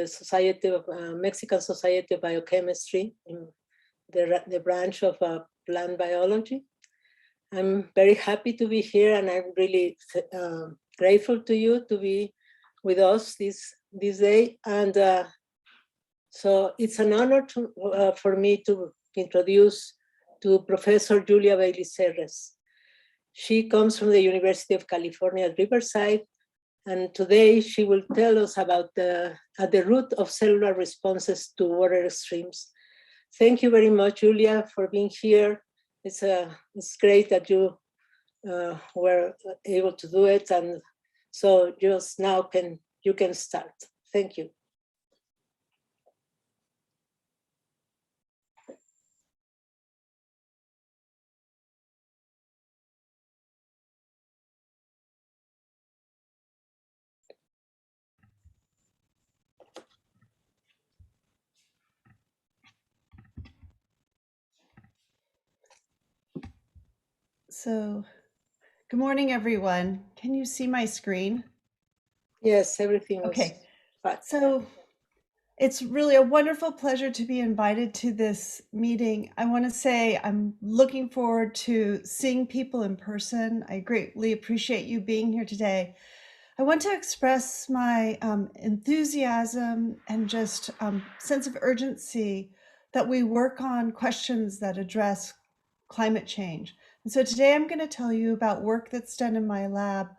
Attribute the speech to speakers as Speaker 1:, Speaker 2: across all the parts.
Speaker 1: the Society of Mexican Society of Biochemistry, in the branch of plant biology. I'm very happy to be here, and I'm really grateful to you to be with us this day. And so it's an honor for me to introduce to Professor Julia Bailey Serres. She comes from the University of California at Riverside, and today she will tell us about at the root of cellular responses to water streams. Thank you very much, Julia, for being here. It's great that you were able to do it, and so just now you can start. Thank you.
Speaker 2: So, good morning, everyone. Can you see my screen?
Speaker 1: Yes, everything was
Speaker 2: okay.
Speaker 1: fine.
Speaker 2: So, it's really a wonderful pleasure to be invited to this meeting. I want to say I'm looking forward to seeing people in person. I greatly appreciate you being here today. I want to express my enthusiasm and just sense of urgency that we work on questions that address climate change. And so today I'm going to tell you about work that's done in my lab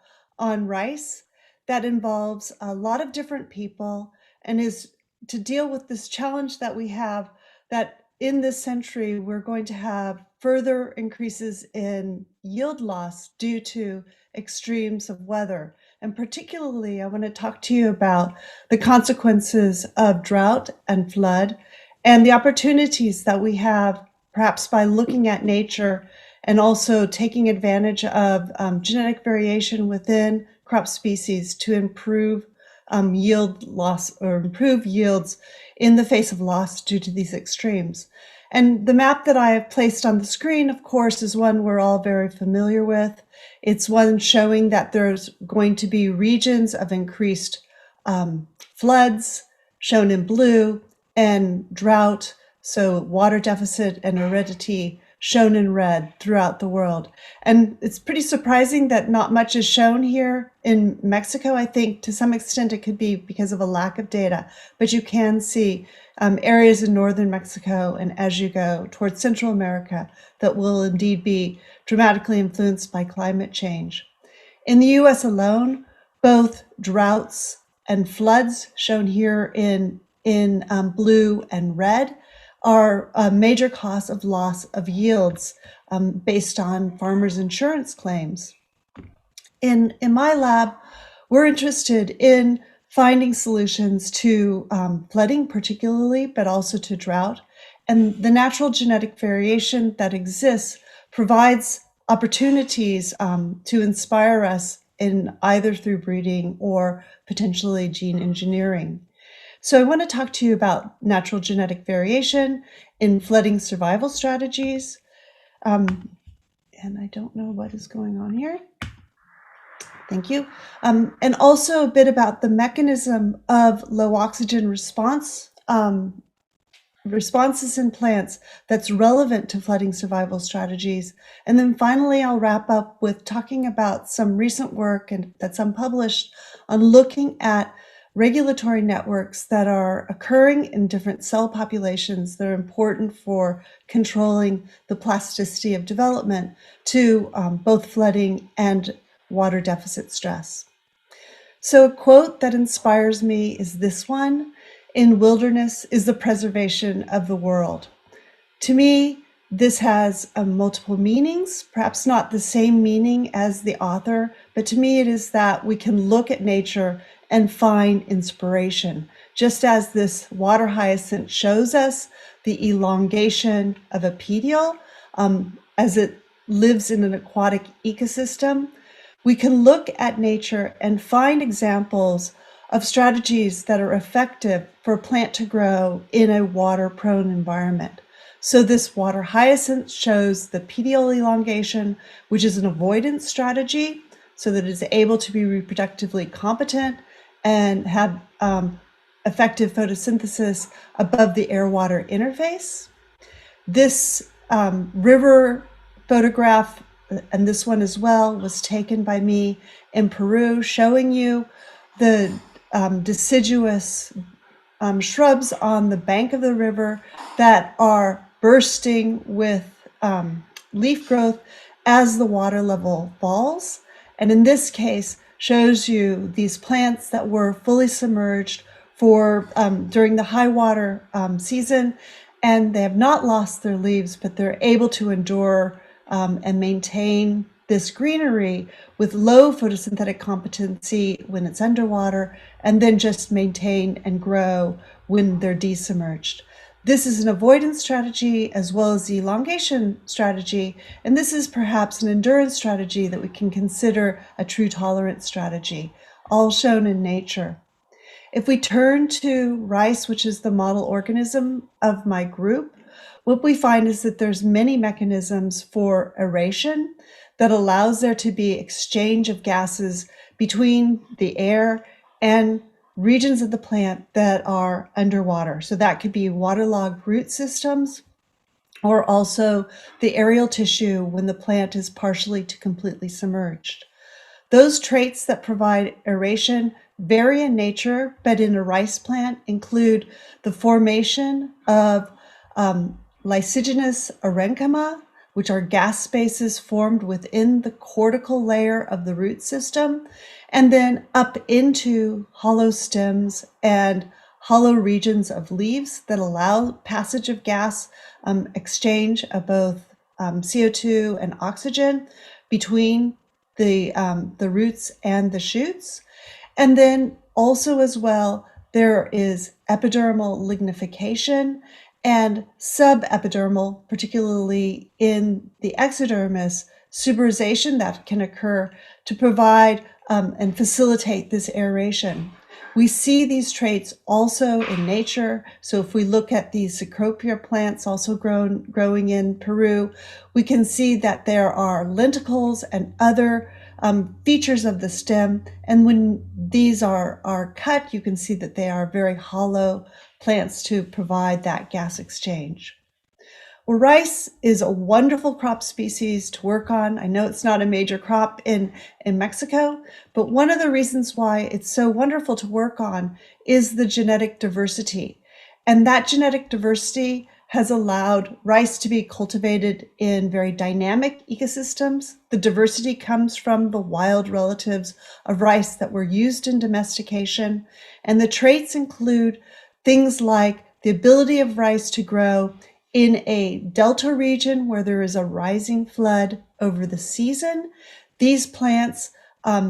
Speaker 2: on rice that involves a lot of different people and is to deal with this challenge that we have that in this century we're going to have further increases in yield loss due to extremes of weather. And particularly, I want to talk to you about the consequences of drought and flood and the opportunities that we have, perhaps by looking at nature and also taking advantage of genetic variation within crop species to improve yield loss or improve yields in the face of loss due to these extremes. And the map that I have placed on the screen, of course, is one we're all very familiar with. It's one showing that there's going to be regions of increased floods, shown in blue, and drought, so water deficit and aridity, shown in red throughout the world. And it's pretty surprising that not much is shown here in Mexico. I think to some extent it could be because of a lack of data, but you can see areas in northern Mexico and as you go towards Central America that will indeed be dramatically influenced by climate change. In the US alone, both droughts and floods, shown here in blue and red, are a major cause of loss of yields based on farmers' insurance claims. In my lab, we're interested in finding solutions to flooding particularly, but also to drought. And the natural genetic variation that exists provides opportunities to inspire us in either through breeding or potentially gene engineering. So I want to talk to you about natural genetic variation in flooding survival strategies. And I don't know what is going on here. Thank you. And also a bit about the mechanism of low oxygen responses in plants that's relevant to flooding survival strategies. And then finally, I'll wrap up with talking about some recent work that's unpublished on looking at regulatory networks that are occurring in different cell populations that are important for controlling the plasticity of development to both flooding and water deficit stress. So a quote that inspires me is this one: "In wilderness is the preservation of the world." To me, this has multiple meanings, perhaps not the same meaning as the author, but to me it is that we can look at nature and find inspiration. Just as this water hyacinth shows us the elongation of a petiole as it lives in an aquatic ecosystem, we can look at nature and find examples of strategies that are effective for a plant to grow in a water-prone environment. So this water hyacinth shows the petiole elongation, which is an avoidance strategy, so that it is able to be reproductively competent and have effective photosynthesis above the air-water interface. This river photograph, and this one as well, was taken by me in Peru, showing you the deciduous shrubs on the bank of the river that are bursting with leaf growth as the water level falls. And in this case, shows you these plants that were fully submerged for during the high water season, and they have not lost their leaves, but they're able to endure and maintain this greenery with low photosynthetic competency when it's underwater, and then just maintain and grow when they're desubmerged. This is an avoidance strategy as well as the elongation strategy, and this is perhaps an endurance strategy that we can consider a true tolerance strategy, all shown in nature. If we turn to rice, which is the model organism of my group, what we find is that there's many mechanisms for aeration that allows there to be exchange of gases between the air and regions of the plant that are underwater. So that could be waterlogged root systems, or also the aerial tissue when the plant is partially to completely submerged. Those traits that provide aeration vary in nature, but in a rice plant include the formation of lysigenous parenchyma, which are gas spaces formed within the cortical layer of the root system, and then up into hollow stems and hollow regions of leaves that allow passage of gas, exchange of both CO2 and oxygen between the roots and the shoots. And then also as well, there is epidermal lignification and subepidermal, particularly in the exodermis, suberization that can occur to provide and facilitate this aeration. We see these traits also in nature. So if we look at these cecropia plants also growing in Peru, we can see that there are lenticles and other features of the stem. And when these are cut, you can see that they are very hollow plants to provide that gas exchange. Well, rice is a wonderful crop species to work on. I know it's not a major crop in Mexico, but one of the reasons why it's so wonderful to work on is the genetic diversity. And that genetic diversity has allowed rice to be cultivated in very dynamic ecosystems. The diversity comes from the wild relatives of rice that were used in domestication. And the traits include things like the ability of rice to grow in a delta region where there is a rising flood over the season. These plants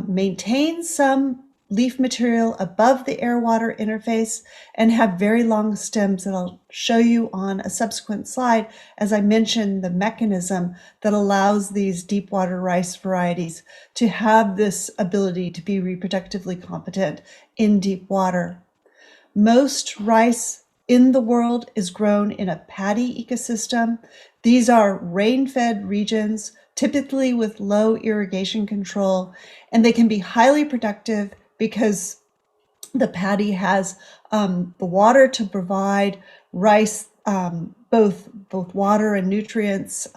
Speaker 2: maintain some leaf material above the air-water interface and have very long stems that I'll show you on a subsequent slide, as I mentioned the mechanism that allows these deep water rice varieties to have this ability to be reproductively competent in deep water. Most rice in the world is grown in a paddy ecosystem. These are rain-fed regions, typically with low irrigation control, and they can be highly productive because the paddy has the water to provide rice both water and nutrients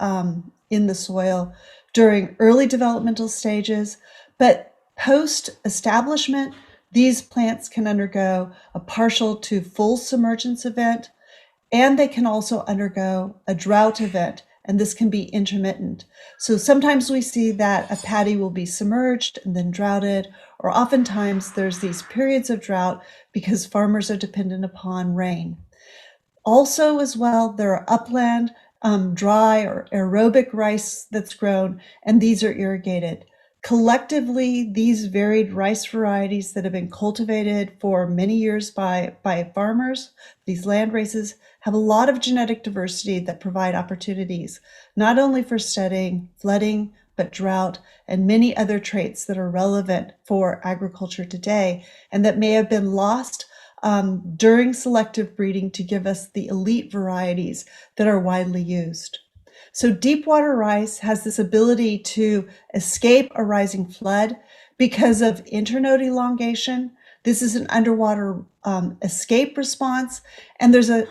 Speaker 2: in the soil during early developmental stages, but post-establishment, these plants can undergo a partial to full submergence event, and they can also undergo a drought event, and this can be intermittent. So sometimes we see that a paddy will be submerged and then droughted, or oftentimes there's these periods of drought because farmers are dependent upon rain. Also as well, there are upland, dry or aerobic rice that's grown, and these are irrigated. Collectively, these varied rice varieties that have been cultivated for many years by farmers, these land races, have a lot of genetic diversity that provide opportunities, not only for studying flooding, but drought and many other traits that are relevant for agriculture today and that may have been lost during selective breeding to give us the elite varieties that are widely used. So deep water rice has this ability to escape a rising flood because of internode elongation. This is an underwater escape response, and there's a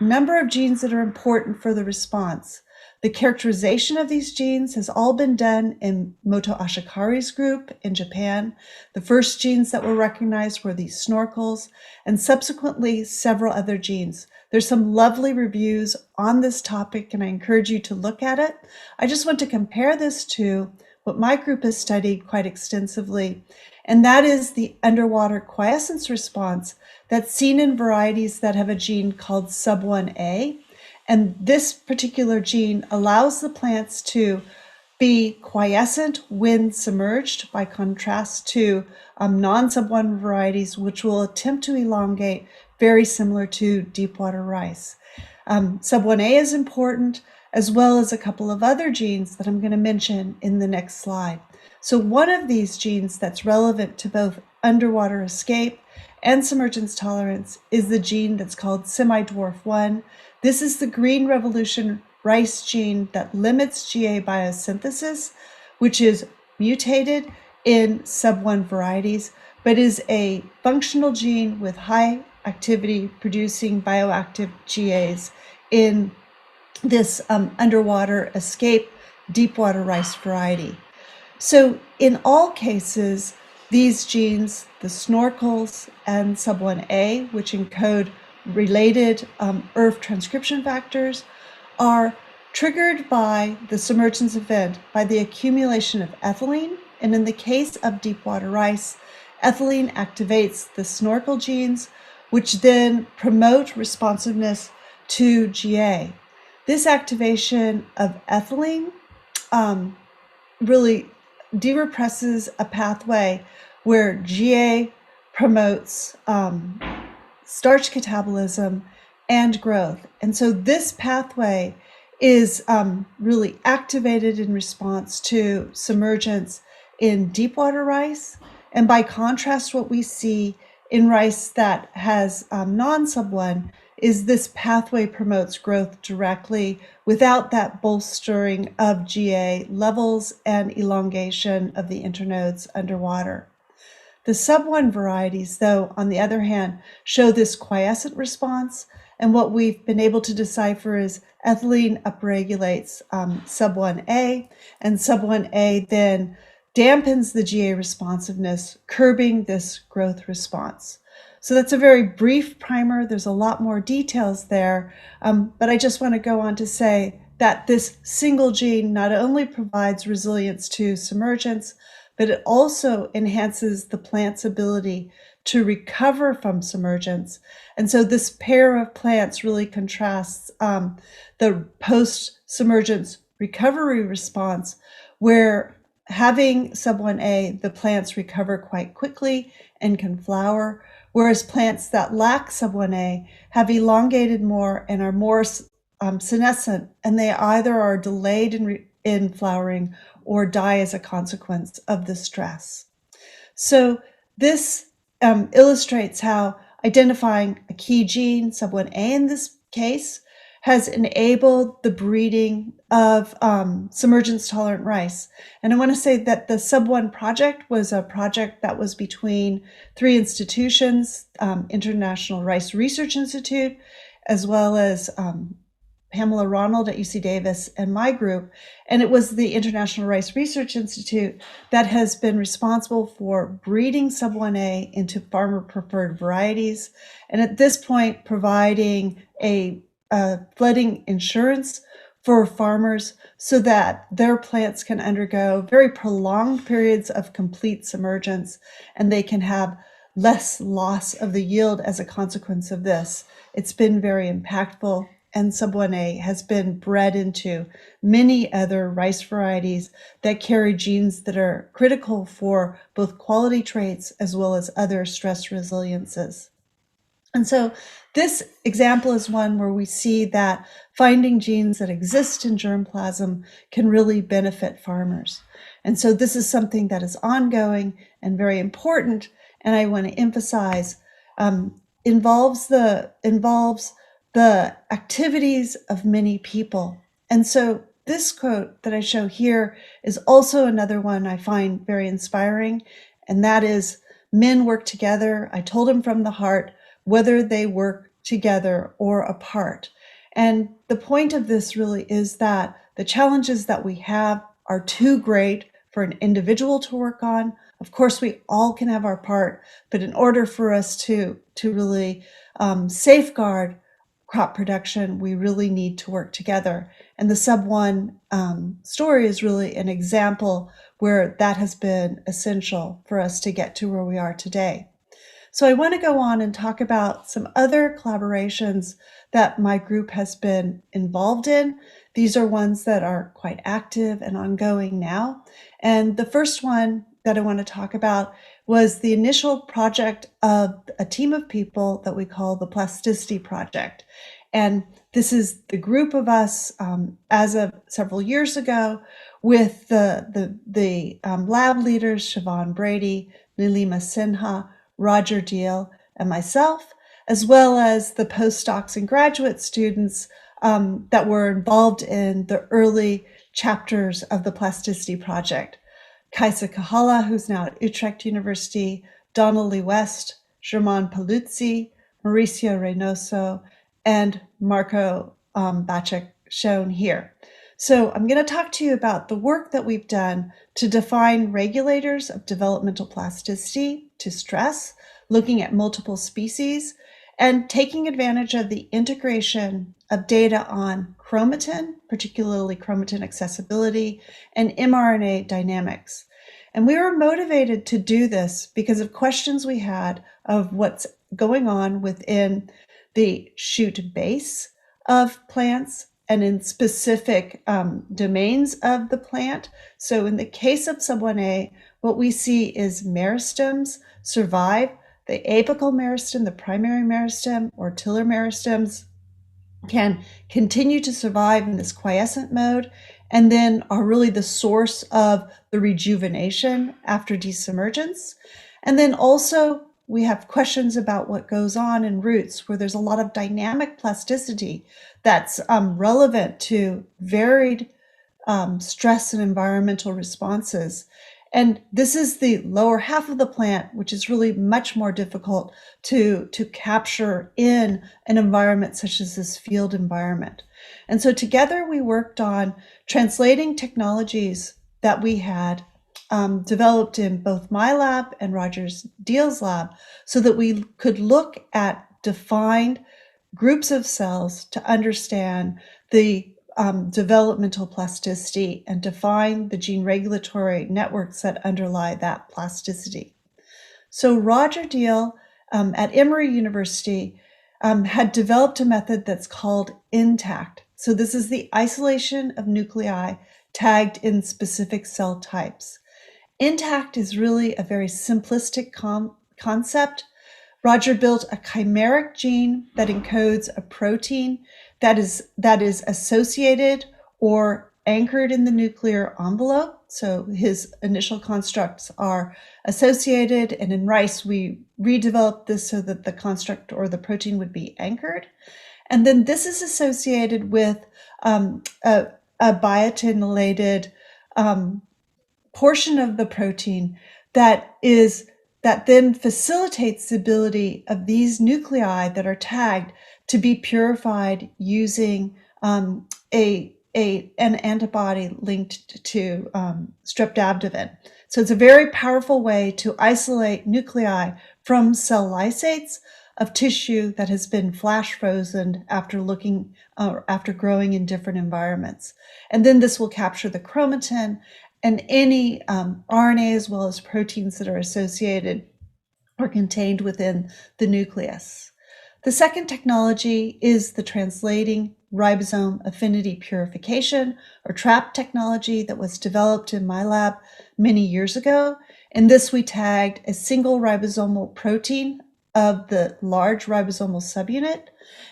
Speaker 2: number of genes that are important for the response. The characterization of these genes has all been done in Moto Ashikari's group in Japan. The first genes that were recognized were these snorkels, and subsequently several other genes. There's some lovely reviews on this topic, and I encourage you to look at it. I just want to compare this to what my group has studied quite extensively, and that is the underwater quiescence response that's seen in varieties that have a gene called sub1A. And this particular gene allows the plants to be quiescent when submerged, by contrast to non-sub1 varieties, which will attempt to elongate, very similar to deep water rice. Sub1A is important, as well as a couple of other genes that I'm going to mention in the next slide. So one of these genes that's relevant to both underwater escape and submergence tolerance is the gene that's called semi-dwarf 1. This is the Green Revolution rice gene that limits GA biosynthesis, which is mutated in sub-1 varieties, but is a functional gene with high activity producing bioactive GAs in this underwater escape deep water rice variety. So in all cases, these genes, the snorkels and sub1A, which encode related ERF transcription factors, are triggered by the submergence event by the accumulation of ethylene. And in the case of deep water rice, ethylene activates the snorkel genes, which then promote responsiveness to GA. This activation of ethylene really de-represses a pathway where GA promotes starch catabolism and growth. And so this pathway is really activated in response to submergence in deep water rice. And by contrast, what we see in rice that has non-sub1 is this pathway promotes growth directly without that bolstering of GA levels and elongation of the internodes underwater. The sub1 varieties, though, on the other hand, show this quiescent response, and what we've been able to decipher is ethylene upregulates sub1A, and sub1A then dampens the GA responsiveness, curbing this growth response. So that's a very brief primer. There's a lot more details there, but I just want to go on to say that this single gene not only provides resilience to submergence, but it also enhances the plant's ability to recover from submergence. And so this pair of plants really contrasts the post-submergence recovery response, where having sub1A, the plants recover quite quickly and can flower, whereas plants that lack sub1A have elongated more and are more senescent, and they either are delayed in flowering or die as a consequence of the stress. So this illustrates how identifying a key gene, sub1A in this case, has enabled the breeding of submergence-tolerant rice. And I want to say that the Sub1 project was a project that was between three institutions, International Rice Research Institute, as well as Pamela Ronald at UC Davis and my group. And it was the International Rice Research Institute that has been responsible for breeding Sub1A into farmer-preferred varieties, and at this point providing a flooding insurance for farmers so that their plants can undergo very prolonged periods of complete submergence, and they can have less loss of the yield as a consequence of this. It's been very impactful, and Sub1A has been bred into many other rice varieties that carry genes that are critical for both quality traits as well as other stress resiliences. And so this example is one where we see that finding genes that exist in germplasm can really benefit farmers. And so this is something that is ongoing and very important, and I want to emphasize involves the activities of many people. And so this quote that I show here is also another one I find very inspiring, and that is, men work together. I told him from the heart, whether they work together or apart. And the point of this really is that the challenges that we have are too great for an individual to work on. Of course, we all can have our part, but in order for us to really safeguard crop production, we really need to work together. And the Sub 1 story is really an example where that has been essential for us to get to where we are today. So I want to go on and talk about some other collaborations that my group has been involved in. These are ones that are quite active and ongoing now. And the first one that I want to talk about was the initial project of a team of people that we call the Plasticity Project. And this is the group of us as of several years ago with the lab leaders, Siobhan Brady, Nilima Sinha, Roger Deal, and myself, as well as the postdocs and graduate students that were involved in the early chapters of the Plasticity Project. Kaisa Kahala, who's now at Utrecht University, Donald Lee West, German Paluzzi, Mauricio Reynoso, and Marco Bacek, shown here. So I'm going to talk to you about the work that we've done to define regulators of developmental plasticity to stress, looking at multiple species, and taking advantage of the integration of data on chromatin, particularly chromatin accessibility, and mRNA dynamics. And we were motivated to do this because of questions we had of what's going on within the shoot base of plants and in specific domains of the plant. So in the case of Sub 1A, what we see is meristems survive. The apical meristem, the primary meristem, or tiller meristems can continue to survive in this quiescent mode and then are really the source of the rejuvenation after desubmergence. And then also we have questions about what goes on in roots where there's a lot of dynamic plasticity that's relevant to varied stress and environmental responses. And this is the lower half of the plant, which is really much more difficult to capture in an environment such as this field environment. And so together we worked on translating technologies that we had developed in both my lab and Roger Deal's lab so that we could look at defined groups of cells to understand the developmental plasticity and define the gene regulatory networks that underlie that plasticity. So Roger Deal at Emory University had developed a method that's called INTACT. So this is the isolation of nuclei tagged in specific cell types. INTACT is really a very simplistic concept. Roger built a chimeric gene that encodes a protein that is associated or anchored in the nuclear envelope. So his initial constructs are associated, and in rice we redeveloped this so that the construct or the protein would be anchored. And then this is associated with a biotinylated portion of the protein that then facilitates the ability of these nuclei that are tagged to be purified using an antibody linked to streptobdivin. So it's a very powerful way to isolate nuclei from cell lysates of tissue that has been flash frozen after growing in different environments. And then this will capture the chromatin and any RNA as well as proteins that are associated or contained within the nucleus. The second technology is the translating ribosome affinity purification, or TRAP technology, that was developed in my lab many years ago. In this, we tagged a single ribosomal protein of the large ribosomal subunit.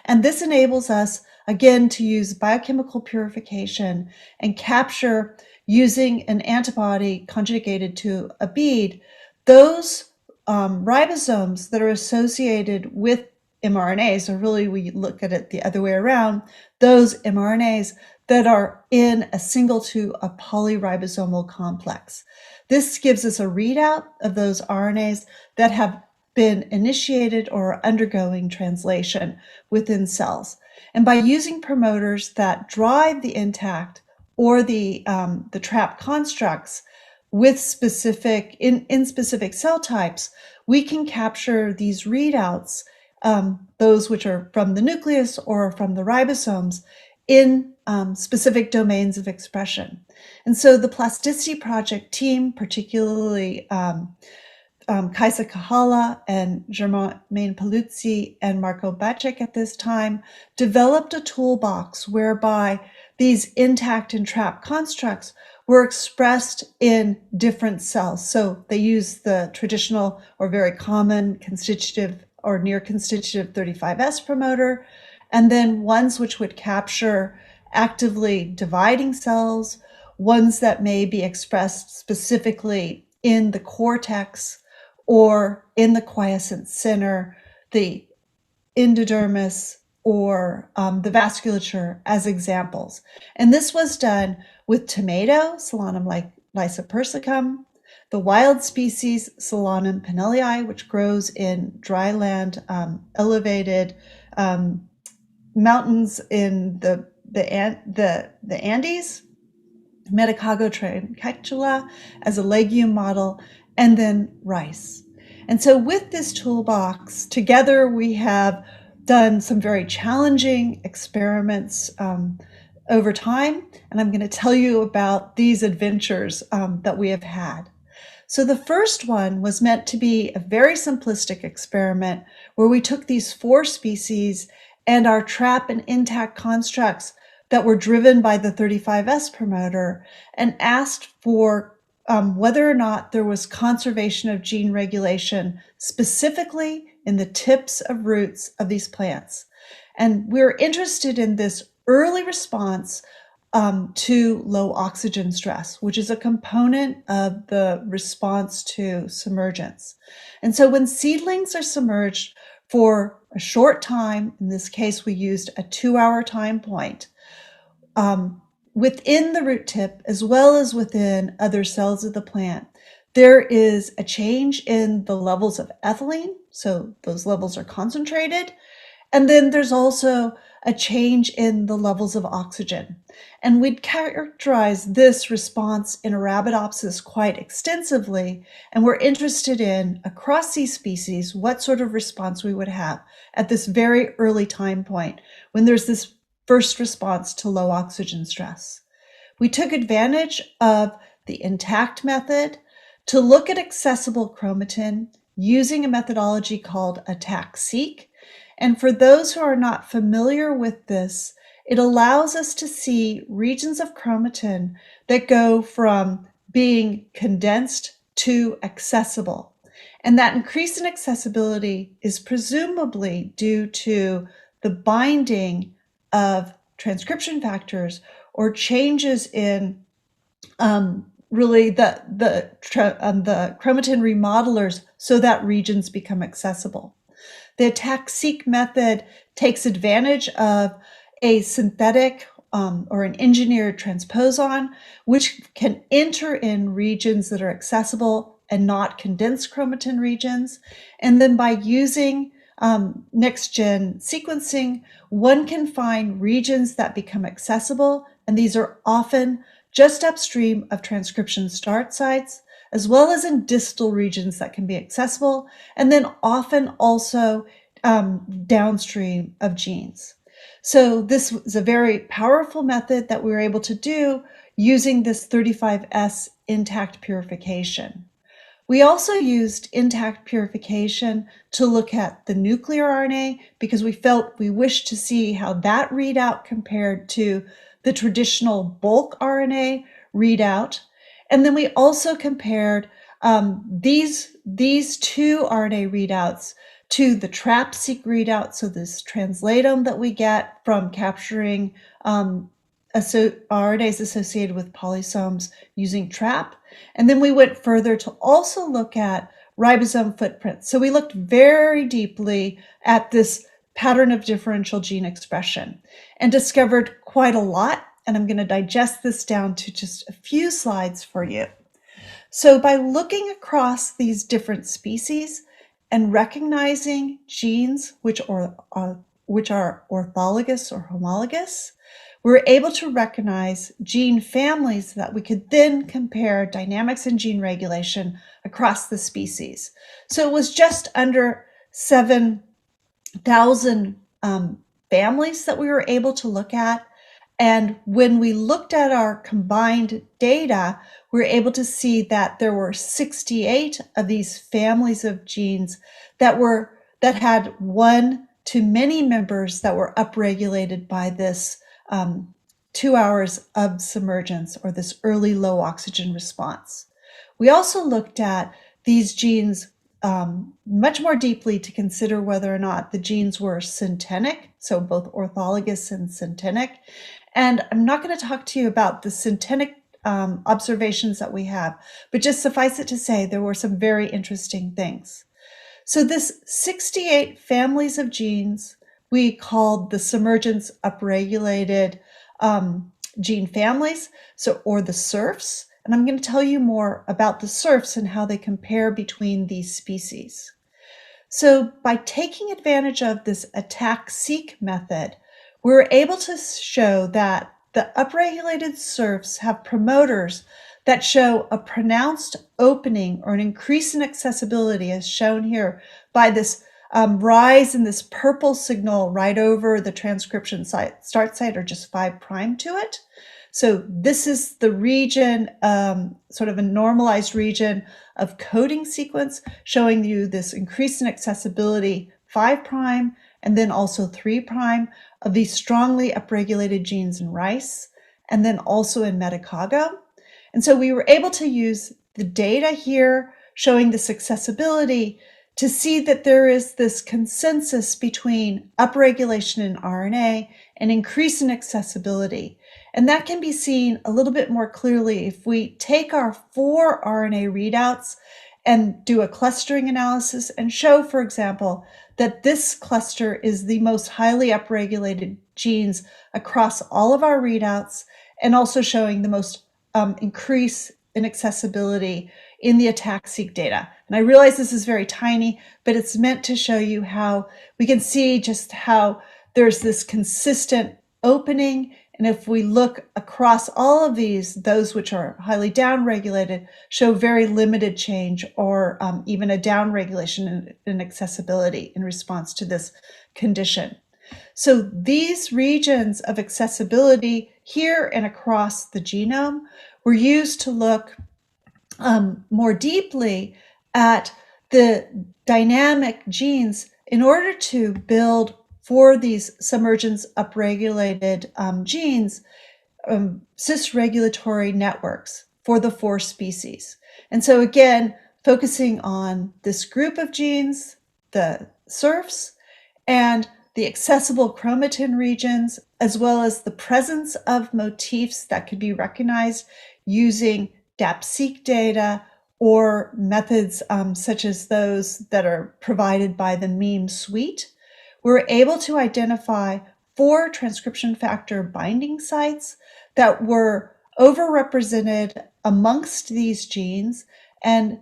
Speaker 2: And this enables us, again, to use biochemical purification and capture, using an antibody conjugated to a bead, those ribosomes that are associated with mRNAs, or really we look at it the other way around, those mRNAs that are in a single to a polyribosomal complex. This gives us a readout of those RNAs that have been initiated or are undergoing translation within cells. And by using promoters that drive the intact or the trap constructs with specific in specific cell types, we can capture these readouts, those which are from the nucleus or from the ribosomes, in specific domains of expression. And so the Plasticity Project team, particularly Kaisa Kahala and Germain Paluzzi and Marco Bacek at this time, developed a toolbox whereby these intact and trapped constructs were expressed in different cells. So they use the traditional or very common constitutive or near constitutive 35S promoter, and then ones which would capture actively dividing cells, ones that may be expressed specifically in the cortex or in the quiescent center, the endodermis, or the vasculature as examples. And this was done with tomato, Solanum lysopersicum, the wild species Solanum pinelli, which grows in dryland, elevated mountains in the Andes, Medicago triancula as a legume model, and then rice. And so with this toolbox, together we have done some very challenging experiments over time, and I'm going to tell you about these adventures that we have had. So the first one was meant to be a very simplistic experiment where we took these 4 species and our trap and intact constructs that were driven by the 35S promoter and asked for whether or not there was conservation of gene regulation specifically in the tips of roots of these plants. And we're interested in this early response to low oxygen stress, which is a component of the response to submergence. And so when seedlings are submerged for a short time, in this case we used a 2-hour time point, within the root tip as well as within other cells of the plant, there is a change in the levels of ethylene, so those levels are concentrated, and then there's also a change in the levels of oxygen. And we'd characterize this response in Arabidopsis quite extensively, and we're interested in, across these species, what sort of response we would have at this very early time point when there's this first response to low oxygen stress. We took advantage of the intact method to look at accessible chromatin using a methodology called attack-seq. And for those who are not familiar with this, it allows us to see regions of chromatin that go from being condensed to accessible. And that increase in accessibility is presumably due to the binding of transcription factors or changes in really the chromatin remodelers so that regions become accessible. The attack-seq method takes advantage of a synthetic or an engineered transposon, which can enter in regions that are accessible and not condensed chromatin regions. And then by using next-gen sequencing, one can find regions that become accessible, and these are often just upstream of transcription start sites, as well as in distal regions that can be accessible, and then often also downstream of genes. So this was a very powerful method that we were able to do using this 35S intact purification. We also used intact purification to look at the nuclear RNA because we felt we wished to see how that readout compared to the traditional bulk RNA readout. And then we also compared these 2 RNA readouts to the trap-seq readout, so this translatome that we get from capturing RNAs associated with polysomes using trap. And then we went further to also look at ribosome footprints. So we looked very deeply at this pattern of differential gene expression and discovered quite a lot. And I'm going to digest this down to just a few slides for you. So by looking across these different species and recognizing genes which are orthologous or homologous, we're able to recognize gene families that we could then compare dynamics in gene regulation across the species. So it was just under 7,000 families that we were able to look at. And when we looked at our combined data, we were able to see that there were 68 of these families of genes that had one to many members that were upregulated by this 2 hours of submergence, or this early low oxygen response. We also looked at these genes much more deeply to consider whether or not the genes were syntenic, so both orthologous and syntenic. And I'm not going to talk to you about the syntenic observations that we have, but just suffice it to say there were some very interesting things. So this 68 families of genes we called the submergence upregulated gene families, or the SERFs. And I'm going to tell you more about the SERFs and how they compare between these species. So by taking advantage of this attack-seek method, we were able to show that the upregulated SERFs have promoters that show a pronounced opening or an increase in accessibility, as shown here by this rise in this purple signal right over the transcription start site, or just 5' to it. So this is the region, sort of a normalized region of coding sequence, showing you this increase in accessibility 5' and then also 3' of these strongly upregulated genes in rice, and then also in metacargo. And so we were able to use the data here showing this accessibility to see that there is this consensus between upregulation in RNA and increase in accessibility. And that can be seen a little bit more clearly if we take our 4 RNA readouts and do a clustering analysis and show, for example, that this cluster is the most highly upregulated genes across all of our readouts, and also showing the most increase in accessibility in the attack-seek data. And I realize this is very tiny, but it's meant to show you how we can see just how there's this consistent opening. And if we look across all of these, those which are highly downregulated show very limited change, or even a downregulation in accessibility in response to this condition. So these regions of accessibility here and across the genome were used to look more deeply at the dynamic genes in order to build, for these submergence upregulated genes, cis-regulatory networks for the 4 species. And so again, focusing on this group of genes, the SERFs, and the accessible chromatin regions, as well as the presence of motifs that could be recognized using DAP-seq data or methods such as those that are provided by the MEME suite. We're able to identify 4 transcription factor binding sites that were overrepresented amongst these genes, and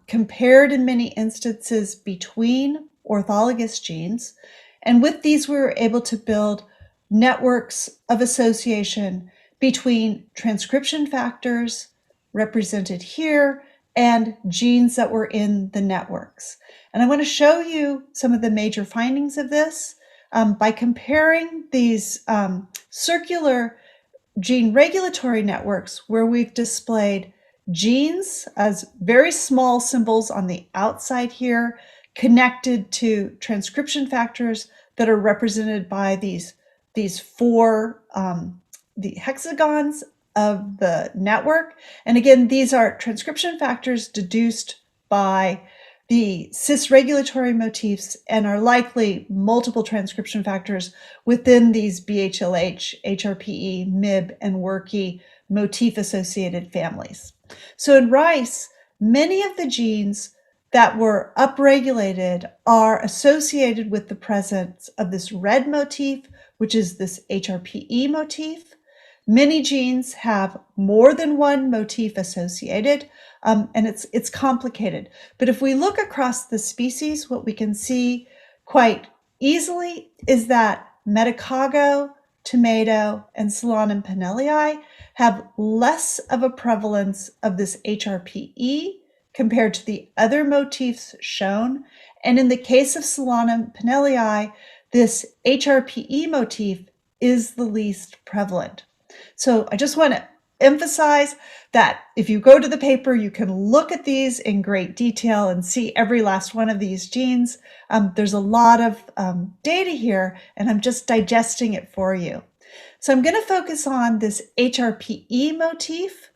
Speaker 2: compared in many instances between orthologous genes. And with these, we were able to build networks of association between transcription factors, represented here, and genes that were in the networks. And I want to show you some of the major findings of this by comparing these circular gene regulatory networks, where we've displayed genes as very small symbols on the outside here, connected to transcription factors that are represented by these 4 the hexagons of the network. And again, these are transcription factors deduced by the cis-regulatory motifs and are likely multiple transcription factors within these BHLH, HRPE, MIB, and WRKY motif-associated families. So in rice, many of the genes that were upregulated are associated with the presence of this red motif, which is this HRPE motif. Many genes have more than one motif associated, and it's complicated. But if we look across the species, what we can see quite easily is that medicago, tomato, and Solanum pinelli have less of a prevalence of this HRPE compared to the other motifs shown. And in the case of Solanum pinelli, this HRPE motif is the least prevalent. So I just want to emphasize that if you go to the paper, you can look at these in great detail and see every last one of these genes. There's a lot of data here, and I'm just digesting it for you. So I'm going to focus on this HRPE motif,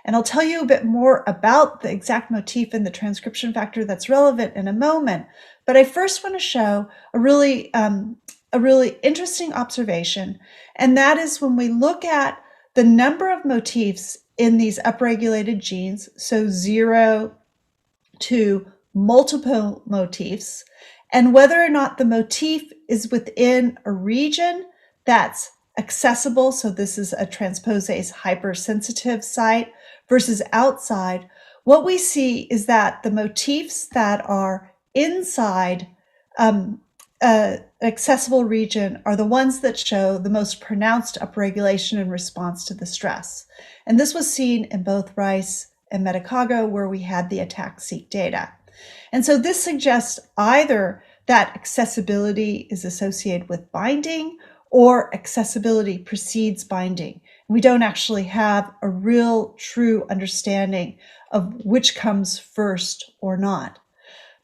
Speaker 2: and I'll tell you a bit more about the exact motif and the transcription factor that's relevant in a moment. But I first want to show a really interesting observation, and that is when we look at the number of motifs in these upregulated genes, so 0 to multiple motifs, and whether or not the motif is within a region that's accessible, so this is a transposase hypersensitive site, versus outside, what we see is that the motifs that are inside accessible region are the ones that show the most pronounced upregulation in response to the stress. And this was seen in both rice and medicago, where we had the attack-seek data. And so this suggests either that accessibility is associated with binding or accessibility precedes binding. We don't actually have a real true understanding of which comes first or not.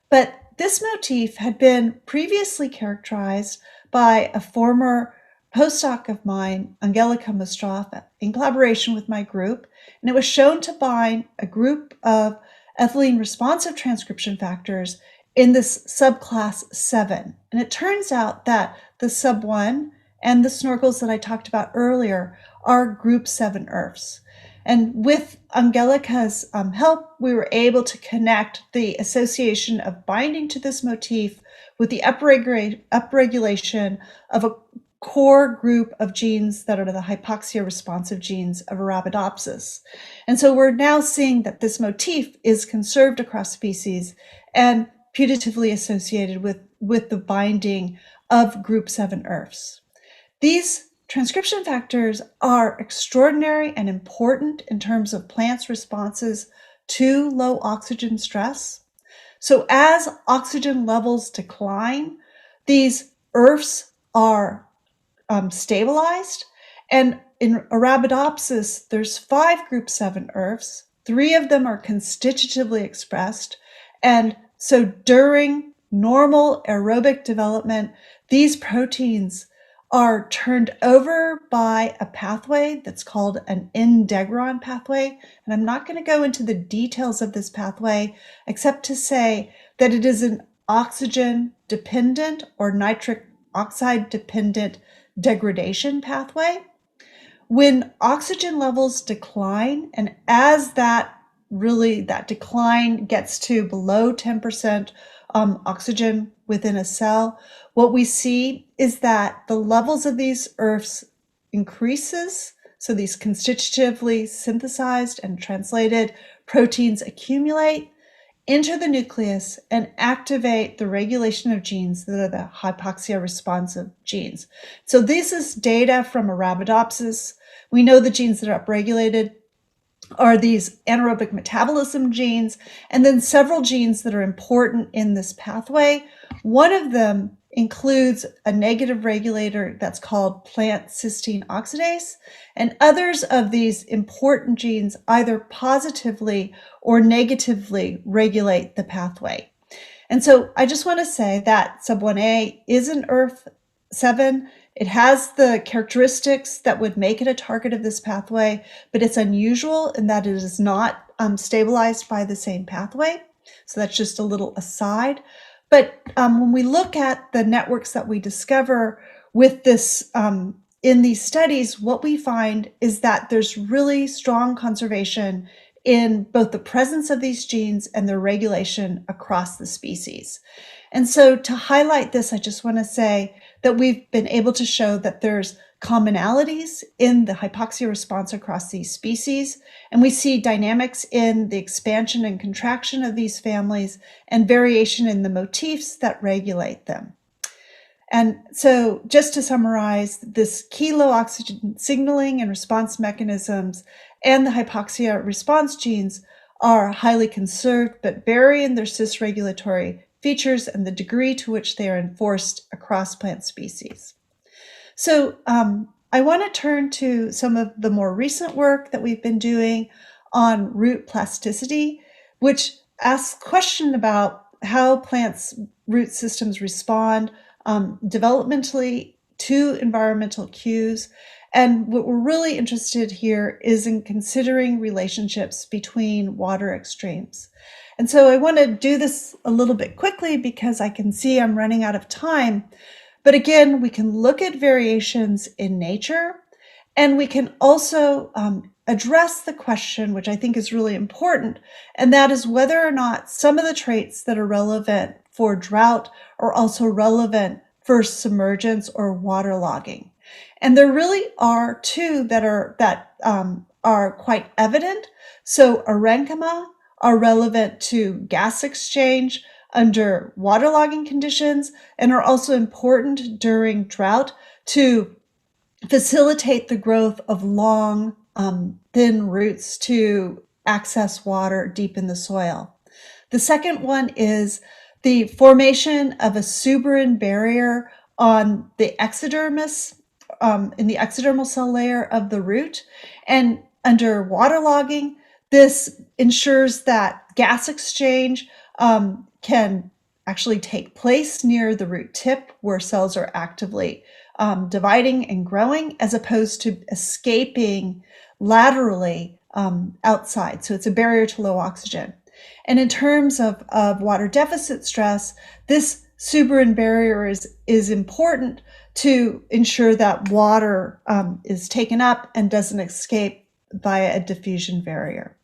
Speaker 2: But this motif had been previously characterized by a former postdoc of mine, Angelika Mostrova, in collaboration with my group, and it was shown to bind a group of ethylene responsive transcription factors in this subclass 7. And it turns out that the sub 1 and the snorkels that I talked about earlier are group 7 ERFs. And with Angelika's help, we were able to connect the association of binding to this motif with the upregulation of a core group of genes that are the hypoxia responsive genes of Arabidopsis. And so we're now seeing that this motif is conserved across species and putatively associated with the binding of group 7 ERFs. These transcription factors are extraordinary and important in terms of plants' responses to low oxygen stress. So as oxygen levels decline, these ERFs are stabilized. And in Arabidopsis, there's 5 group 7 ERFs. 3 of them are constitutively expressed. And so during normal aerobic development, these proteins are turned over by a pathway that's called an integron pathway. And I'm not going to go into the details of this pathway, except to say that it is an oxygen-dependent or nitric oxide-dependent degradation pathway. When oxygen levels decline, and as that decline gets to below 10% oxygen within a cell, what we see is that the levels of these ERFs increases. So these constitutively synthesized and translated proteins accumulate, enter the nucleus, and activate the regulation of genes that are the hypoxia responsive genes. So this is data from Arabidopsis. We know the genes that are upregulated are these anaerobic metabolism genes, and then several genes that are important in this pathway. One of them includes a negative regulator that's called plant cysteine oxidase, and others of these important genes either positively or negatively regulate the pathway. And so I just want to say that sub 1A is an ERF 7. It has the characteristics that would make it a target of this pathway, but it's unusual in that it is not stabilized by the same pathway. So that's just a little aside. But when we look at the networks that we discover with this in these studies, what we find is that there's really strong conservation in both the presence of these genes and their regulation across the species. And so to highlight this, I just want to say that we've been able to show that there's commonalities in the hypoxia response across these species, and we see dynamics in the expansion and contraction of these families and variation in the motifs that regulate them. And so just to summarize, this key low oxygen signaling and response mechanisms and the hypoxia response genes are highly conserved but vary in their cis-regulatory features and the degree to which they are enforced across plant species. So I want to turn to some of the more recent work that we've been doing on root plasticity, which asks a question about how plants' root systems respond developmentally to environmental cues. And what we're really interested here is in considering relationships between water extremes. And so I want to do this a little bit quickly because I can see I'm running out of time. But again, we can look at variations in nature, and we can also address the question, which I think is really important, and that is whether or not some of the traits that are relevant for drought are also relevant for submergence or waterlogging. And there really are two that are quite evident. So parenchyma are relevant to gas exchange under waterlogging conditions and are also important during drought to facilitate the growth of long, thin roots to access water deep in the soil. The second one is the formation of a suberin barrier on the exodermis, in the exodermal cell layer of the root. And under waterlogging, this ensures that gas exchange can actually take place near the root tip where cells are actively dividing and growing, as opposed to escaping laterally outside. So it's a barrier to low oxygen. And in terms of water deficit stress, this suberin barrier is important to ensure that water is taken up and doesn't escape via a diffusion barrier.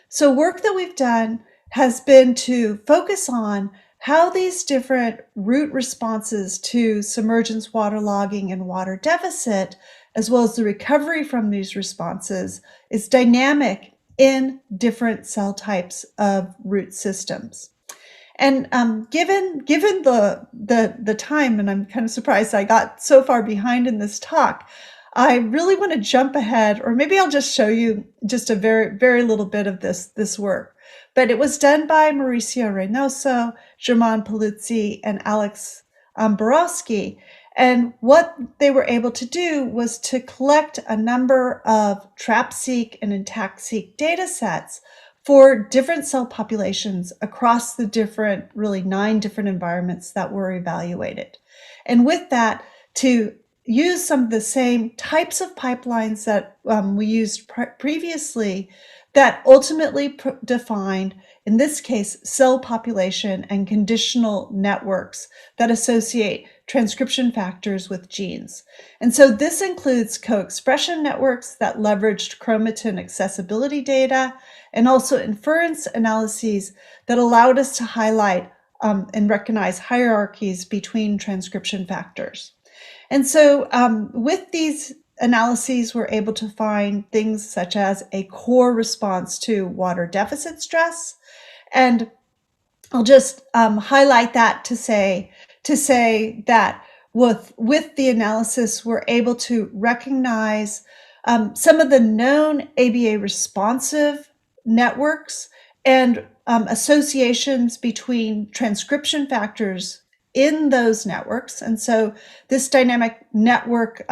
Speaker 2: So work that we've done has been to focus on how these different root responses to submergence, waterlogging, and water deficit, as well as the recovery from these responses, is dynamic in different cell types of root systems. And given the time, and I'm kind of surprised I got so far behind in this talk, I really want to jump ahead, or maybe I'll just show you just a very, very little bit of this work. But it was done by Mauricio Reynoso, Germán Paluzzi, and Alex Borowski. And what they were able to do was to collect a number of trap-seq and intact-seq data sets for different cell populations across the different, really 9 different environments that were evaluated. And with that, to use some of the same types of pipelines that we used previously that ultimately defined, in this case, cell population and conditional networks that associate transcription factors with genes. And so this includes co-expression networks that leveraged chromatin accessibility data and also inference analyses that allowed us to highlight and recognize hierarchies between transcription factors. And so with these analyses, we're able to find things such as a core response to water deficit stress. And I'll just highlight that to say that with the analysis, we're able to recognize some of the known ABA responsive networks and associations between transcription factors in those networks. And so this dynamic network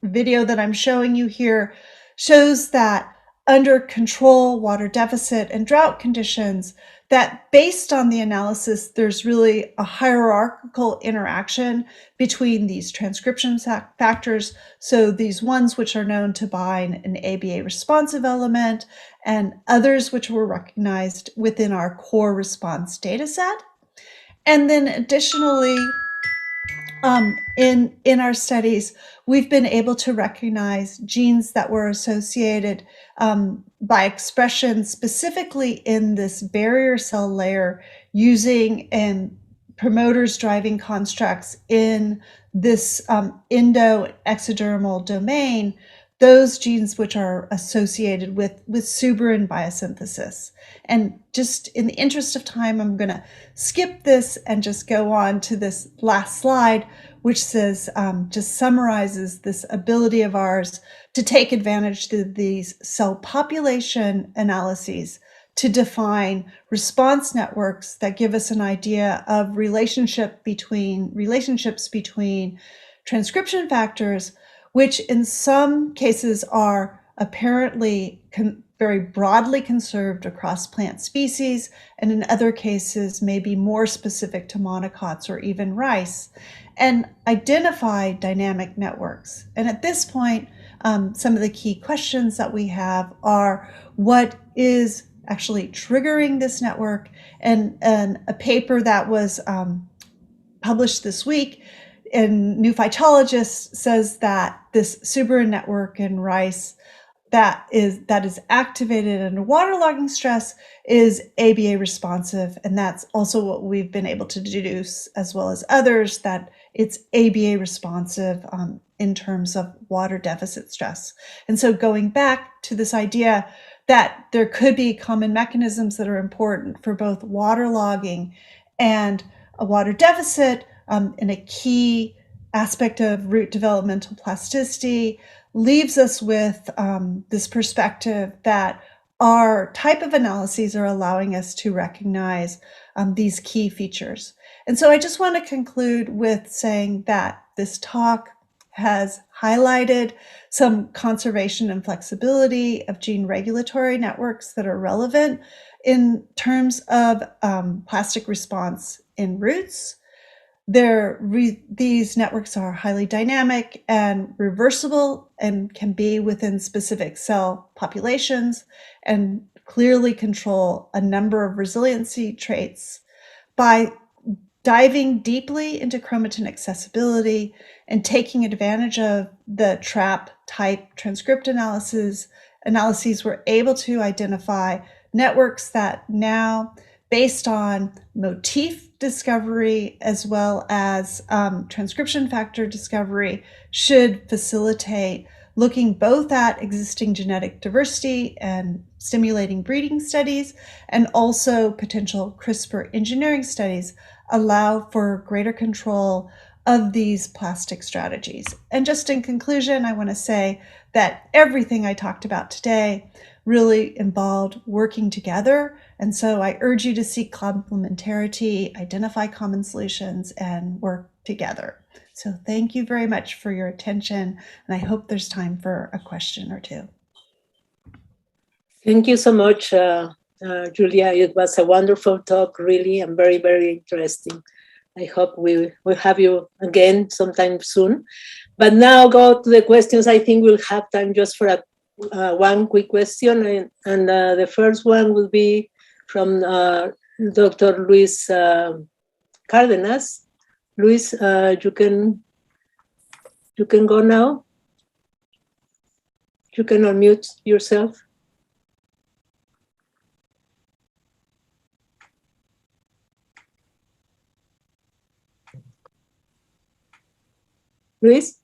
Speaker 2: video that I'm showing you here shows that under control, water deficit, and drought conditions, that based on the analysis, there's really a hierarchical interaction between these transcription factors. So these ones which are known to bind an ABA responsive element and others which were recognized within our core response data set. And then additionally, In our studies, we've been able to recognize genes that were associated by expression specifically in this barrier cell layer using promoters driving constructs in this endo-exodermal domain, those genes which are associated with suberin biosynthesis. And just in the interest of time, I'm going to skip this and just go on to this last slide, which says, just summarizes this ability of ours to take advantage of these cell population analyses to define response networks that give us an idea of relationships between transcription factors, which in some cases are apparently very broadly conserved across plant species, and in other cases may be more specific to monocots or even rice, and identify dynamic networks. And at this point, some of the key questions that we have are, what is actually triggering this network? And a paper that was published this week in New Phytologist says that this suberin network in rice that is activated under waterlogging stress is ABA responsive, and that's also what we've been able to deduce, as well as others, that it's ABA responsive in terms of water deficit stress. And so going back to this idea that there could be common mechanisms that are important for both waterlogging and a water deficit, in a key aspect of root developmental plasticity, leaves us with this perspective that our type of analyses are allowing us to recognize these key features. And so I just want to conclude with saying that this talk has highlighted some conservation and flexibility of gene regulatory networks that are relevant in terms of plastic response in roots. These networks are highly dynamic and reversible and can be within specific cell populations and clearly control a number of resiliency traits by diving deeply into chromatin accessibility and taking advantage of the trap type transcript analyses. We're able to identify networks that now, based on motif discovery as well as transcription factor discovery, should facilitate looking both at existing genetic diversity and stimulating breeding studies, and also potential CRISPR engineering studies allow for greater control of these plastic strategies. And just in conclusion, I want to say that everything I talked about today really involved working together. And so I urge you to seek complementarity, identify common solutions, and work together. So thank you very much for your attention, and I hope there's time for a question or two.
Speaker 1: Thank you so much, Julia. It was a wonderful talk, really, and very, very interesting. I hope we will have you again sometime soon. But now go to the questions. I think we'll have time just for one quick question. And the first one will be from Dr. Luis Cardenas. Luis, you can go now. You can unmute yourself. Luis?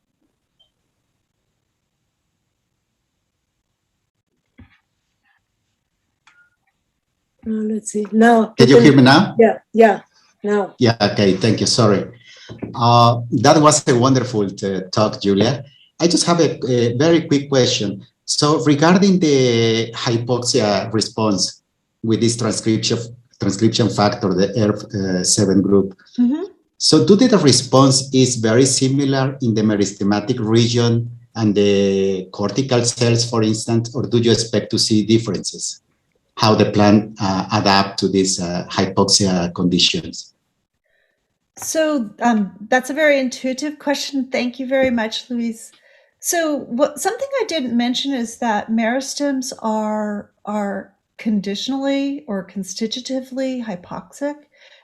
Speaker 1: Let's see. Now.
Speaker 3: Can you hear me now?
Speaker 1: Yeah, now.
Speaker 3: Yeah, okay, thank you, sorry. That was a wonderful talk, Julia. I just have a very quick question. So regarding the hypoxia response with this transcription factor, the ERF7 group, so do the response is very similar in the meristematic region and the cortical cells, for instance, or do you expect to see differences? How the plant adapt to these hypoxia conditions?
Speaker 2: So that's a very intuitive question. Thank you very much, Luis. So something I didn't mention is that meristems are conditionally or constitutively hypoxic.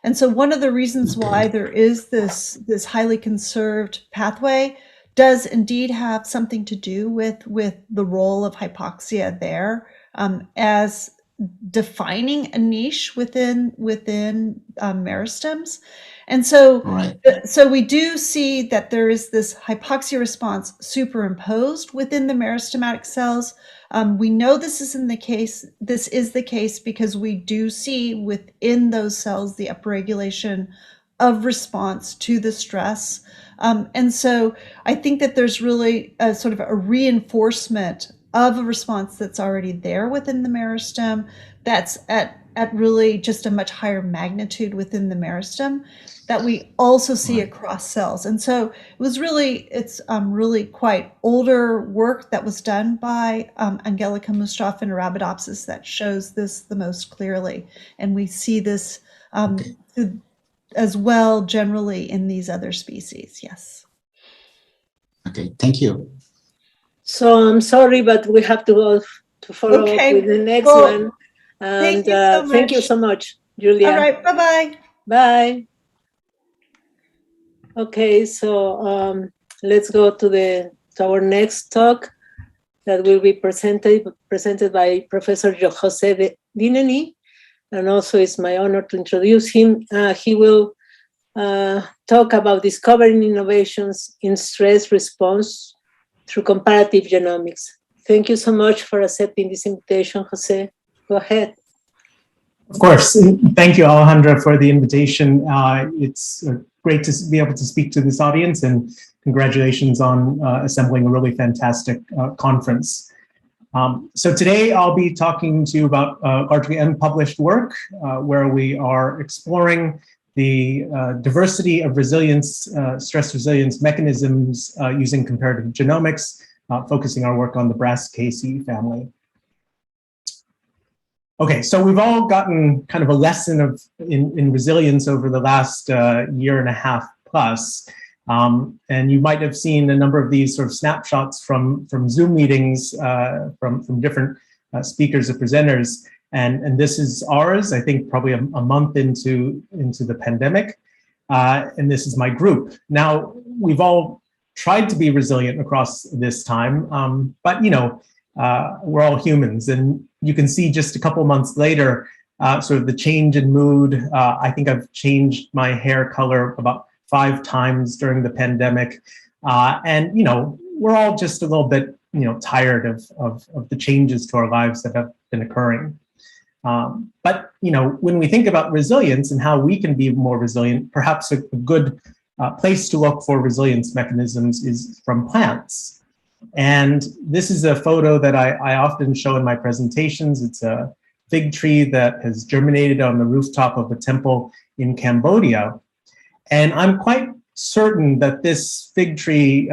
Speaker 2: And so one of the reasons why there is this highly conserved pathway does indeed have something to do with the role of hypoxia there, as defining a niche within meristems. And so, so we do see that there is this hypoxia response superimposed within the meristematic cells. We know this is the case because we do see within those cells the upregulation of response to the stress. And so I think that there's really a sort of a reinforcement of a response that's already there within the meristem, that's at really just a much higher magnitude within the meristem, that we also see across cells. And so it's really quite older work that was done by Angelika Mustafa in Arabidopsis that shows this the most clearly. And we see this as well generally in these other species. Yes.
Speaker 3: Okay, thank you.
Speaker 1: So I'm sorry, but we have to go to follow up with the next one. And thank you so much, Julia.
Speaker 2: All right, bye-bye.
Speaker 1: Bye. Okay, so let's go to our next talk that will be presented by Professor José Dineni, and also it's my honor to introduce him. He will talk about discovering innovations in stress response through comparative genomics. Thank you so much for accepting this invitation, Jose. Go ahead.
Speaker 4: Of course. Thank you, Alejandra, for the invitation. It's great to be able to speak to this audience, and congratulations on assembling a really fantastic conference. So today I'll be talking to you about largely unpublished work where we are exploring the diversity of stress resilience mechanisms using comparative genomics, focusing our work on the Brassicaceae family. Okay, so we've all gotten kind of a lesson in resilience over the last year and a half plus. And you might have seen a number of these sort of snapshots from Zoom meetings from different speakers or presenters. And this is ours, I think probably a month into the pandemic. And this is my group. Now, we've all tried to be resilient across this time, but we're all humans. And you can see just a couple months later, sort of the change in mood. I think I've changed my hair color about 5 times during the pandemic. And, we're all just a little bit, tired of the changes to our lives that have been occurring. But, when we think about resilience and how we can be more resilient, perhaps a good place to look for resilience mechanisms is from plants. And this is a photo that I often show in my presentations. It's a fig tree that has germinated on the rooftop of a temple in Cambodia. And I'm quite certain that this fig tree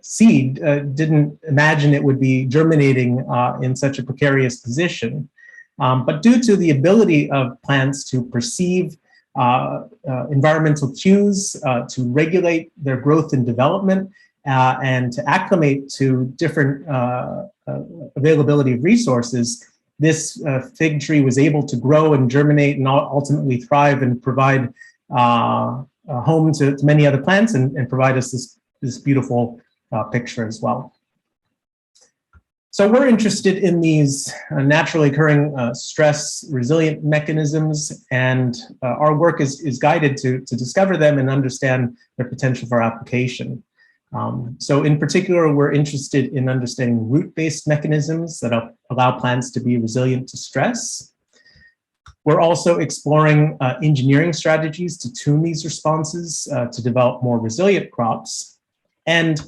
Speaker 4: seed didn't imagine it would be germinating in such a precarious position. But due to the ability of plants to perceive environmental cues, to regulate their growth and development, and to acclimate to different availability of resources, this fig tree was able to grow and germinate and ultimately thrive and provide a home to many other plants and provide us this beautiful picture as well. So we're interested in these naturally occurring stress resilient mechanisms, and our work is guided to discover them and understand their potential for application. So in particular, we're interested in understanding root-based mechanisms that allow plants to be resilient to stress. We're also exploring engineering strategies to tune these responses to develop more resilient crops. And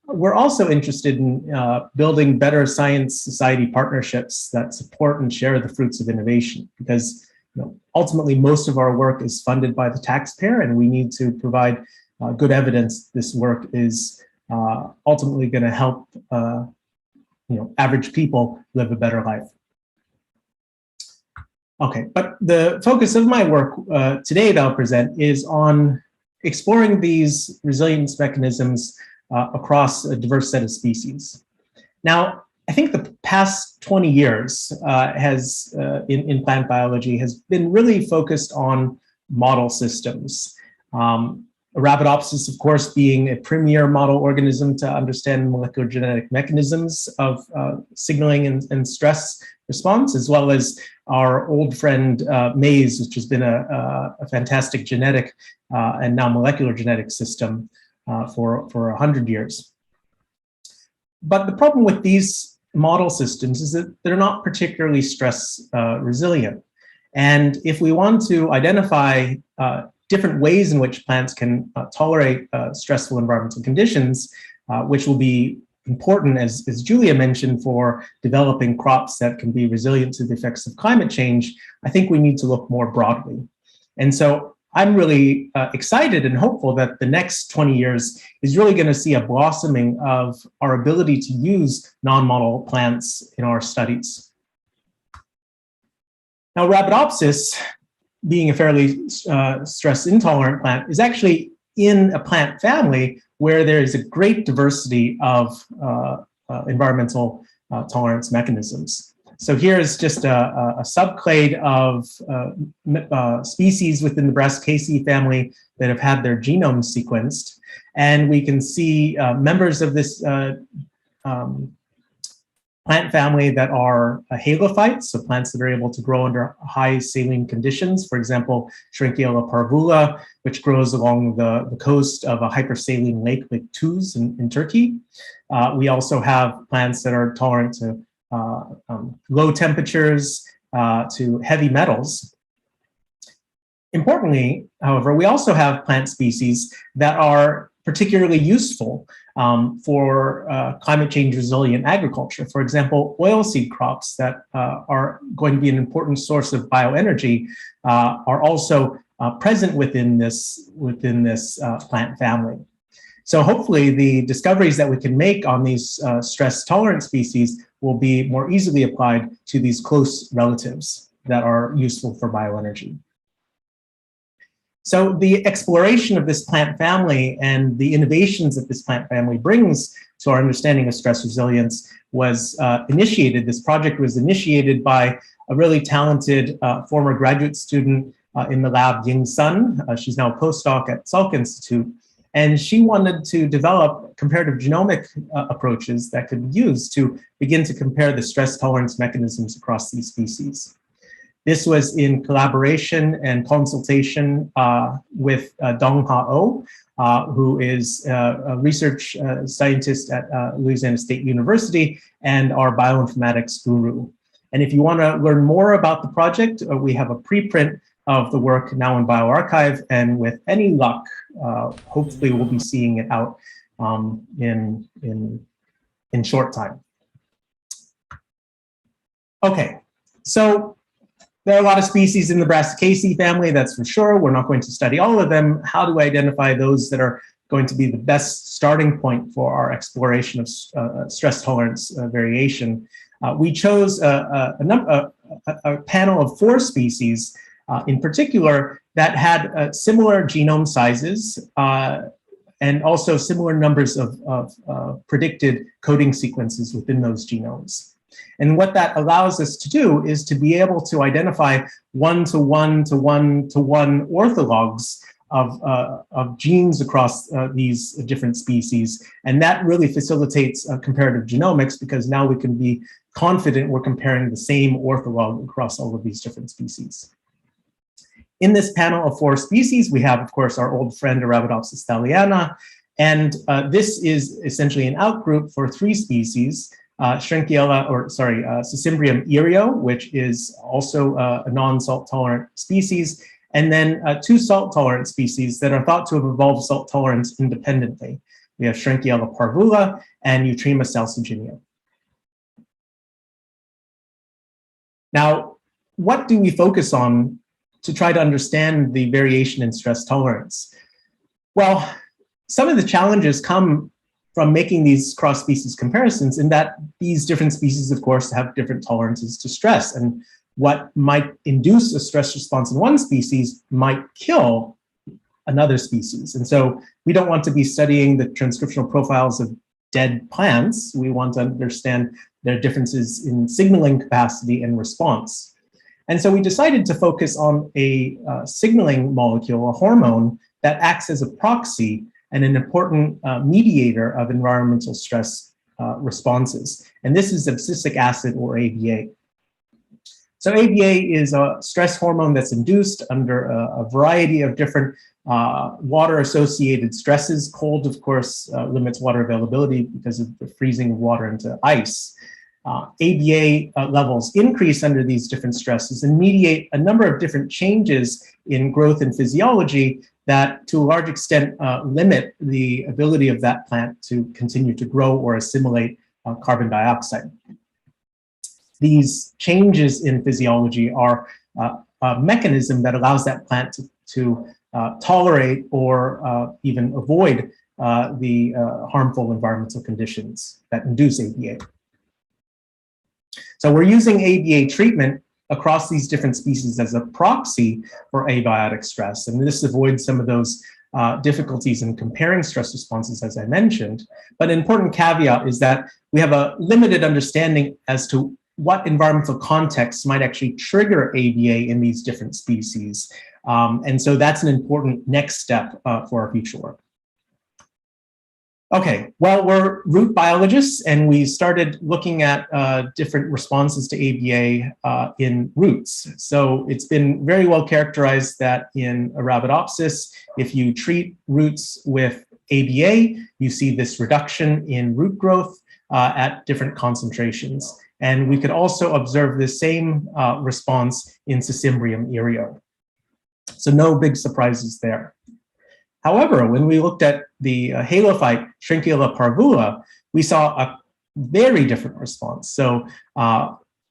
Speaker 4: we're also interested in building better science-society partnerships that support and share the fruits of innovation, because ultimately most of our work is funded by the taxpayer, and we need to provide good evidence this work is ultimately going to help average people live a better life. Okay, but the focus of my work today that I'll present is on exploring these resilience mechanisms across a diverse set of species. Now, I think the past 20 years in plant biology has been really focused on model systems. Arabidopsis, of course, being a premier model organism to understand molecular genetic mechanisms of signaling and stress response, as well as our old friend maize, which has been a fantastic genetic and now molecular genetic system for 100 years. But the problem with these model systems is that they're not particularly stress resilient. And if we want to identify different ways in which plants can tolerate stressful environmental conditions, which will be important, as Julia mentioned, for developing crops that can be resilient to the effects of climate change, I think we need to look more broadly. And so I'm really excited and hopeful that the next 20 years is really going to see a blossoming of our ability to use non-model plants in our studies. Now, Arabidopsis, being a fairly stress-intolerant plant, is actually in a plant family where there is a great diversity of environmental tolerance mechanisms. So here is just a subclade of species within the Brassicaceae family that have had their genomes sequenced. And we can see members of this plant family that are halophytes, so plants that are able to grow under high saline conditions. For example, Shrinkiella parvula, which grows along the coast of a hypersaline lake like Tuz in Turkey. We also have plants that are tolerant to low temperatures, to heavy metals. Importantly, however, we also have plant species that are particularly useful for climate change resilient agriculture. For example, oilseed crops that are going to be an important source of bioenergy are also present within this plant family. So hopefully the discoveries that we can make on these stress tolerant species will be more easily applied to these close relatives that are useful for bioenergy. So the exploration of this plant family and the innovations that this plant family brings to our understanding of stress resilience was initiated. This project was initiated by a really talented former graduate student in the lab, Ying Sun. She's now a postdoc at Salk Institute. And she wanted to develop comparative genomic approaches that could be used to begin to compare the stress tolerance mechanisms across these species. This was in collaboration and consultation with Dong-Ha Oh, who is a research scientist at Louisiana State University and our bioinformatics guru. And if you want to learn more about the project, we have a preprint of the work now in bioRxiv, and with any luck, hopefully we'll be seeing it out in short time. Okay, so there are a lot of species in the Brassicaceae family, that's for sure. We're not going to study all of them. How do we identify those that are going to be the best starting point for our exploration of stress tolerance variation? We chose a panel of 4 species in particular that had similar genome sizes and also similar numbers of predicted coding sequences within those genomes. And what that allows us to do is to be able to identify 1-to-1-to-1-to-1 orthologs of genes across these different species. And that really facilitates comparative genomics, because now we can be confident we're comparing the same ortholog across all of these different species. In this panel of 4 species, we have, of course, our old friend Arabidopsis thaliana. And this is essentially an outgroup for 3 species. Cecimbrium ereo, which is also a non-salt tolerant species, and then 2 salt tolerant species that are thought to have evolved salt tolerance independently. We have Shrinkiella parvula and Eutrema salsiginea. Now, what do we focus on to try to understand the variation in stress tolerance? Well, some of the challenges come from making these cross-species comparisons, in that these different species, of course, have different tolerances to stress. And what might induce a stress response in one species might kill another species. And so we don't want to be studying the transcriptional profiles of dead plants. We want to understand their differences in signaling capacity and response. And so we decided to focus on a signaling molecule, a hormone, that acts as a proxy and an important mediator of environmental stress responses. And this is abscisic acid, or ABA. So ABA is a stress hormone that's induced under a variety of different water-associated stresses. Cold, of course, limits water availability because of the freezing of water into ice. ABA levels increase under these different stresses and mediate a number of different changes in growth and physiology that, to a large extent, limit the ability of that plant to continue to grow or assimilate carbon dioxide. These changes in physiology are a mechanism that allows that plant to tolerate or even avoid the harmful environmental conditions that induce ABA. So we're using ABA treatment across these different species as a proxy for abiotic stress. And this avoids some of those difficulties in comparing stress responses, as I mentioned. But an important caveat is that we have a limited understanding as to what environmental contexts might actually trigger ABA in these different species. And so that's an important next step for our future work. Okay, well, we're root biologists, and we started looking at different responses to ABA in roots. So it's been very well characterized that in Arabidopsis, if you treat roots with ABA, you see this reduction in root growth at different concentrations. And we could also observe the same response in Cocymbrium aereo. So no big surprises there. However, when we looked at the halophyte Shrinkiella parvula, we saw a very different response. So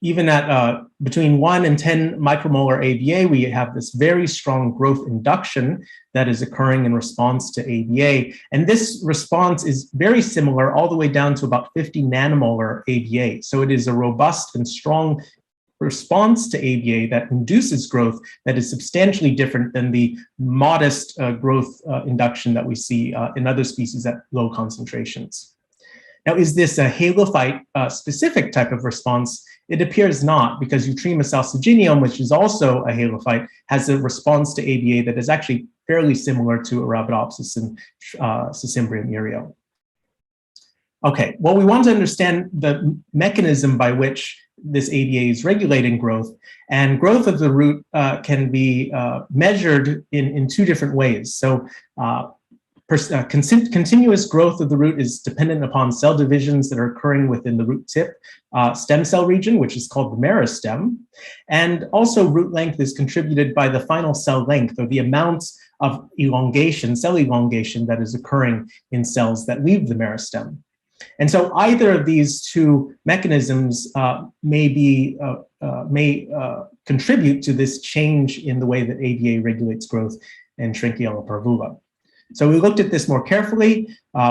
Speaker 4: even at between 1 and 10 micromolar ABA, we have this very strong growth induction that is occurring in response to ABA. And this response is very similar all the way down to about 50 nanomolar ABA. So it is a robust and strong response to ABA that induces growth that is substantially different than the modest growth induction that we see in other species at low concentrations. Now, is this a halophyte specific type of response? It appears not, because Eutrema salsaginium, which is also a halophyte, has a response to ABA that is actually fairly similar to Arabidopsis and Cocymbrium aereo. Okay, well, we want to understand the mechanism by which this ABA is regulating growth, and growth of the root can be measured in two different ways. So continuous growth of the root is dependent upon cell divisions that are occurring within the root tip stem cell region, which is called the meristem. And also root length is contributed by the final cell length, or the amount of elongation, cell elongation, that is occurring in cells that leave the meristem. And so either of these two mechanisms may contribute to this change in the way that ABA regulates growth in Shrinkiella parvula. So we looked at this more carefully.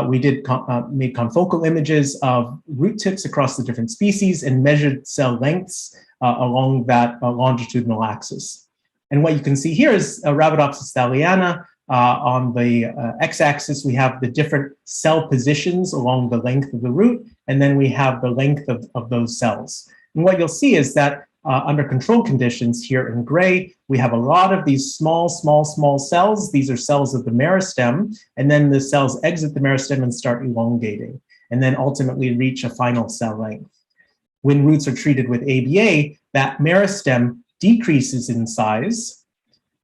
Speaker 4: We made confocal images of root tips across the different species and measured cell lengths along that longitudinal axis. And what you can see here is Arabidopsis thaliana. On the x-axis, we have the different cell positions along the length of the root, and then we have the length of those cells. And what you'll see is that under control conditions here in gray, we have a lot of these small cells. These are cells of the meristem, and then the cells exit the meristem and start elongating, and then ultimately reach a final cell length. When roots are treated with ABA, that meristem decreases in size,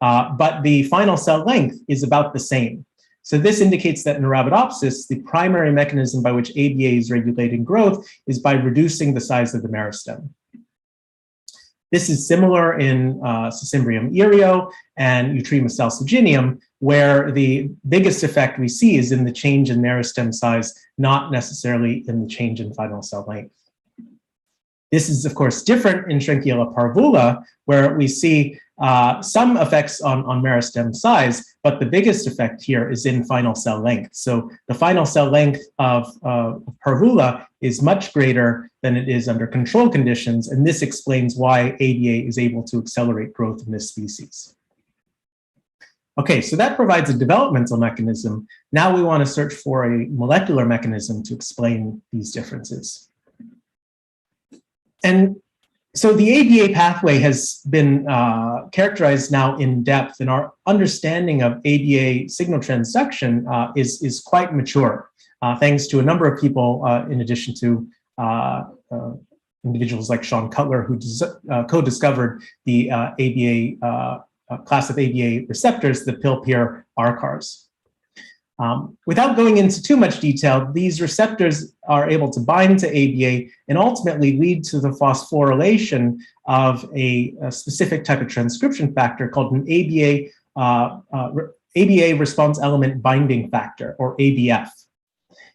Speaker 4: but the final cell length is about the same. So this indicates that in Arabidopsis, the primary mechanism by which ABA is regulating growth is by reducing the size of the meristem. This is similar in Cocymbrium aereo and Eutrema salsaginium, where the biggest effect we see is in the change in meristem size, not necessarily in the change in final cell length. This is, of course, different in Shrinkiella parvula, where we see some effects on meristem size, but the biggest effect here is in final cell length. So the final cell length of parvula is much greater than it is under control conditions, and this explains why ABA is able to accelerate growth in this species. Okay, so that provides a developmental mechanism. Now we want to search for a molecular mechanism to explain these differences. And So the ABA pathway has been characterized now in depth, and our understanding of ABA signal transduction is quite mature, thanks to a number of people, in addition to individuals like Sean Cutler, who co-discovered the ABA class of ABA receptors, the PIL-PIR RCARs. Without going into too much detail, these receptors are able to bind to ABA and ultimately lead to the phosphorylation of a specific type of transcription factor called an ABA response element binding factor, or ABF.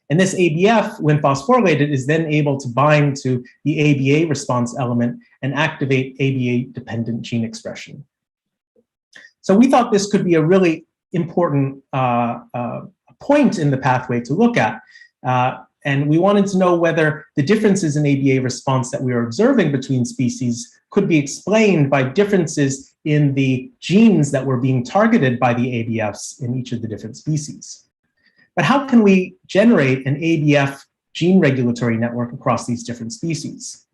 Speaker 4: And this ABF, when phosphorylated, is then able to bind to the ABA response element and activate ABA-dependent gene expression. So we thought this could be a really important point in the pathway to look at. And we wanted to know whether the differences in ABA response that we were observing between species could be explained by differences in the genes that were being targeted by the ABFs in each of the different species. But how can we generate an ABF gene regulatory network across these different species?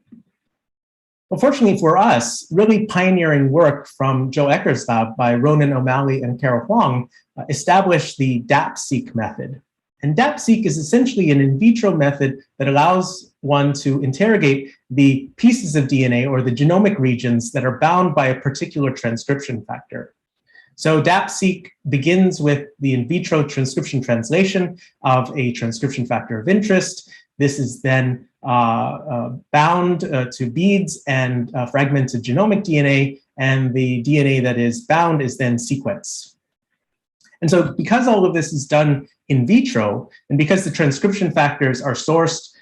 Speaker 4: Well, fortunately for us, really pioneering work from Joe Ecker's lab by Ronan O'Malley and Carol Huang established the DAP-seq method. And DAP-seq is essentially an in vitro method that allows one to interrogate the pieces of DNA or the genomic regions that are bound by a particular transcription factor. So DAP-seq begins with the in vitro transcription translation of a transcription factor of interest. This is then bound to beads and fragmented genomic DNA, and the DNA that is bound is then sequenced. And so because all of this is done in vitro, and because the transcription factors are sourced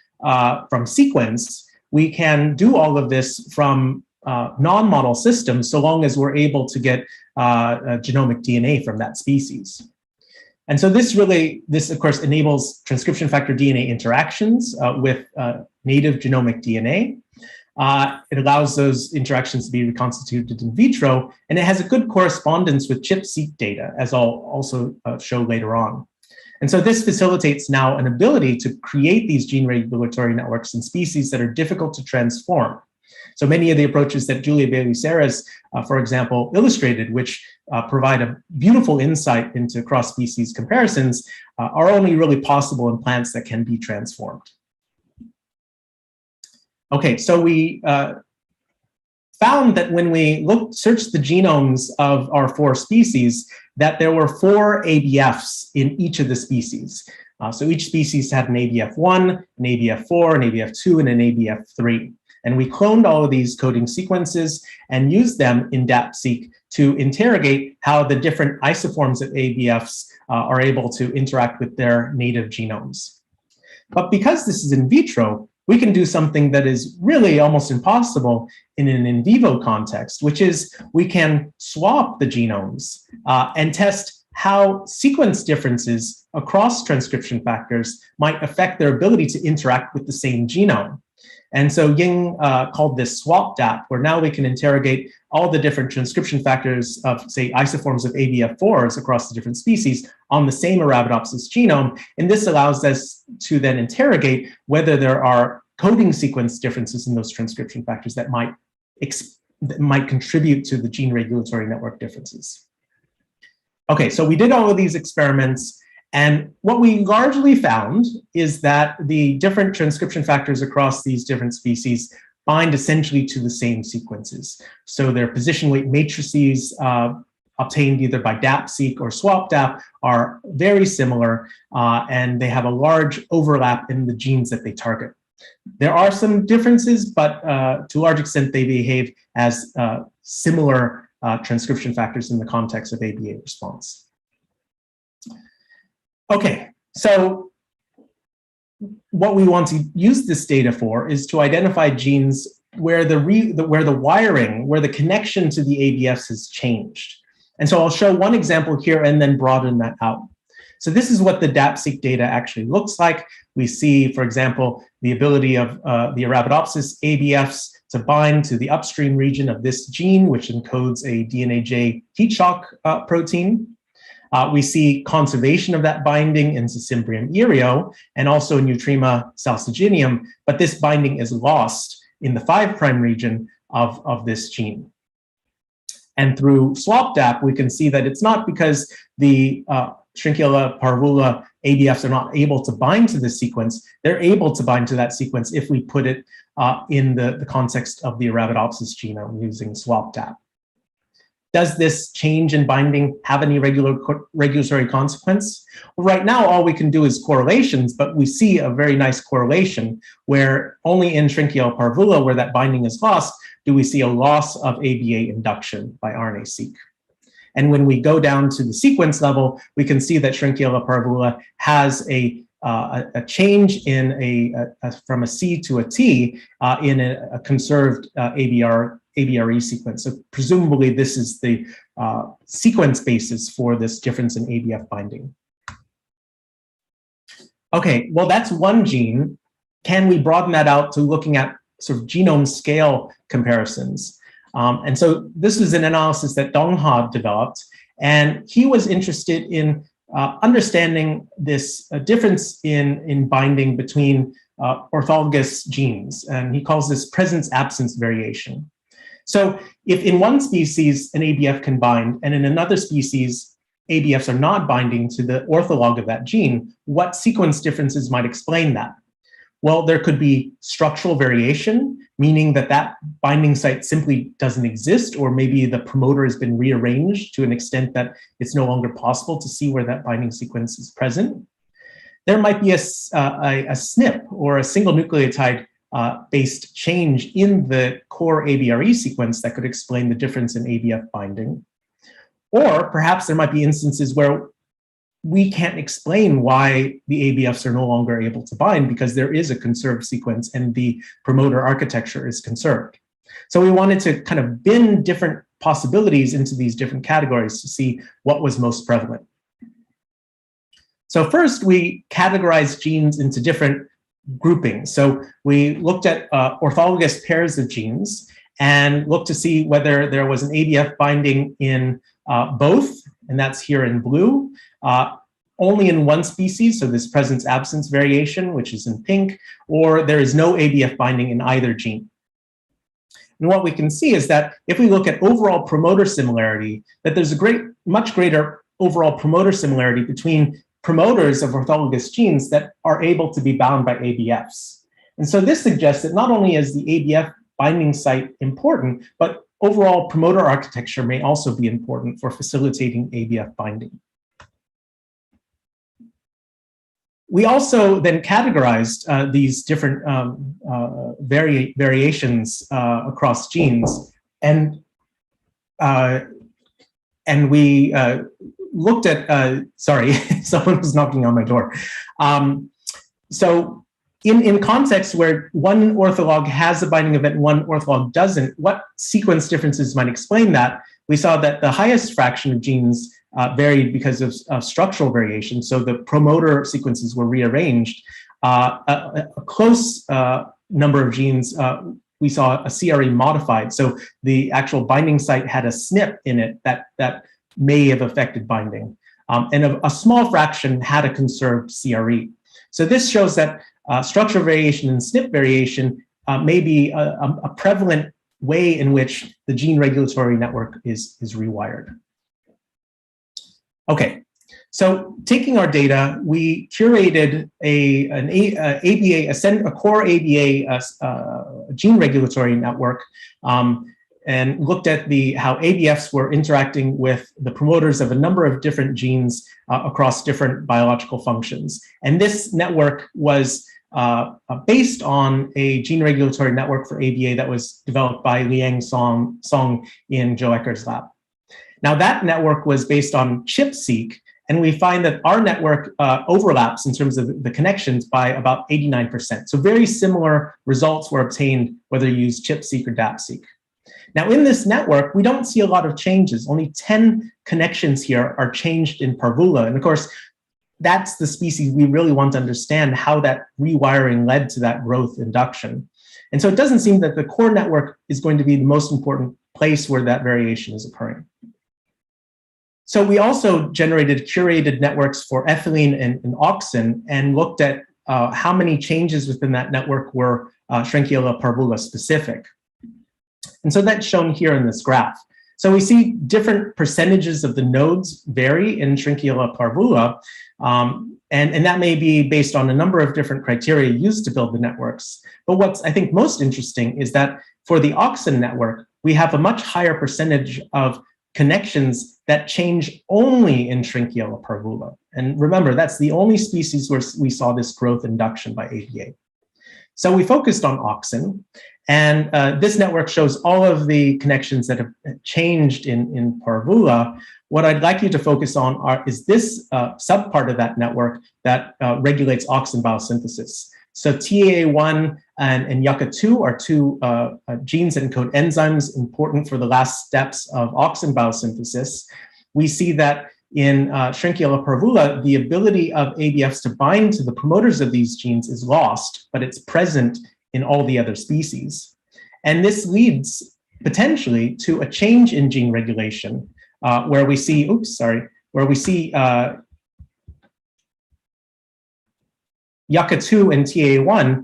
Speaker 4: from sequence, we can do all of this from non-model systems so long as we're able to get genomic DNA from that species. And so this of course enables transcription factor DNA interactions with native genomic DNA. It allows those interactions to be reconstituted in vitro, and it has a good correspondence with ChIP-seq data, as I'll also show later on. And so this facilitates now an ability to create these gene regulatory networks in species that are difficult to transform. So many of the approaches that Julia Bailey-Serres, for example, illustrated, which provide a beautiful insight into cross-species comparisons, are only really possible in plants that can be transformed. Okay, so we found that when we searched the genomes of our 4 species, that there were 4 ABFs in each of the species. So each species had an ABF1, an ABF4, an ABF2, and an ABF3. And we cloned all of these coding sequences and used them in DAP-seq to interrogate how the different isoforms of ABFs are able to interact with their native genomes. But because this is in vitro, we can do something that is really almost impossible in an in vivo context, which is we can swap the genomes and test how sequence differences across transcription factors might affect their ability to interact with the same genome. And so Ying called this swap DAP, where now we can interrogate all the different transcription factors of, say, isoforms of ABF4s across the different species on the same Arabidopsis genome. And this allows us to then interrogate whether there are coding sequence differences in those transcription factors that might contribute to the gene regulatory network differences. Okay, so we did all of these experiments. And what we largely found is that the different transcription factors across these different species bind essentially to the same sequences. So their position weight matrices obtained either by DAP-seq or swap DAP are very similar, and they have a large overlap in the genes that they target. There are some differences, but to a large extent, they behave as similar transcription factors in the context of ABA response. Okay, so what we want to use this data for is to identify genes where the wiring, where the connection to the ABFs has changed. And so I'll show one example here and then broaden that out. So this is what the DAP-seq data actually looks like. We see, for example, the ability of the Arabidopsis ABFs to bind to the upstream region of this gene, which encodes a DNAJ heat shock protein. We see conservation of that binding in Cimbrium aereo and also in Eutrema salciginium, but this binding is lost in the 5' region of this gene. And through SwapDAP, we can see that it's not because the Shrinkula parvula ABFs are not able to bind to this sequence. They're able to bind to that sequence if we put it in the context of the Arabidopsis genome using SwapDAP. Does this change in binding have any regulatory consequence? Well, right now, all we can do is correlations, but we see a very nice correlation where only in Shrinkula parvula, where that binding is lost, do we see a loss of ABA induction by RNA-seq. And when we go down to the sequence level, we can see that Shrinkula parvula has a change in from a C to a T in a conserved ABRE sequence. So presumably this is the sequence basis for this difference in ABF binding. Okay, well, that's one gene. Can we broaden that out to looking at sort of genome scale comparisons? And so this is an analysis that Dongha developed, and he was interested in understanding this difference in binding between orthologous genes, and he calls this presence-absence variation. So if in one species an ABF can bind, and in another species ABFs are not binding to the ortholog of that gene, what sequence differences might explain that? Well, there could be structural variation, meaning that that binding site simply doesn't exist, or maybe the promoter has been rearranged to an extent that it's no longer possible to see where that binding sequence is present. There might be a SNP, or a single nucleotide based change in the core ABRE sequence that could explain the difference in ABF binding. Or perhaps there might be instances where we can't explain why the ABFs are no longer able to bind because there is a conserved sequence and the promoter architecture is conserved. So we wanted to kind of bin different possibilities into these different categories to see what was most prevalent. So first, we categorized genes into different groupings. So we looked at orthologous pairs of genes and looked to see whether there was an ABF binding in both, and that's here in blue, only in one species, so this presence-absence variation, which is in pink, or there is no ABF binding in either gene. And what we can see is that if we look at overall promoter similarity, that there's a much greater overall promoter similarity between promoters of orthologous genes that are able to be bound by ABFs. And so this suggests that not only is the ABF binding site important, but overall promoter architecture may also be important for facilitating ABF binding. We also then categorized these different variations across genes, and we looked at, sorry, someone was knocking on my door. So in context where one ortholog has a binding event and one ortholog doesn't, what sequence differences might explain that? We saw that the highest fraction of genes varied because of structural variation. So the promoter sequences were rearranged. A close number of genes, we saw a CRE modified. So the actual binding site had a SNP in it that may have affected binding. And a small fraction had a conserved CRE. So this shows that structural variation and SNP variation may be a prevalent way in which the gene regulatory network is rewired. Okay, so taking our data, we curated a core ABA gene regulatory network and looked at how ABFs were interacting with the promoters of a number of different genes across different biological functions. And this network was based on a gene regulatory network for ABA that was developed by Liang Song in Joe Ecker's lab. Now that network was based on ChIP-seq, and we find that our network overlaps in terms of the connections by about 89%. So very similar results were obtained whether you use ChIP-seq or DAP-seq. Now in this network, we don't see a lot of changes. Only 10 connections here are changed in parvula. And of course, that's the species we really want to understand how that rewiring led to that growth induction. And so it doesn't seem that the core network is going to be the most important place where that variation is occurring. So we also generated curated networks for ethylene and auxin and looked at how many changes within that network were Shrinkula parvula specific. And so that's shown here in this graph. So we see different percentages of the nodes vary in Shrinkula parvula, and that may be based on a number of different criteria used to build the networks. But what's, I think, most interesting is that for the auxin network, we have a much higher percentage of connections that change only in Shrinkula parvula. And remember, that's the only species where we saw this growth induction by ABA. So we focused on auxin, and this network shows all of the connections that have changed in parvula. What I'd like you to focus on is this subpart of that network that regulates auxin biosynthesis. So TAA1 and YUCCA2 are two genes that encode enzymes important for the last steps of auxin biosynthesis. We see that in Shrinkula parvula, the ability of ABFs to bind to the promoters of these genes is lost, but it's present in all the other species. And this leads potentially to a change in gene regulation where we see, YUCCA2 and TAA1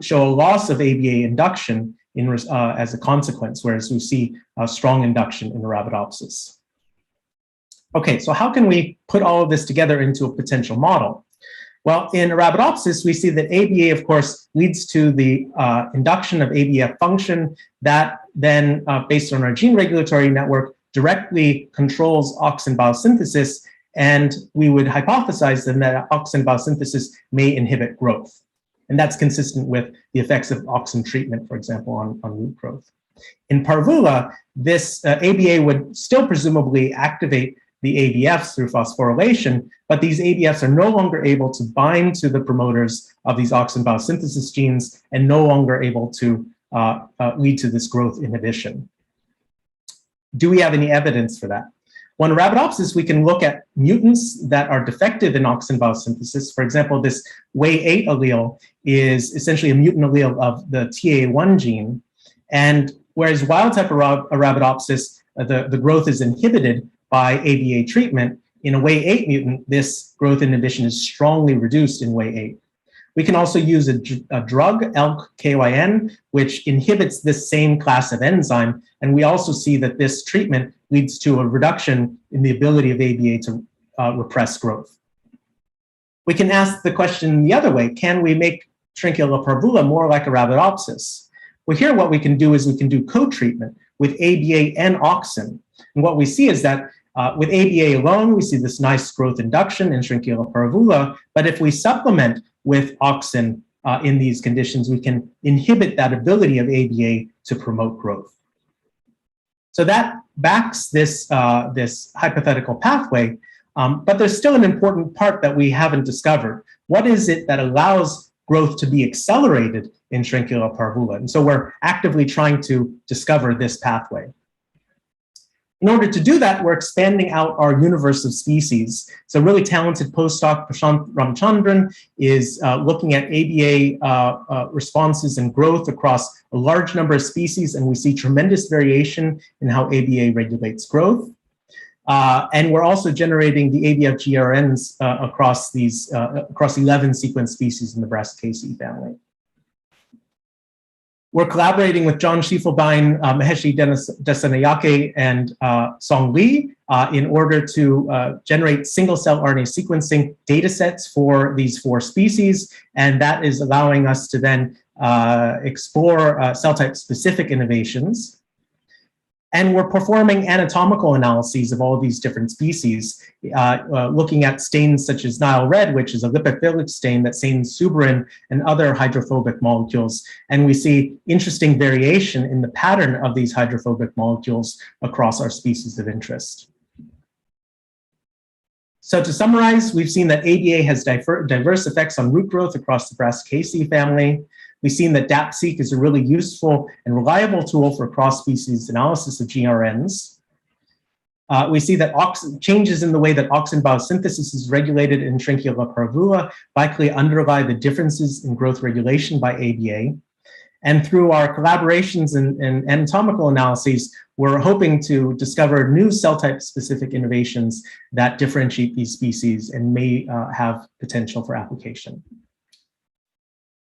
Speaker 4: show a loss of ABA induction as a consequence, whereas we see a strong induction in Arabidopsis. Okay, so how can we put all of this together into a potential model? Well, in Arabidopsis, we see that ABA, of course, leads to the induction of ABF function that then, based on our gene regulatory network, directly controls auxin biosynthesis, and we would hypothesize then that auxin biosynthesis may inhibit growth. And that's consistent with the effects of auxin treatment, for example, on root growth. In parvula, this ABA would still presumably activate the ABFs through phosphorylation, but these ABFs are no longer able to bind to the promoters of these auxin biosynthesis genes and no longer able to lead to this growth inhibition. Do we have any evidence for that? Well, in Arabidopsis, we can look at mutants that are defective in auxin biosynthesis. For example, this WAY8 allele is essentially a mutant allele of the TAA1 gene. And whereas wild-type Arabidopsis, the growth is inhibited by ABA treatment, in a WAY8 mutant, this growth inhibition is strongly reduced in WAY8. We can also use a drug, ELK-KYN, which inhibits this same class of enzyme. And we also see that this treatment leads to a reduction in the ability of ABA to repress growth. We can ask the question the other way: can we make Shrinkula parvula more like Arabidopsis? Well, here what we can do is we can do co-treatment with ABA and auxin. And what we see is that with ABA alone, we see this nice growth induction in Shrinkula parvula, but if we supplement with auxin in these conditions, we can inhibit that ability of ABA to promote growth. So that backs this, this hypothetical pathway, but there's still an important part that we haven't discovered. What is it that allows growth to be accelerated in Shrinkula parvula? And so we're actively trying to discover this pathway. In order to do that, we're expanding out our universe of species. So really talented postdoc, Prashant Ramachandran, is looking at ABA responses and growth across a large number of species, and we see tremendous variation in how ABA regulates growth. And we're also generating the ABF GRNs across these across 11 sequence species in the Brassicaceae family. We're collaborating with John Schiefelbein, Maheshi Desanayake, and Song Lee in order to generate single-cell RNA sequencing data sets for these 4 species, and that is allowing us to then explore cell type specific innovations. And we're performing anatomical analyses of all of these different species, looking at stains such as Nile red, which is a lipophilic stain that stains suberin and other hydrophobic molecules. And we see interesting variation in the pattern of these hydrophobic molecules across our species of interest. So to summarize, we've seen that ABA has diverse effects on root growth across the Brassicaceae family. We've seen that DAP-seq is a really useful and reliable tool for cross-species analysis of GRNs. We see that changes in the way that auxin biosynthesis is regulated in Shrinkula parvula likely underlie the differences in growth regulation by ABA. And through our collaborations and anatomical analyses, we're hoping to discover new cell type specific innovations that differentiate these species and may have potential for application.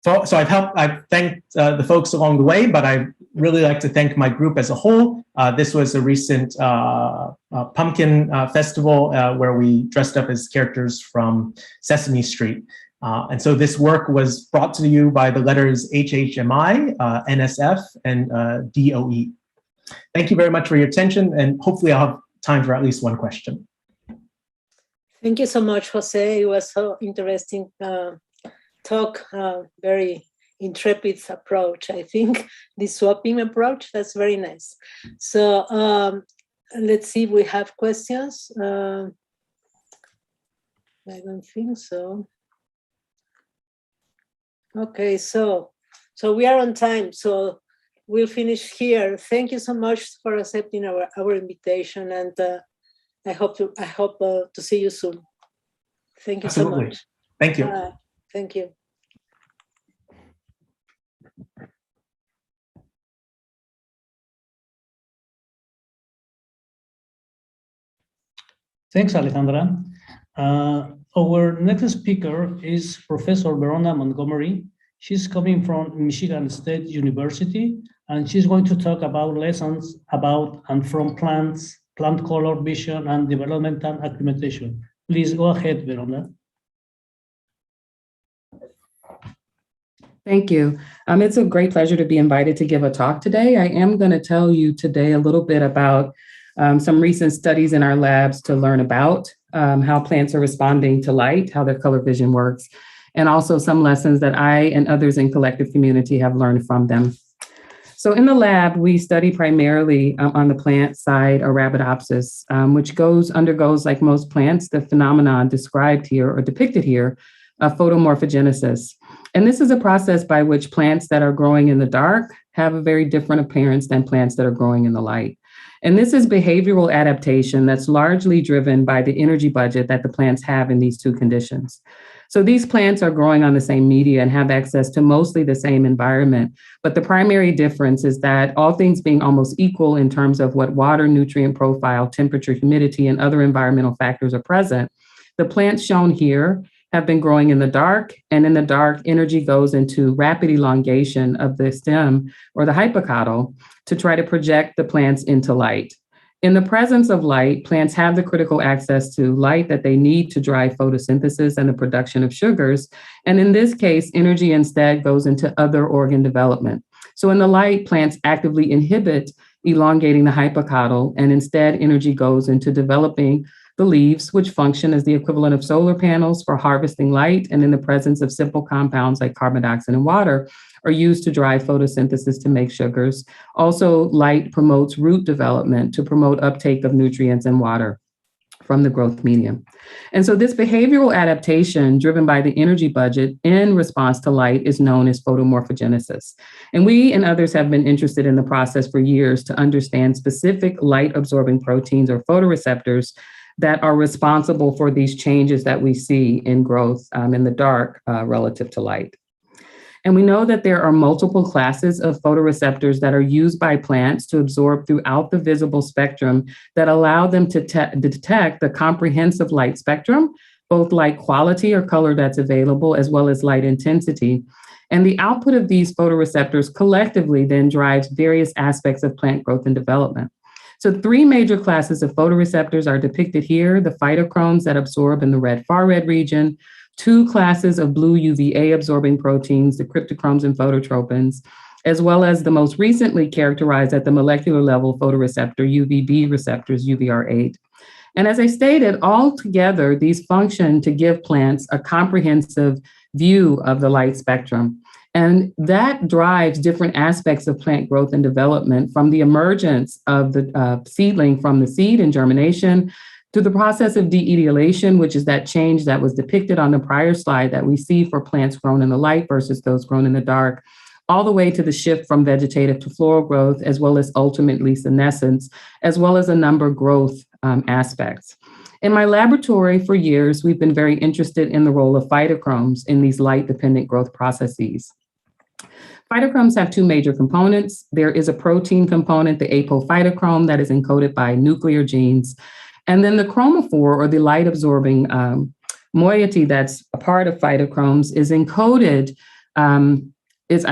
Speaker 4: So I've thanked the folks along the way, but I'd really like to thank my group as a whole. This was a recent pumpkin festival where we dressed up as characters from Sesame Street. And so this work was brought to you by the letters HHMI, NSF, and DOE. Thank you very much for your attention, and hopefully I'll have time for at least one question.
Speaker 1: Thank you so much, Jose. It was so interesting talk, very intrepid approach. I think the swapping approach, that's very nice. So let's see if we have questions. I don't think so. Okay, so we are on time, so we'll finish here. Thank you so much for accepting our invitation, and I hope to see you soon. Thank you
Speaker 4: Absolutely.
Speaker 1: so much.
Speaker 4: Thank you.
Speaker 1: Thank you.
Speaker 5: Thanks, Alejandra. Our next speaker is Professor Verona Montgomery. She's coming from Michigan State University, and she's going to talk about lessons about and from plants, plant color vision, and developmental acclimatization. Please go ahead, Verona.
Speaker 6: Thank you. It's a great pleasure to be invited to give a talk today. I am going to tell you today a little bit about some recent studies in our labs to learn about how plants are responding to light, how their color vision works, and also some lessons that I and others in collective community have learned from them. So in the lab, we study primarily on the plant side Arabidopsis, which undergoes, like most plants, the phenomenon described here or depicted here of photomorphogenesis. And this is a process by which plants that are growing in the dark have a very different appearance than plants that are growing in the light. And this is behavioral adaptation that's largely driven by the energy budget that the plants have in these two conditions. So these plants are growing on the same media and have access to mostly the same environment. But the primary difference is that all things being almost equal in terms of what water, nutrient profile, temperature, humidity, and other environmental factors are present, the plants shown here have been growing in the dark, and in the dark, energy goes into rapid elongation of the stem or the hypocotyl to try to project the plants into light. In the presence of light, plants have the critical access to light that they need to drive photosynthesis and the production of sugars. And in this case, energy instead goes into other organ development. So in the light, plants actively inhibit elongating the hypocotyl, and instead energy goes into developing the leaves, which function as the equivalent of solar panels for harvesting light, and in the presence of simple compounds like carbon dioxide and water, are used to drive photosynthesis to make sugars. Also, light promotes root development to promote uptake of nutrients and water from the growth medium. And so this behavioral adaptation driven by the energy budget in response to light is known as photomorphogenesis. And we and others have been interested in the process for years to understand specific light-absorbing proteins or photoreceptors that are responsible for these changes that we see in growth in the dark relative to light. And we know that there are multiple classes of photoreceptors that are used by plants to absorb throughout the visible spectrum that allow them to detect the comprehensive light spectrum, both light quality or color that's available, as well as light intensity. And the output of these photoreceptors collectively then drives various aspects of plant growth and development. So three major classes of photoreceptors are depicted here: the phytochromes that absorb in the red far red region, two classes of blue UVA absorbing proteins, the cryptochromes and phototropins, as well as the most recently characterized at the molecular level photoreceptor UVB receptors, UVR8. And as I stated, all together, these function to give plants a comprehensive view of the light spectrum. And that drives different aspects of plant growth and development, from the emergence of the seedling from the seed and germination to the process of de-etiolation, which is that change that was depicted on the prior slide that we see for plants grown in the light versus those grown in the dark, all the way to the shift from vegetative to floral growth, as well as ultimately senescence, as well as a number of growth aspects. In my laboratory for years, we've been very interested in the role of phytochromes in these light-dependent growth processes. Phytochromes have two major components. There is a protein component, the apophytochrome, that is encoded by nuclear genes. And then the chromophore, or the light-absorbing moiety that's a part of phytochromes, is encoded it's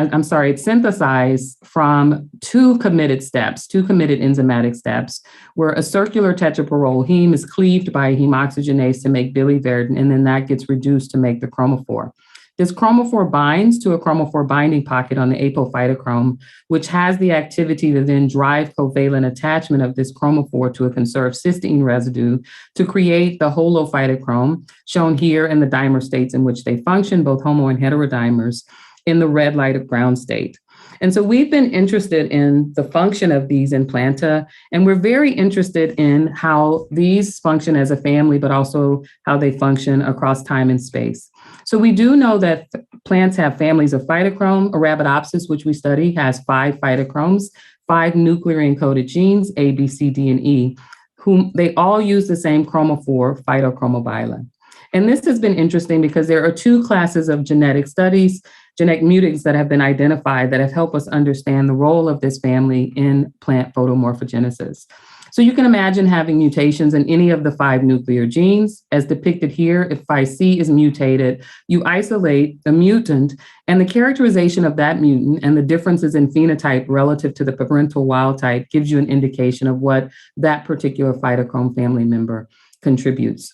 Speaker 6: synthesized from two committed enzymatic steps, where a circular tetraparole heme is cleaved by a heme oxygenase to make biliverdin, and then that gets reduced to make the chromophore. This chromophore binds to a chromophore binding pocket on the apophytochrome, which has the activity to then drive covalent attachment of this chromophore to a conserved cysteine residue to create the holophytochrome, shown here in the dimer states in which they function, both homo and heterodimers, in the red light of ground state. And so we've been interested in the function of these in planta, and we're very interested in how these function as a family, but also how they function across time and space. So we do know that plants have families of phytochrome. Arabidopsis, which we study, has 5 phytochromes, 5 nuclearly encoded genes, A, B, C, D, and E, whom they all use the same chromophore, phytochromobilin. And this has been interesting because there are 2 classes of genetic studies, genetic mutants that have been identified that have helped us understand the role of this family in plant photomorphogenesis. So you can imagine having mutations in any of the 5 nuclear genes. As depicted here, if phi C is mutated, you isolate a mutant, and the characterization of that mutant and the differences in phenotype relative to the parental wild type gives you an indication of what that particular phytochrome family member contributes.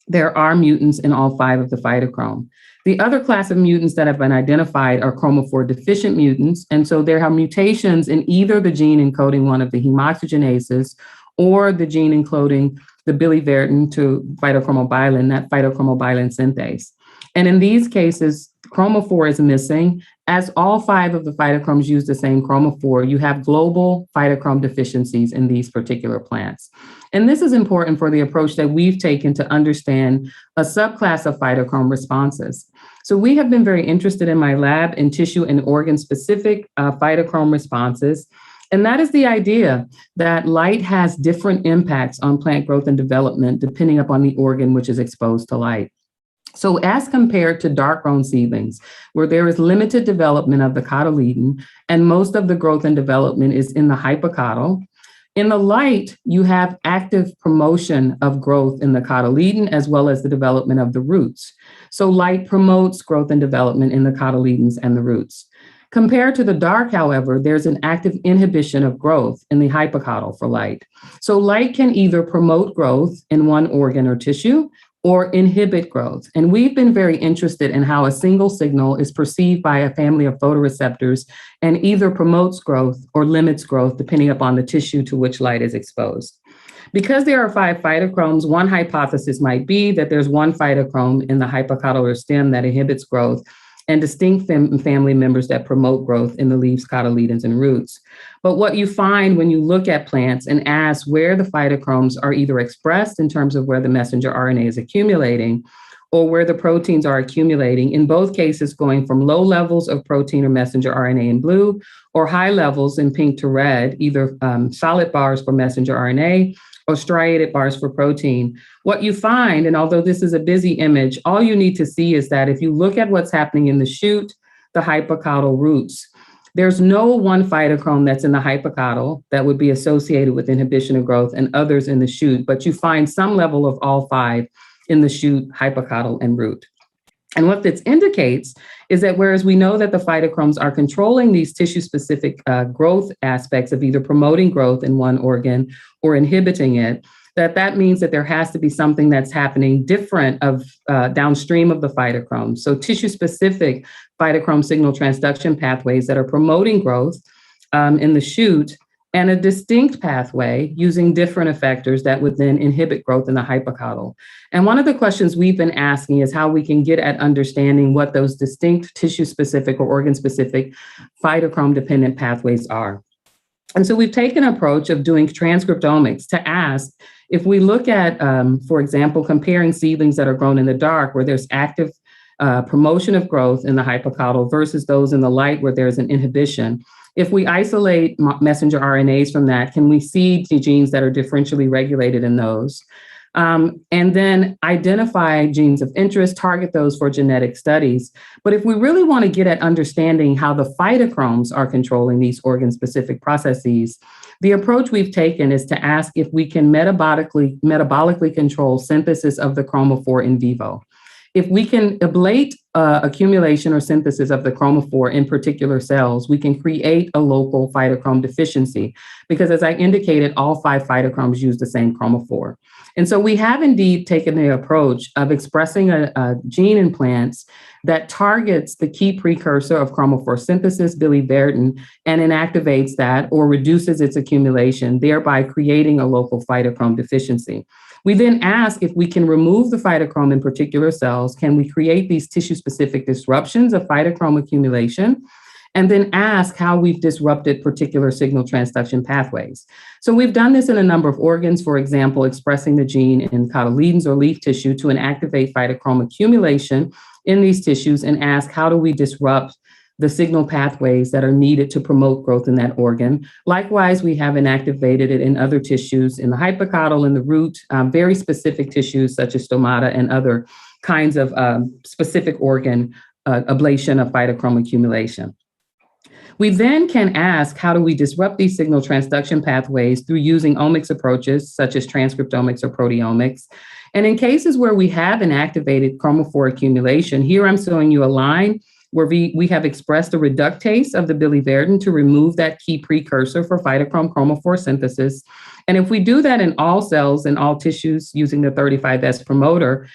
Speaker 6: There are mutants in all 5 of the phytochrome. The other class of mutants that have been identified are chromophore deficient mutants. And so there are mutations in either the gene encoding one of the hemoxygenases or the gene encoding the biliverdin to phytochromobilin, that phytochromobilin synthase. And in these cases, chromophore is missing. As all 5 of the phytochromes use the same chromophore, you have global phytochrome deficiencies in these particular plants. And this is important for the approach that we've taken to understand a subclass of phytochrome responses. So we have been very interested in my lab in tissue and organ-specific phytochrome responses. And that is the idea that light has different impacts on plant growth and development depending upon the organ which is exposed to light. So as compared to dark-grown seedlings, where there is limited development of the cotyledon and most of the growth and development is in the hypocotyl, in the light, you have active promotion of growth in the cotyledon as well as the development of the roots. So light promotes growth and development in the cotyledons and the roots. Compared to the dark, however, there's an active inhibition of growth in the hypocotyl for light. So light can either promote growth in one organ or tissue or inhibit growth. And we've been very interested in how a single signal is perceived by a family of photoreceptors and either promotes growth or limits growth depending upon the tissue to which light is exposed. Because there are 5 phytochromes, one hypothesis might be that there's one phytochrome in the hypocotylar stem that inhibits growth and distinct family members that promote growth in the leaves, cotyledons, and roots. But what you find when you look at plants and ask where the phytochromes are either expressed in terms of where the messenger RNA is accumulating or where the proteins are accumulating, in both cases going from low levels of protein or messenger RNA in blue or high levels in pink to red, either solid bars for messenger RNA or striated bars for protein. What you find, and although this is a busy image, all you need to see is that if you look at what's happening in the shoot, the hypocotyl roots, there's no one phytochrome that's in the hypocotyl that would be associated with inhibition of growth and others in the shoot, but you find some level of all 5 in the shoot, hypocotyl, and root. And what this indicates is that whereas we know that the phytochromes are controlling these tissue-specific growth aspects of either promoting growth in one organ or inhibiting it, that means that there has to be something that's happening different of downstream of the phytochrome. So tissue-specific phytochrome signal transduction pathways that are promoting growth in the shoot, and a distinct pathway using different effectors that would then inhibit growth in the hypocotyl. And one of the questions we've been asking is how we can get at understanding what those distinct tissue-specific or organ-specific phytochrome-dependent pathways are. And so we've taken an approach of doing transcriptomics to ask if we look at, for example, comparing seedlings that are grown in the dark where there's active promotion of growth in the hypocotyl versus those in the light where there's an inhibition. If we isolate messenger RNAs from that, can we see genes that are differentially regulated in those? And then identify genes of interest, target those for genetic studies. But if we really want to get at understanding how the phytochromes are controlling these organ-specific processes, the approach we've taken is to ask if we can metabolically control synthesis of the chromophore in vivo. if we can ablate accumulation or synthesis of the chromophore in particular cells, we can create a local phytochrome deficiency, because as I indicated, all 5 phytochromes use the same chromophore. And so we have indeed taken the approach of expressing a gene in plants that targets the key precursor of chromophore synthesis, biliverdin, and inactivates that or reduces its accumulation, thereby creating a local phytochrome deficiency. We then ask if we can remove the phytochrome in particular cells, can we create these tissue-specific disruptions of phytochrome accumulation? And then ask how we've disrupted particular signal transduction pathways. So we've done this in a number of organs, for example, expressing the gene in cotyledons or leaf tissue to inactivate phytochrome accumulation in these tissues, and ask how do we disrupt the signal pathways that are needed to promote growth in that organ. Likewise, we have inactivated it in other tissues, in the hypocotyle, in the root, very specific tissues such as stomata and other kinds of specific organ ablation of phytochrome accumulation. We then can ask, how do we disrupt these signal transduction pathways through using omics approaches such as transcriptomics or proteomics? And in cases where we have inactivated chromophore accumulation, here I'm showing you a line where we have expressed a reductase of the biliverdin to remove that key precursor for phytochrome chromophore synthesis. And if we do that in all cells and all tissues using the 35S promoter,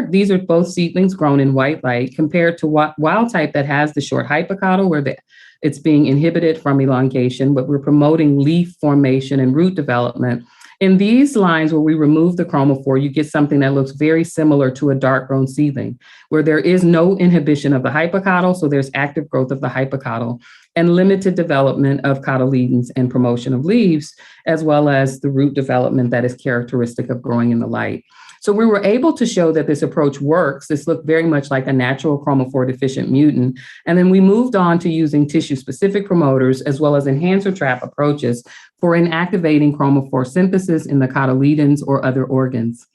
Speaker 6: these are both seedlings grown in white light, compared to wild type that has the short hypocotyle where it's being inhibited from elongation, but we're promoting leaf formation and root development. In these lines where we remove the chromophore, you get something that looks very similar to a dark-grown seedling, where there is no inhibition of the hypocotyle, so there's active growth of the hypocotyle, and limited development of cotyledons and promotion of leaves, as well as the root development that is characteristic of growing in the light. So we were able to show that this approach works. This looked very much like a natural chromophore deficient mutant. And then we moved on to using tissue-specific promoters as well as enhancer trap approaches for inactivating chromophore synthesis in the cotyledons or other organs.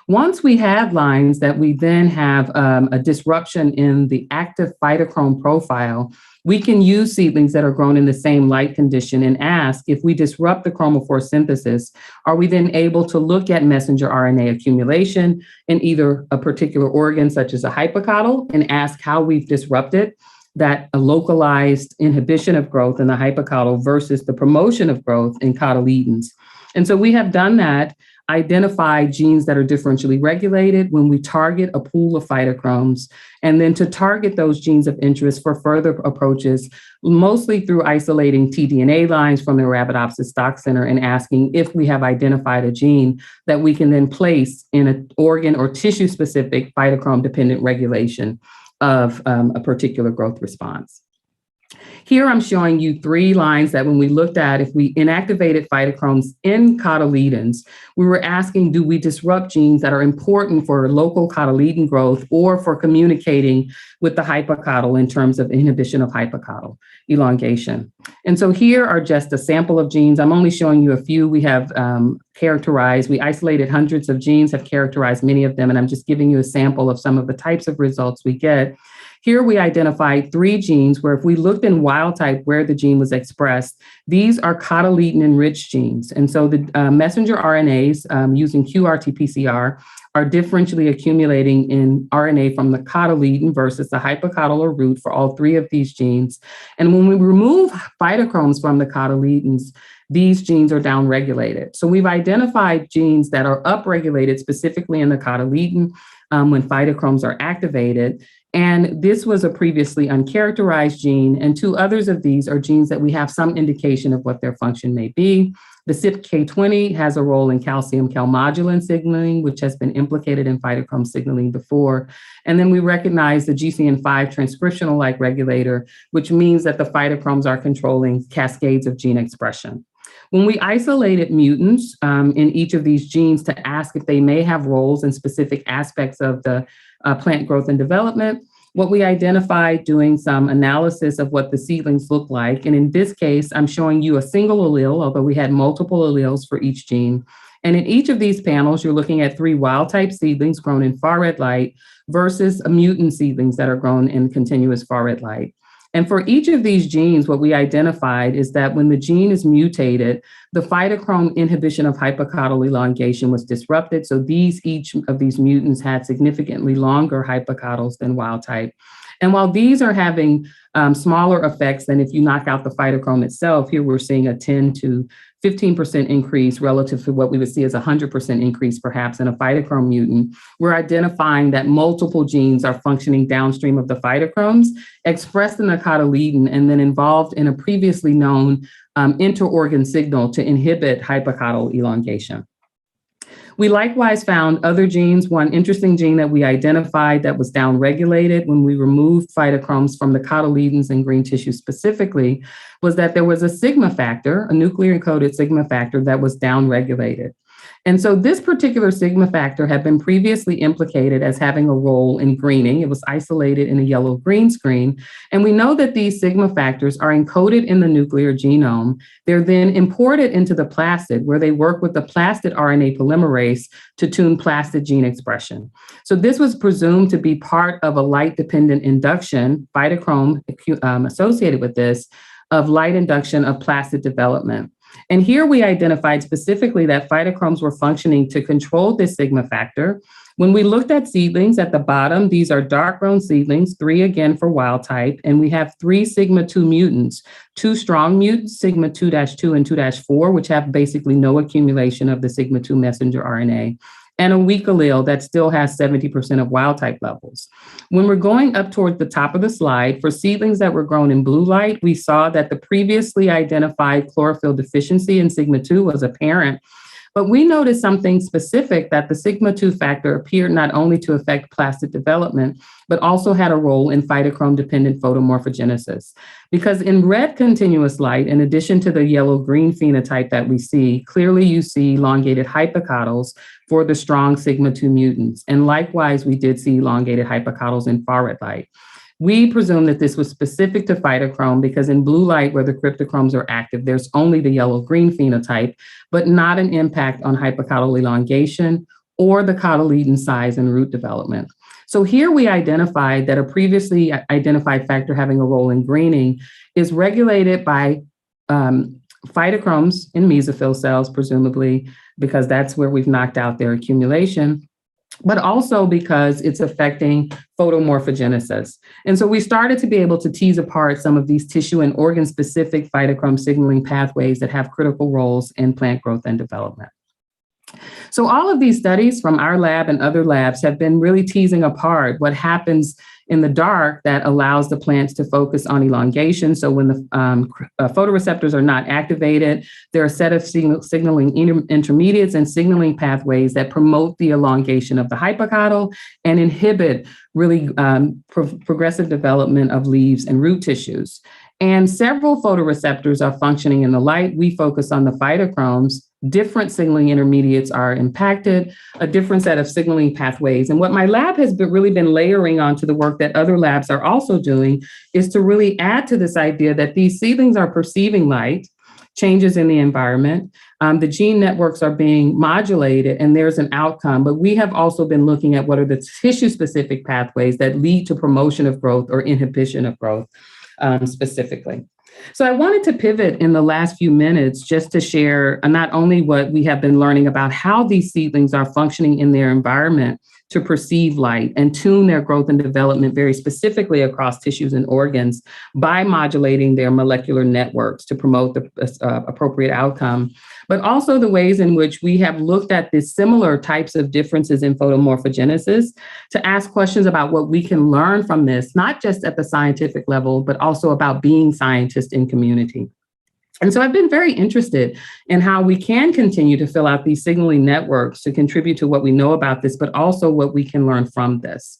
Speaker 6: Once we have lines that we then have a disruption in the active phytochrome profile, we can use seedlings that are grown in the same light condition and ask, if we disrupt the chromophore synthesis, are we then able to look at messenger RNA accumulation in either a particular organ, such as a hypocotyle, and ask how we've disrupted that localized inhibition of growth in the hypocotyle versus the promotion of growth in cotyledons. And so we have done that, identify genes that are differentially regulated when we target a pool of phytochromes, and then to target those genes of interest for further approaches, mostly through isolating tDNA lines from the Arabidopsis stock center and asking if we have identified a gene that we can then place in an organ or tissue-specific phytochrome-dependent regulation of a particular growth response. Here I'm showing you 3 lines that when we looked at, if we inactivated phytochromes in cotyledons, we were asking, do we disrupt genes that are important for local cotyledon growth or for communicating with the hypocotyle in terms of inhibition of hypocotyle elongation? And so here are just a sample of genes. I'm only showing you a few. We have we isolated hundreds of genes, have characterized many of them, and I'm just giving you a sample of some of the types of results we get. Here we identified 3 genes where if we looked in wild type where the gene was expressed, these are cotyledon-enriched genes. And so the messenger RNAs using qRT-PCR are differentially accumulating in RNA from the cotyledon versus the hypocotyle or root for all 3 of these genes. And when we remove phytochromes from the cotyledons, these genes are downregulated. So we've identified genes that are upregulated specifically in the cotyledon when phytochromes are activated. And this was a previously uncharacterized gene, and 2 others of these are genes that we have some indication of what their function may be. The CYP-K20 has a role in calcium calmodulin signaling, which has been implicated in phytochrome signaling before. And then we recognize the GCN5 transcriptional-like regulator, which means that the phytochromes are controlling cascades of gene expression. When we isolated mutants in each of these genes to ask if they may have roles in specific aspects of the plant growth and development, what we identified doing some analysis of what the seedlings look like. And in this case, I'm showing you a single allele, although we had multiple alleles for each gene. And in each of these panels, you're looking at 3 wild type seedlings grown in far red light versus a mutant seedlings that are grown in continuous far red light. And for each of these genes, what we identified is that when the gene is mutated, the phytochrome inhibition of hypocaudal elongation was disrupted. So each of these mutants had significantly longer hypocaudals than wild type. And while these are having smaller effects than if you knock out the phytochrome itself, here we're seeing a 10 to 15% increase relative to what we would see as a 100% increase perhaps in a phytochrome mutant. We're identifying that multiple genes are functioning downstream of the phytochromes, expressed in the cotyledon, and then involved in a previously known interorgan signal to inhibit hypocaudal elongation. We likewise found other genes. One interesting gene that we identified that was downregulated when we removed phytochromes from the cotyledons and green tissue specifically was that there was a sigma factor, a nuclear encoded sigma factor that was downregulated. And so this particular sigma factor had been previously implicated as having a role in greening. It was isolated in a yellow-green screen. And we know that these sigma factors are encoded in the nuclear genome. They're then imported into the plastid, where they work with the plastid RNA polymerase to tune plastid gene expression. So this was presumed to be part of a light-dependent induction, phytochrome associated with this, of light induction of plastid development. And here we identified specifically that phytochromes were functioning to control this sigma factor. When we looked at seedlings at the bottom, these are dark brown seedlings, 3 again for wild type, and we have 3 sigma-2 mutants, 2 strong mutants, sigma 2-2 and 2-4, which have basically no accumulation of the sigma-2 messenger RNA, and a weak allele that still has 70% of wild type levels. When we're going up towards the top of the slide, for seedlings that were grown in blue light, we saw that the previously identified chlorophyll deficiency in sigma-2 was apparent. But we noticed something specific, that the sigma-2 factor appeared not only to affect plastid development, but also had a role in phytochrome-dependent photomorphogenesis. Because in red continuous light, in addition to the yellow-green phenotype that we see, clearly you see elongated hypocaudals for the strong sigma-2 mutants. And likewise, we did see elongated hypocaudals in far red light. We presume that this was specific to phytochrome because in blue light, where the cryptochromes are active, there's only the yellow-green phenotype, but not an impact on hypocaudal elongation or the cotyledon size and root development. So here we identified that a previously identified factor having a role in greening is regulated by phytochromes in mesophyll cells, presumably because that's where we've knocked out their accumulation, but also because it's affecting photomorphogenesis. And so we started to be able to tease apart some of these tissue and organ-specific phytochrome signaling pathways that have critical roles in plant growth and development. So all of these studies from our lab and other labs have been really teasing apart what happens in the dark that allows the plants to focus on elongation. So when the photoreceptors are not activated, there are a set of signaling intermediates and signaling pathways that promote the elongation of the hypocaudal and inhibit really progressive development of leaves and root tissues. And several photoreceptors are functioning in the light. We focus on the phytochromes. Different signaling intermediates are impacted, a different set of signaling pathways. And what my lab has really been layering onto the work that other labs are also doing is to really add to this idea that these seedlings are perceiving light, changes in the environment, the gene networks are being modulated, and there's an outcome. But we have also been looking at what are the tissue-specific pathways that lead to promotion of growth or inhibition of growth specifically. So I wanted to pivot in the last few minutes just to share not only what we have been learning about how these seedlings are functioning in their environment to perceive light and tune their growth and development very specifically across tissues and organs by modulating their molecular networks to promote the appropriate outcome, but also the ways in which we have looked at these similar types of differences in photomorphogenesis to ask questions about what we can learn from this, not just at the scientific level, but also about being scientists in community. And so I've been very interested in how we can continue to fill out these signaling networks to contribute to what we know about this, but also what we can learn from this.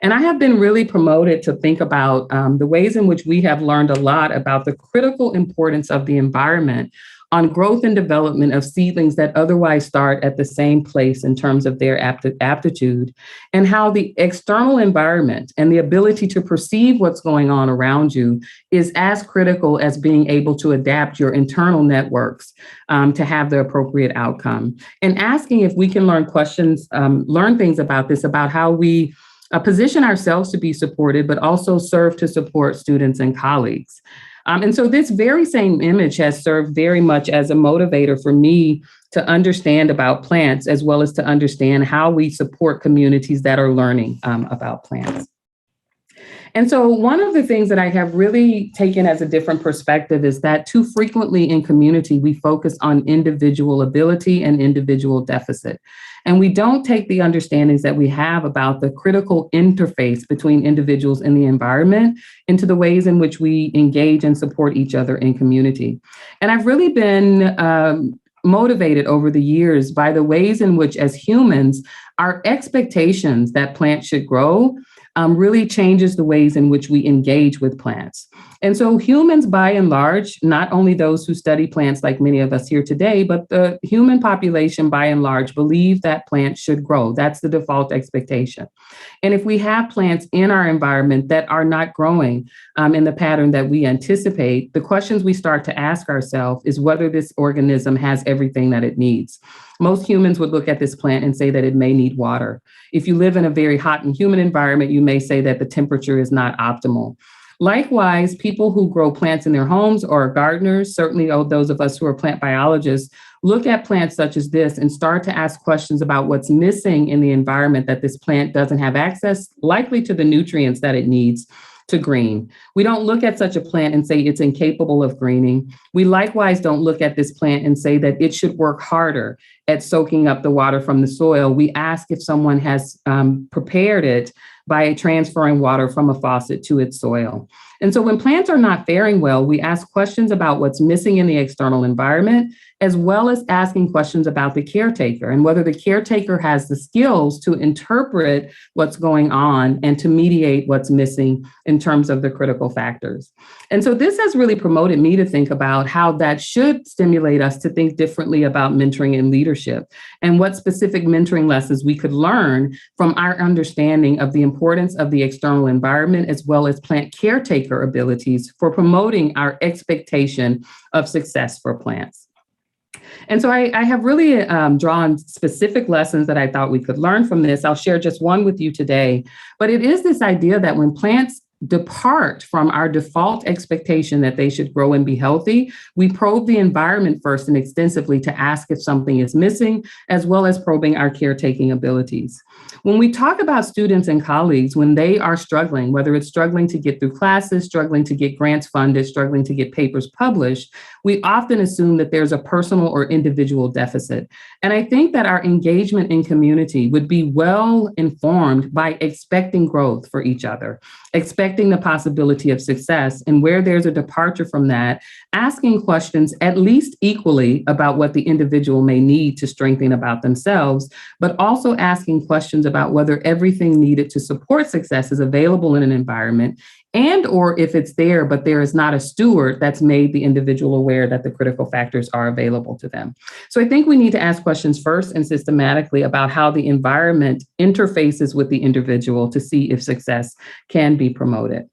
Speaker 6: And I have been really promoted to think about the ways in which we have learned a lot about the critical importance of the environment on growth and development of seedlings that otherwise start at the same place in terms of their aptitude, and how the external environment and the ability to perceive what's going on around you is as critical as being able to adapt your internal networks to have the appropriate outcome. And asking if we can learn questions, learn things about this, about how we position ourselves to be supported, but also serve to support students and colleagues. And so this very same image has served very much as a motivator for me to understand about plants, as well as to understand how we support communities that are learning about plants. And so one of the things that I have really taken as a different perspective is that too frequently in community, we focus on individual ability and individual deficit. And we don't take the understandings that we have about the critical interface between individuals and the environment into the ways in which we engage and support each other in community. And I've really been motivated over the years by the ways in which, as humans, our expectations that plants should grow really changes the ways in which we engage with plants. And so humans, by and large, not only those who study plants like many of us here today, but the human population, by and large, believe that plants should grow. That's the default expectation. And if we have plants in our environment that are not growing in the pattern that we anticipate, the questions we start to ask ourselves is whether this organism has everything that it needs. Most humans would look at this plant and say that it may need water. If you live in a very hot and humid environment, you may say that the temperature is not optimal. Likewise, people who grow plants in their homes or gardeners, certainly those of us who are plant biologists, look at plants such as this and start to ask questions about what's missing in the environment that this plant doesn't have access, likely to the nutrients that it needs to green. We don't look at such a plant and say it's incapable of greening. We likewise don't look at this plant and say that it should work harder at soaking up the water from the soil. We ask if someone has prepared it by transferring water from a faucet to its soil. And so when plants are not faring well, we ask questions about what's missing in the external environment, as well as asking questions about the caretaker and whether the caretaker has the skills to interpret what's going on and to mediate what's missing in terms of the critical factors. And so this has really promoted me to think about how that should stimulate us to think differently about mentoring and leadership, and what specific mentoring lessons we could learn from our understanding of the importance of the external environment, as well as plant caretaker abilities for promoting our expectation of success for plants. And so I have really drawn specific lessons that I thought we could learn from this. I'll share just one with you today, but it is this idea that when plants depart from our default expectation that they should grow and be healthy, we probe the environment first and extensively to ask if something is missing, as well as probing our caretaking abilities. When we talk about students and colleagues, when they are struggling, whether it's struggling to get through classes, struggling to get grants funded, struggling to get papers published, we often assume that there's a personal or individual deficit. And I think that our engagement in community would be well informed by expecting growth for each other, expecting the possibility of success, and where there's a departure from that, asking questions at least equally about what the individual may need to strengthen about themselves, but also asking questions about whether everything needed to support success is available in an environment, and or if it's there, but there is not a steward that's made the individual aware that the critical factors are available to them. So I think we need to ask questions first and systematically about how the environment interfaces with the individual to see if success can be promoted.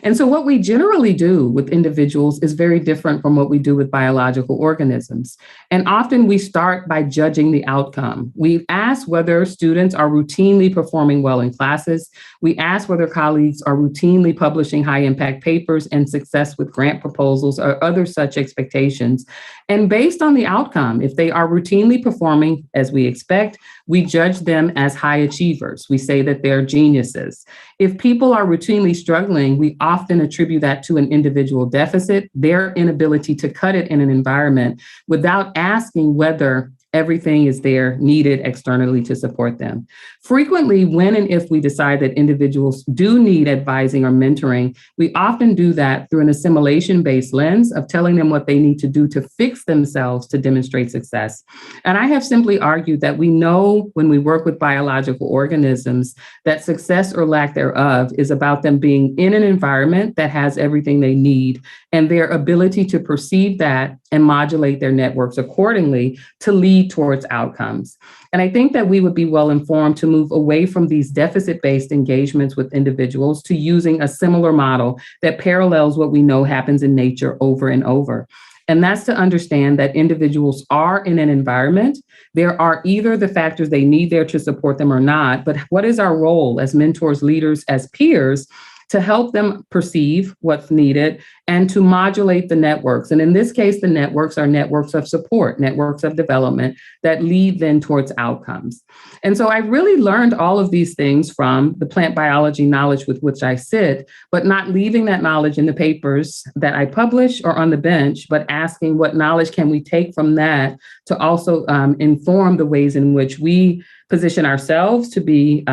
Speaker 6: And so what we generally do with individuals is very different from what we do with biological organisms. And often we start by judging the outcome. We ask whether students are routinely performing well in classes. We ask whether colleagues are routinely publishing high impact papers and success with grant proposals or other such expectations. And based on the outcome, if they are routinely performing as we expect, we judge them as high achievers. We say that they're geniuses. If people are routinely struggling, we often attribute that to an individual deficit, their inability to cut it in an environment without asking whether everything is there needed externally to support them. Frequently, when and if we decide that individuals do need advising or mentoring, we often do that through an assimilation-based lens of telling them what they need to do to fix themselves to demonstrate success. And I have simply argued that we know when we work with biological organisms that success or lack thereof is about them being in an environment that has everything they need and their ability to perceive that and modulate their networks accordingly to lead towards outcomes. And I think that we would be well informed to move away from these deficit-based engagements with individuals to using a similar model that parallels what we know happens in nature over and over. And that's to understand that individuals are in an environment. There are either the factors they need there to support them or not, but what is our role as mentors, leaders, as peers to help them perceive what's needed and to modulate the networks. And in this case, the networks are networks of support, networks of development that lead then towards outcomes. And so I really learned all of these things from the plant biology knowledge with which I sit, but not leaving that knowledge in the papers that I publish or on the bench, but asking what knowledge can we take from that to also inform the ways in which we position ourselves to be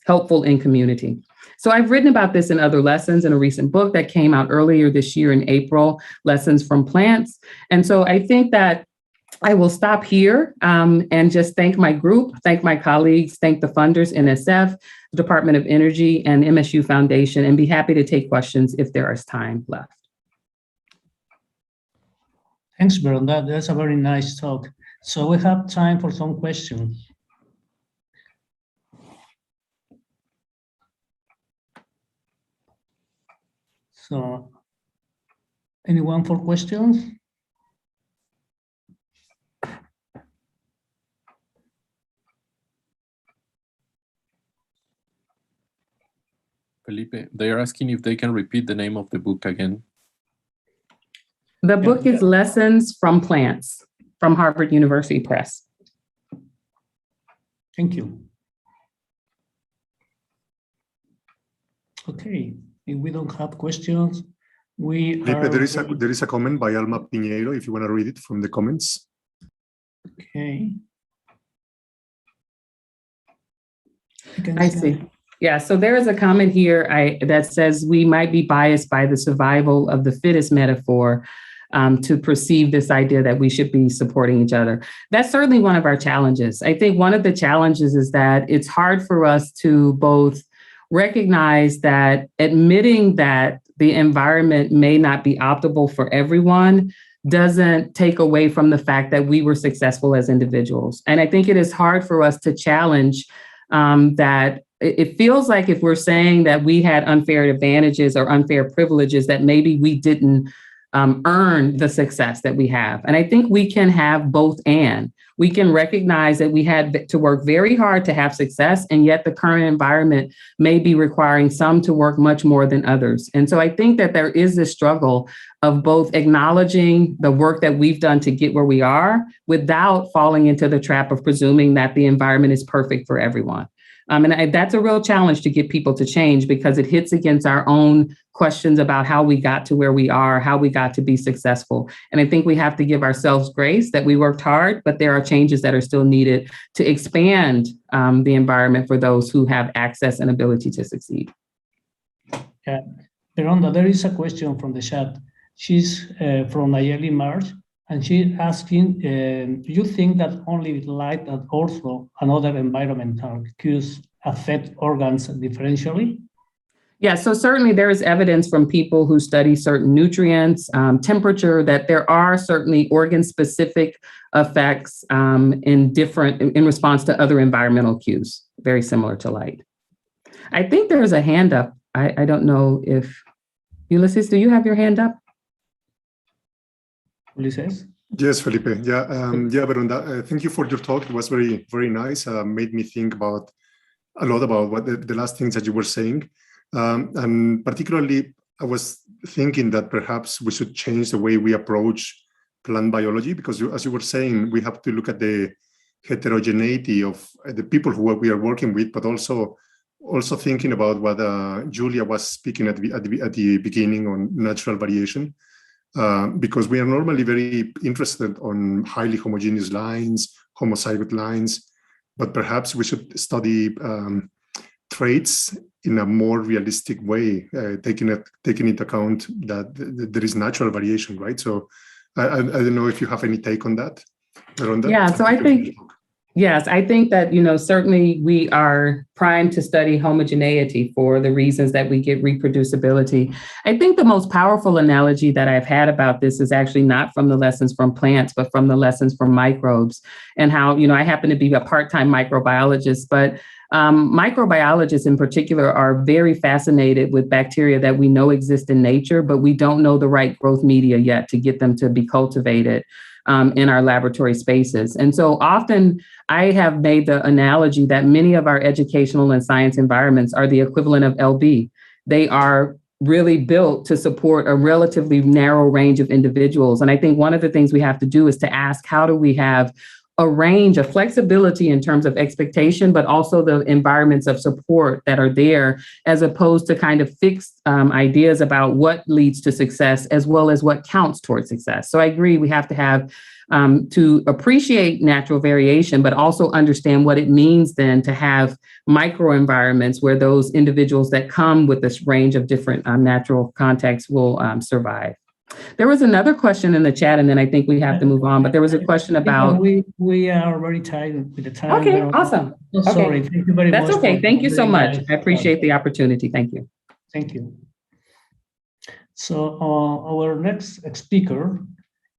Speaker 6: helpful in community. So I've written about this in other lessons in a recent book that came out earlier this year in April, Lessons from Plants. And so I think that I will stop here and just thank my group, thank my colleagues, thank the funders, NSF, the Department of Energy, and MSU Foundation, and be happy to take questions if there is time left.
Speaker 5: Thanks, Brenda. That's a very nice talk. So we have time for some questions. So, anyone for questions?
Speaker 7: Felipe, they are asking if they can repeat the name of the book again.
Speaker 6: The book is Lessons from Plants from Harvard University Press.
Speaker 5: Thank you. Okay, if we don't have questions,
Speaker 8: there is a comment by Alma Piñeiro, if you want to read it from the comments.
Speaker 5: Okay.
Speaker 6: I see. Yeah, so there is a comment here that says we might be biased by the survival of the fittest metaphor to perceive this idea that we should be supporting each other. That's certainly one of our challenges. I think one of the challenges is that it's hard for us to both recognize that admitting that the environment may not be optimal for everyone doesn't take away from the fact that we were successful as individuals. And I think it is hard for us to challenge that it feels like if we're saying that we had unfair advantages or unfair privileges, that maybe we didn't earn the success that we have. And I think we can have both and. We can recognize that we had to work very hard to have success, and yet the current environment may be requiring some to work much more than others. And so I think that there is this struggle of both acknowledging the work that we've done to get where we are without falling into the trap of presuming that the environment is perfect for everyone. And that's a real challenge to get people to change because it hits against our own questions about how we got to where we are, how we got to be successful. And I think we have to give ourselves grace that we worked hard, but there are changes that are still needed to expand the environment for those who have access and ability to succeed.
Speaker 5: Yeah, Veronda, there is a question from the chat. She's from Nayeli March. And she's asking, do you think that only light and ortho and other environmental cues affect organs differentially?
Speaker 6: Yeah, so certainly there is evidence from people who study certain nutrients, temperature, that there are certainly organ-specific effects in response to other environmental cues, very similar to light. I think there's a hand up. I don't know if, Ulysses, do you have your hand up?
Speaker 5: Ulysses?
Speaker 8: Yes, Felipe. Yeah, Veronda, thank you for your talk. It was very, very nice. Made me think about a lot about what the last things that you were saying. And particularly, I was thinking that perhaps we should change the way we approach plant biology, because as you were saying, we have to look at the heterogeneity of the people who we are working with, but also thinking about what Julia was speaking at the beginning on natural variation. Because we are normally very interested on highly homogeneous lines, homozygote lines, but perhaps we should study traits in a more realistic way, taking into account that there is natural variation, right? So I don't know if you have any take on that, Veronda.
Speaker 6: Yeah, so I think, yes, I think that, certainly we are primed to study homogeneity for the reasons that we get reproducibility. I think the most powerful analogy that I've had about this is actually not from the lessons from plants, but from the lessons from microbes and how, I happen to be a part-time microbiologist, but Microbiologists in particular are very fascinated with bacteria that we know exist in nature, but we don't know the right growth media yet to get them to be cultivated in our laboratory spaces. And so often I have made the analogy that many of our educational and science environments are the equivalent of LB. They are really built to support a relatively narrow range of individuals. And I think one of the things we have to do is to ask, how do we have a range of flexibility in terms of expectation, but also the environments of support that are there, as opposed to kind of fixed ideas about what leads to success, as well as what counts towards success. So I agree, we have to have to appreciate natural variation, but also understand what it means then to have microenvironments where those individuals that come with this range of different natural contexts will survive. There was another question in the chat, and then I think we have to move on, but there was a question about...
Speaker 5: We are already tied with the time.
Speaker 6: Okay, awesome.
Speaker 5: Sorry,
Speaker 6: okay.
Speaker 5: Thank you very much.
Speaker 6: That's okay. Thank you so much. I appreciate the opportunity. Thank you.
Speaker 5: Thank you. So our next speaker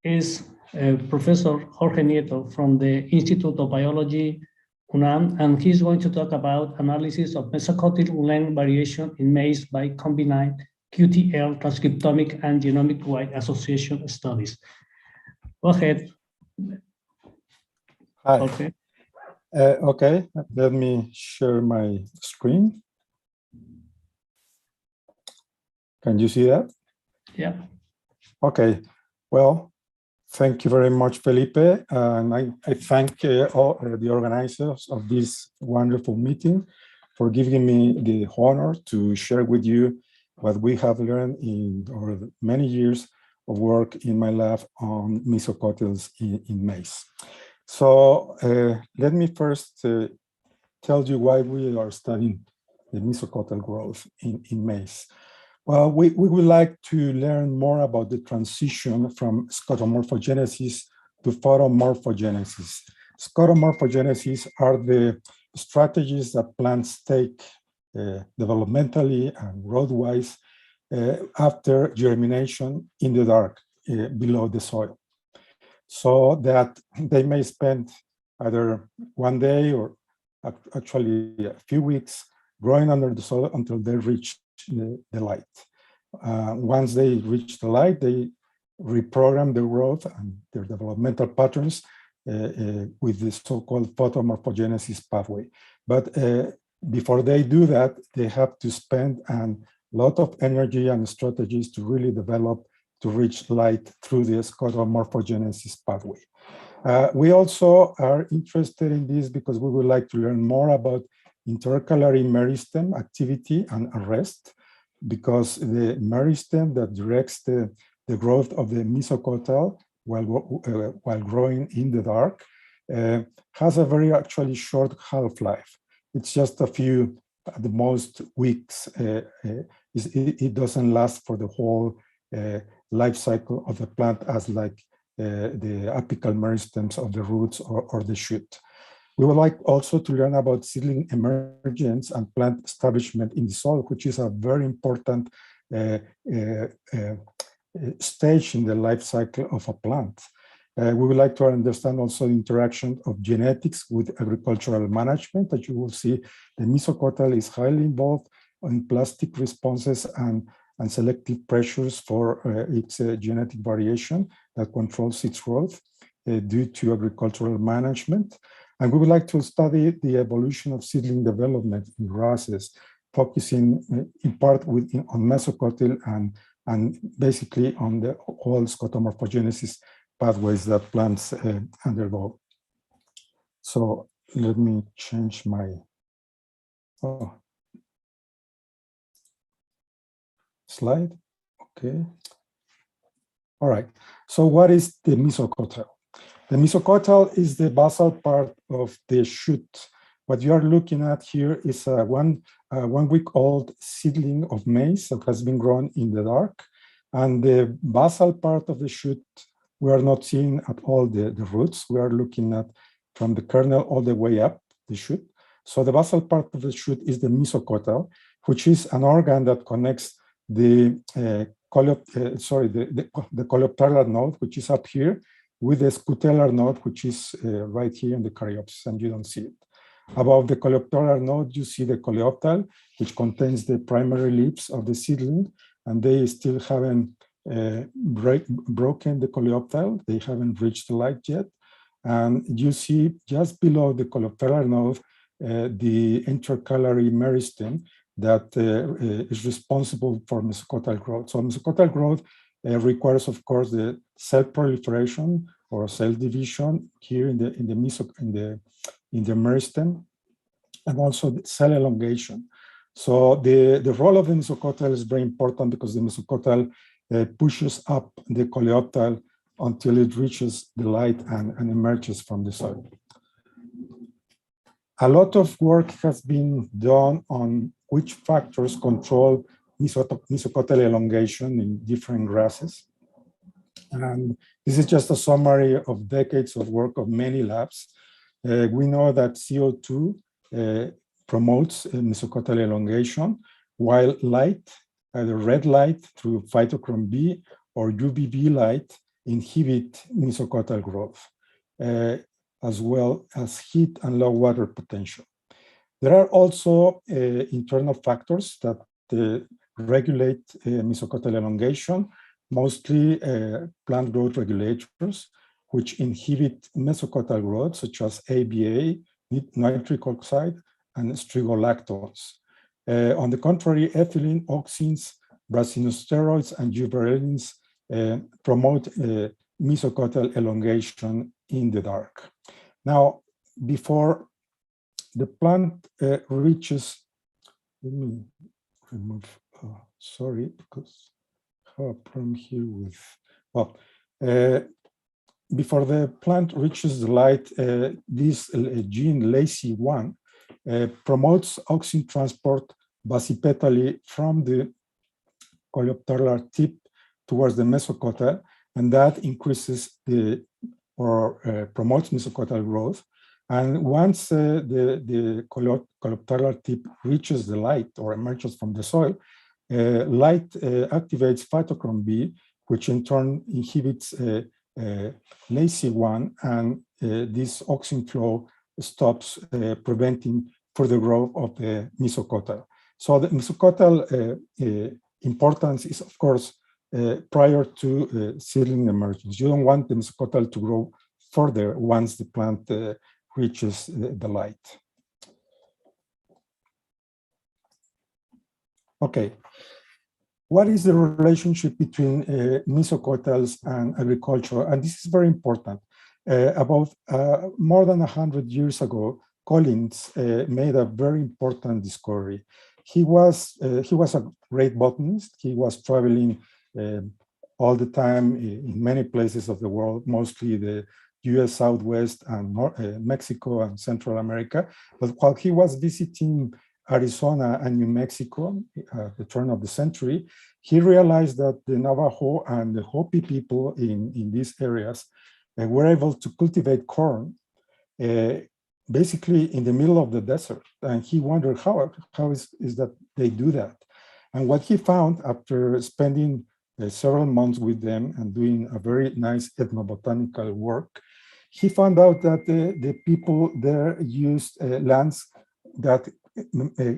Speaker 5: is Professor Jorge Nieto from the Institute of Biology, UNAM, and he's going to talk about analysis of mesocotyl length variation in maize by combined QTL transcriptomic and genomic-wide association studies. Go ahead.
Speaker 9: Hi.
Speaker 5: Okay.
Speaker 9: Okay, let me share my screen. Can you see that?
Speaker 5: Yeah.
Speaker 9: Okay, well, thank you very much, Felipe. And I thank all the organizers of this wonderful meeting for giving me the honor to share with you what we have learned in over many years of work in my lab on mesocotyls in maize. So let me first tell you why we are studying the mesocotyl growth in maize. Well, we would like to learn more about the transition from scotomorphogenesis to photomorphogenesis. Scotomorphogenesis are the strategies that plants take developmentally and growth-wise after germination in the dark below the soil, so that they may spend either one day or actually a few weeks growing under the soil until they reach the light. Once they reach the light, they reprogram their growth and their developmental patterns with the so-called photomorphogenesis pathway. But before they do that, they have to spend a lot of energy and strategies to really develop to reach light through the scotomorphogenesis pathway. We also are interested in this because we would like to learn more about intercalary meristem activity and arrest, because the meristem that directs the growth of the mesocotyl while growing in the dark has a very actually short half-life. It's just a few, at the most, weeks. It doesn't last for the whole life cycle of the plant as like the apical meristems of the roots or the shoot. We would like also to learn about seedling emergence and plant establishment in the soil, which is a very important stage in the life cycle of a plant. We would like to understand also the interaction of genetics with agricultural management. As you will see, the mesocotyl is highly involved in plastic responses and selective pressures for its genetic variation that controls its growth due to agricultural management. And we would like to study the evolution of seedling development in grasses, focusing in part on mesocotyl and basically on the whole scotomorphogenesis pathways that plants undergo. So let me change my slide. Okay. All right. So what is the mesocotyl? The mesocotyl is the basal part of the shoot. What you are looking at here is a one-week-old seedling of maize that has been grown in the dark. And the basal part of the shoot, we are not seeing at all the roots. We are looking at from the kernel all the way up the shoot. So the basal part of the shoot is the mesocotyl, which is an organ that connects the coleopteral node, which is up here, with the scutellar node, which is right here in the caryopsis, and you don't see it. Above the coleoptile node, you see the coleoptile, which contains the primary leaves of the seedling, and they still haven't broken the coleoptile. They haven't reached the light yet. And you see just below the coleoptile node, the intercalary meristem that is responsible for mesocotyl growth. So mesocotyl growth requires, of course, the cell proliferation or cell division here in the meristem, and also the cell elongation. So the role of the mesocotyl is very important because the mesocotyl pushes up the coleoptile until it reaches the light and emerges from the soil. A lot of work has been done on which factors control mesocotyl elongation in different grasses. And this is just a summary of decades of work of many labs. We know that CO2 promotes mesocotyl elongation, while light, either red light through phytochrome B or UVB light, inhibit mesocotyl growth, as well as heat and low water potential. There are also internal factors that regulate mesocotyl elongation, mostly plant growth regulators, which inhibit mesocotyl growth, such as ABA, nitric oxide, and strigolactones. On the contrary, ethylene, auxins, brasinosteroids, and gibberellins promote mesocotyl elongation in the dark. Now, before the plant reaches, let me remove, sorry, because I have a problem here with, well, before the plant reaches the light, this gene LACY1 promotes auxin transport basipetally from the coleoptile tip towards the mesocotyl, and that increases promotes mesocotyl growth. And once the coleoptile tip reaches the light or emerges from the soil, light activates phytochrome B, which in turn inhibits LACY1, and this auxin flow stops preventing further growth of the mesocotyl. So the mesocotyl importance is, of course, prior to seedling emergence. You don't want the mesocotyl to grow further once the plant reaches the light. Okay, what is the relationship between mesocotyls and agriculture? And this is very important. About more than 100 years ago, Collins made a very important discovery. He was a great botanist. He was traveling all the time in many places of the world, mostly the US Southwest and Mexico and Central America. But while he was visiting Arizona and New Mexico at the turn of the century, he realized that the Navajo and the Hopi people in these areas were able to cultivate corn basically in the middle of the desert. And he wondered how is that they do that? And what he found after spending several months with them and doing a very nice ethnobotanical work, he found out that the people there used lands that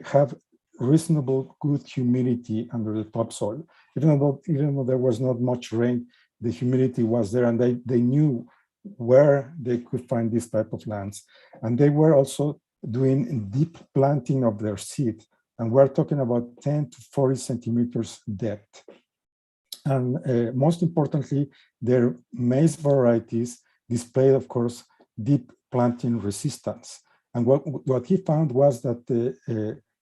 Speaker 9: have reasonable good humidity under the topsoil. Even though there was not much rain, the humidity was there, and they knew where they could find this type of lands. And they were also doing deep planting of their seed. And we're talking about 10 to 40 centimeters depth. And most importantly, their maize varieties displayed, of course, deep planting resistance. And what he found was that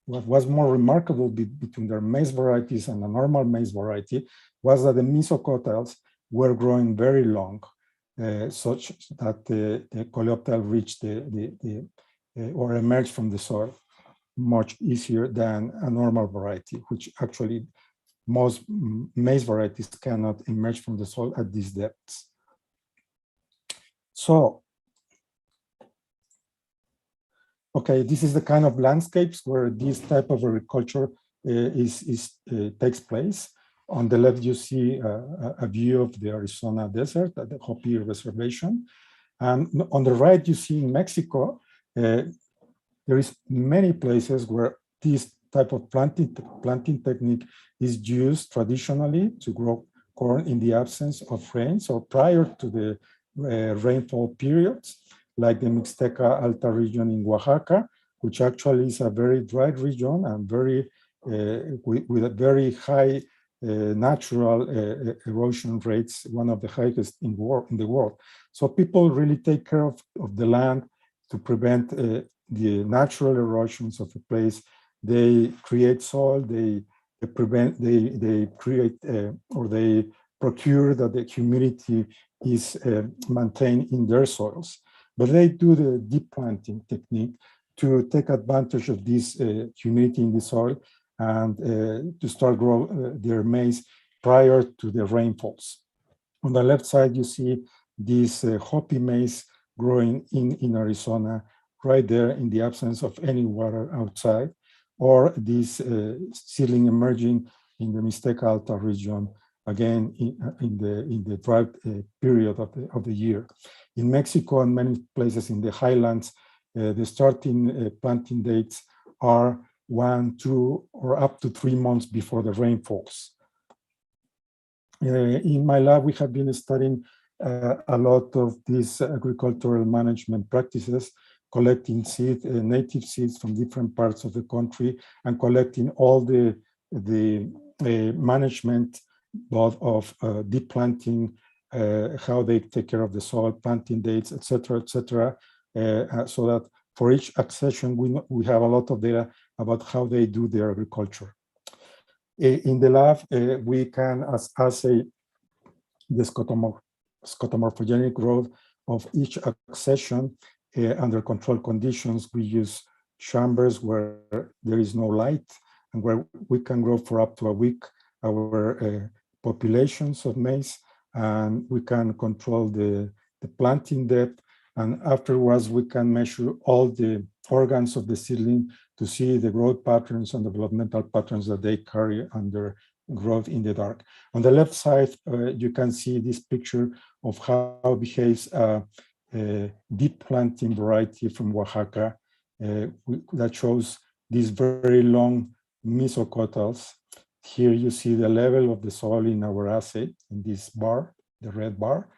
Speaker 9: what was more remarkable between their maize varieties and a normal maize variety was that the mesocotyls were growing very long, such that the coleoptile reached or emerged from the soil much easier than a normal variety, which actually most maize varieties cannot emerge from the soil at these depths. So, okay, this is the kind of landscapes where this type of agriculture takes place. On the left, you see a view of the Arizona desert at the Hopi Reservation. And on the right, you see in Mexico, there is many places where this type of planting technique is used traditionally to grow corn in the absence of rains or prior to the rainfall periods, like the Mixteca Alta region in Oaxaca, which actually is a very dry region and very with a very high natural erosion rates, one of the highest in the world. So people really take care of the land to prevent the natural erosions of the place. They create soil, they create or they procure that the humidity is maintained in their soils. But they do the deep planting technique to take advantage of this humidity in the soil and to start grow their maize prior to the rainfalls. On the left side, you see this hoppy maize growing in Arizona, right there in the absence of any water outside, or this seedling emerging in the Mixteca Alta region, again in the dry period of the year. In Mexico and many places in the highlands, the starting planting dates are 1, 2, or up to 3 months before the rainfalls. In my lab, we have been studying a lot of these agricultural management practices, collecting native seeds from different parts of the country, and collecting all the management both of deep planting, how they take care of the soil, planting dates, etc., so that for each accession, we have a lot of data about how they do their agriculture. In the lab, we can assay the scotomorphogenic growth of each accession under controlled conditions. We use chambers where there is no light and where we can grow for up to a week our populations of maize, and we can control the planting depth, and afterwards we can measure all the organs of the seedling to see the growth patterns and developmental patterns that they carry under growth in the dark. On the left side, you can see this picture of how behaves a deep planting variety from Oaxaca that shows these very long mesocotals. Here you see the level of the soil in our assay in this bar, the red bar.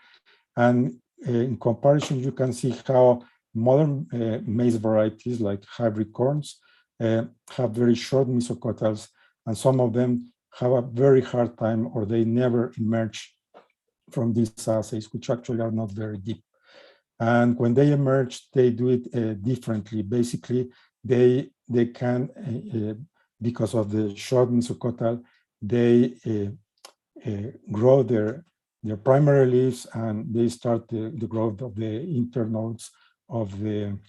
Speaker 9: And in comparison, you can see how modern maize varieties like hybrid corns have very short mesocotals, and some of them have a very hard time or they never emerge from these assays, which actually are not very deep. And when they emerge, they do it differently. Basically, they can, because of the short mesocotal, they grow their primary leaves and they start the growth of the internodes of the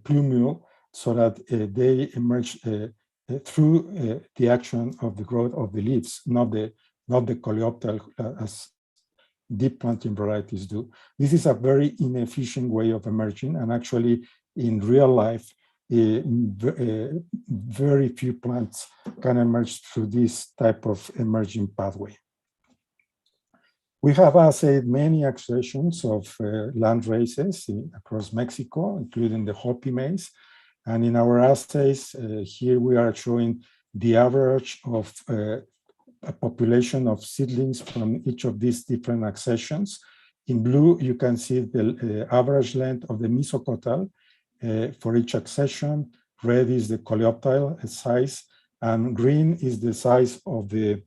Speaker 9: plumule, so that they emerge through the action of the growth of the leaves, not the coleoptile as deep planting varieties do. This is a very inefficient way of emerging, and actually in real life, very few plants can emerge through this type of emerging pathway. We have assayed many accessions of land races across Mexico, including the hoppy maize. And in our assays, here we are showing the average of a population of seedlings from each of these different accessions. In blue, you can see the average length of the mesocotal for each accession. Red is the coleoptile size, and green is the size of the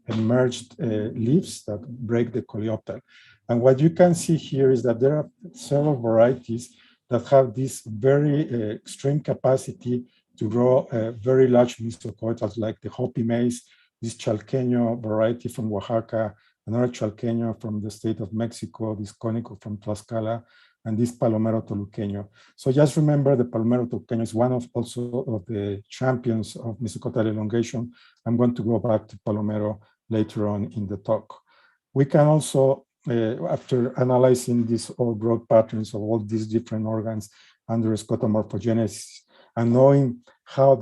Speaker 9: emerged leaves that break the coleoptile. And what you can see here is that there are several varieties that have this very extreme capacity to grow very large mesocotals, like the hoppy maize, this chalqueño variety from Oaxaca, another chalqueño from the state of Mexico, this cónico from Tlaxcala, and this palomero toluqueño. So just remember, the palomero toluqueño is one of also of the champions of mesocotal elongation. I'm going to go back to palomero later on in the talk. We can also, after analyzing these all growth patterns of all these different organs under scotomorphogenesis, and knowing how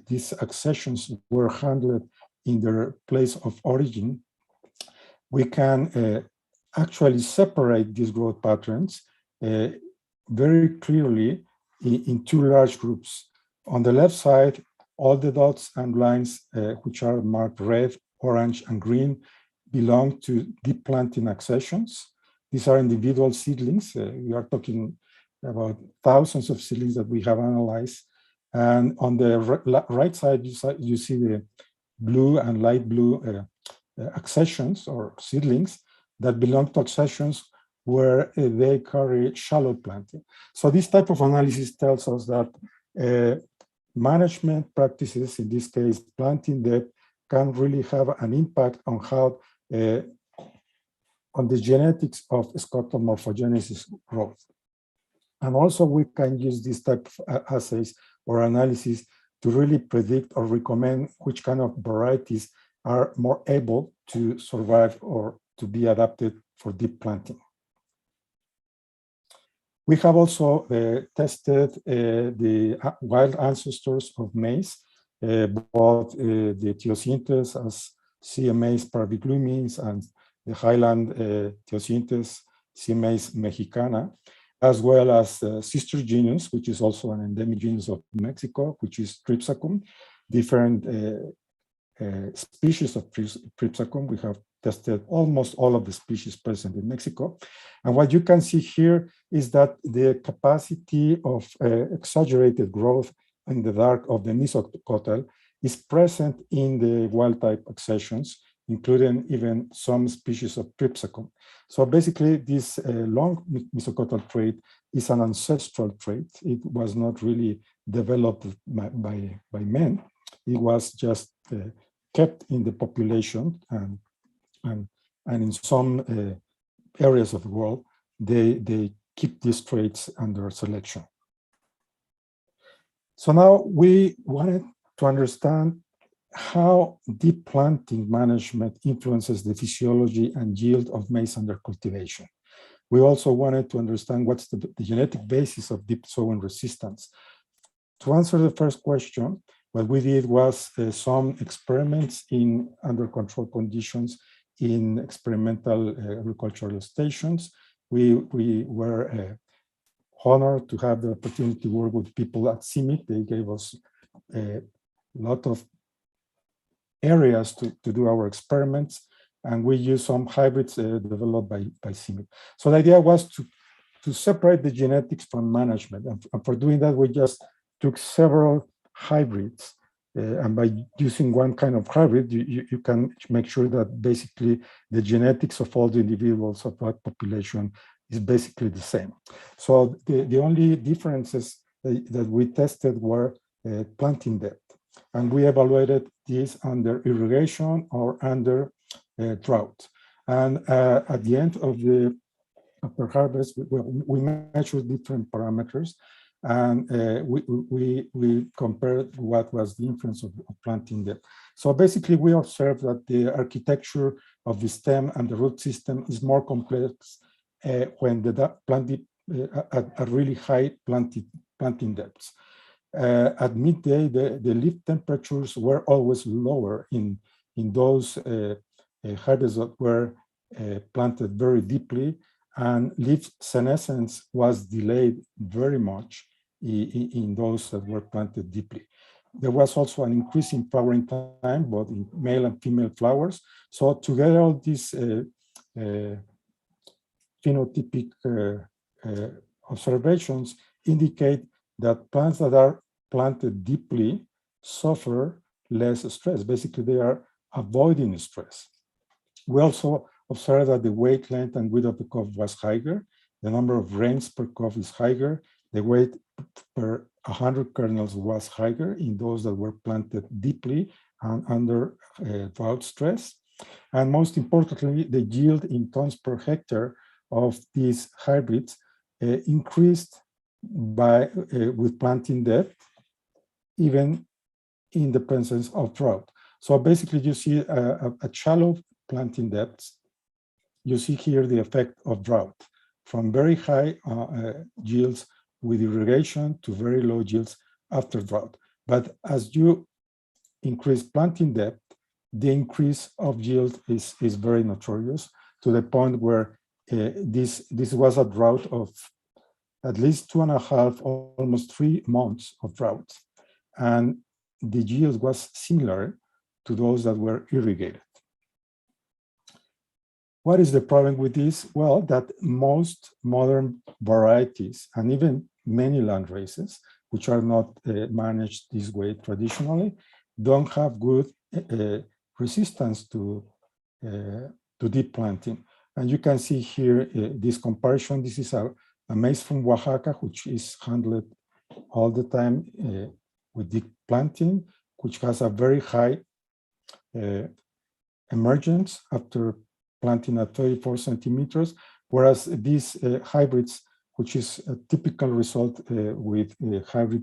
Speaker 9: these accessions were handled in their place of origin, we can actually separate these growth patterns very clearly in two large groups. On the left side, all the dots and lines which are marked red, orange, and green belong to deep planting accessions. These are individual seedlings. We are talking about thousands of seedlings that we have analyzed. And on the right side, you see the blue and light blue accessions or seedlings that belong to accessions where they carry shallow planting. So this type of analysis tells us that management practices, in this case, planting depth, can really have an impact on how on the genetics of scotal morphogenesis growth. And also we can use this type of assays or analysis to really predict or recommend which kind of varieties are more able to survive or to be adapted for deep planting. We have also tested the wild ancestors of maize, both the Teosyntes as CMAs parviglumins and the highland Teosyntes CMAs mexicana, as well as sister genus, which is also an endemic genus of Mexico, which is Tripsacum, different species of Tripsacum. We have tested almost all of the species present in Mexico. And what you can see here is that the capacity of exaggerated growth in the dark of the mesocotyl is present in the wild type accessions, including even some species of Tripsacum. So basically this long mesocotyl trait is an ancestral trait. It was not really developed by men. It was just kept in the population, and in some areas of the world, they keep these traits under selection. So now we wanted to understand how deep planting management influences the physiology and yield of maize under cultivation. We also wanted to understand what's the genetic basis of deep sowing resistance. To answer the first question, what we did was some experiments in under control conditions in experimental agricultural stations. We were honored to have the opportunity to work with people at CIMIC. They gave us a lot of areas to do our experiments, and we used some hybrids developed by CIMIC. So the idea was to separate the genetics from management, and for doing that, we just took several hybrids, and by using one kind of hybrid, you can make sure that basically the genetics of all the individuals of that population is basically the same. So the only differences that we tested were planting depth. And we evaluated this under irrigation or under drought. And at the end of the after harvest, we measured different parameters, and we compared what was the influence of planting depth. So basically, we observed that the architecture of the stem and the root system is more complex when the planted at really high planting depths. At midday, the leaf temperatures were always lower in those hybrids that were planted very deeply, and leaf senescence was delayed very much in those that were planted deeply. There was also an increase in flowering time, both in male and female flowers. So together, all these phenotypic observations indicate that plants that are planted deeply suffer less stress. Basically, they are avoiding stress. We also observed that the weight, length, and width of the cob was higher. The number of grains per cob is higher. The weight per 100 kernels was higher in those that were planted deeply and under drought stress. And most importantly, the yield in tons per hectare of these hybrids increased with planting depth, even in the presence of drought. So basically, you see a shallow planting depth. You see here the effect of drought, from very high yields with irrigation to very low yields after drought. But as you increase planting depth, the increase of yield is very notorious, to the point where this was a drought of at least 2.5, almost 3 months of drought. And the yield was similar to those that were irrigated. What is the problem with this? Well, that most modern varieties and even many land races, which are not managed this way traditionally, don't have good resistance to deep planting. And you can see here this comparison. This is a maize from Oaxaca, which is handled all the time with deep planting, which has a very high emergence after planting at 34 centimeters, whereas these hybrids, which is a typical result with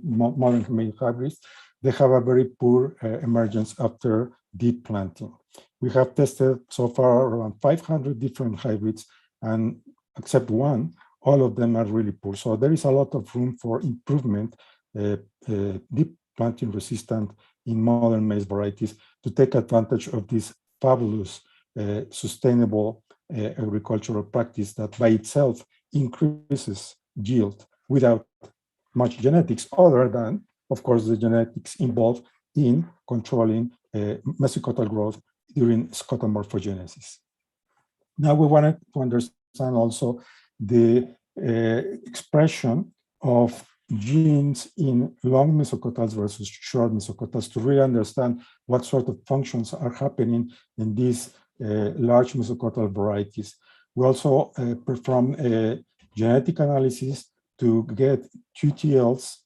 Speaker 9: modern maize hybrids, they have a very poor emergence after deep planting. We have tested so far around 500 different hybrids, and except one, all of them are really poor. So there is a lot of room for improvement, deep planting resistant in modern maize varieties to take advantage of this fabulous sustainable agricultural practice that by itself increases yield without much genetics, other than, of course, the genetics involved in controlling mesocotyl growth during scotomorphogenesis. Now we wanted to understand also the expression of genes in long mesocotyls versus short mesocotyls to really understand what sort of functions are happening in these large mesocotyl varieties. We also perform a genetic analysis to get QTLs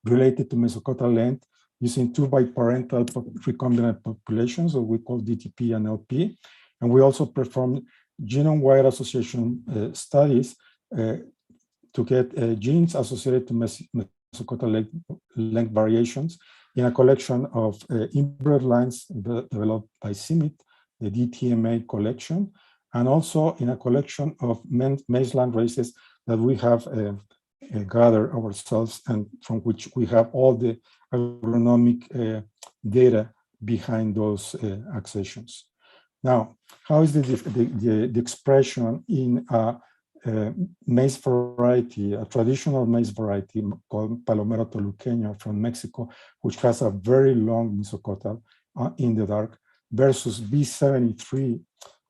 Speaker 9: related to mesocotyl length using 2 biparental recombinant populations, or we call DTP and LP. And we also perform genome-wide association studies to get genes associated to mesocotyl length variations in a collection of inbred lines developed by CIMMYT, the DTMA collection, and also in a collection of maize land races that we have gathered ourselves and from which we have all the agronomic data behind those accessions. Now, how is the expression in a maize variety, a traditional maize variety called Palomero toluqueño from Mexico, which has a very long mesocotyl in the dark, versus B73,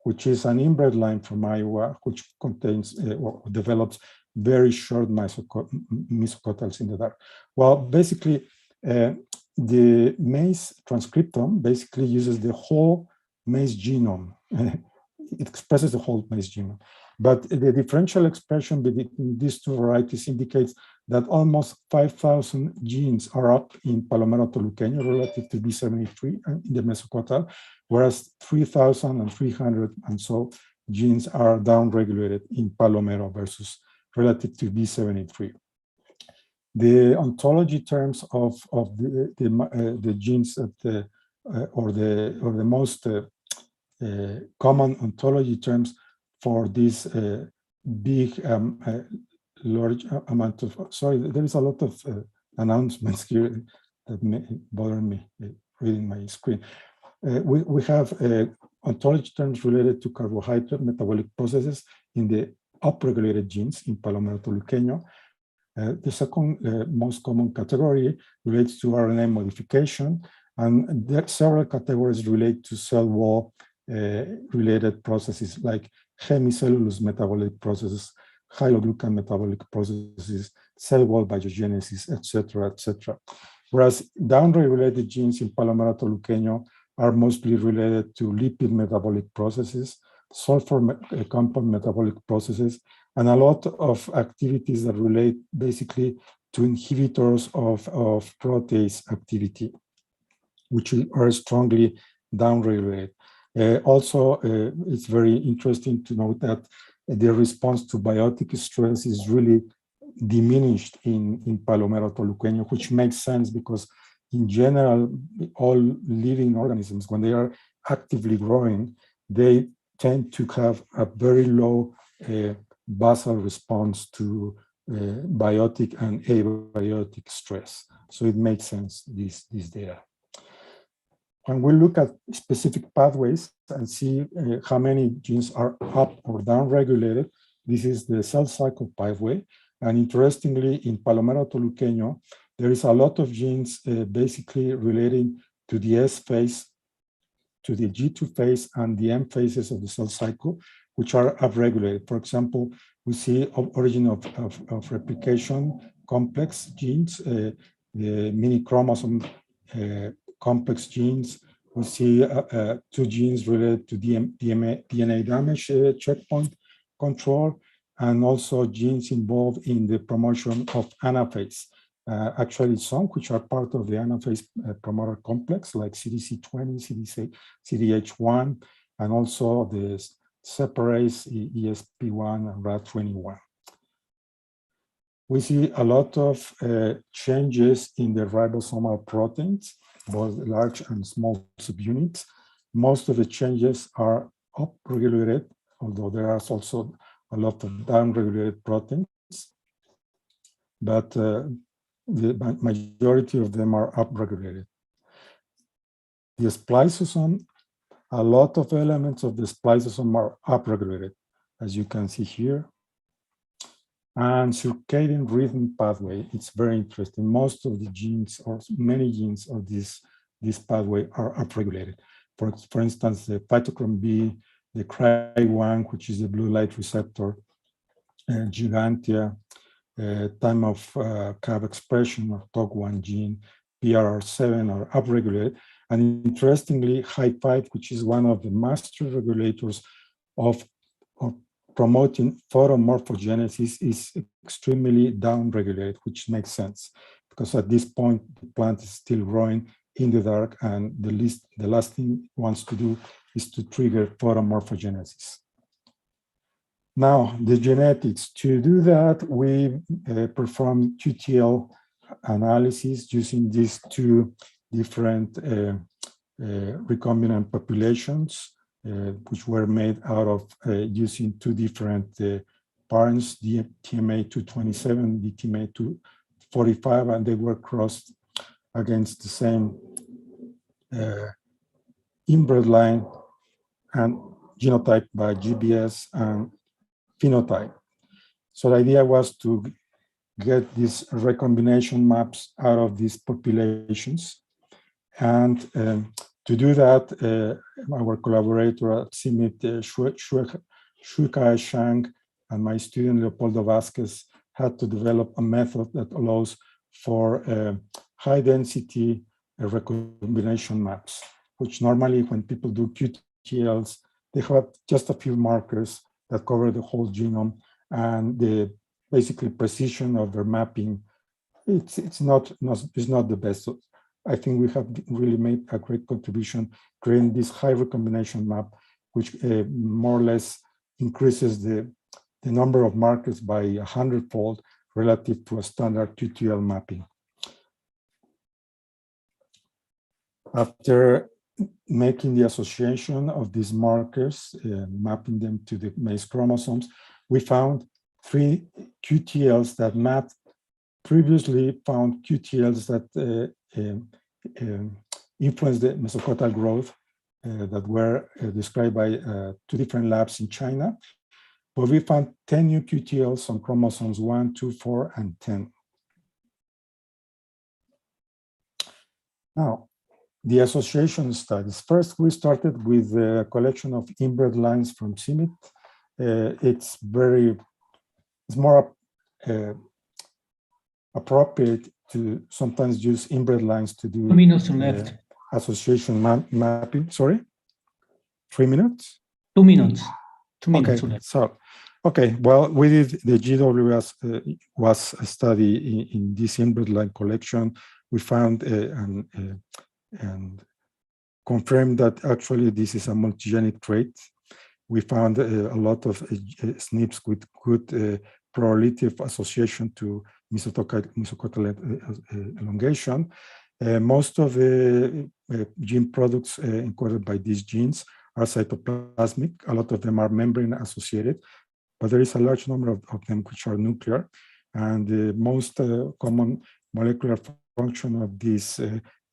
Speaker 9: which is an inbred line from Iowa, which contains or develops very short mesocotyls in the dark. Well, basically, the maize transcriptome basically uses the whole maize genome. It expresses the whole maize genome. But the differential expression between these two varieties indicates that almost 5,000 genes are up in Palomero toluqueño relative to B73 in the mesocotyl, whereas 3,300 and so genes are downregulated in Palomero versus relative to B73. The ontology terms of the genes that, or the most common ontology terms for this big, large amount of, sorry, there is a lot of announcements here that bother me reading my screen. We have ontology terms related to carbohydrate metabolic processes in the upregulated genes in Palomero toluqueño. The second most common category relates to RNA modification, and there several categories relate to cell wall related processes like hemicellulose metabolic processes, hyloglucan metabolic processes, cell wall biogenesis, etc., etc. Whereas downregulated genes in Palomero toluqueño are mostly related to lipid metabolic processes, sulfur compound metabolic processes, and a lot of activities that relate basically to inhibitors of protease activity, which are strongly downregulated. Also, it's very interesting to note that the response to biotic stress is really diminished in Palomero toluqueño, which makes sense because in general, all living organisms, when they are actively growing, they tend to have a very low basal response to biotic and abiotic stress. So it makes sense, this data. When we look at specific pathways and see how many genes are up or down regulated, this is the cell cycle pathway. And interestingly, in Palomero toluqueño, there is a lot of genes basically relating to the S phase, to the G2 phase and the M phases of the cell cycle, which are upregulated. For example, we see origin of replication complex genes, the mini chromosome complex genes. We see 2 genes related to DNA damage checkpoint control, and also genes involved in the promotion of anaphase. Actually, some which are part of the anaphase promoter complex, like CDC20, CDH1, and also the separase ESP1 and RAD21. We see a lot of changes in the ribosomal proteins, both large and small subunits. Most of the changes are upregulated, although there are also a lot of downregulated proteins. But the majority of them are upregulated. The spliceosome, a lot of elements of the spliceosome are upregulated, as you can see here. And circadian rhythm pathway, it's very interesting. Most of the genes, or many genes of this pathway, are upregulated. For instance, the phytochrome B, the CRY1, which is the blue light receptor, Gigantia, time of CAV expression of TOC1 gene, PRR7 are upregulated. And interestingly, Hy5, which is one of the master regulators of promoting photomorphogenesis, is extremely downregulated, which makes sense, because at this point, the plant is still growing in the dark, and the last thing it wants to do is to trigger photomorphogenesis. Now, the genetics. To do that, we perform QTL analysis using these 2 different recombinant populations, which were made out of using 2 different parents, the TMA227, the TMA245, and they were crossed against the same inbred line and genotype by GBS and phenotype. So the idea was to get these recombination maps out of these populations. And to do that, our collaborator at CIMMYT, Shukai Shang, and my student Leopoldo Vasquez had to develop a method that allows for high density recombination maps, which normally when people do QTLs, they have just a few markers that cover the whole genome, and the basically precision of their mapping, it's not the best. So I think we have really made a great contribution creating this high recombination map, which more or less increases the number of markers by 100-fold relative to a standard QTL mapping. After making the association of these markers, mapping them to the maize chromosomes, we found 3 QTLs that mapped previously found QTLs that influenced the mesocotal growth that were described by 2 different labs in China. But we found 10 new QTLs on chromosomes 1, 2, 4, and 10. Now, the association studies. First, we started with a collection of inbred lines from CIMMYT. It's more appropriate to sometimes use inbred lines to do
Speaker 5: 2 minutes left.
Speaker 9: Association mapping. Sorry, 3 minutes?
Speaker 5: 2 minutes. 2 minutes
Speaker 9: okay,
Speaker 5: left.
Speaker 9: So, okay, well, we did the GWS was a study in this inbred line collection. We found and confirmed that actually this is a multigenic trait. We found a lot of SNPs with good proliferative association to mesocotal elongation. Most of the gene products encoded by these genes are cytoplasmic. A lot of them are membrane associated, but there is a large number of them which are nuclear. And the most common molecular function of these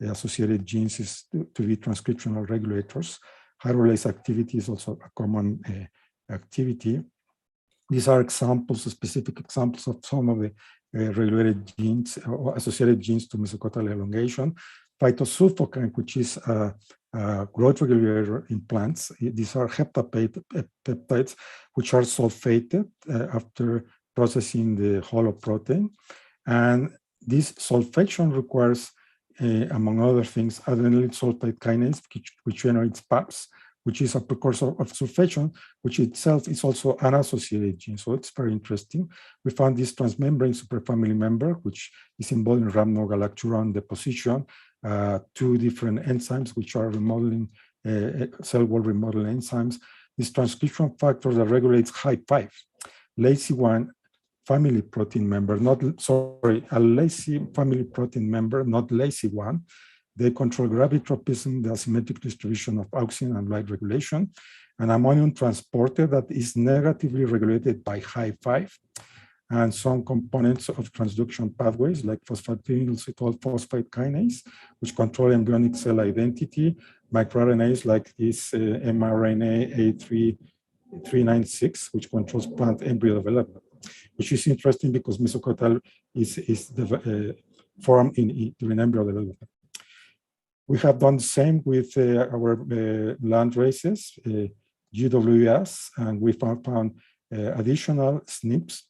Speaker 9: associated genes is to be transcriptional regulators. Hydrolase activity is also a common activity. These are examples, specific examples of some of the regulated genes or associated genes to mesocotyl elongation. Phytosulfokin, which is a growth regulator in plants. These are heptapeptides, which are sulfated after processing the hollow protein. And this sulfation requires, among other things, adenylyl sulfide kinase, which generates PAPs, which is a precursor of sulfation, which itself is also an associated gene. So it's very interesting. We found this transmembrane superfamily member, which is involved in rhamnogalacturon deposition, two different enzymes, which are remodeling, cell wall remodeling enzymes. This transcription factor that regulates HI5, LAC1 family protein member, a lazy family protein member, not LAC1. They control gravitropism, the asymmetric distribution of auxin and light regulation, and ammonium transporter that is negatively regulated by HI5, and some components of transduction pathways like phosphatidylinositol phosphate kinase, which control embryonic cell identity, microRNAs like this mRNA A396, which controls plant embryo development, which is interesting because mesocotyl is formed during embryo development. We have done the same with our land races, GWS, and we found additional SNPs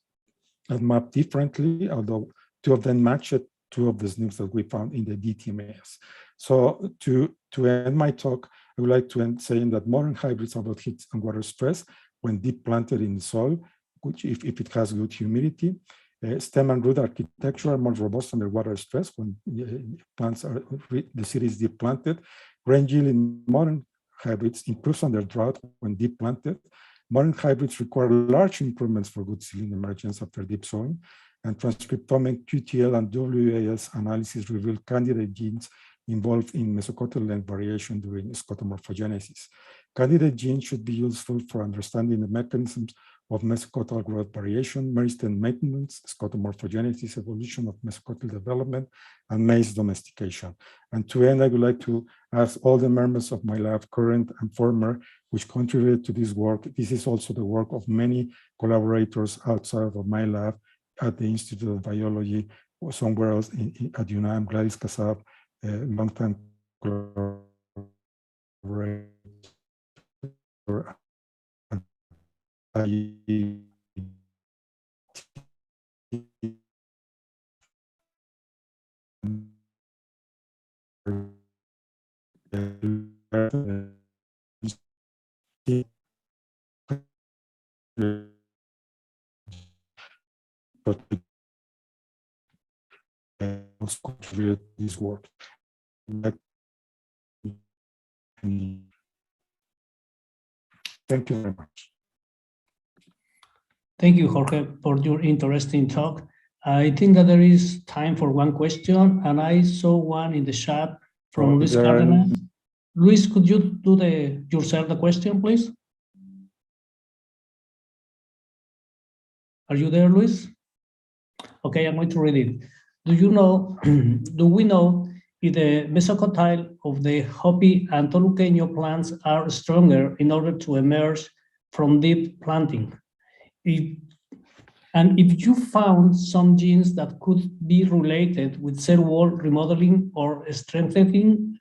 Speaker 9: that map differently, although two of them matched two of the SNPs that we found in the DTMAS. So to end my talk, I would like to end saying that modern hybrids are about heat and water stress when deep planted in the soil, which if it has good humidity. Stem and root architecture are more robust under water stress when plants are, the seed is deep planted. Grain yield in modern hybrids improves under drought when deep planted. Modern hybrids require large improvements for good seedling emergence after deep sowing. And transcriptomic QTL and WAS analysis reveal candidate genes involved in mesocotyl length variation during scotomorphogenesis. Candidate genes should be useful for understanding the mechanisms of mesocotyl growth variation, meristem maintenance, scotomorphogenesis, evolution of mesocotyl development, and maize domestication. And to end, I would like to ask all the members of my lab, current and former, which contributed to this work. This is also the work of many collaborators outside of my lab at the Institute of Biology or somewhere else at UNAM, Gladys Casab, longtime collaborator. Contribute this work. Thank you very much.
Speaker 5: Thank you, Jorge, for your interesting talk. I think that there is time for one question, and I saw one in the chat from Luis Cardenas. Luis, could you do yourself the question, please? Are you there, Luis? Okay, I'm going to read it. Do we know if the mesocotyl of the Hopi and Toluqueño plants are stronger in order to emerge from deep planting? If you found some genes that could be related with cell wall remodeling or strengthening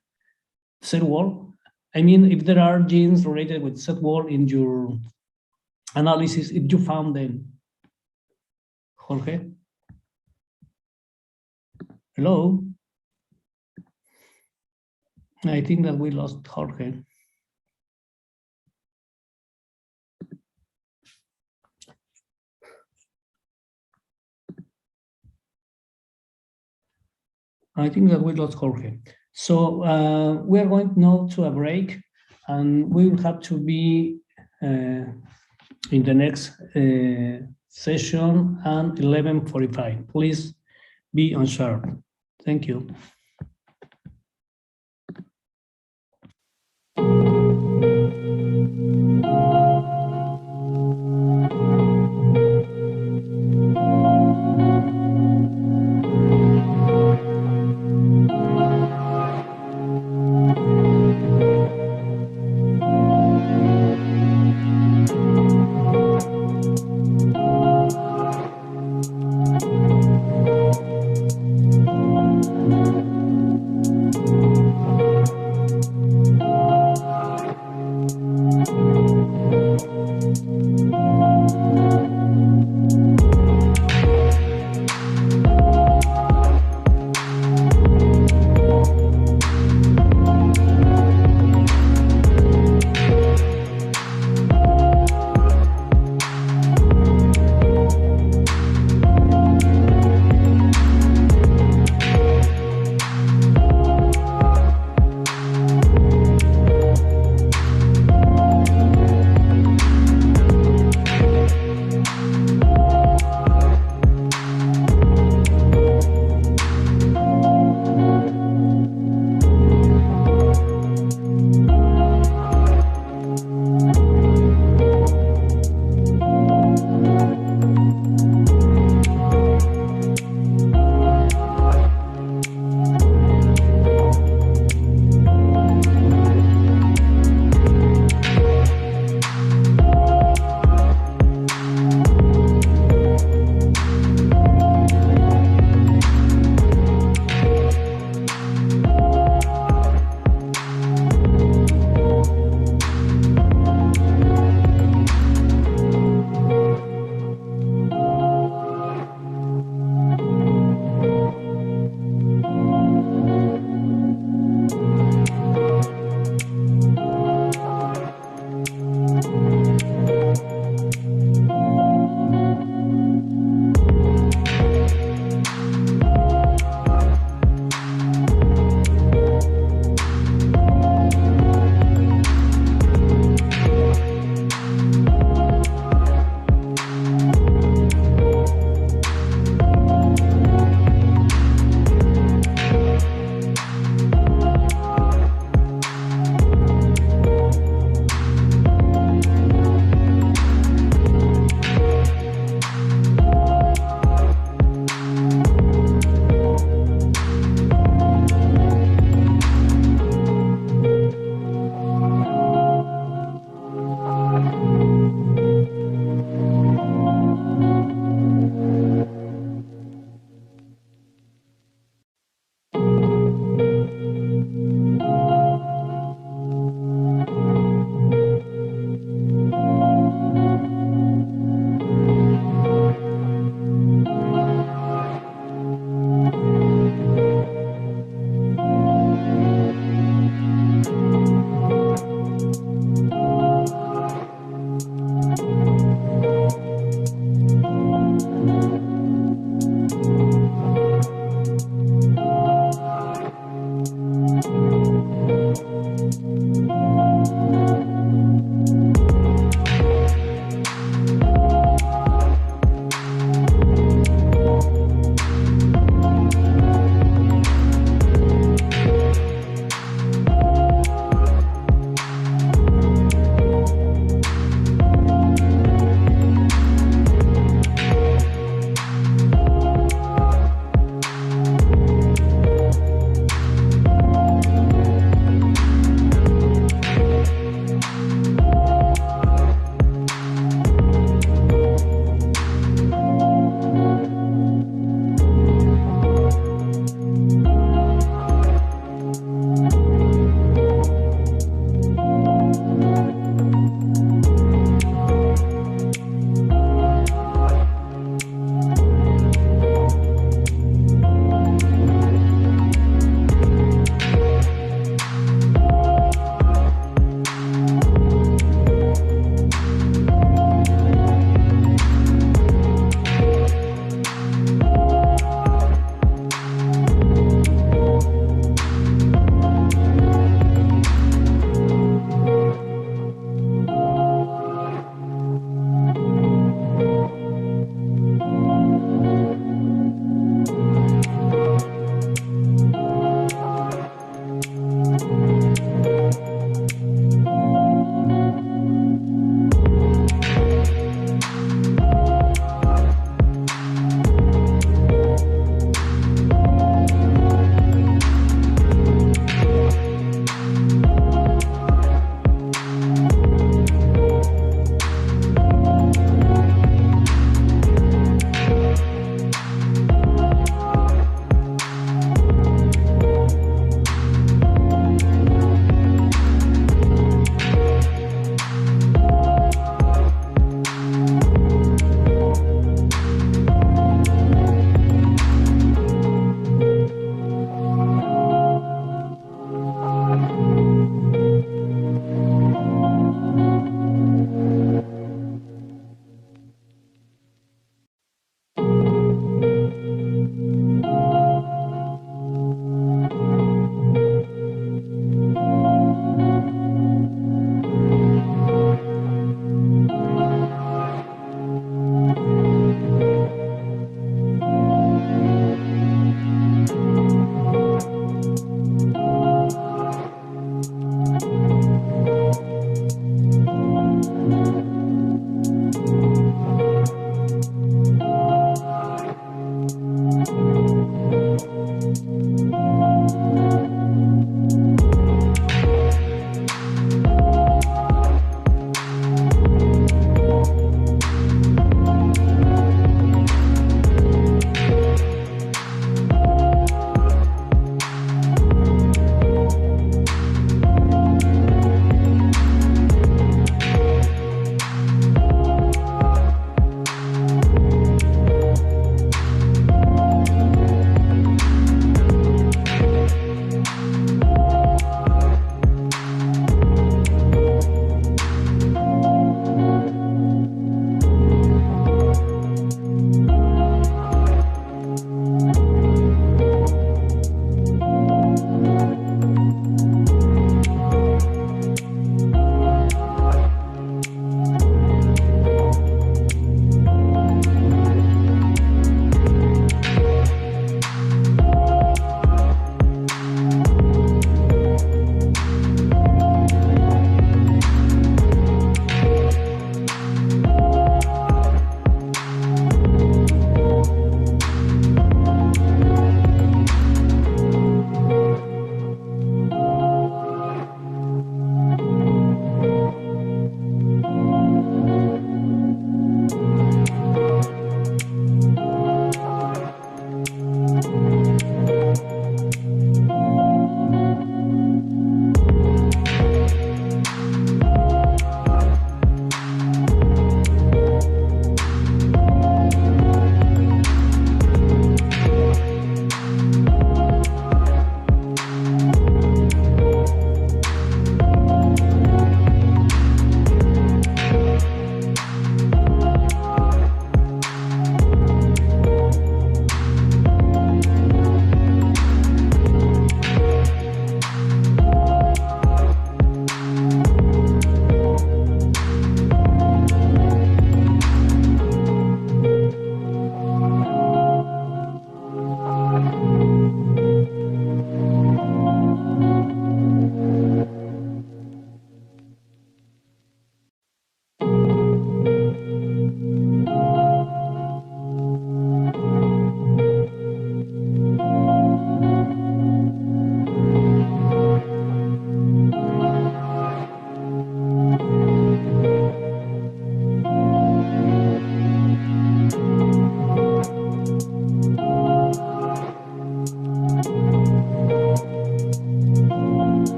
Speaker 5: cell wall, I mean, if there are genes related with cell wall in your analysis, if you found them. Jorge? Hello? I think that we lost Jorge. I think that we lost Jorge. So we are going now to a break, and we will have to be in the next session at 11:45. Please be on sharp. Thank you.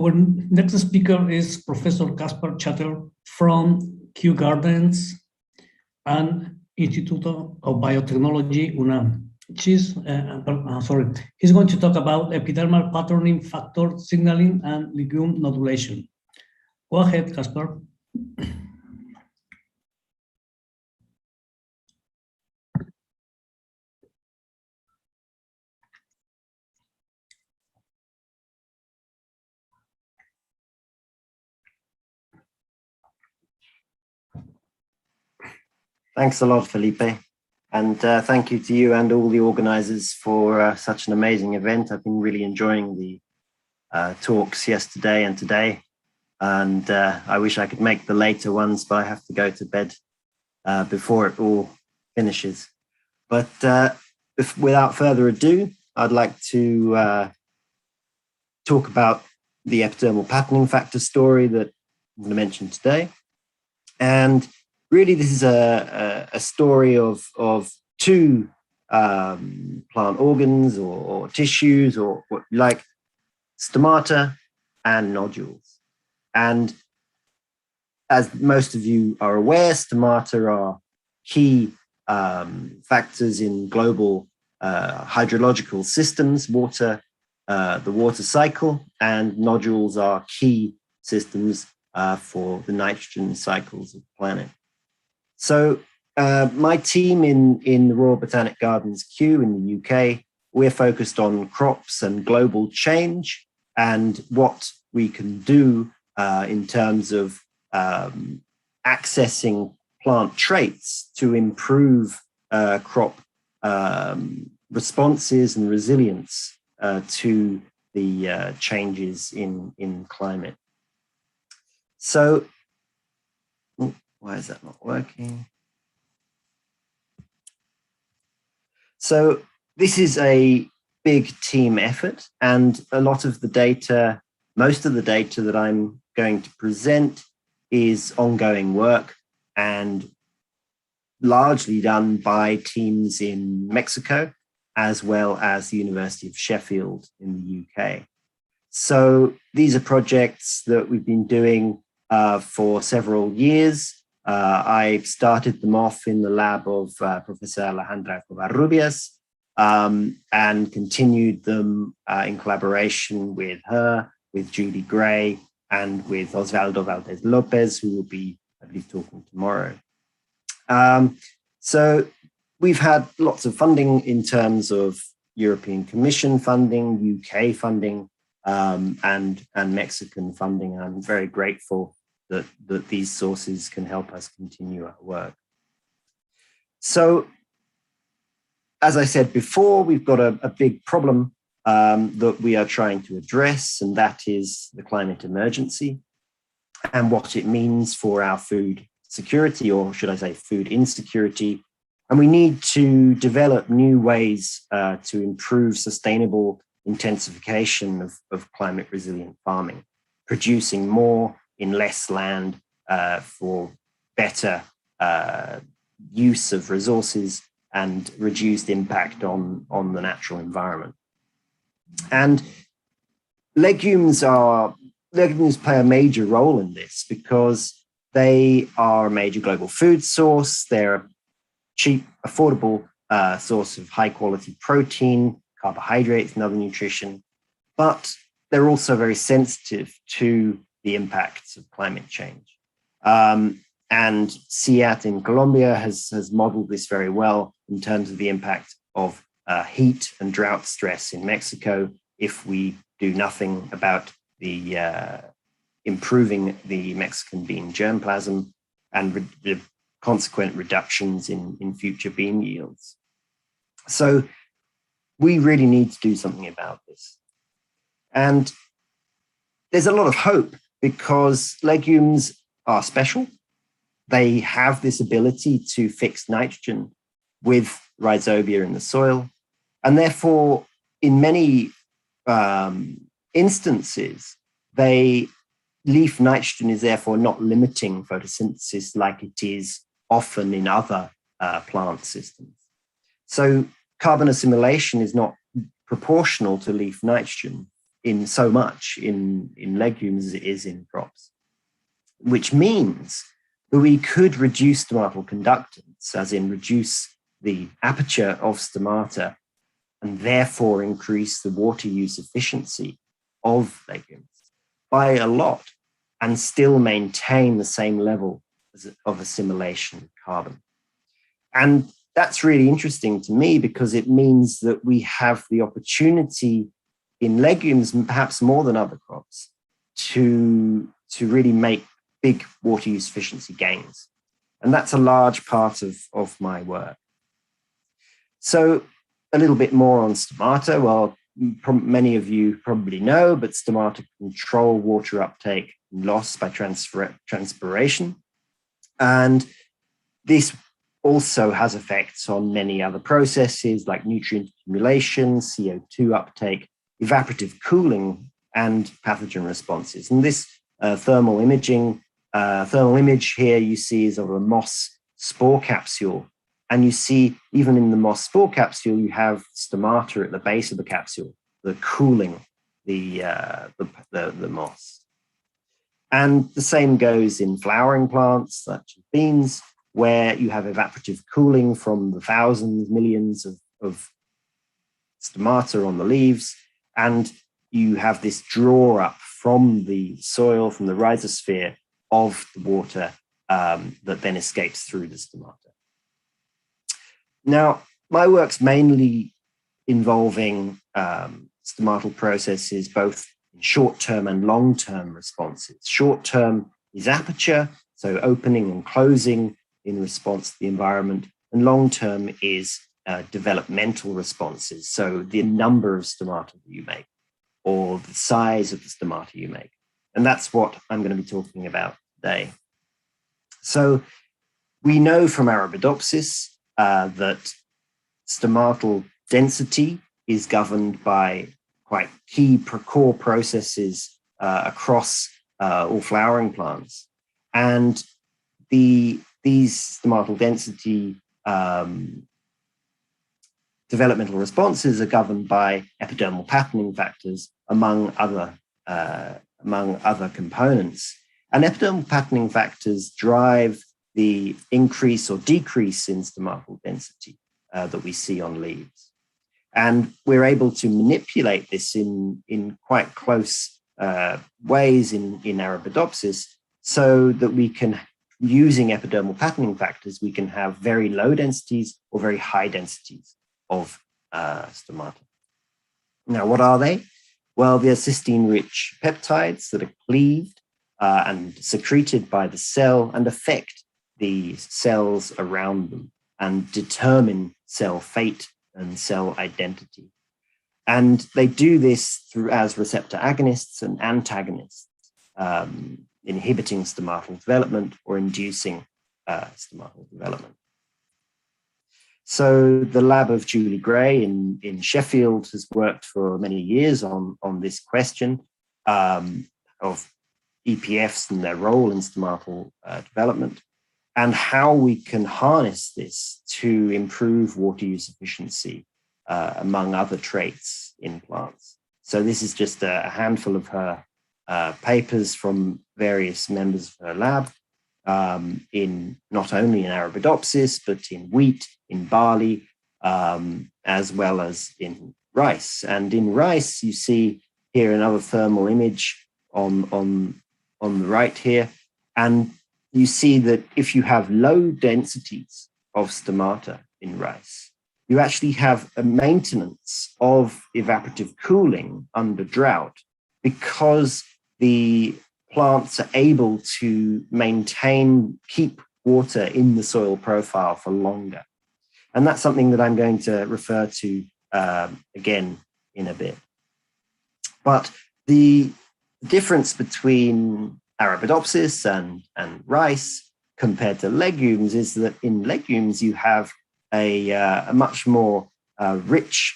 Speaker 5: Our next speaker is Professor Kasper Chatter from Kew Gardens and Institute of Biotechnology, UNAM. He's going to talk about epidermal patterning factor signaling and legume nodulation. Go ahead, Kasper.
Speaker 10: Thanks a lot, Felipe. And thank you to you and all the organizers for such an amazing event. I've been really enjoying the talks yesterday and today. And I wish I could make the later ones, but I have to go to bed before it all finishes. But without further ado, I'd like to talk about the epidermal patterning factor story that I'm going to mention today. And really, this is a story of two plant organs or tissues or what you like, stomata and nodules. And as most of you are aware, stomata are key factors in global hydrological systems, the water cycle, and nodules are key systems for the nitrogen cycles of the planet. So my team in the Royal Botanic Gardens, Kew in the UK, we're focused on crops and global change and what we can do in terms of accessing plant traits to improve crop responses and resilience to the changes in climate. So, why is that not working? So this is a big team effort, and a lot of the data, most of the data that I'm going to present is ongoing work and largely done by teams in Mexico, as well as the University of Sheffield in the UK. So these are projects that we've been doing for several years. I started them off in the lab of Professor Alejandra Covarrubias and continued them in collaboration with her, with Judy Gray, and with Osvaldo Valdez Lopez, who will be, I believe, talking tomorrow. So we've had lots of funding in terms of European Commission funding, UK funding, and Mexican funding. I'm very grateful that these sources can help us continue our work. So, as I said before, we've got a big problem that we are trying to address, and that is the climate emergency and what it means for our food security, or should I say food insecurity. And we need to develop new ways to improve sustainable intensification of climate resilient farming, producing more in less land for better use of resources and reduced impact on the natural environment. And legumes play a major role in this because they are a major global food source. They're a cheap, affordable source of high quality protein, carbohydrates, and other nutrition, but they're also very sensitive to the impacts of climate change. And CIAT in Colombia has modeled this very well in terms of the impact of heat and drought stress in Mexico if we do nothing about the improving the Mexican bean germplasm and the consequent reductions in future bean yields. So we really need to do something about this. And there's a lot of hope because legumes are special. They have this ability to fix nitrogen with rhizobia in the soil. And therefore, in many instances, leaf nitrogen is therefore not limiting photosynthesis like it is often in other plant systems. So carbon assimilation is not proportional to leaf nitrogen. in so much in legumes as it is in crops, which means that we could reduce stomatal conductance, as in reduce the aperture of stomata, and therefore increase the water use efficiency of legumes by a lot, and still maintain the same level of assimilation of carbon. And that's really interesting to me, because it means that we have the opportunity in legumes, perhaps more than other crops, to really make big water use efficiency gains. And that's a large part of my work. So a little bit more on stomata. Well, many of you probably know, but stomata control water uptake and loss by transpiration. And this also has effects on many other processes like nutrient accumulation, CO2 uptake, evaporative cooling, and pathogen responses. And this thermal image here you see is of a moss spore capsule. And you see, even in the moss spore capsule, you have stomata at the base of the capsule, the cooling the moss. And the same goes in flowering plants, such as beans, where you have evaporative cooling from the thousands, millions of stomata on the leaves. And you have this draw up from the soil, from the rhizosphere of the water that then escapes through the stomata. Now, my work's mainly involving stomatal processes, both in short-term and long-term responses. Short-term is aperture, so opening and closing in response to the environment, and long-term is developmental responses, so the number of stomata that you make, or the size of the stomata you make. And that's what I'm going to be talking about today. So we know from Arabidopsis that stomatal density is governed by quite key core processes across all flowering plants. And these stomatal density developmental responses are governed by epidermal patterning factors, among other components. And epidermal patterning factors drive the increase or decrease in stomatal density that we see on leaves. And we're able to manipulate this in quite close ways in Arabidopsis, so that we can, using epidermal patterning factors, we can have very low densities or very high densities of stomata. Now, what are they? Well, they're cysteine-rich peptides that are cleaved and secreted by the cell and affect the cells around them and determine cell fate and cell identity. And they do this through as receptor agonists and antagonists, inhibiting stomatal development or inducing stomatal development. So the lab of Julie Gray in Sheffield has worked for many years on this question of EPFs and their role in stomatal development, and how we can harness this to improve water use efficiency, among other traits in plants. So this is just a handful of her papers from various members of her lab, in not only in Arabidopsis, but in wheat, in barley, as well as in rice. And in rice, you see here another thermal image on the right here. And you see that if you have low densities of stomata in rice, you actually have a maintenance of evaporative cooling under drought, because the plants are able to keep water in the soil profile for longer. And that's something that I'm going to refer to again in a bit. But the difference between Arabidopsis and rice compared to legumes is that in legumes you have a much more rich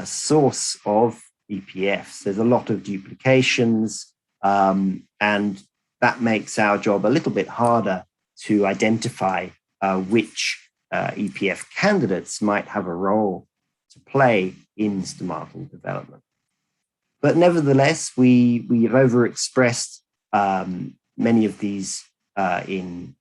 Speaker 10: source of EPFs. There's a lot of duplications, and that makes our job a little bit harder to identify which EPF candidates might have a role to play in stomatal development. But nevertheless, we've overexpressed many of these in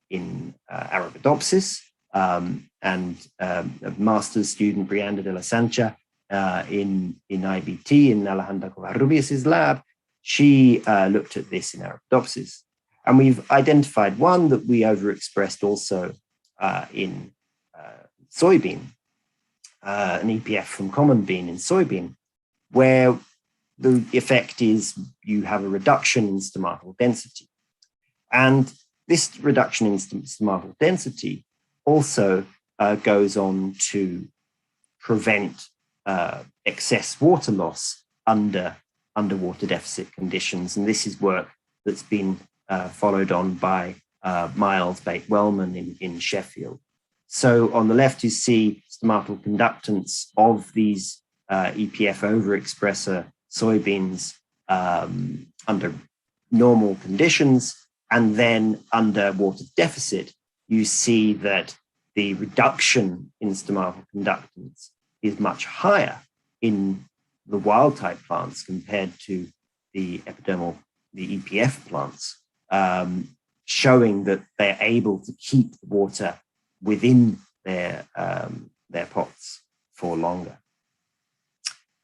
Speaker 10: Arabidopsis, and a master's student, Brianda de la Sancha, in IBT, in Alejandra Covarrubias' lab, she looked at this in Arabidopsis. And we've identified one that we overexpressed also in soybean, an EPF from common bean in soybean, where the effect is you have a reduction in stomatal density. And this reduction in stomatal density also goes on to prevent excess water loss under water deficit conditions. And this is work that's been followed on by Miles Bate-Wellman in Sheffield. So on the left, you see stomatal conductance of these EPF overexpressor soybeans under normal conditions, and then under water deficit, you see that the reduction in stomatal conductance is much higher in the wild type plants compared to the EPF plants, showing that they're able to keep the water within their pots for longer.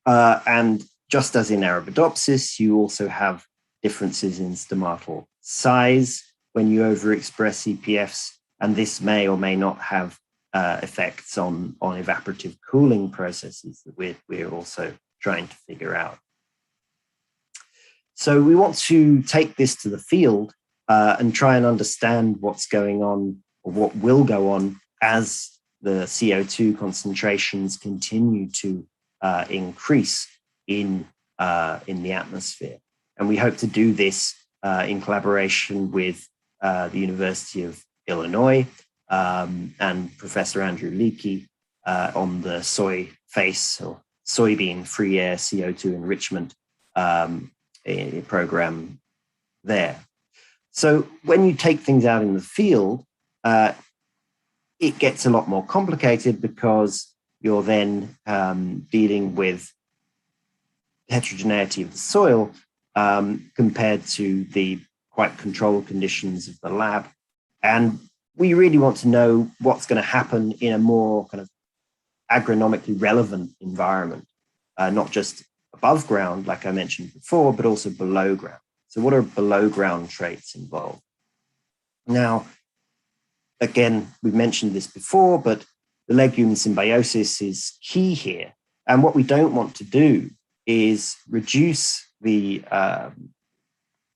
Speaker 10: And just as in Arabidopsis, you also have differences in stomatal size when you overexpress EPFs, and this may or may not have effects on evaporative cooling processes that we're also trying to figure out. So we want to take this to the field and try and understand what's going on, or what will go on, as the CO2 concentrations continue to increase in the atmosphere. And we hope to do this in collaboration with the University of Illinois and Professor Andrew Leakey on the soy face, or soybean free air CO2 enrichment program there. So when you take things out in the field, it gets a lot more complicated, because you're then dealing with heterogeneity of the soil compared to the quite controlled conditions of the lab. And we really want to know what's going to happen in a more kind of agronomically relevant environment, not just above ground, like I mentioned before, but also below ground. So what are below ground traits involved? Now, again, we've mentioned this before, but the legume symbiosis is key here. And what we don't want to do is reduce the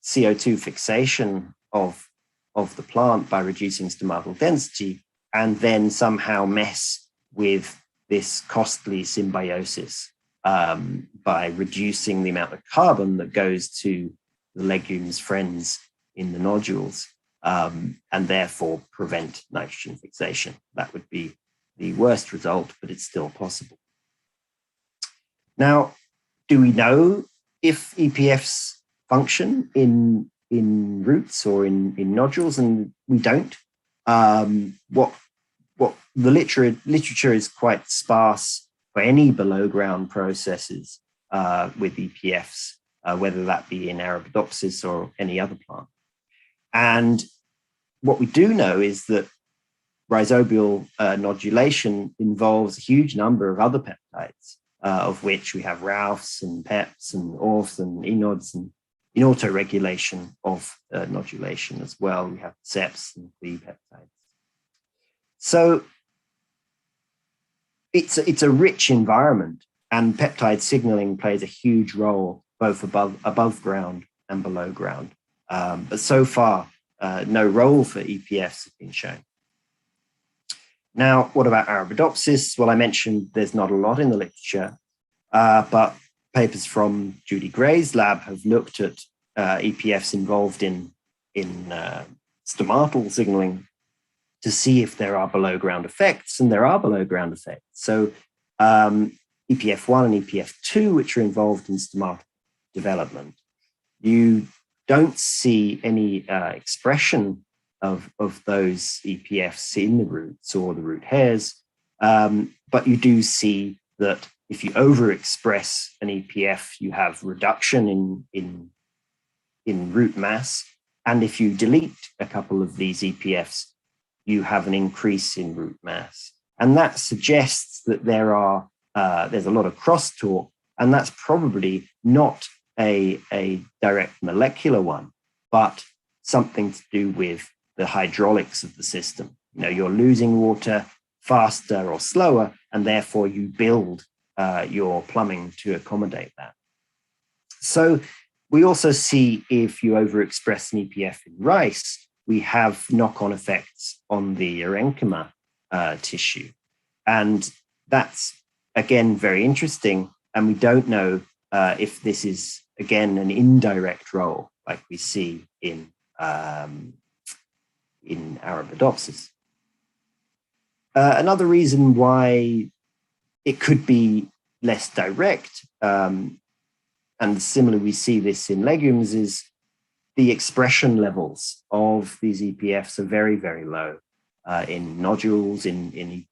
Speaker 10: CO2 fixation of the plant by reducing stomatal density, and then somehow mess with this costly symbiosis by reducing the amount of carbon that goes to the legume's friends in the nodules, and therefore prevent nitrogen fixation. That would be the worst result, but it's still possible. Now, do we know if EPFs function in roots or in nodules? And we don't. What the literature is quite sparse for any below ground processes with EPFs, whether that be in Arabidopsis or any other plant. And what we do know is that rhizobial nodulation involves a huge number of other peptides, of which we have RALFs and PEPs and ORFs and ENODs, and in autoregulation of nodulation as well, we have CEPs and CLE peptides. So it's a rich environment, and peptide signaling plays a huge role both above ground and below ground. But so far, no role for EPFs has been shown. Now, what about Arabidopsis? Well, I mentioned there's not a lot in the literature, but papers from Judy Gray's lab have looked at EPFs involved in stomatal signaling to see if there are below ground effects, and there are below ground effects. So EPF1 and EPF2, which are involved in stomatal development, you don't see any expression of those EPFs in the roots or the root hairs, but you do see that if you overexpress an EPF, you have reduction in root mass. And if you delete a couple of these EPFs, you have an increase in root mass. And that suggests that there's a lot of crosstalk, and that's probably not a direct molecular one, but something to do with the hydraulics of the system. You know, you're losing water faster or slower, and therefore you build your plumbing to accommodate that. So we also see if you overexpress an EPF in rice, we have knock-on effects on the parenchyma tissue. And that's, again, very interesting. And we don't know if this is, again, an indirect role like we see in Arabidopsis. Another reason why it could be less direct, and similarly we see this in legumes, is the expression levels of these EPFs are very, very low in nodules, in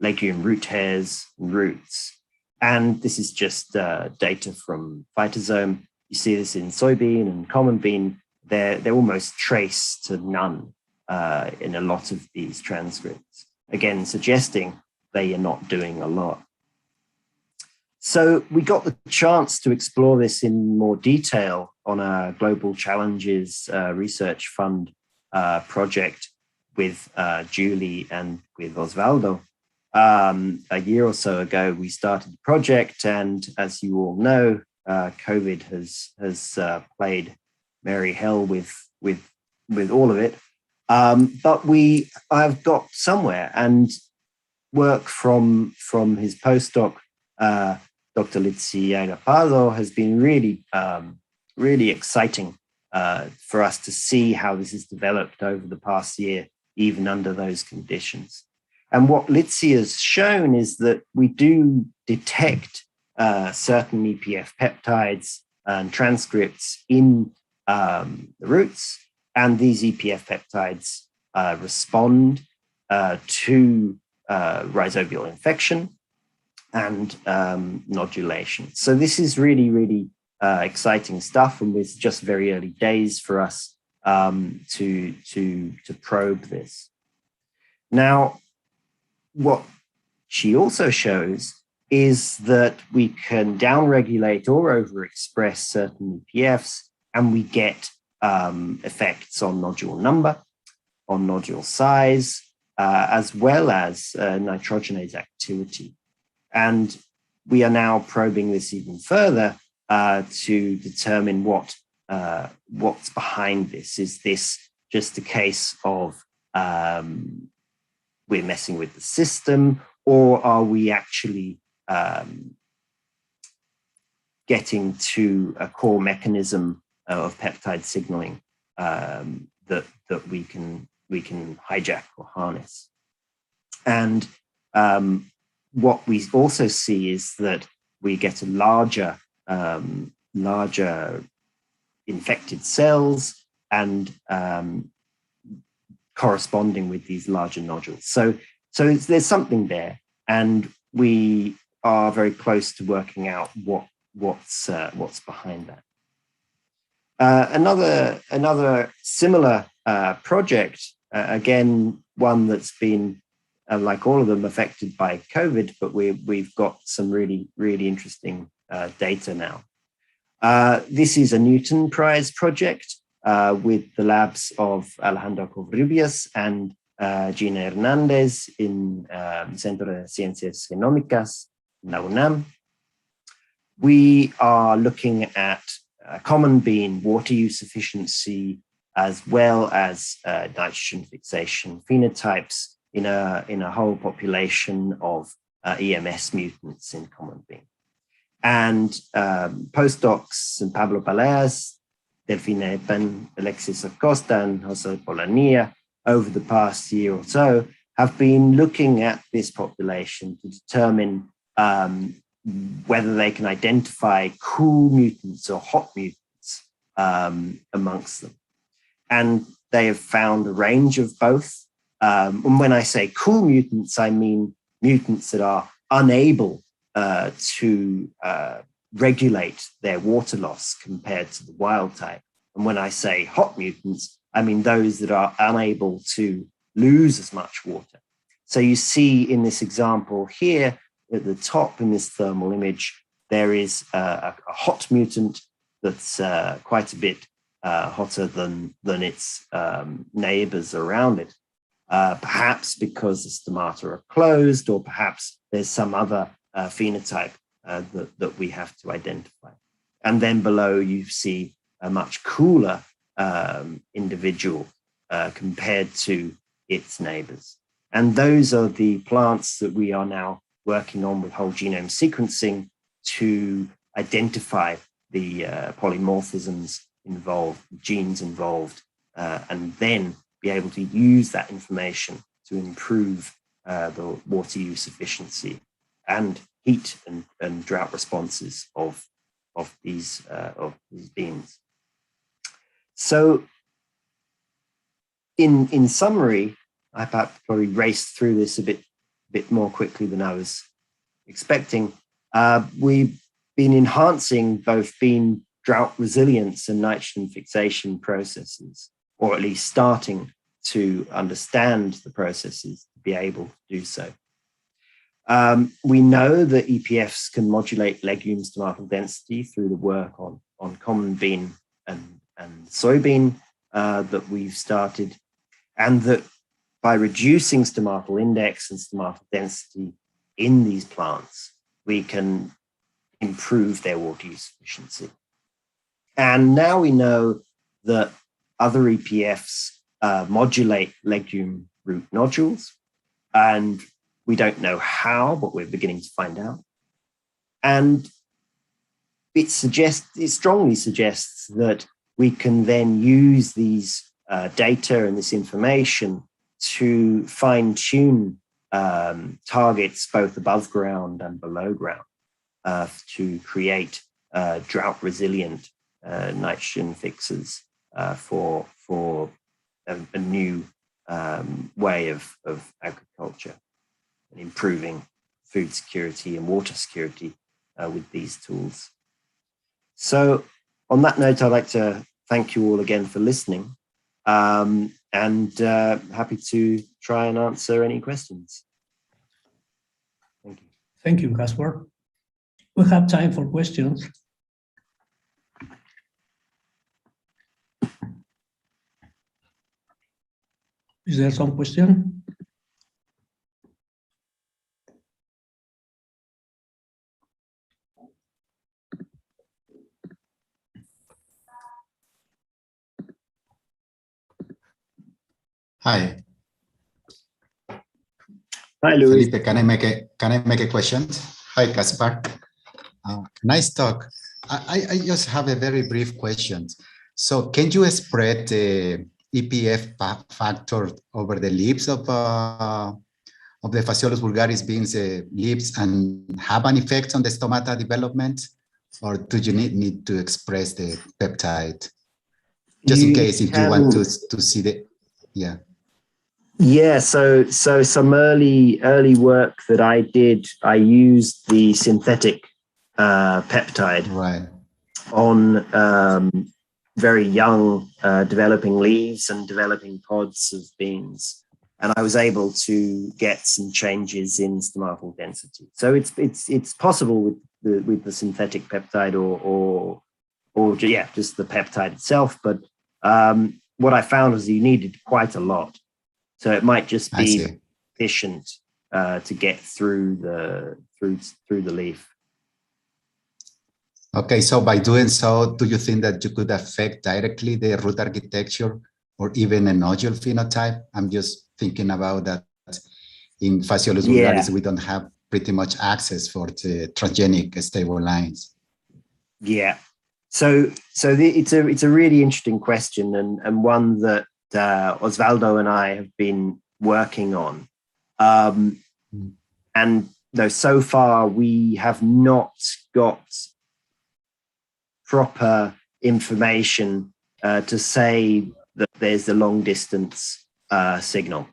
Speaker 10: legume root hairs and roots. And this is just data from phytosome. You see this in soybean and common bean. They're almost traced to none in a lot of these transcripts, again, suggesting they are not doing a lot. So we got the chance to explore this in more detail on a Global Challenges Research Fund project with Julie and with Osvaldo. A year or so ago, we started the project, and as you all know, COVID has played merry hell with all of it. But I've got somewhere, and work from his postdoc, Dr. Litsi Agapado, has been really exciting for us to see how this has developed over the past year, even under those conditions. And what Litsi has shown is that we do detect certain EPF peptides and transcripts in the roots, and these EPF peptides respond to rhizobial infection and nodulation. So this is really exciting stuff, and it's just very early days for us to probe this. Now, what she also shows is that we can downregulate or overexpress certain EPFs, and we get effects on nodule number, on nodule size, as well as nitrogenase activity. And we are now probing this even further to determine what's behind this. Is this just a case of we're messing with the system, or are we actually getting to a core mechanism of peptide signaling that we can hijack or harness? And what we also see is that we get a larger infected cells and corresponding with these larger nodules. So there's something there, and we are very close to working out what's behind that. Another similar project, again, one that's been, like all of them, affected by COVID, but we've got some really interesting data now. This is a Newton Prize project with the labs of Alejandro Covarrubias and Gina Hernandez in Centro de Ciencias Genómicas, la UNAM. We are looking at common bean water use efficiency, as well as nitrogen fixation phenotypes in a whole population of EMS mutants in common bean. And postdocs and Pablo Paleas, Delfina Epan, Alexis Acosta, and Jose Polania over the past year or so have been looking at this population to determine whether they can identify cool mutants or hot mutants amongst them. And they have found a range of both. And when I say cool mutants, I mean mutants that are unable to regulate their water loss compared to the wild type. And when I say hot mutants, I mean those that are unable to lose as much water. So you see in this example here at the top in this thermal image, there is a hot mutant that's quite a bit hotter than its neighbors around it. Perhaps because the stomata are closed, or perhaps there's some other phenotype that we have to identify. And then below you see a much cooler individual compared to its neighbors. And those are the plants that we are now working on with whole genome sequencing to identify the polymorphisms involved, genes involved, and then be able to use that information to improve the water use efficiency and heat and drought responses of these beans. So in summary, I probably raced through this a bit more quickly than I was expecting. We've been enhancing both bean drought resilience and nitrogen fixation processes, or at least starting to understand the processes to be able to do so. We know that EPFs can modulate legume stomatal density through the work on common bean and soybean that we've started, and that by reducing stomatal index and stomatal density in these plants, we can improve their water use efficiency. And now we know that other EPFs modulate legume root nodules, and we don't know how, but we're beginning to find out. And it strongly suggests that we can then use these data and this information to fine-tune targets both above ground and below ground to create drought-resilient nitrogen fixers for a new way of agriculture and improving food security and water security with these tools. So on that note, I'd like to thank you all again for listening, and happy to try and answer any questions. Thank you.
Speaker 5: Thank you, Caspar. We have time for questions. Is there some question?
Speaker 3: Hi.
Speaker 10: Hi, Luis.
Speaker 3: Felipe, can I make a question? Hi, Caspar. Nice talk. I just have a very brief question. So can you spread the EPF factor over the leaves of the Phaseolus vulgaris beans leaves and have an effect on the stomata development? Or do you need to express the peptide? Just in case if you want to see the, yeah.
Speaker 10: Yeah, so some early work that I did, I used the synthetic peptide on very young developing leaves and developing pods of beans, and I was able to get some changes in stomatal density. So it's possible with the synthetic peptide or just the peptide itself, but what I found was you needed quite a lot. So it might just be efficient to get through the leaf.
Speaker 3: Okay, so by doing so, do you think that you could affect directly the root architecture or even a nodule phenotype? I'm just thinking about that in Phaseolus vulgaris, we don't have pretty much access for the transgenic stable lines.
Speaker 10: Yeah, so it's a really interesting question and one that Osvaldo and I have been working on. And though so far we have not got proper information to say that there's a long distance signal.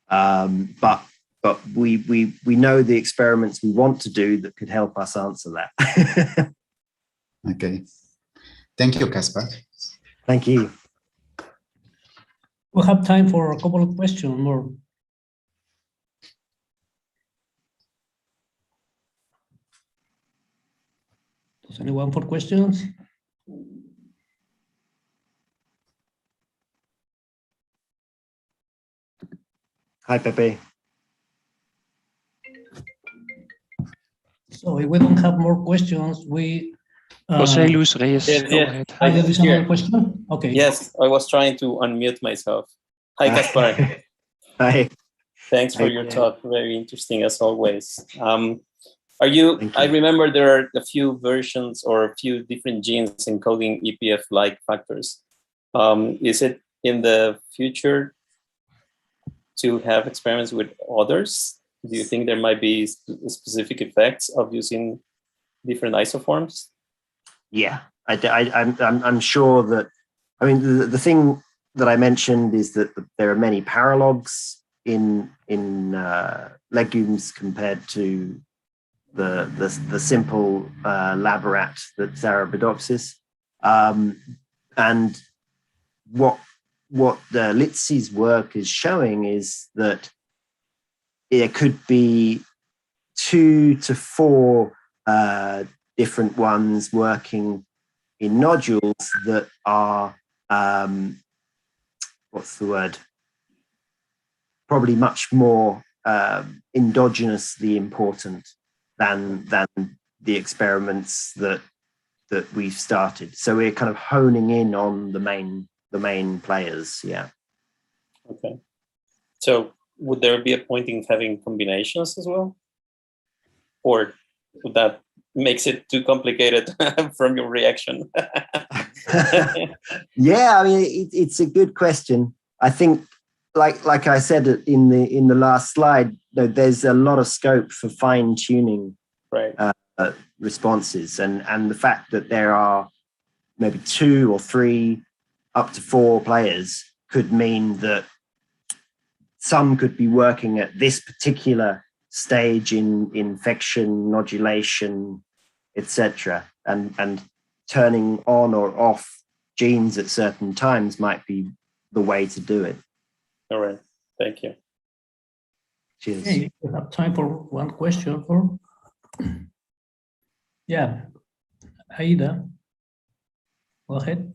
Speaker 10: But but we know the experiments we want to do that could help us answer that.
Speaker 3: Okay. Thank you, Caspar.
Speaker 10: Thank you.
Speaker 5: We have time for a couple of questions more. Does anyone for questions?
Speaker 10: Hi, Pepe.
Speaker 5: So if we don't have more questions, we...
Speaker 11: Jose Luis Reyes,
Speaker 12: Yes,
Speaker 11: go
Speaker 12: yes.
Speaker 11: ahead.
Speaker 5: There is another question? Okay.
Speaker 12: Yes, I was trying to unmute myself. Hi, Caspar.
Speaker 10: Hi.
Speaker 12: Thanks for your talk. Very interesting as always. I remember there are a few versions or a few different genes encoding EPF-like factors. Is it in the future to have experiments with others? Do you think there might be specific effects of using different isoforms?
Speaker 10: Yeah, I'm sure that, I mean, the thing that I mentioned is that there are many paralogs in legumes compared to the simple lab rat that's Arabidopsis. And what Litzi's work is showing is that there could be 2 to 4 different ones working in nodules that are, what's the word? Probably much more endogenously important than the experiments that we've started. So we're kind of honing in on the main players. Yeah.
Speaker 12: Okay. So would there be a point in having combinations as well, or would that makes it too complicated from your reaction?
Speaker 10: Yeah, I mean, it's a good question. I think, like I said in the last slide, there's a lot of scope for fine tuning responses, and the fact that there are maybe 2 or 3 up to 4 players could mean that some could be working at this particular stage in infection, nodulation, etc., and turning on or off genes at certain times might be the way to do it.
Speaker 12: All right, thank you.
Speaker 10: Cheers.
Speaker 5: Okay, we have time for one question. Yeah, Aida, go ahead.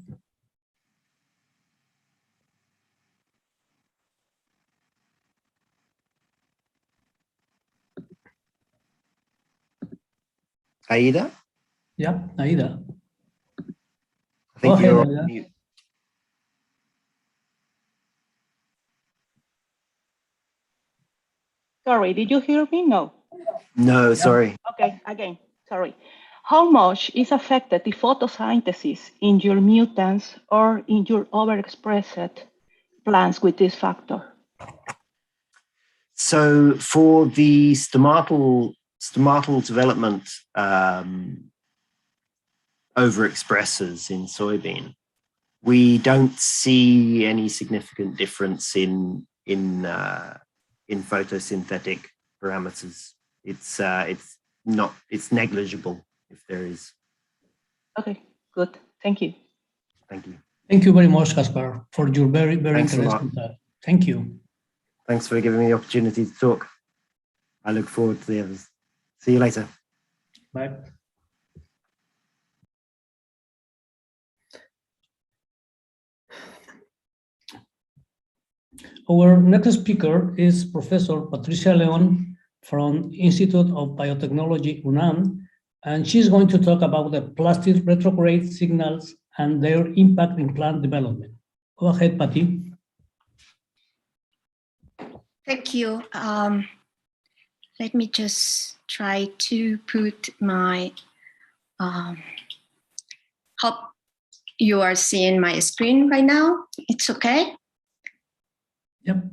Speaker 10: Aida?
Speaker 5: Yeah, Aida.
Speaker 10: I think
Speaker 5: go
Speaker 10: you're
Speaker 5: ahead,
Speaker 10: on mute.
Speaker 13: Sorry, did you hear me? No.
Speaker 10: No, sorry.
Speaker 13: Okay, again, sorry. How much is affected the photosynthesis in your mutants or in your overexpressed plants with this factor?
Speaker 10: So for the stomatal development overexpressors in soybean, we don't see any significant difference in photosynthetic parameters. It's negligible if there is.
Speaker 13: Okay, good. Thank you.
Speaker 10: Thank you.
Speaker 5: Thank you very much, Caspar, for your very
Speaker 10: Thanks
Speaker 5: interesting talk. Thank you.
Speaker 10: Thanks for giving me the opportunity to talk. I look forward to the others. See you later.
Speaker 5: Bye. Our next speaker is Professor Patricia Leon from Institute of Biotechnology, UNAM, and she's going to talk about the plastic retrograde signals and their impact in plant development. Go ahead, Patty.
Speaker 14: Thank you. Let me just try to put my, hope you are seeing my screen right now. It's okay?
Speaker 5: Yep.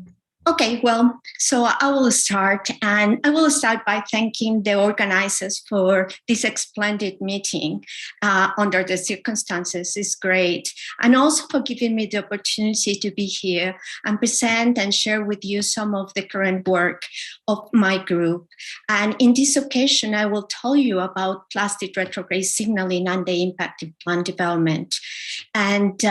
Speaker 14: Okay, well, so I will start, and I will start by thanking the organizers for this splendid meeting under the circumstances. It's great. And also for giving me the opportunity to be here and present and share with you some of the current work of my group. And in this occasion, I will tell you about plastic retrograde signaling and the impact in plant development. And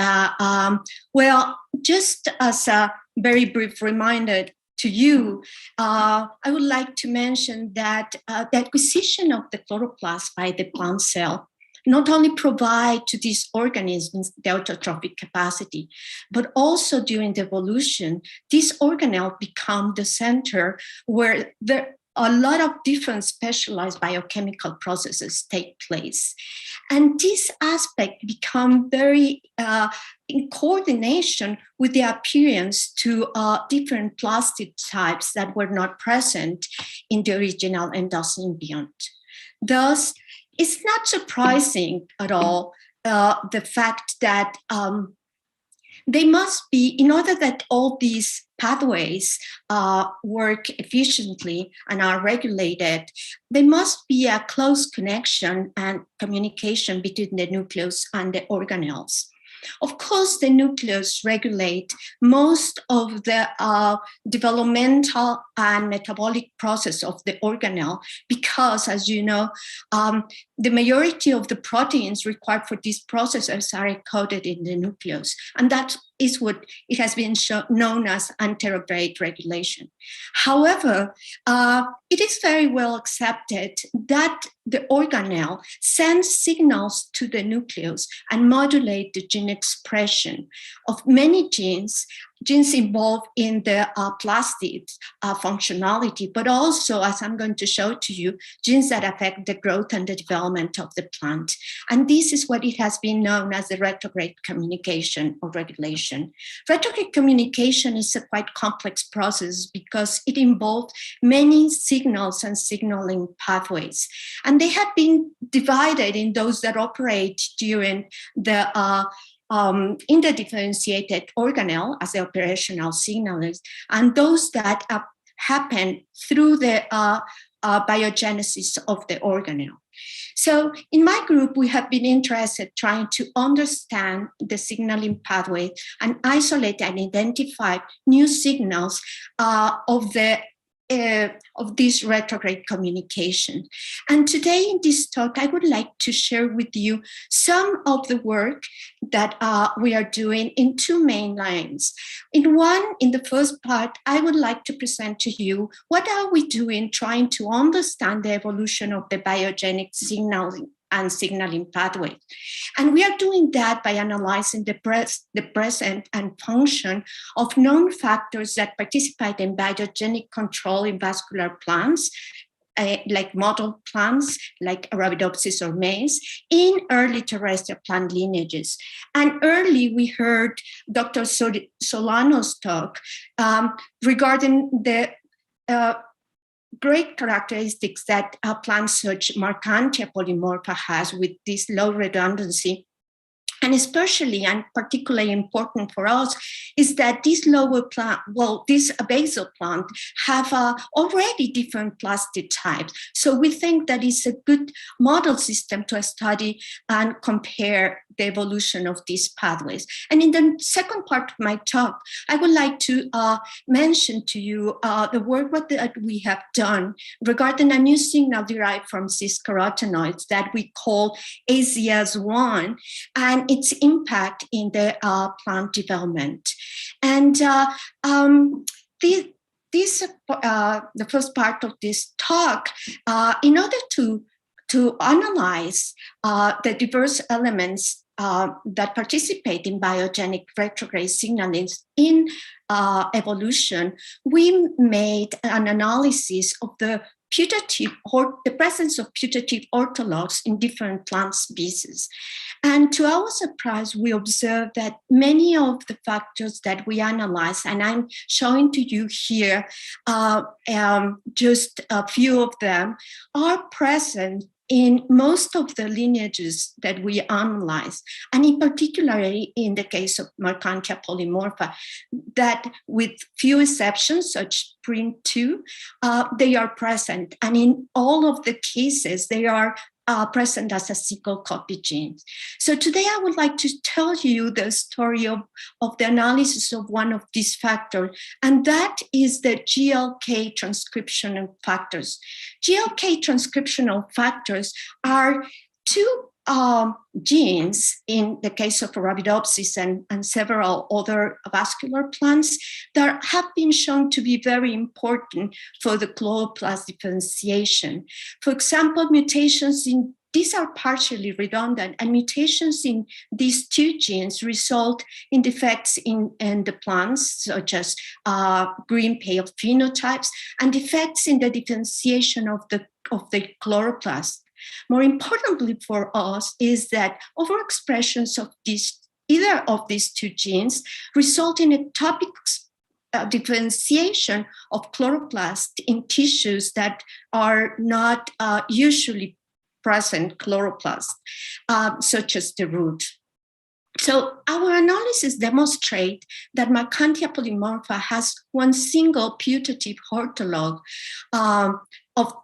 Speaker 14: well, just as a very brief reminder to you, I would like to mention that the acquisition of the chloroplast by the plant cell not only provide to these organisms the autotrophic capacity, but also during the evolution, these organelles become the center where a lot of different specialized biochemical processes take place. And this aspect become very in coordination with the appearance to different plastic types that were not present in the original endosymbiont. Thus, it's not surprising at all the fact that they must be, in order that all these pathways work efficiently and are regulated, there must be a close connection and communication between the nucleus and the organelles. Of course, the nucleus regulate most of the developmental and metabolic process of the organelle because, as you know, the majority of the proteins required for these processes are encoded in the nucleus. And that is what it has been known as anterograde regulation. However, it is very well accepted that the organelle sends signals to the nucleus and modulate the gene expression of many genes involved in the plastids functionality, but also, as I'm going to show to you, genes that affect the growth and the development of the plant. And this is what it has been known as the retrograde communication or regulation. Retrograde communication is a quite complex process because it involves many signals and signaling pathways. And they have been divided in those that operate during the in the differentiated organelle as the operational signalers, and those that happen through the biogenesis of the organelle. So in my group, we have been interested trying to understand the signaling pathway and isolate and identify new signals of this retrograde communication. And today in this talk, I would like to share with you some of the work that we are doing in two main lines. In the first part, I would like to present to you what are we doing trying to understand the evolution of the biogenic signaling and signaling pathway. And we are doing that by analyzing the present and function of known factors that participate in biogenic control in vascular plants, like model plants, like Arabidopsis or maize, in early terrestrial plant lineages. And early, we heard Dr. Solano's talk regarding the great characteristics that plants such Markantia polymorpha has with this low redundancy. And especially and particularly important for us is that this lower plant, this basal plant have already different plastic types. So we think that it's a good model system to study and compare the evolution of these pathways. And in the second part of my talk, I would like to mention to you the work that we have done regarding a new signal derived from cis carotenoids that we call ASIAS1. And its impact in the plant development. And the first part of this talk, in order to analyze the diverse elements that participate in biogenic retrograde signaling in evolution, we made an analysis of the putative or the presence of putative orthologs in different plant species. And to our surprise, we observed that many of the factors that we analyzed, and I'm showing to you here just a few of them, are present in most of the lineages that we analyze, and in particular in the case of Mercantia polymorpha, that with few exceptions, such PRIN2, they are present. And in all of the cases, they are present as a single copy gene. So today I would like to tell you the story of the analysis of one of these factors, and that is the GLK transcriptional factors. GLK transcriptional factors are two genes in the case of Arabidopsis and several other vascular plants that have been shown to be very important for the chloroplast differentiation. For example, mutations in these are partially redundant, and mutations in these two genes result in defects in the plants, such as green pale phenotypes, and defects in the differentiation of the chloroplast. More importantly for us is that overexpressions of either of these two genes result in ectopic differentiation of chloroplast in tissues that are not usually present chloroplast, such as the root. So our analysis demonstrates that Mercantia polymorpha has one single putative ortholog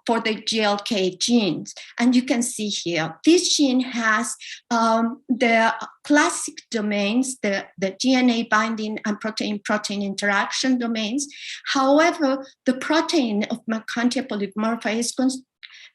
Speaker 14: for the GLK genes. And you can see here, this gene has the classic domains, the DNA binding and protein-protein interaction domains. However, the protein of Mercantia polymorpha is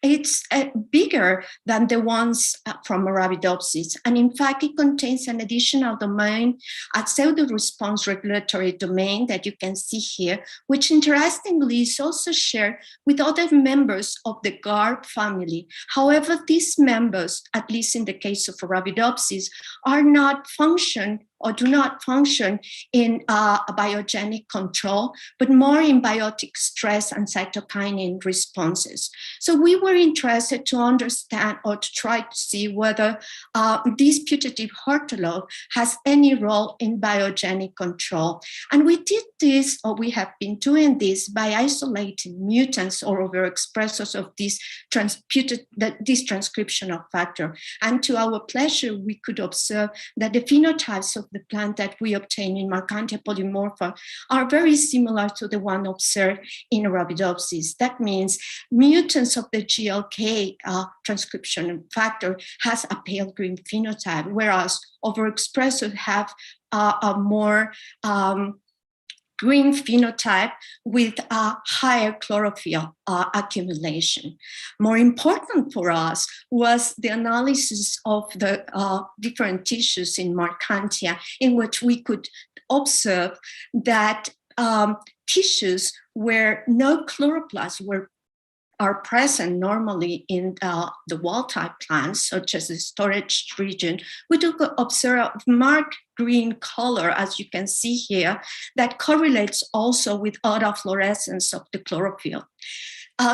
Speaker 14: it's bigger than the ones from Arabidopsis. And in fact, it contains an additional domain, a pseudo-response regulatory domain that you can see here, which interestingly is also shared with other members of the GARP family. However, these members, at least in the case of Arabidopsis, are not function or do not function in a biogenic control, but more in biotic stress and cytokinin responses. So we were interested to understand or to try to see whether this putative ortholog has any role in biogenic control. And we did this, or we have been doing this, by isolating mutants or overexpressors of this transcriptional factor. And to our pleasure, we could observe that the phenotypes of the plant that we obtain in Mercantia polymorpha are very similar to the one observed in Arabidopsis. That means mutants of the GLK transcription factor has a pale green phenotype, whereas overexpressors have a more green phenotype with a higher chlorophyll accumulation. More important for us was the analysis of the different tissues in Mercantia, in which we could observe that tissues where no chloroplasts are present normally in the wild-type plants, such as the storage region, we do observe marked green color, as you can see here, that correlates also with autofluorescence of the chlorophyll,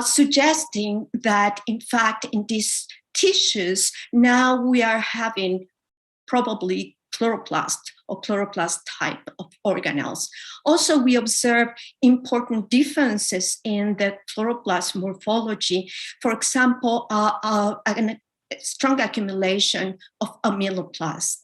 Speaker 14: suggesting that, in fact, in these tissues, now we are having probably chloroplast or chloroplast type of organelles. Also, we observe important differences in the chloroplast morphology. For example, a strong accumulation of amyloplasts.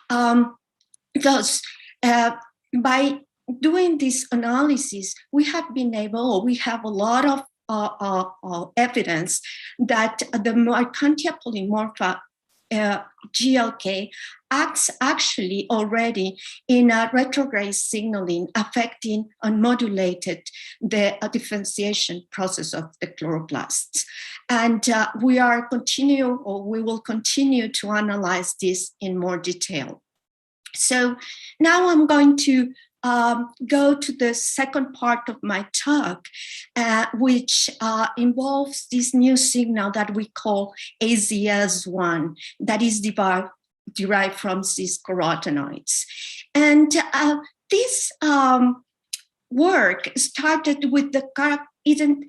Speaker 14: Thus, by doing this analysis, we have been able, or we have a lot of evidence that the Mercantia polymorpha GLK acts actually already in a retrograde signaling, affecting and modulated the differentiation process of the chloroplasts. And we will continue to analyze this in more detail. So now I'm going to go to the second part of my talk, which involves this new signal that we call AZS1, that is derived from these carotenoids. And this work started with the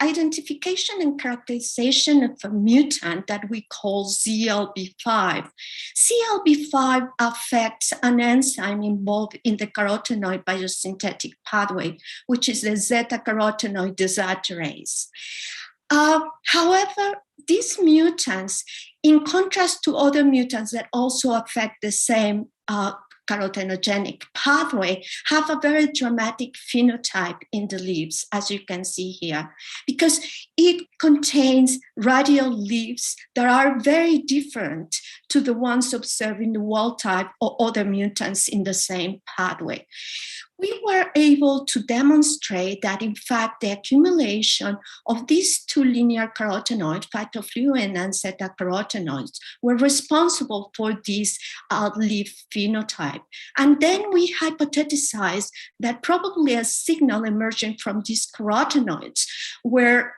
Speaker 14: identification and characterization of a mutant that we call ZLB5. ZLB5 affects an enzyme involved in the carotenoid biosynthetic pathway, which is the zeta-carotenoid desaturase. However, these mutants, in contrast to other mutants that also affect the same carotenogenetic pathway, have a very dramatic phenotype in the leaves, as you can see here, because it contains radial leaves that are very different to the ones observed in the wild type or other mutants in the same pathway. We were able to demonstrate that, in fact, the accumulation of these two linear carotenoids, phytofluin and zeta-carotenoids, were responsible for this leaf phenotype. And then we hypothesized that probably a signal emerging from these carotenoids were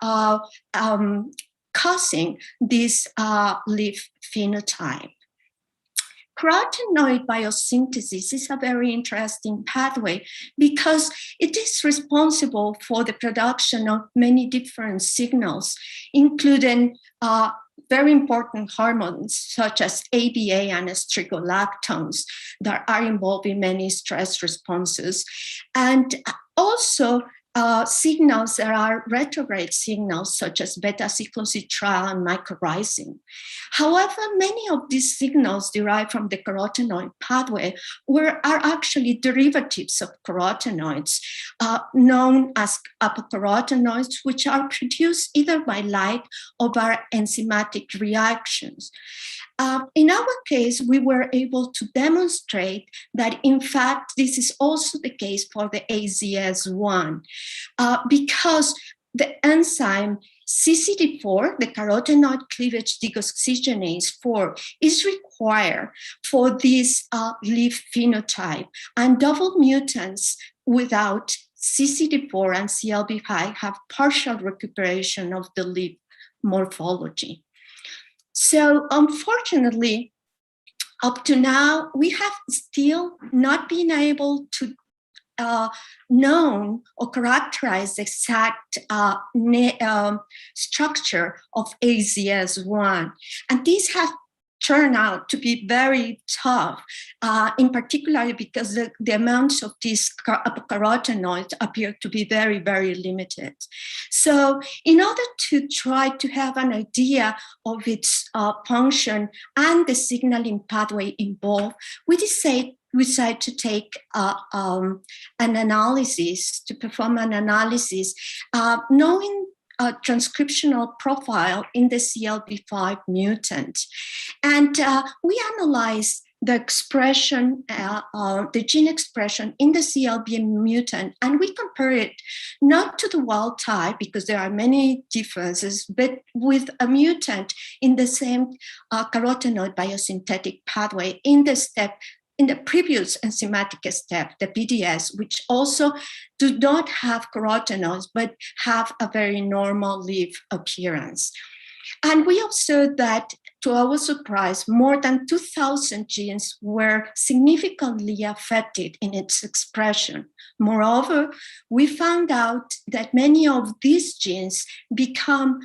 Speaker 14: causing this leaf phenotype. Carotenoid biosynthesis is a very interesting pathway because it is responsible for the production of many different signals, including very important hormones such as ABA and strigolactones that are involved in many stress responses, and also signals that are retrograde signals such as beta-cyclosytriol and mycorrhizin. However, many of these signals derived from the carotenoid pathway are actually derivatives of carotenoids known as apocarotenoids, which are produced either by light or by enzymatic reactions. In our case, we were able to demonstrate that, in fact, this is also the case for the AZS1, because the enzyme CCD4, the carotenoid cleavage deoxygenase 4, is required for this leaf phenotype, and double mutants without CCD4 and CLB5 have partial recuperation of the leaf morphology. So unfortunately, up to now, we have still not been able to known or characterize the exact structure of AZS1. And these have turned out to be very tough, in particular because the amounts of these carotenoids appear to be very, very limited. So in order to try to have an idea of its function and the signaling pathway involved, we decided to take an analysis, to perform an analysis, knowing a transcriptional profile in the CLB5 mutant. And we analyzed the expression, the gene expression in the CLB mutant, and we compare it not to the wild type, because there are many differences, but with a mutant in the same carotenoid biosynthetic pathway in the previous enzymatic step, the PDS, which also do not have carotenoids, but have a very normal leaf appearance. And we observed that, to our surprise, more than 2,000 genes were significantly affected in its expression. Moreover, we found out that many of these genes become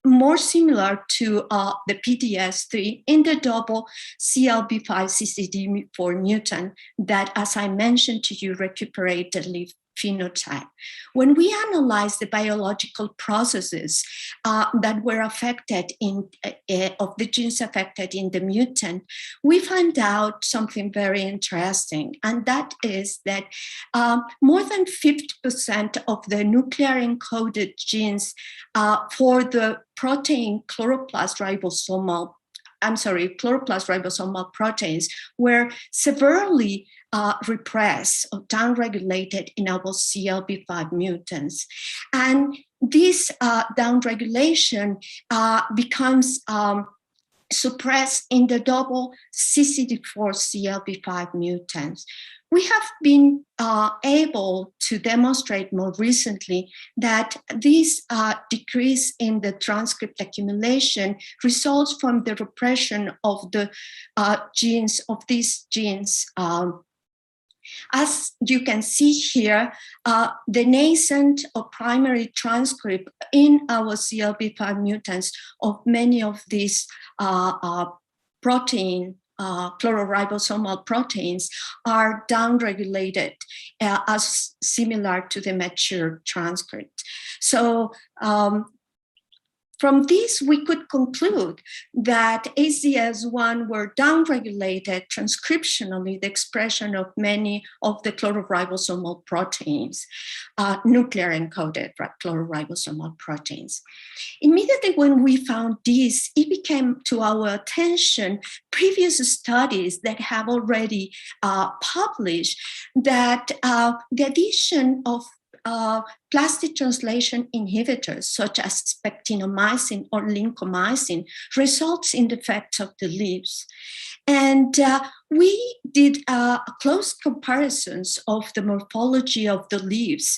Speaker 14: more similar to the PDS3 in the double CLB5 CCD4 mutant that, as I mentioned to you, recuperate the leaf phenotype. When we analyze the biological processes that were affected of the genes affected in the mutant, we find out something very interesting, and that is that more than 50% of the nuclear encoded genes for the protein chloroplast ribosomal proteins were severely repressed or downregulated in our CLB5 mutants. And this downregulation becomes suppressed in the double CCD4 CLB5 mutants. We have been able to demonstrate more recently that this decrease in the transcript accumulation results from the repression of the genes, of these genes. As you can see here, the nascent or primary transcript in our CLB5 mutants of many of these chlororibosomal proteins are downregulated as similar to the mature transcript. So From this, we could conclude that ACS1 were downregulated transcriptionally the expression of many of the chlororibosomal proteins, nuclear encoded chlororibosomal proteins. Immediately when we found this, it became to our attention previous studies that have already published that the addition of plastic translation inhibitors such as spectinomycin or lincomycin results in defects of the leaves. And we did close comparisons of the morphology of the leaves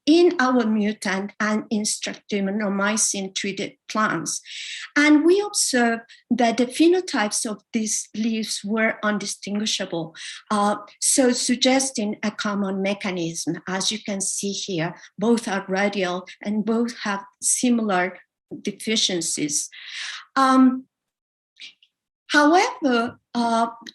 Speaker 14: in our mutant and in streptomycin-treated plants. And we observed that the phenotypes of these leaves were undistinguishable, so suggesting a common mechanism. As you can see here, both are radial and both have similar deficiencies. However,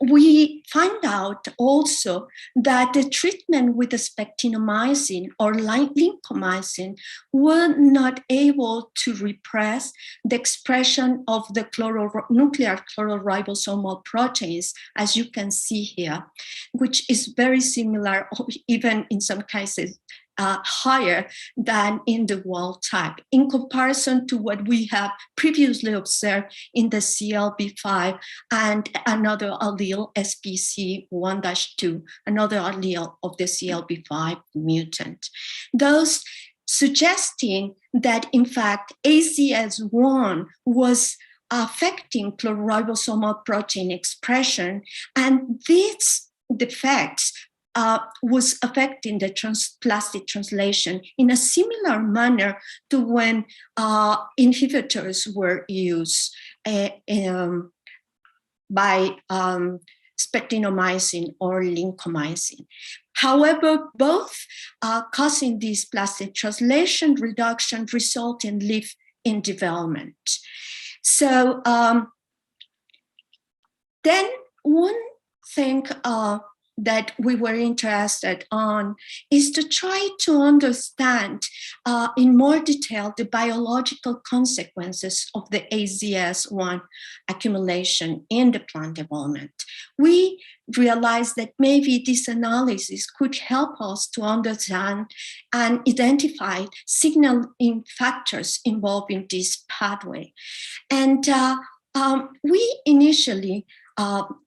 Speaker 14: we find out also that the treatment with the spectinomycin or lincomycin were not able to repress the expression of the nuclear chlororibosomal proteins, as you can see here, which is very similar, or even in some cases, higher than in the wild type, in comparison to what we have previously observed in the CLB5 and another allele, SPC1-2, another allele of the CLB5 mutant. Those suggesting that, in fact, ACS1 was affecting chlororibosomal protein expression, and these defects was affecting the plastic translation in a similar manner to when inhibitors were used by spectinomycin or lincomycin. However, both causing this plastic translation reduction result in leaf in development. So then one thing that we were interested on is to try to understand in more detail the biological consequences of the ACS1 accumulation in the plant development. We realized that maybe this analysis could help us to understand and identify signaling factors involved in this pathway. And we initially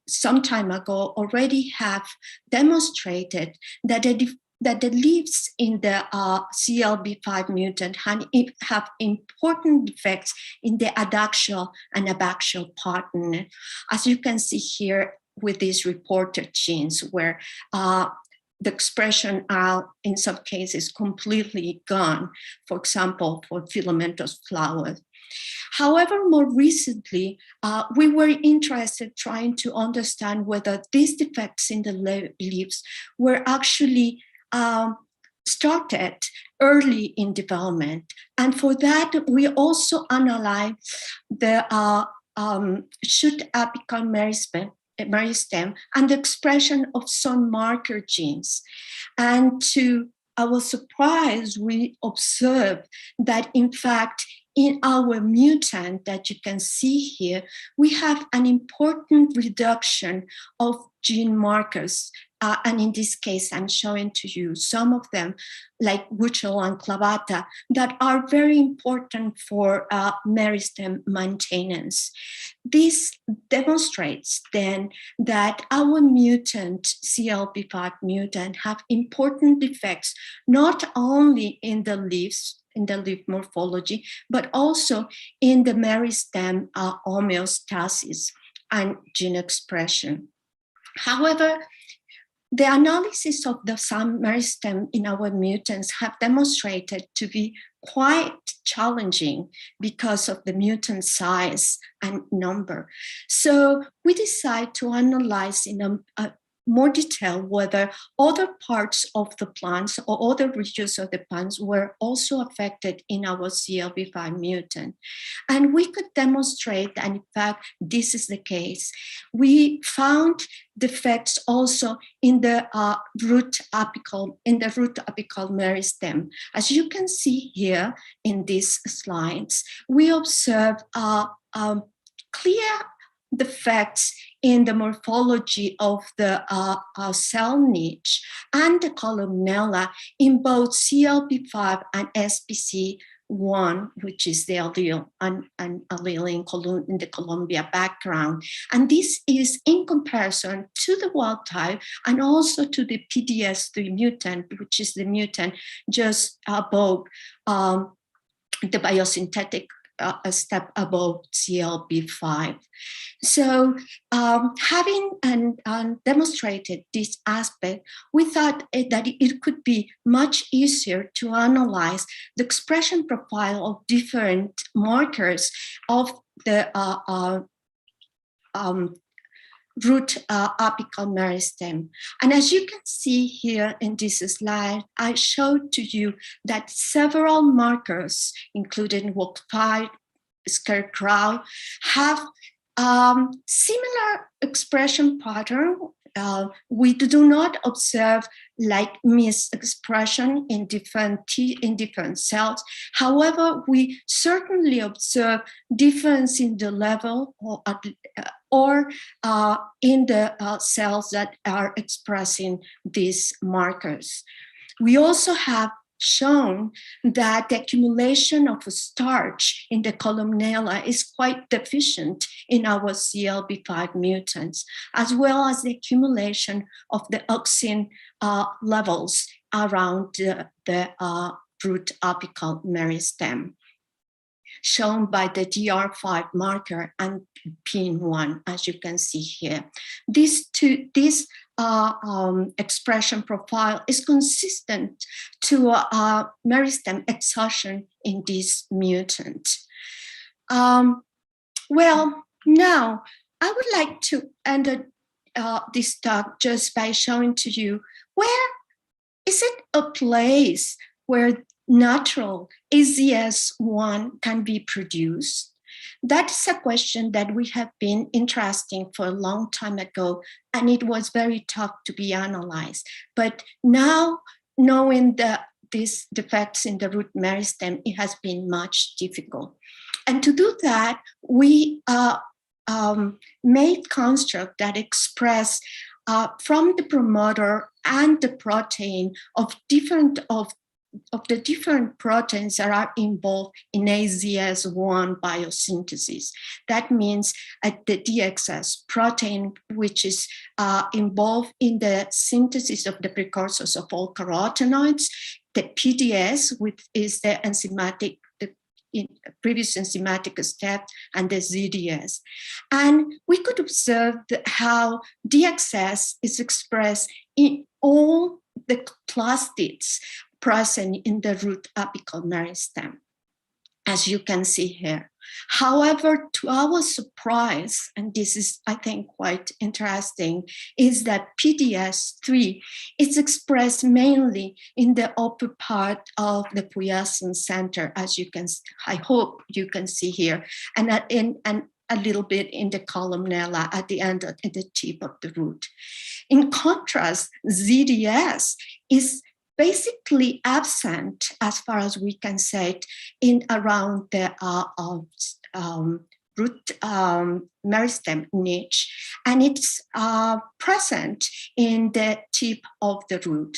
Speaker 14: some time ago already have demonstrated that the leaves in the CLB5 mutant have important effects in the adaxial and abaxial pattern, as you can see here with these reported genes, where the expression are in some cases completely gone, for example, for filamentous flowers. However, more recently, we were interested trying to understand whether these defects in the leaves were actually started early in development. And for that, we also analyzed the shoot apical meristem and the expression of some marker genes. And to our surprise, we observed that, in fact, in our mutant that you can see here, we have an important reduction of gene markers. And in this case, I'm showing to you some of them, like Wuchel and Clavata, that are very important for meristem maintenance. This demonstrates then that our mutant, CLB5 mutant, have important effects, not only in the leaves, in the leaf morphology, but also in the meristem homeostasis and gene expression. However, the analysis of the some meristem in our mutants have demonstrated to be quite challenging because of the mutant size and number. So we decided to analyze in a more detail whether other parts of the plants or other regions of the plants were also affected in our CLB5 mutant. And we could demonstrate that in fact, this is the case. We found defects also in the root apical meristem. As you can see here in these slides, we observe clear defects in the morphology of the cell niche and the columella in both CLB5 and SPC1, which is the allele, an allele in the Columbia background. And this is in comparison to the wild type and also to the PDS3 mutant, which is the mutant just above the biosynthetic a step above CLB5. So having demonstrated this aspect, we thought that it could be much easier to analyze the expression profile of different markers of the root apical meristem. And as you can see here in this slide, I showed to you that several markers, including WOX5, scarecrow, have similar expression pattern. We do not observe like misexpression in different cells. However, we certainly observe difference in the level or in the cells that are expressing these markers. We also have shown that the accumulation of starch in the columella is quite deficient in our CLB5 mutants, as well as the accumulation of the auxin levels around the root apical meristem, shown by the DR5 marker and PIN1, as you can see here. This expression profile is consistent to meristem exhaustion in this mutant. Well, now I would like to end this talk just by showing to you where is it a place where natural AZS1 can be produced? That is a question that we have been interested for a long time ago, and it was very tough to be analyzed. But now, knowing these defects in the root meristem, it has been much difficult. And to do that, we made constructs that express from the promoter and the protein of the different proteins that are involved in AZS1 biosynthesis. That means the DXS protein, which is involved in the synthesis of the precursors of all carotenoids, the PDS, which is the enzymatic, previous enzymatic step, and the ZDS. And we could observe how DXS is expressed in all the plastids present in the root apical meristem, as you can see here. However, to our surprise, and this is, I think, quite interesting, is that PDS3 is expressed mainly in the upper part of the quiescent center, as you can, I hope you can see here, and a little bit in the columella at the end, at the tip of the root. In contrast, ZDS is basically absent, as far as we can say it, in around the root meristem niche, and it's present in the tip of the root.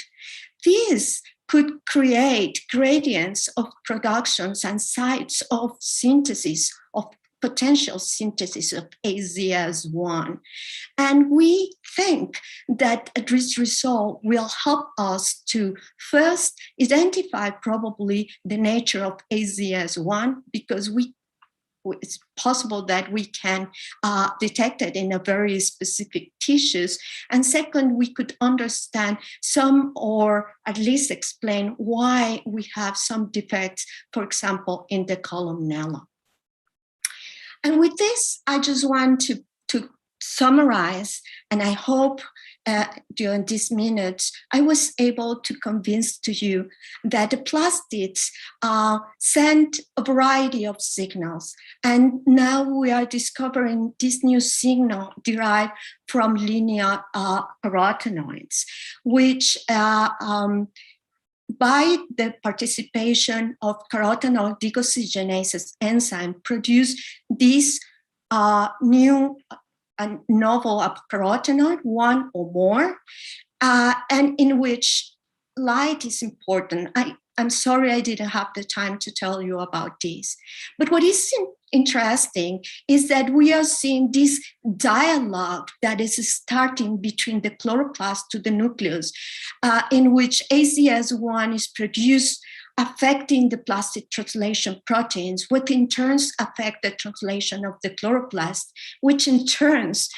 Speaker 14: This could create gradients of productions and sites of synthesis, of potential synthesis of AZS1. And we think that this result will help us to first identify probably the nature of AZS1, because it's possible that we can detect it in a very specific tissues. And second, we could understand some, or at least explain why we have some defects, for example, in the columella. And with this, I just want to summarize, and I hope during these minutes, I was able to convince to you that the plastids send a variety of signals. And now we are discovering this new signal derived from linear carotenoids, which by the participation of carotenoid deoxygenase enzyme produce this new novel carotenoid, one or more, and in which light is important. I'm sorry I didn't have the time to tell you about this. But what is interesting is that we are seeing this dialogue that is starting between the chloroplast to the nucleus, in which ACS1 is produced, affecting the plastid translation proteins, which in turns affect the translation of the chloroplast, which in turns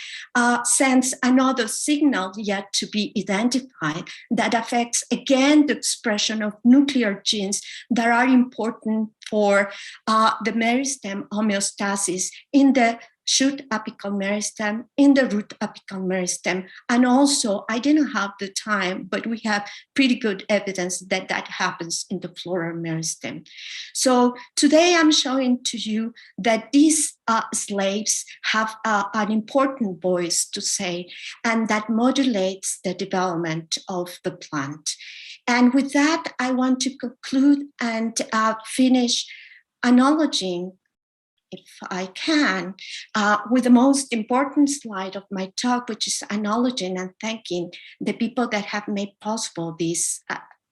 Speaker 14: sends another signal yet to be identified that affects again the expression of nuclear genes that are important for the meristem homeostasis in the shoot apical meristem, in the root apical meristem. And also, I didn't have the time, but we have pretty good evidence that that happens in the floral meristem. So today I'm showing to you that these slaves have an important voice to say, and that modulates the development of the plant. And with that, I want to conclude and finish acknowledging, if I can, with the most important slide of my talk, which is acknowledging and thanking the people that have made possible this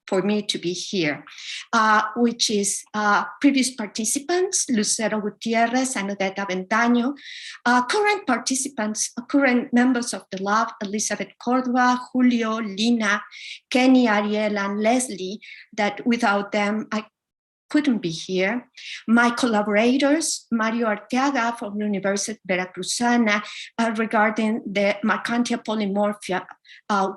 Speaker 14: for me to be here, which is previous participants, Lucero Gutierrez and Odetta Ventaño, current participants, current members of the lab, Elizabeth Cordova, Julio, Lina, Kenny, Ariel, and Leslie, that without them, I couldn't be here. My collaborators, Mario Arteaga from the University Veracruzana, regarding the Mercantia polymorphia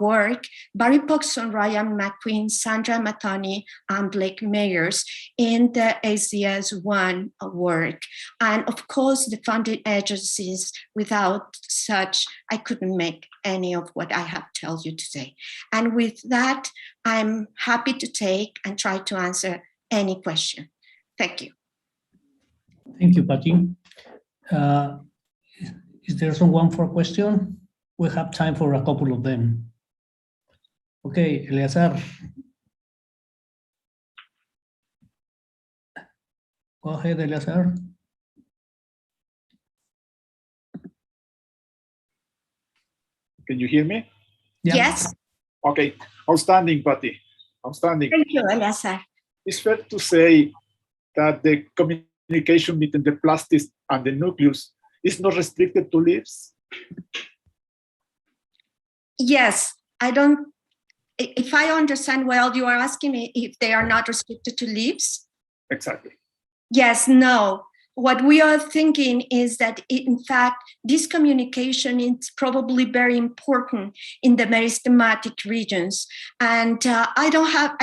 Speaker 14: work, Barry Poxon, Ryan McQueen, Sandra Mathoni, and Blake Mayers in the ACS1 work. And of course, the funding agencies, without such, I couldn't make any of what I have told you today. And with that, I'm happy to take and try to answer any question. Thank you.
Speaker 5: Thank you, Patty. Is there someone for a question? We have time for a couple of them. Okay, Eleazar. Go ahead, Eleazar.
Speaker 15: Can you hear me?
Speaker 14: Yeah. Yes.
Speaker 15: Okay, outstanding, Patty. Outstanding.
Speaker 14: Thank you, Eleazar.
Speaker 15: It's fair to say that the communication between the plastids and the nucleus is not restricted to leaves?
Speaker 14: Yes, I don't, if I understand well, you are asking me if they are not restricted to leaves?
Speaker 15: Exactly.
Speaker 14: Yes, no. What we are thinking is that, in fact, this communication is probably very important in the meristematic regions. And I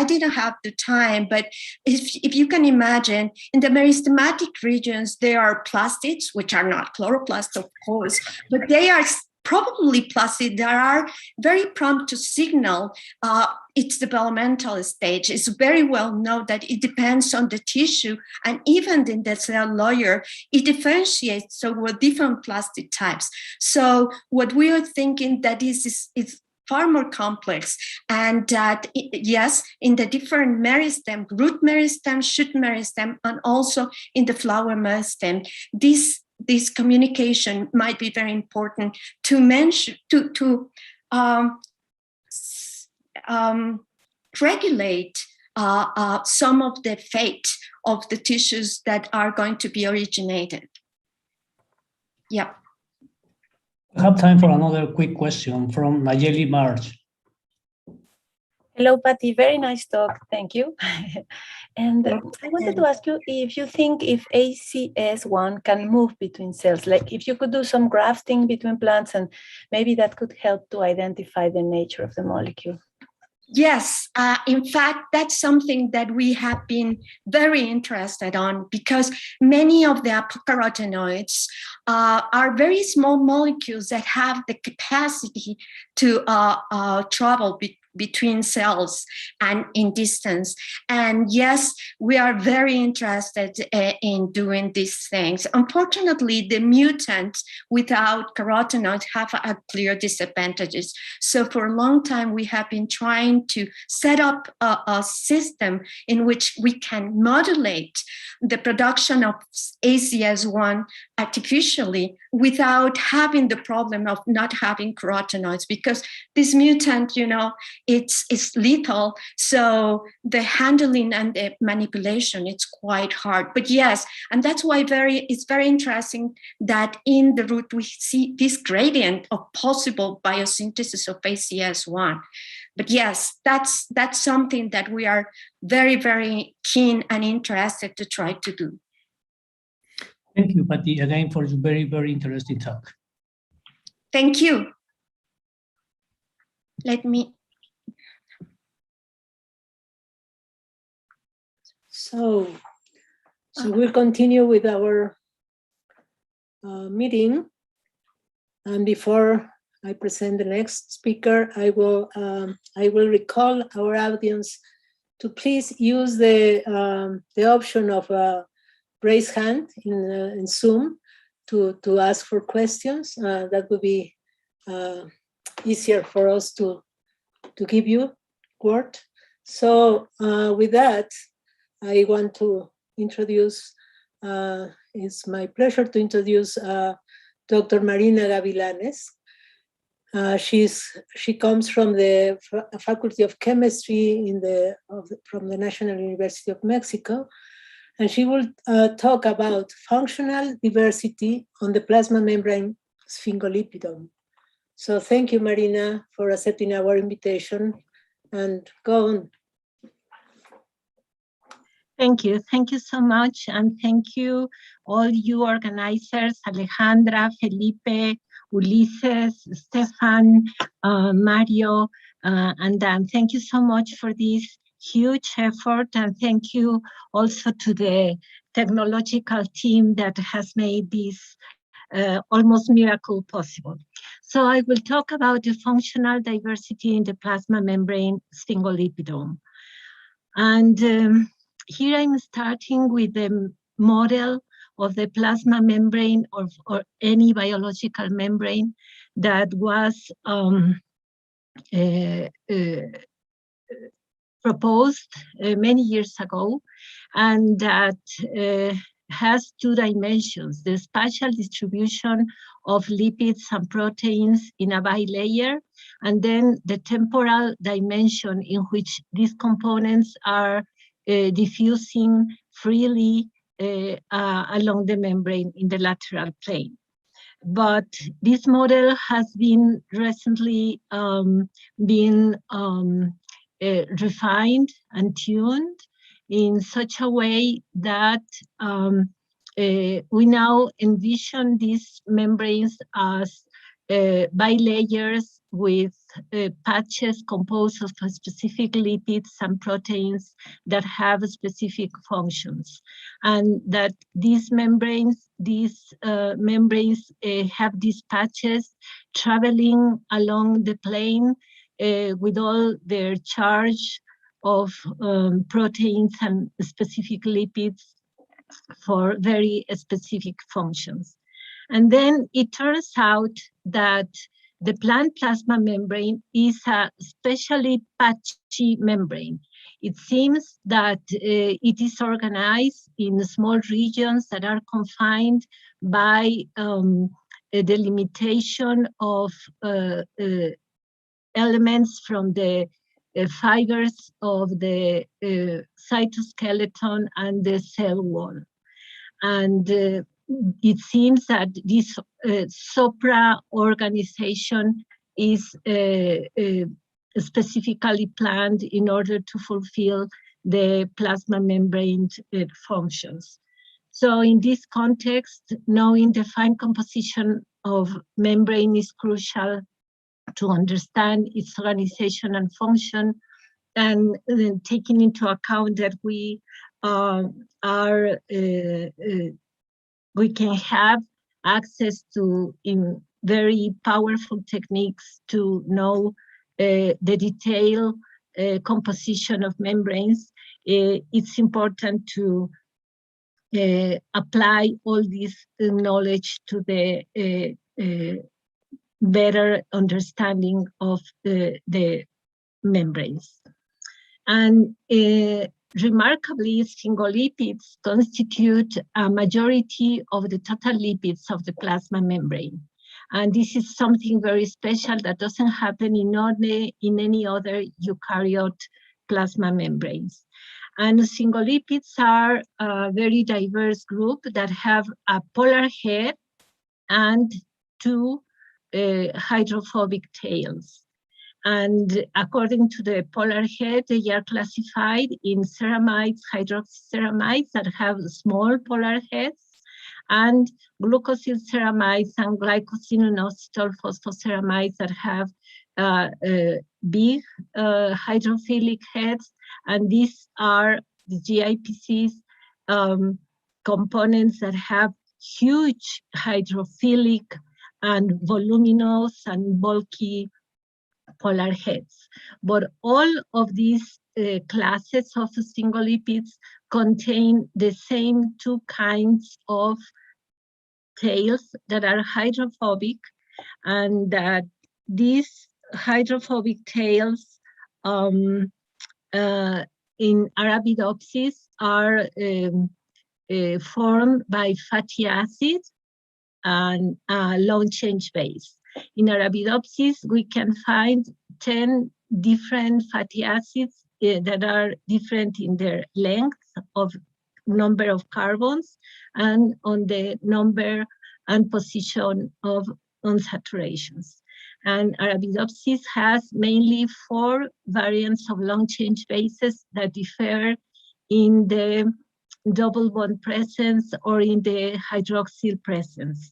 Speaker 14: didn't have the time, but if you can imagine, in the meristematic regions, there are plastids, which are not chloroplasts, of course, but they are probably plastid that are very prompt to signal its developmental stage. It's very well known that it depends on the tissue, and even in the cell layer, it differentiates over different plastid types. So what we are thinking that is far more complex, and that yes, in the different meristem, root meristem, shoot meristem, and also in the flower meristem, this communication might be very important to mention, to regulate some of the fate of the tissues that are going to be originated. Yeah.
Speaker 5: I have time for another quick question from Nayeli March.
Speaker 16: Hello, Patty. Very nice talk. Thank you. And I wanted to ask you if you think if ACS1 can move between cells, like if you could do some grafting between plants, and maybe that could help to identify the nature of the molecule.
Speaker 14: Yes, in fact, that's something that we have been very interested on, because many of the apocarotenoids are very small molecules that have the capacity to travel between cells and in distance. And yes, we are very interested in doing these things. Unfortunately, the mutants without carotenoids have a clear disadvantages. So for a long time, we have been trying to set up a system in which we can modulate the production of ACS1 artificially without having the problem of not having carotenoids, because this mutant, you know, it's lethal. So the handling and the manipulation, it's quite hard. But yes, and that's why it's very interesting that in the root we see this gradient of possible biosynthesis of ACS1. But yes, that's something that we are very, very keen and interested to try to do.
Speaker 5: Thank you, Patty, again for your very, very interesting talk.
Speaker 14: Thank you. Let me.
Speaker 1: So we'll continue with our meeting. And before I present the next speaker, I will recall our audience to please use the option of raise hand in Zoom to ask for questions. That would be easier for us to give you word. So with that, I want to introduce, it's my pleasure to introduce Dr. Marina Gavilanes. She comes from the Faculty of Chemistry from the National University of Mexico, and she will talk about functional diversity on the plasma membrane sphingolipidome. So thank you, Marina, for accepting our invitation, and go on.
Speaker 17: Thank you so much, and thank you all you organizers, Alejandra, Felipe, Ulises, Stefan, Mario, and Dan. Thank you so much for this huge effort, and thank you also to the technological team that has made this almost miracle possible. So I will talk about the functional diversity in the plasma membrane sphingolipidome. And here I'm starting with the model of the plasma membrane or any biological membrane that was proposed many years ago, and that has two dimensions: the spatial distribution of lipids and proteins in a bilayer, and then the temporal dimension in which these components are diffusing freely along the membrane in the lateral plane. But this model has been recently refined and tuned in such a way that we now envision these membranes as bilayers with patches composed of specific lipids and proteins that have specific functions, and that these membranes have these patches traveling along the plane with all their charge of proteins and specific lipids for very specific functions. And then it turns out that the plant plasma membrane is a specially patchy membrane. It seems that it is organized in small regions that are confined by the limitation of elements from the fibers of the cytoskeleton and the cell wall. And it seems that this SOPRA organization is specifically planned in order to fulfill the plasma membrane functions. So in this context, knowing the fine composition of membrane is crucial to understand its organization and function and then taking into account that we we can have access to in very powerful techniques to know the detailed composition of membranes, it's important to apply all this knowledge to the better understanding of the membranes. And remarkably, sphingolipids constitute a majority of the total lipids of the plasma membrane. And this is something very special that doesn't happen in any other eukaryote plasma membranes. And sphingolipids are a very diverse group that have a polar head and two hydrophobic tails. And according to the polar head, they are classified in ceramides, hydroxyceramides that have small polar heads, and glucosyl ceramides and glycosilyl phosphoceramides that have big hydrophilic heads. And these are the GIPCs components that have huge hydrophilic and voluminous and bulky polar heads. But all of these classes of sphingolipids contain the same two kinds of tails that are hydrophobic, and that these hydrophobic tails in Arabidopsis are formed by fatty acids and long change base. In Arabidopsis, we can find 10 different fatty acids that are different in their length of number of carbons and on the number and position of unsaturations. And Arabidopsis has mainly 4 variants of long change bases that differ in the double bond presence or in the hydroxyl presence.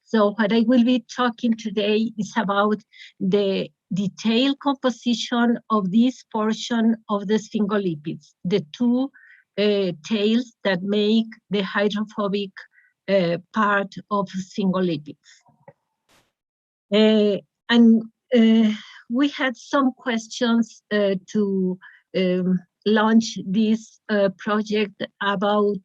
Speaker 17: So what I will be talking today is about the detailed composition of this portion of the sphingolipids, the two tails that make the hydrophobic part of sphingolipids. And we had some questions to launch this project about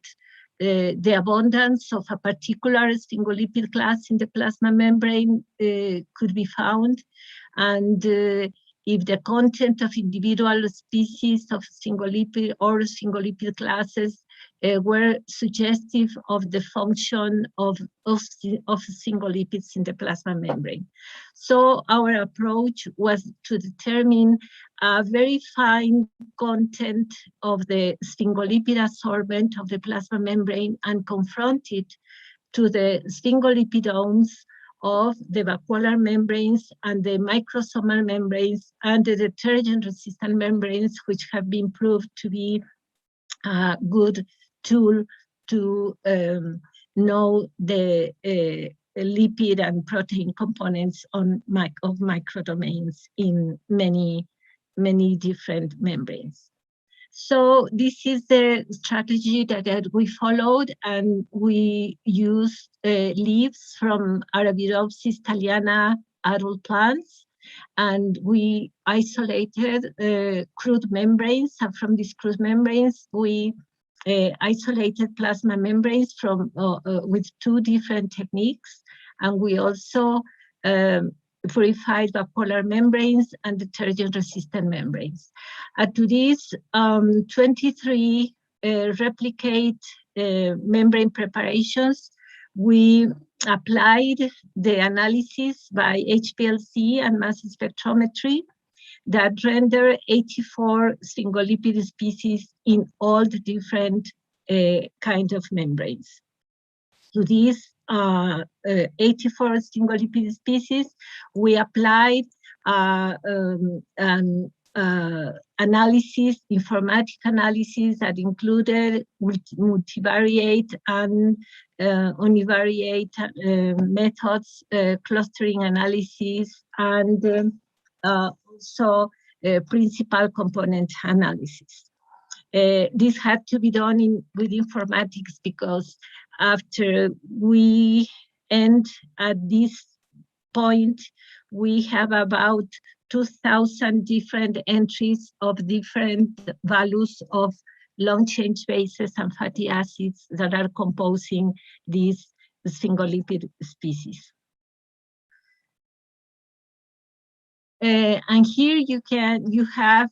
Speaker 17: the abundance of a particular sphingolipid class in the plasma membrane could be found, and if the content of individual species of sphingolipid or sphingolipid classes were suggestive of the function of sphingolipids in the plasma membrane. So our approach was to determine a very fine content of the sphingolipid assorbent of the plasma membrane and confront it to the sphingolipidomes of the vacuolar membranes and the microsomal membranes and the detergent-resistant membranes, which have been proved to be a good tool to know the lipid and protein components of microdomains in many different membranes. So this is the strategy that we followed, and we used leaves from Arabidopsis thaliana adult plants, and we isolated crude membranes, and from these crude membranes we isolated plasma membranes from with 2 different techniques, and we also purified vacuolar membranes and detergent-resistant membranes. To these 23 replicate membrane preparations, we applied the analysis by HPLC and mass spectrometry that render 84 sphingolipid species in all the different kind of membranes. To these 84 sphingolipid species, we applied an analysis, informatic analysis that included multivariate and univariate methods, clustering analysis, and also principal component analysis. This had to be done with informatics because after we end at this point, we have about 2,000 different entries of different values of long chain bases and fatty acids that are composing these single lipid species. And here you have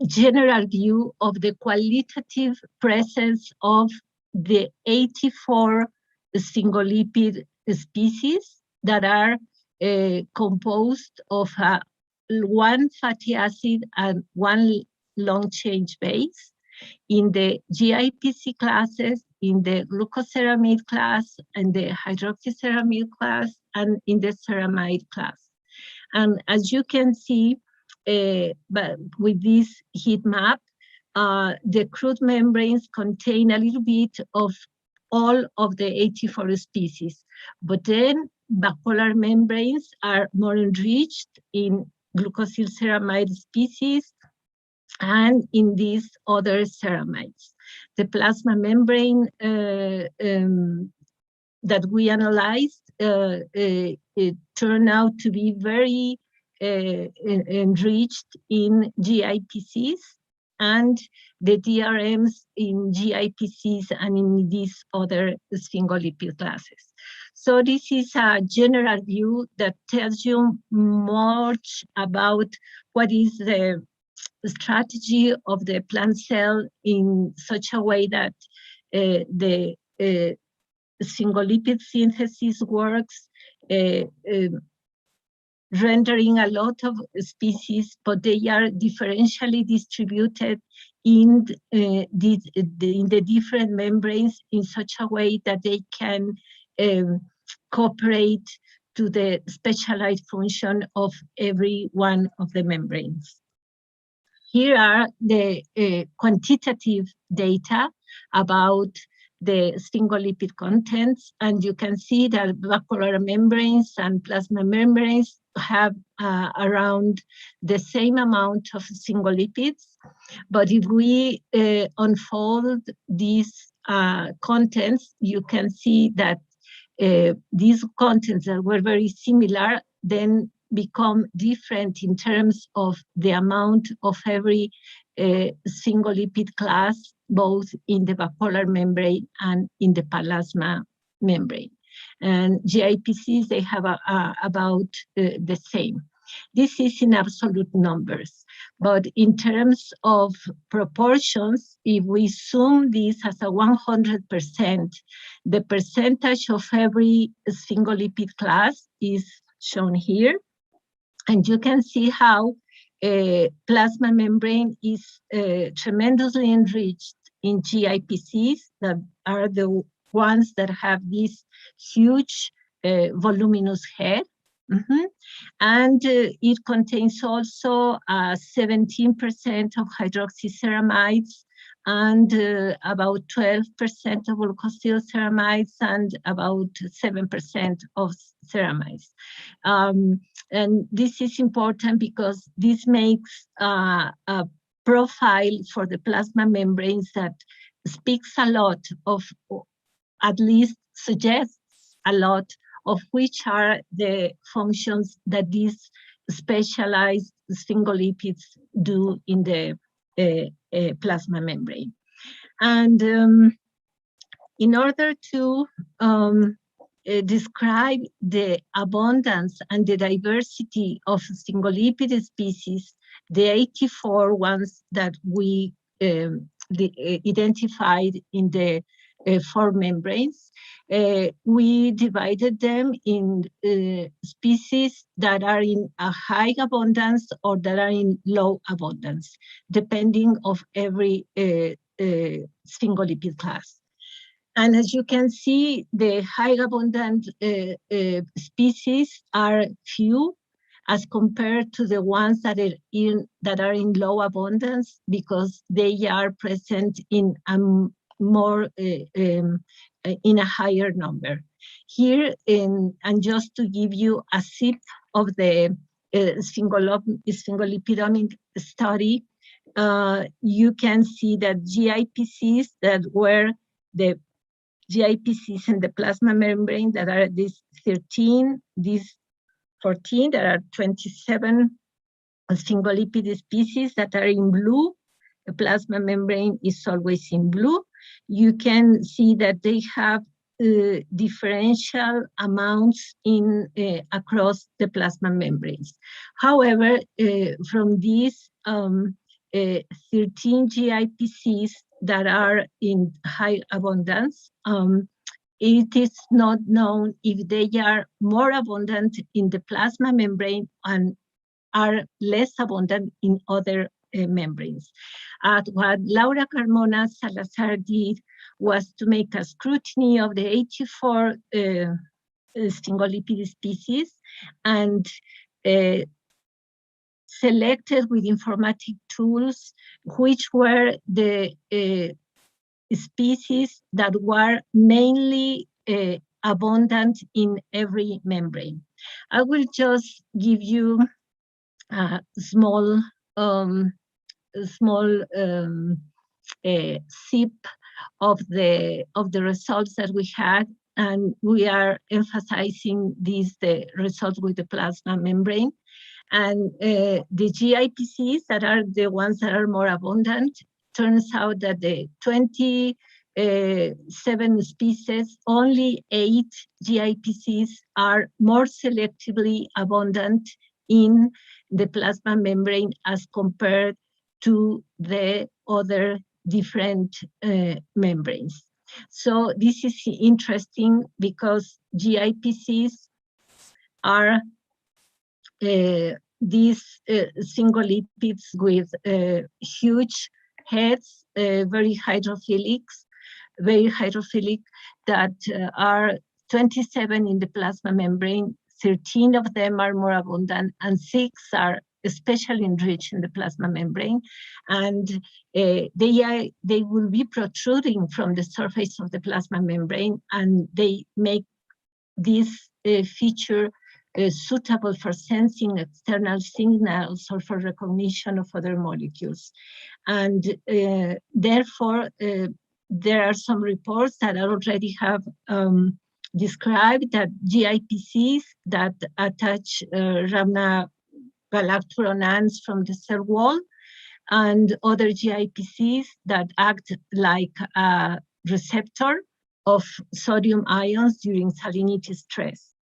Speaker 17: general view of the qualitative presence of the 84 single lipid species that are composed of one fatty acid and one long chain base in the GIPC classes, in the glucoceramide class, and the hydroxyceramide class, and in the ceramide class. And as you can see, but with this heat map, the crude membranes contain a little bit of all of the 84 species, but then bipolar membranes are more enriched in glucosylceramide species and in these other ceramides. The plasma membrane that we analyzed it turned out to be very enriched in GIPCs, and the DRMs in GIPCs and in these other single lipid classes. So this is a general view that tells you much about what is the strategy of the plant cell in such a way that the single lipid synthesis works, rendering a lot of species, but they are differentially distributed in the different membranes in such a way that they can cooperate to the specialized function of every one of the membranes. Here are the quantitative data about the single lipid contents, and you can see that bipolar membranes and plasma membranes have around the same amount of single lipids. But if we unfold these contents, you can see that these contents that were very similar then become different in terms of the amount of every single lipid class, both in the bipolar membrane and in the plasma membrane. And GIPCs, they have about the same. This is in absolute numbers, but in terms of proportions, if we zoom this as a 100%, the percentage of every single lipid class is shown here. And you can see how plasma membrane is tremendously enriched in GIPCs that are the ones that have this huge voluminous head. And it contains also 17% of hydroxyceramides and about 12% of glucosylceramides and about 7% of ceramides. And this is important because this makes a profile for the plasma membranes that speaks a lot of, at least suggests a lot of which are the functions that these specialized single lipids do in the plasma membrane. And in order to describe the abundance and the diversity of single lipid species, the 84 ones that we identified in the 4 membranes, we divided them in species that are in a high abundance or that are in low abundance, depending of every single lipid class. And as you can see, the high abundant species are few as compared to the ones that are in low abundance, because they are present in a more in a higher number. Here, and just to give you a sip of the sphingolipidomic study, you can see that GIPCs that were the GIPCs in the plasma membrane that are these 13, these 14, there are 27 sphingolipid species that are in blue. The plasma membrane is always in blue. You can see that they have differential amounts in across the plasma membranes. However, from these 13 GIPCs that are in high abundance, it is not known if they are more abundant in the plasma membrane and are less abundant in other membranes. What Laura Carmona Salazar did was to make a scrutiny of the 84 sphingolipid species and selected with informatic tools which were the species that were mainly abundant in every membrane. I will just give you a small sip of the results that we had, and we are emphasizing the results with the plasma membrane. And the GIPCs that are the ones that are more abundant, turns out that the 27 species, only 8 GIPCs are more selectively abundant in the plasma membrane as compared to the other different membranes. So this is interesting because GIPCs are these sphingolipids with huge heads, very hydrophilic, that are 27 in the plasma membrane, 13 of them are more abundant, and 6 are especially enriched in the plasma membrane. And they will be protruding from the surface of the plasma membrane, and they make this feature suitable for sensing external signals or for recognition of other molecules. And therefore, there are some reports that already have described that GIPCs that attach galacturonans from the cell wall and other GIPCs that act like a receptor of sodium ions during salinity stress.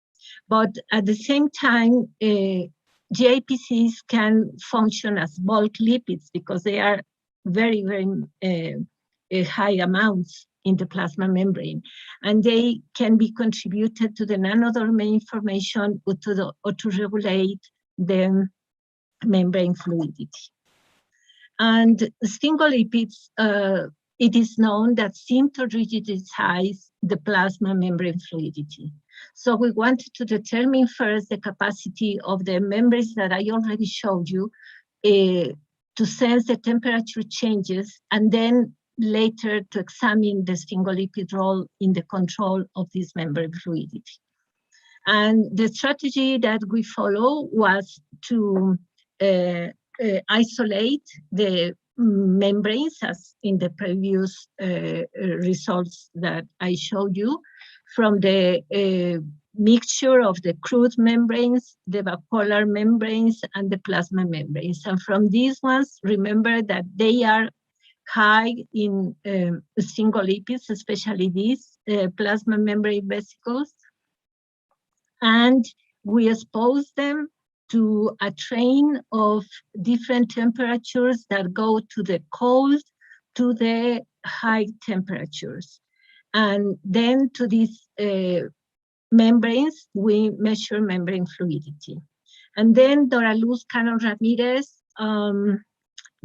Speaker 17: But at the same time, GIPCs can function as bulk lipids because they are very, very high amounts in the plasma membrane, and they can be contributed to the nanodomain formation or to regulate the membrane fluidity. And sphingolipids, it is known that seem to rigidize the plasma membrane fluidity. So we wanted to determine first the capacity of the membranes that I already showed you to sense the temperature changes, and then later to examine the sphingolipid role in the control of this membrane fluidity. And the strategy that we follow was to isolate the membranes, as in the previous results that I showed you, from the mixture of the crude membranes, the bipolar membranes, and the plasma membranes. And from these ones, remember that they are high in sphingolipids, especially these plasma membrane vesicles. And we expose them to a train of different temperatures that go to the cold to the high temperatures. And then to these membranes, we measure membrane fluidity. And then Dora Luz Cannon Ramirez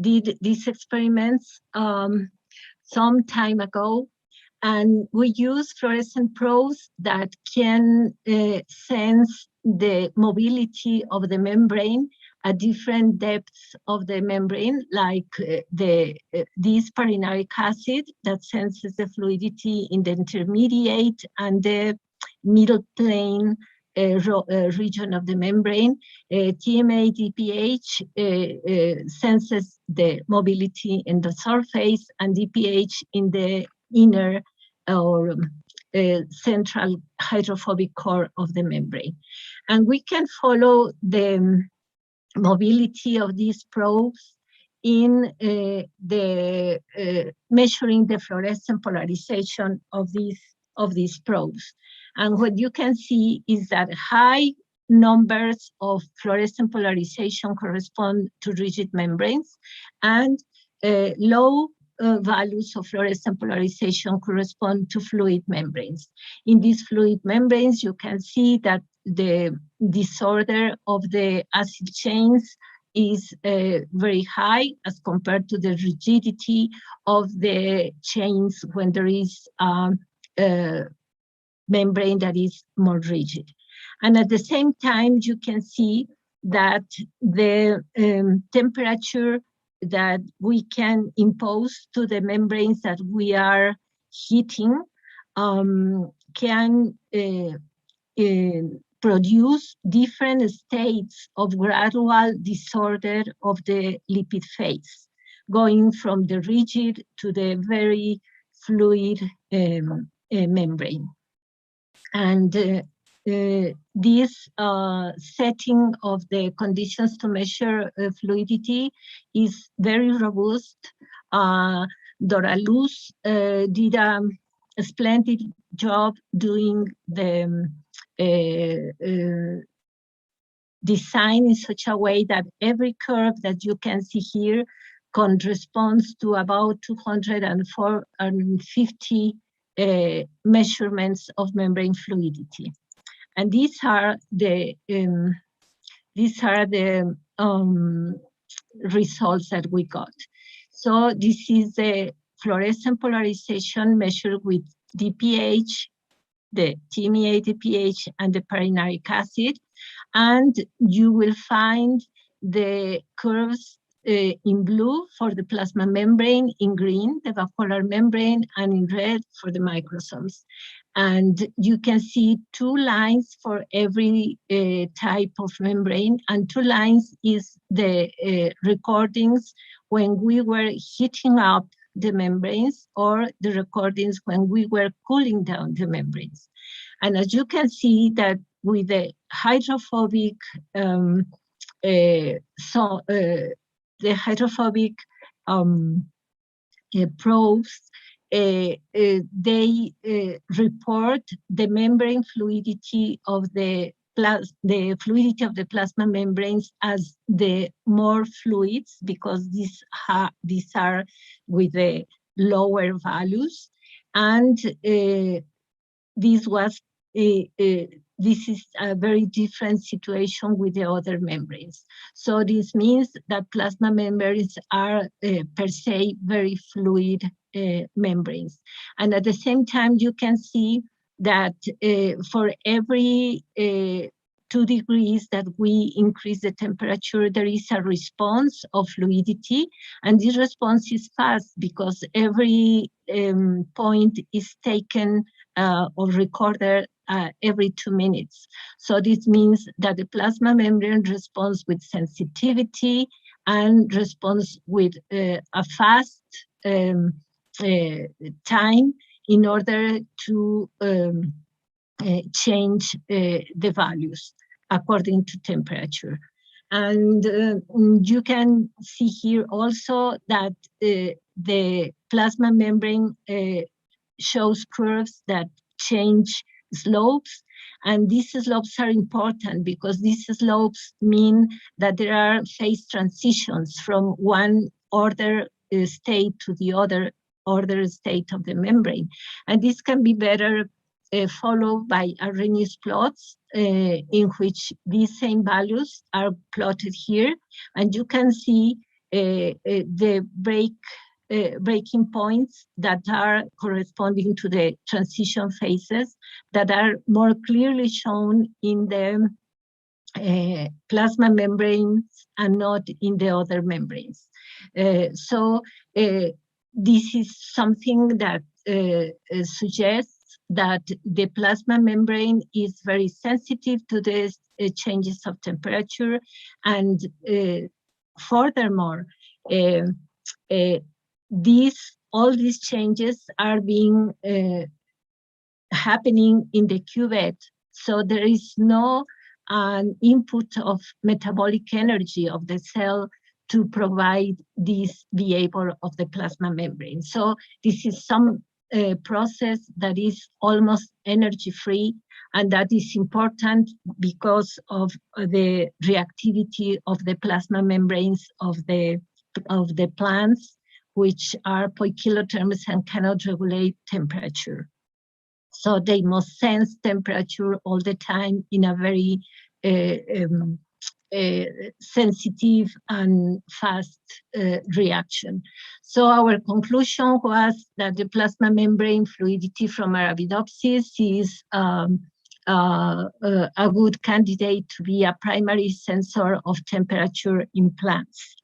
Speaker 17: did these experiments some time ago, and we use fluorescent probes that can sense the mobility of the membrane at different depths of the membrane, like this parinaric acid that senses the fluidity in the intermediate and the middle plane region of the membrane. TMA-DPH senses the mobility in the surface, and DPH in the inner or central hydrophobic core of the membrane. And we can follow the mobility of these probes in measuring the fluorescent polarization of these probes. And what you can see is that high numbers of fluorescent polarization correspond to rigid membranes, and low values of fluorescent polarization correspond to fluid membranes. In these fluid membranes, you can see that the disorder of the acid chains is very high as compared to the rigidity of the chains when there is a membrane that is more rigid. And at the same time, you can see that the temperature that we can impose to the membranes that we are heating can produce different states of gradual disorder of the lipid phase, going from the rigid to the very fluid membrane. And this setting of the conditions to measure fluidity is very robust. Dora Luz did a splendid job doing the design in such a way that every curve that you can see here corresponds to about 250 measurements of membrane fluidity. And these are the results that we got. So this is the fluorescent polarization measured with DPH, the TMA-DPH, and the parinaric acid. And you will find the curves in blue for the plasma membrane, in green, the vacuolar membrane, and in red for the microsomes. And you can see two lines for every type of membrane, and two lines is the recordings when we were heating up the membranes, or the recordings when we were cooling down the membranes. And as you can see that with the hydrophobic probes, they report the membrane fluidity of the fluidity of the plasma membranes as the more fluids, because these are with the lower values, and this is a very different situation with the other membranes. So this means that plasma membranes are per se very fluid membranes. And at the same time, you can see that for every 2 degrees that we increase the temperature, there is a response of fluidity, and this response is fast because every point is taken or recorded every 2 minutes. So this means that the plasma membrane responds with sensitivity and responds with a fast time in order to change the values according to temperature. And you can see here also that the plasma membrane shows curves that change slopes, and these slopes are important because these slopes mean that there are phase transitions from one order state to the other order state of the membrane, and this can be better followed by Arrhenius plots in which these same values are plotted here, and you can see the breaking points that are corresponding to the transition phases that are more clearly shown in the plasma membranes and not in the other membranes. So this is something that suggests that the plasma membrane is very sensitive to the changes of temperature, and furthermore, all these changes are being happening in the cuvette, so there is no input of metabolic energy of the cell to provide this behavior of the plasma membrane. So this is some process that is almost energy-free, and that is important because of the reactivity of the plasma membranes of the plants, which are poikilotherms and cannot regulate temperature. So they must sense temperature all the time in a very sensitive and fast reaction. So our conclusion was that the plasma membrane fluidity from Arabidopsis is a good candidate to be a primary sensor of temperature in plants.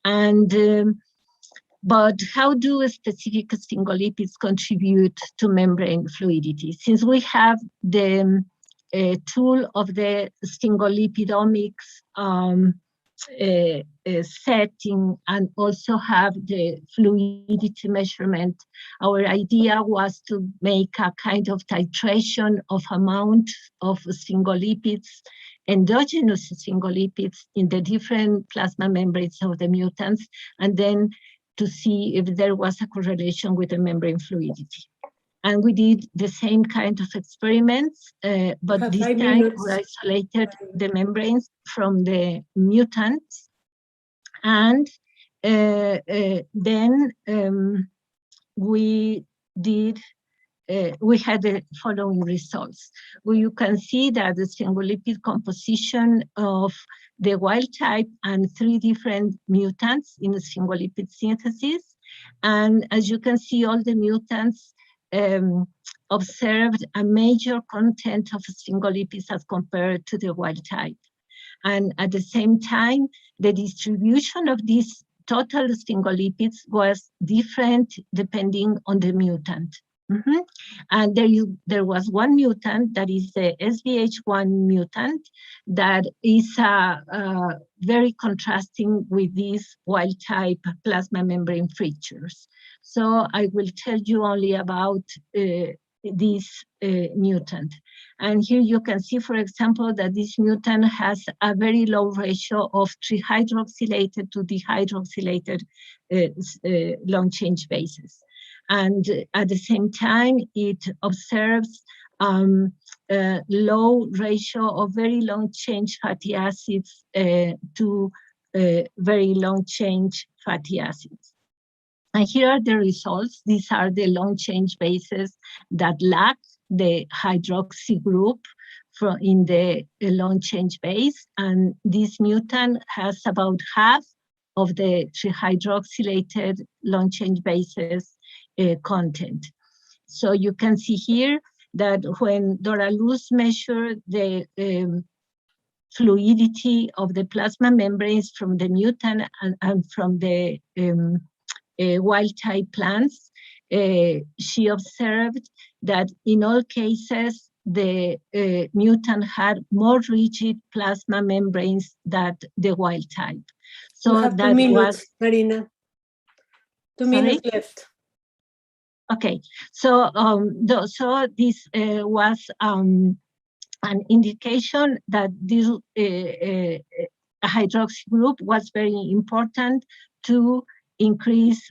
Speaker 17: And but how do specific sphingolipids contribute to membrane fluidity? Since we have the tool of the sphingolipidomics setting and also have the fluidity measurement, our idea was to make a kind of titration of amount of sphingolipids, endogenous sphingolipids in the different plasma membranes of the mutants, and then to see if there was a correlation with the membrane fluidity. And we did the same kind of experiments, but this time we isolated the membranes from the mutants. And then we had the following results. Well, you can see that the sphingolipid composition of the wild type and 3 different mutants in the sphingolipid synthesis. And as you can see, all the mutants observed a major content of sphingolipids as compared to the wild type. And at the same time, the distribution of these total sphingolipids was different depending on the mutant. And there was one mutant that is the SBH1 mutant that is very contrasting with these wild type plasma membrane features. So I will tell you only about this mutant. And here you can see, for example, that this mutant has a very low ratio of trihydroxylated to dehydroxylated long chain bases. And at the same time, it observes low ratio of very long chain fatty acids to very long chain fatty acids. And here are the results. These are the long chain bases that lack the hydroxy group in the long chain base. And this mutant has about half of the trihydroxylated long chain bases content. So you can see here that when Dora Luz measured the fluidity of the plasma membranes from the mutant and from the wild type plants, she observed that in all cases the mutant had more rigid plasma membranes than the wild type. So
Speaker 1: you have 2
Speaker 17: that
Speaker 1: minutes,
Speaker 17: was
Speaker 1: Marina. 2 minutes left.
Speaker 17: Okay, so this was an indication that this hydroxy group was very important to increase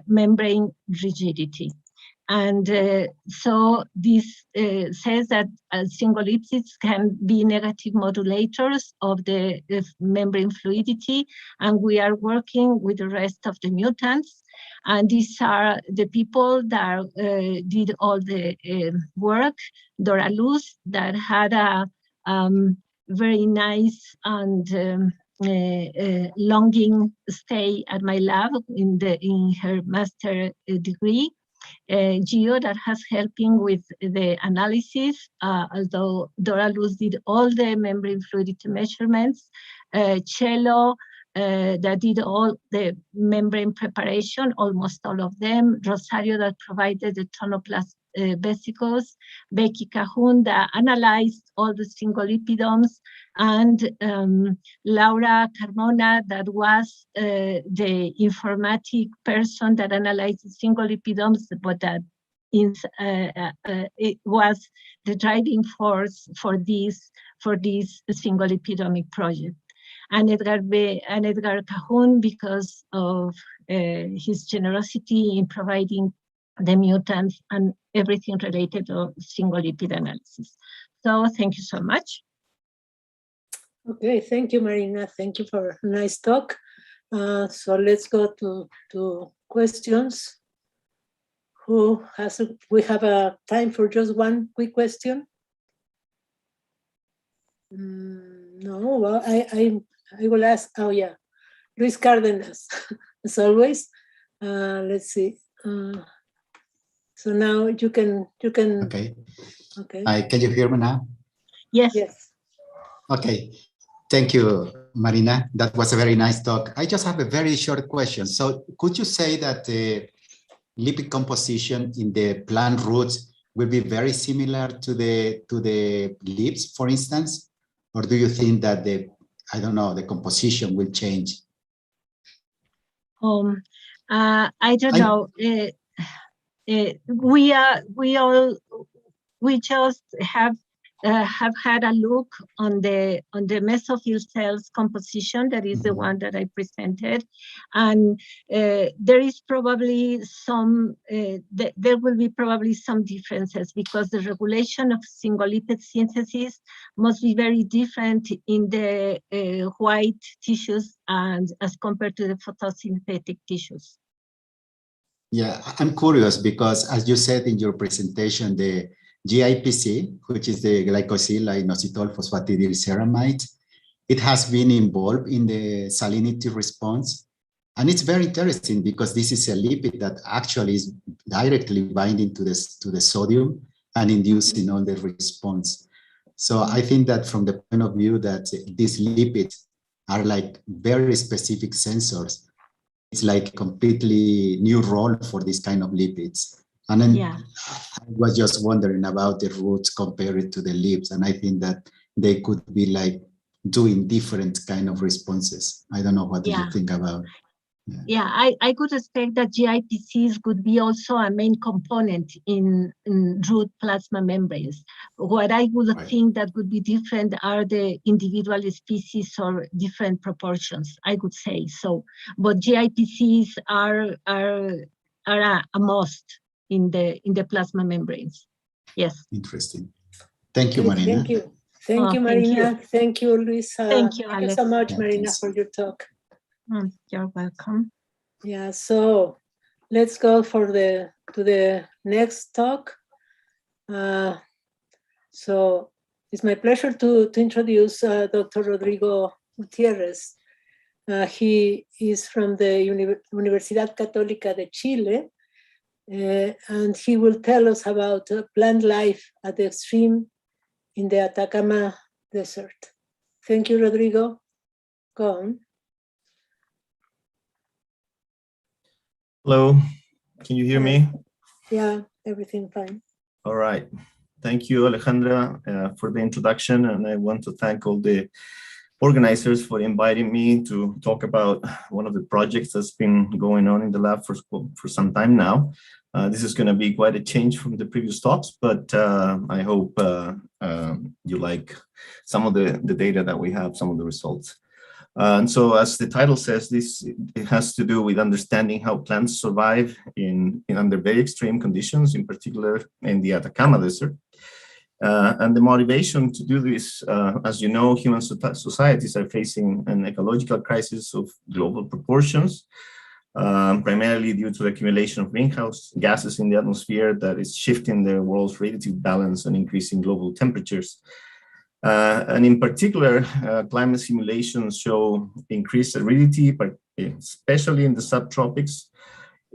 Speaker 17: membrane rigidity. And so this says that sphingolipids can be negative modulators of the membrane fluidity, and we are working with the rest of the mutants. And these are the people that did all the work. Dora Luz, that had a very nice and longing stay at my lab in her master degree. Gio, that has helping with the analysis, although Dora Luz did all the membrane fluidity measurements. Cello, that did all the membrane preparation, almost all of them. Rosario, that provided the vesicles, Becky Cahun, that analyzed all the sphingolipidomes, and Laura Carmona, that was the informatic person that analyzed the sphingolipidomes, but that it was the driving force for this sphingolipidomic project. And Edgar Cahun, because of his generosity in providing the mutants and everything related to sphingolipid analysis. So thank you so much.
Speaker 1: Okay, thank you, Marina. Thank you for a nice talk. So let's go to questions. We have a time for just one quick question. No, well, I will ask, oh yeah, Luis Cárdenas, as always. Let's see. So now you can.
Speaker 3: Okay.
Speaker 1: Okay.
Speaker 3: Can you hear me now?
Speaker 17: Yes.
Speaker 1: Yes.
Speaker 3: Okay. Thank you, Marina. That was a very nice talk. I just have a very short question. So could you say that the lipid composition in the plant roots will be very similar to the leaves, for instance? Or do you think that the composition will change?
Speaker 17: I don't know. We just have had a look on the mesophyll cells composition. That is the one that I presented, and there is probably there will be probably some differences, because the regulation of sphingolipid synthesis must be very different in the white tissues and as compared to the photosynthetic tissues.
Speaker 3: Yeah, I'm curious because, as you said in your presentation, the GIPC, which is the glycosyl inositol phosphatidylceramide, it has been involved in the salinity response. And it's very interesting because this is a lipid that actually is directly binding to the sodium and inducing all the response. So I think that from the point of view that these lipids are like very specific sensors, it's like a completely new role for this kind of lipids. And then I was just wondering about the roots compared to the leaves. And I think that they could be like doing different kind of responses. I don't know, what do you think about?
Speaker 17: Yeah, I could expect that GIPCs could be also a main component in root plasma membranes. What I would think that would be different are the individual species or different proportions, I would say so. But GIPCs are a must in the plasma membranes. Yes.
Speaker 3: Interesting. Thank you, Marina.
Speaker 1: Thank you. Thank you, Marina. Thank you, Luis.
Speaker 17: Thank you,
Speaker 1: Alex. So much, Marina, for your talk.
Speaker 17: You're welcome.
Speaker 1: Yeah, so let's go to the next talk. So it's my pleasure to introduce Dr. Rodrigo Gutiérrez. He is from the Universidad Católica de Chile, and he will tell us about plant life at the extreme in the Atacama Desert. Thank you, Rodrigo. Go on.
Speaker 18: Hello, can you hear me?
Speaker 1: Yeah, everything fine.
Speaker 18: All right. Thank you, Alejandra, for the introduction. And I want to thank all the organizers for inviting me to talk about one of the projects that's been going on in the lab for some time now. This is going to be quite a change from the previous talks, but I hope you like some of the data that we have, some of the results. And so, as the title says, it has to do with understanding how plants survive under very extreme conditions, in particular in the Atacama Desert. And the motivation to do this, as you know, human societies are facing an ecological crisis of global proportions, primarily due to the accumulation of greenhouse gases in the atmosphere that is shifting the world's relative balance and increasing global temperatures. And in particular, climate simulations show increased aridity, especially in the subtropics.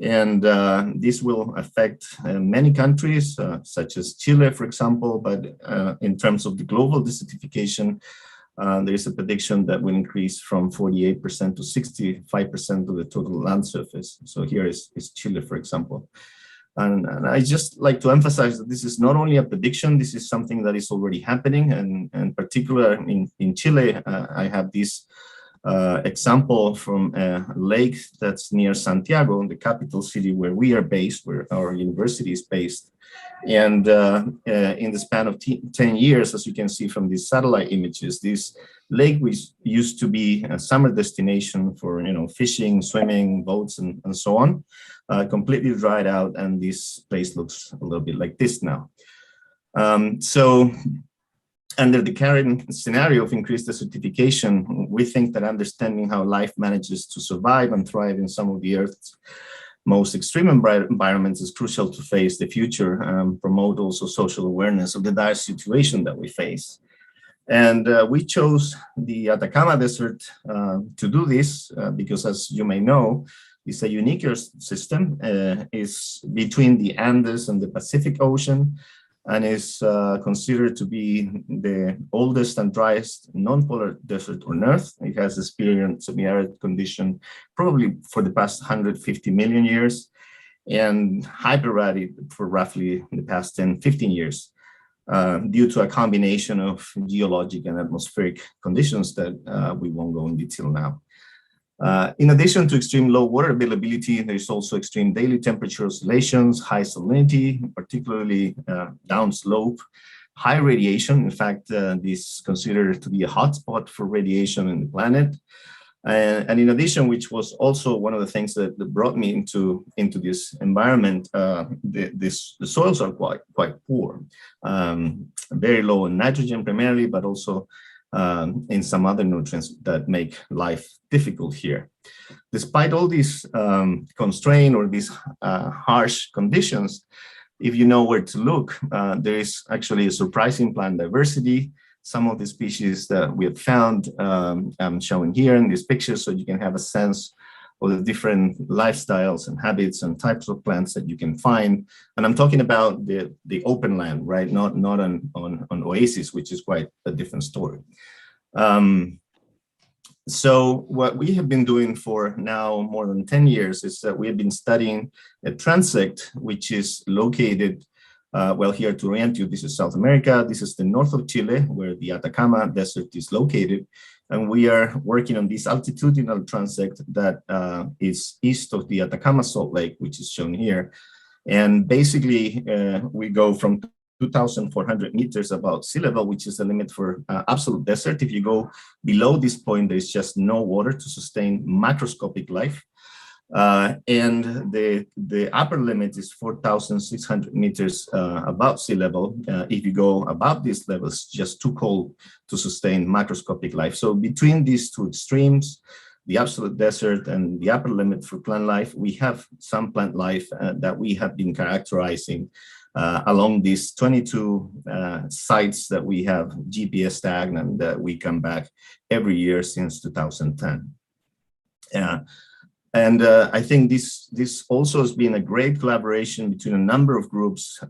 Speaker 18: And this will affect many countries, such as Chile, for example. But in terms of the global desertification, there is a prediction that will increase from 48% to 65% of the total land surface. So here is Chile, for example. And I just like to emphasize that this is not only a prediction, this is something that is already happening. And in particular, in Chile, I have this example from a lake that's near Santiago, the capital city where we are based, where our university is based. And in the span of 10 years, as you can see from these satellite images, this lake used to be a summer destination for fishing, swimming, boats, and so on. Completely dried out, and this place looks a little bit like this now. So under the current scenario of increased desertification, we think that understanding how life manages to survive and thrive in some of the Earth's most extreme environments is crucial to face the future, promote also social awareness of the dire situation that we face. And we chose the Atacama Desert to do this because, as you may know, it's a unique Earth system. Is between the Andes and the Pacific Ocean, and is considered to be the oldest and driest non-polar desert on Earth. It has experienced semi-arid condition probably for the past 150 million years, and hyperarid for roughly the past 10, 15 years, due to a combination of geologic and atmospheric conditions that we won't go in detail now. In addition to extreme low water availability, there is also extreme daily temperature oscillations, high salinity, particularly downslope, high radiation. In fact, this is considered to be a hotspot for radiation in the planet. And in addition, which was also one of the things that brought me into this environment, the soils are quite poor, very low in nitrogen primarily, but also in some other nutrients that make life difficult here. Despite all these constraints or these harsh conditions, if you know where to look, there is actually a surprising plant diversity. Some of the species that we have found, I'm showing here in these pictures, so you can have a sense of the different lifestyles and habits and types of plants that you can find. And I'm talking about the open land, right? Not on oasis, which is quite a different story. So what we have been doing for now more than 10 years is that we have been studying a transect, which is located, well, here to orient you, this is South America. This is the north of Chile, where the Atacama Desert is located. And we are working on this altitudinal transect that is east of the Atacama Salt Lake, which is shown here. And basically, we go from 2,400 meters above sea level, which is the limit for absolute desert. If you go below this point, there's just no water to sustain macroscopic life. And the upper limit is 4,600 meters above sea level. If you go above these levels, it's just too cold to sustain macroscopic life. So between these two extremes, the absolute desert and the upper limit for plant life, we have some plant life that we have been characterizing along these 22 sites that we have GPS tagged and that we come back every year since 2010. And I think this also has been a great collaboration between a number of groups.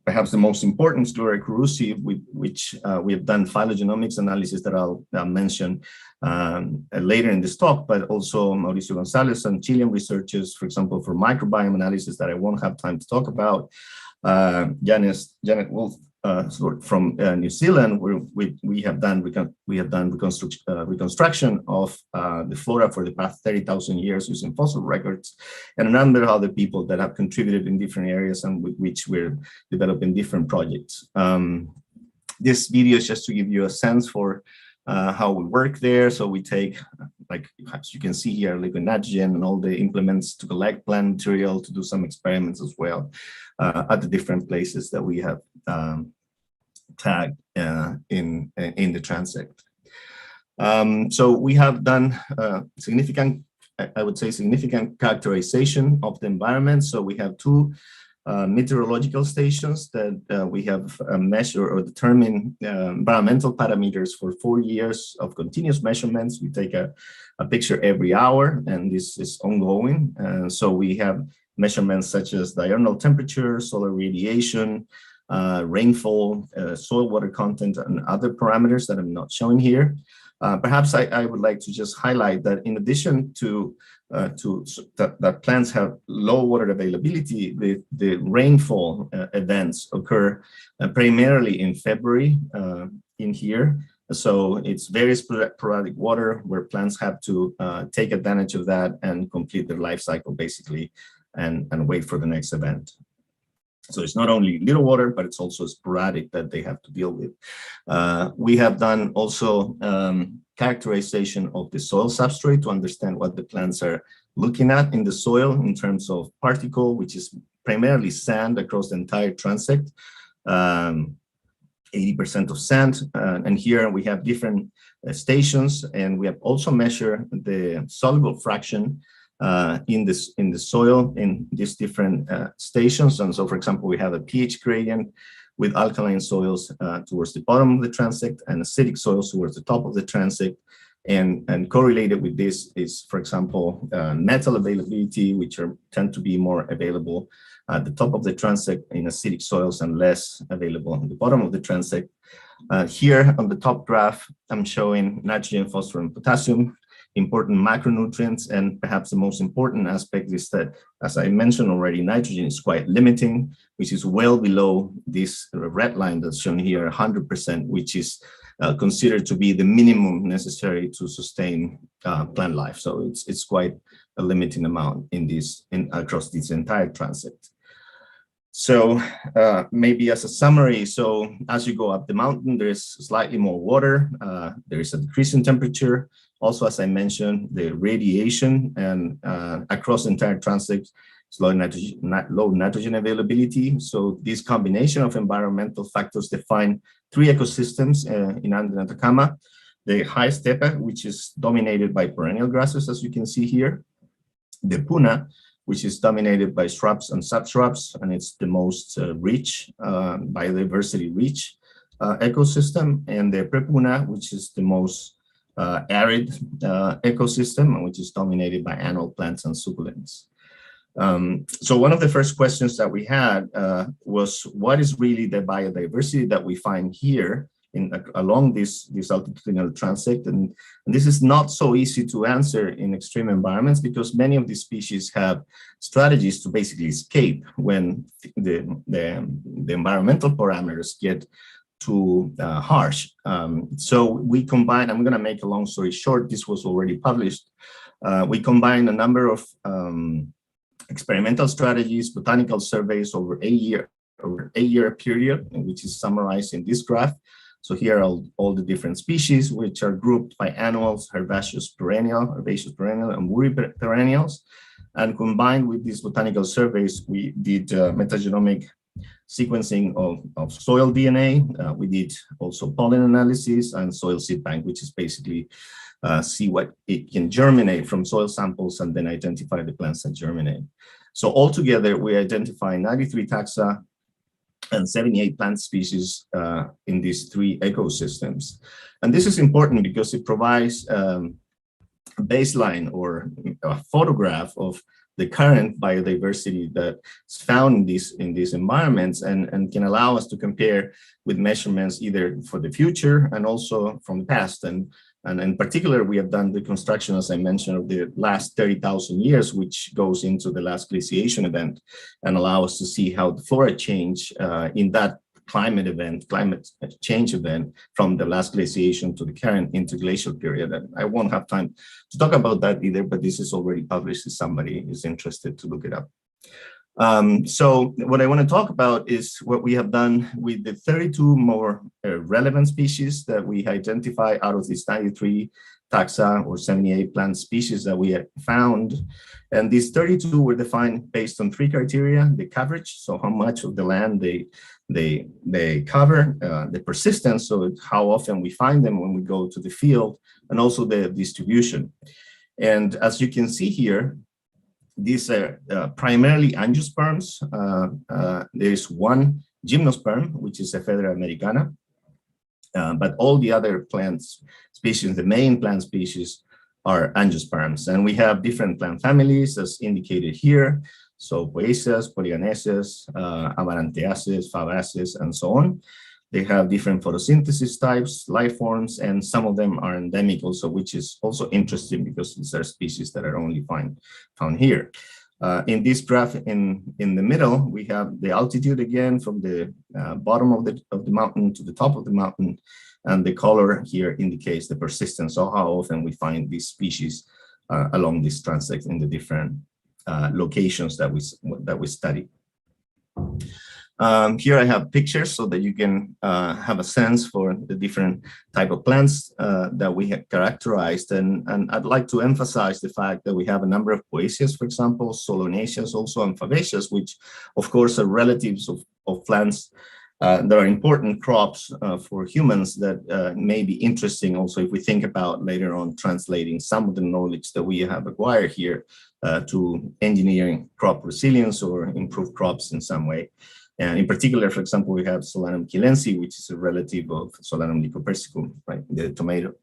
Speaker 18: Perhaps the most important is Gloria Carusi, with which we have done phylogenomics analysis that I'll mention later in this talk, but also Mauricio Gonzalez and Chilean researchers, for example, for microbiome analysis that I won't have time to talk about. Janet Wolf from New Zealand, where we have done reconstruction of the flora for the past 30,000 years using fossil records, and a number of other people that have contributed in different areas and with which we're developing different projects. This video is just to give you a sense for how we work there. So we take, like as you can see here, liquid nitrogen and all the implements to collect plant material, to do some experiments as well at the different places that we have tagged in the transect. So we have done significant, I would say, significant characterization of the environment. So we have two meteorological stations that we have measured or determined environmental parameters for 4 years of continuous measurements. We take a picture every hour, and this is ongoing. So we have measurements such as diurnal temperature, solar radiation, rainfall, soil water content, and other parameters that I'm not showing here. Perhaps I would like to just highlight that in addition to that plants have low water availability, the rainfall events occur primarily in February in here. So it's very sporadic water where plants have to take advantage of that and complete their life cycle basically and wait for the next event. So it's not only little water, but it's also sporadic that they have to deal with. We have done also characterization of the soil substrate to understand what the plants are looking at in the soil in terms of particle, which is primarily sand across the entire transect, 80% of sand. And here we have different stations, and we have also measured the soluble fraction in the soil in these different stations. And so, for example, we have a pH gradient with alkaline soils towards the bottom of the transect and acidic soils towards the top of the transect. And correlated with this is, for example, metal availability, which tend to be more available at the top of the transect in acidic soils and less available at the bottom of the transect. Here on the top graph, I'm showing nitrogen, phosphorus, and potassium, important macronutrients, and perhaps the most important aspect is that, as I mentioned already, nitrogen is quite limiting, which is well below this red line that's shown here, 100%, which is considered to be the minimum necessary to sustain plant life. So it's quite a limiting amount across this entire transect. So maybe as a summary, so as you go up the mountain, there's slightly more water, there is a decrease in temperature. Also, as I mentioned, the radiation and across the entire transect is low nitrogen availability. So this combination of environmental factors define three ecosystems in Andean Atacama. The high steppe, which is dominated by perennial grasses, as you can see here. The puna, which is dominated by shrubs and subshrubs, and it's the most rich, biodiversity-rich ecosystem. And the prepuna, which is the most arid ecosystem, which is dominated by annual plants and succulents. So one of the first questions that we had was, what is really the biodiversity that we find here along this altitudinal transect? And this is not so easy to answer in extreme environments because many of these species have strategies to basically escape when the environmental parameters get too harsh. So we combine, I'm going to make a long story short, this was already published. We combine a number of experimental strategies, botanical surveys over a year period, which is summarized in this graph. So here are all the different species, which are grouped by annuals, herbaceous perennial, and woody perennials. And combined with these botanical surveys, we did metagenomic sequencing of soil DNA. We did also pollen analysis and soil seed bank, which is basically see what it can germinate from soil samples and then identify the plants that germinate. So altogether, we identify 93 taxa and 78 plant species in these three ecosystems. And this is important because it provides a baseline or a photograph of the current biodiversity that's found in these environments and can allow us to compare with measurements either for the future and also from the past. And in particular, we have done the construction, as I mentioned, of the last 30,000 years, which goes into the last glaciation event and allow us to see how the flora change in that climate change event from the last glaciation to the current interglacial period. And I won't have time to talk about that either, but this is already published if somebody is interested to look it up. So what I want to talk about is what we have done with the 32 more relevant species that we identify out of these 93 taxa or 78 plant species that we have found. And these 32 were defined based on three criteria: the coverage, so how much of the land they cover, the persistence, so how often we find them when we go to the field, and also the distribution. And as you can see here, these are primarily angiosperms. There's one gymnosperm, which is Ephedra americana, but all the other plant species, the main plant species, are angiosperms. And we have different plant families as indicated here. So Poaceae, Polyanaceae, Amarantheaceae, Fabaceae, and so on. They have different photosynthesis types, life forms, and some of them are endemic also, which is also interesting because these are species that are only found here. In this graph in the middle, we have the altitude again from the bottom of the mountain to the top of the mountain, and the color here indicates the persistence, so how often we find these species along this transect in the different locations that we study. Here I have pictures so that you can have a sense for the different type of plants that we have characterized. And I'd like to emphasize the fact that we have a number of poaceae, for example, solanaceae also, and fabaceae, which of course are relatives of plants that are important crops for humans that may be interesting also if we think about later on translating some of the knowledge that we have acquired here to engineering crop resilience or improve crops in some way. And in particular, for example, we have Solanum chilense, which is a relative of Solanum lycopersicum, right, the tomato.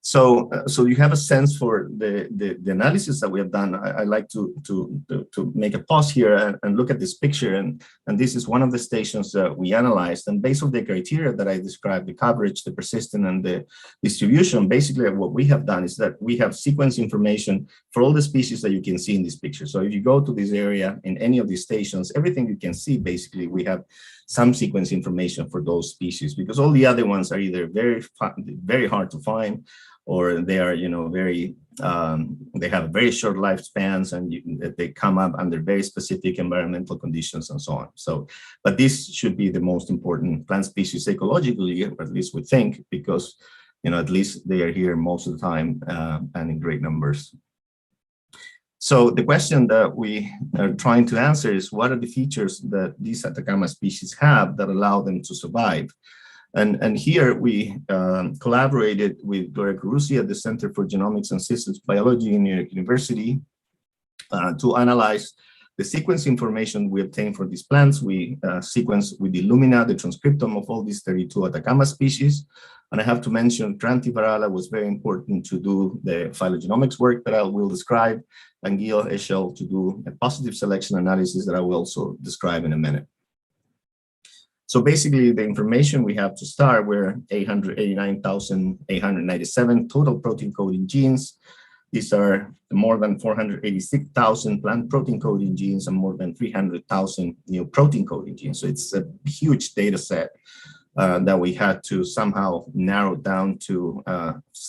Speaker 18: So you have a sense for the analysis that we have done. I like to make a pause here and look at this picture. And this is one of the stations that we analyzed. And based on the criteria that I described, the coverage, the persistence, and the distribution, basically what we have done is that we have sequence information for all the species that you can see in this picture. So if you go to this area in any of these stations, everything you can see, basically, we have some sequence information for those species, because all the other ones are either very hard to find, or they are, very, they have very short lifespans, and they come up under very specific environmental conditions and so on. So, but this should be the most important plant species ecologically, or at least we think, because, at least they are here most of the time and in great numbers. So the question that we are trying to answer is, what are the features that these Atacama species have that allow them to survive? And here we collaborated with Gloria Carusi at the Center for Genomics and Systems Biology in New York University to analyze the sequence information we obtained for these plants. We sequenced with Illumina the transcriptome of all these 32 Atacama species. And I have to mention, Kranti Varala was very important to do the phylogenomics work that I will describe, and Gil Eschel to do a positive selection analysis that I will also describe in a minute. So basically, the information we have to start were 889,897 total protein coding genes. These are more than 486,000 plant protein coding genes and more than 300,000 new protein coding genes. So it's a huge data set that we had to somehow narrow down to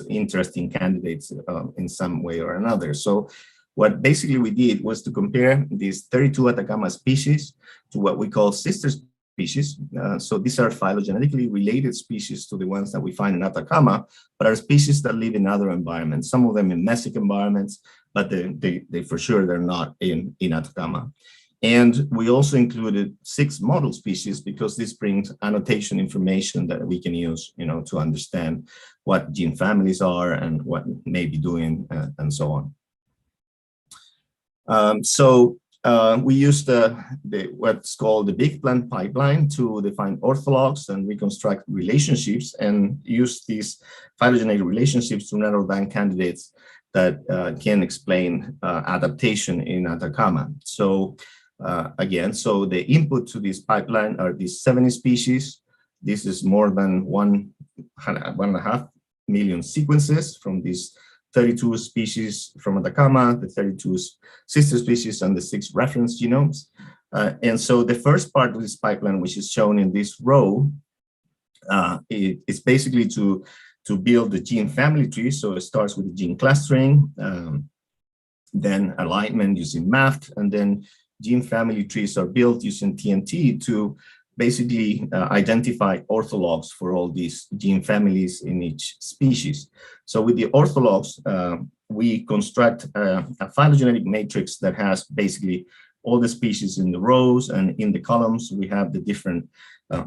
Speaker 18: interesting candidates in some way or another. So what basically we did was to compare these 32 Atacama species to what we call sister species. So these are phylogenetically related species to the ones that we find in Atacama, but are species that live in other environments, some of them in mesic environments, but they for sure they're not in Atacama. And we also included 6 model species because this brings annotation information that we can use, to understand what gene families are and what may be doing and so on. We used what's called the big plant pipeline to define orthologs and reconstruct relationships, and use these phylogenetic relationships to narrow down candidates that can explain adaptation in Atacama. So again, so the input to this pipeline are these 70 species. This is more than 1.5 million sequences from these 32 species from Atacama, the 32 sister species, and the 6 reference genomes. And so the first part of this pipeline, which is shown in this row, is basically to build the gene family tree. So it starts with the gene clustering, then alignment using MAFT, and then gene family trees are built using TNT to basically identify orthologs for all these gene families in each species. So with the orthologs, we construct a phylogenetic matrix that has basically all the species in the rows, and in the columns, we have the different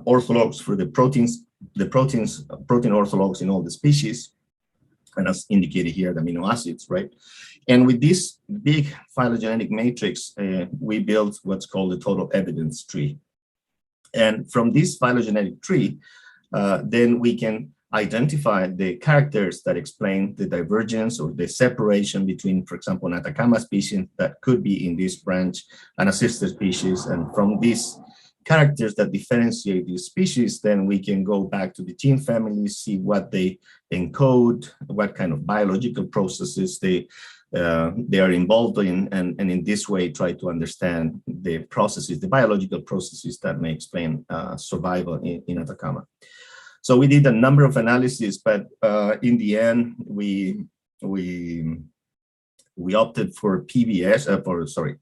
Speaker 18: orthologs for the protein orthologs in all the species, and as indicated here, the amino acids, right? And with this big phylogenetic matrix, we built what's called the total evidence tree. And from this phylogenetic tree, then we can identify the characters that explain the divergence or the separation between, for example, an Atacama species that could be in this branch and a sister species. And from this characters that differentiate these species, then we can go back to the gene families, see what they encode, what kind of biological processes they are involved in, and in this way try to understand the processes, the biological processes that may explain survival in Atacama. So we did a number of analyses, but in the end, we opted for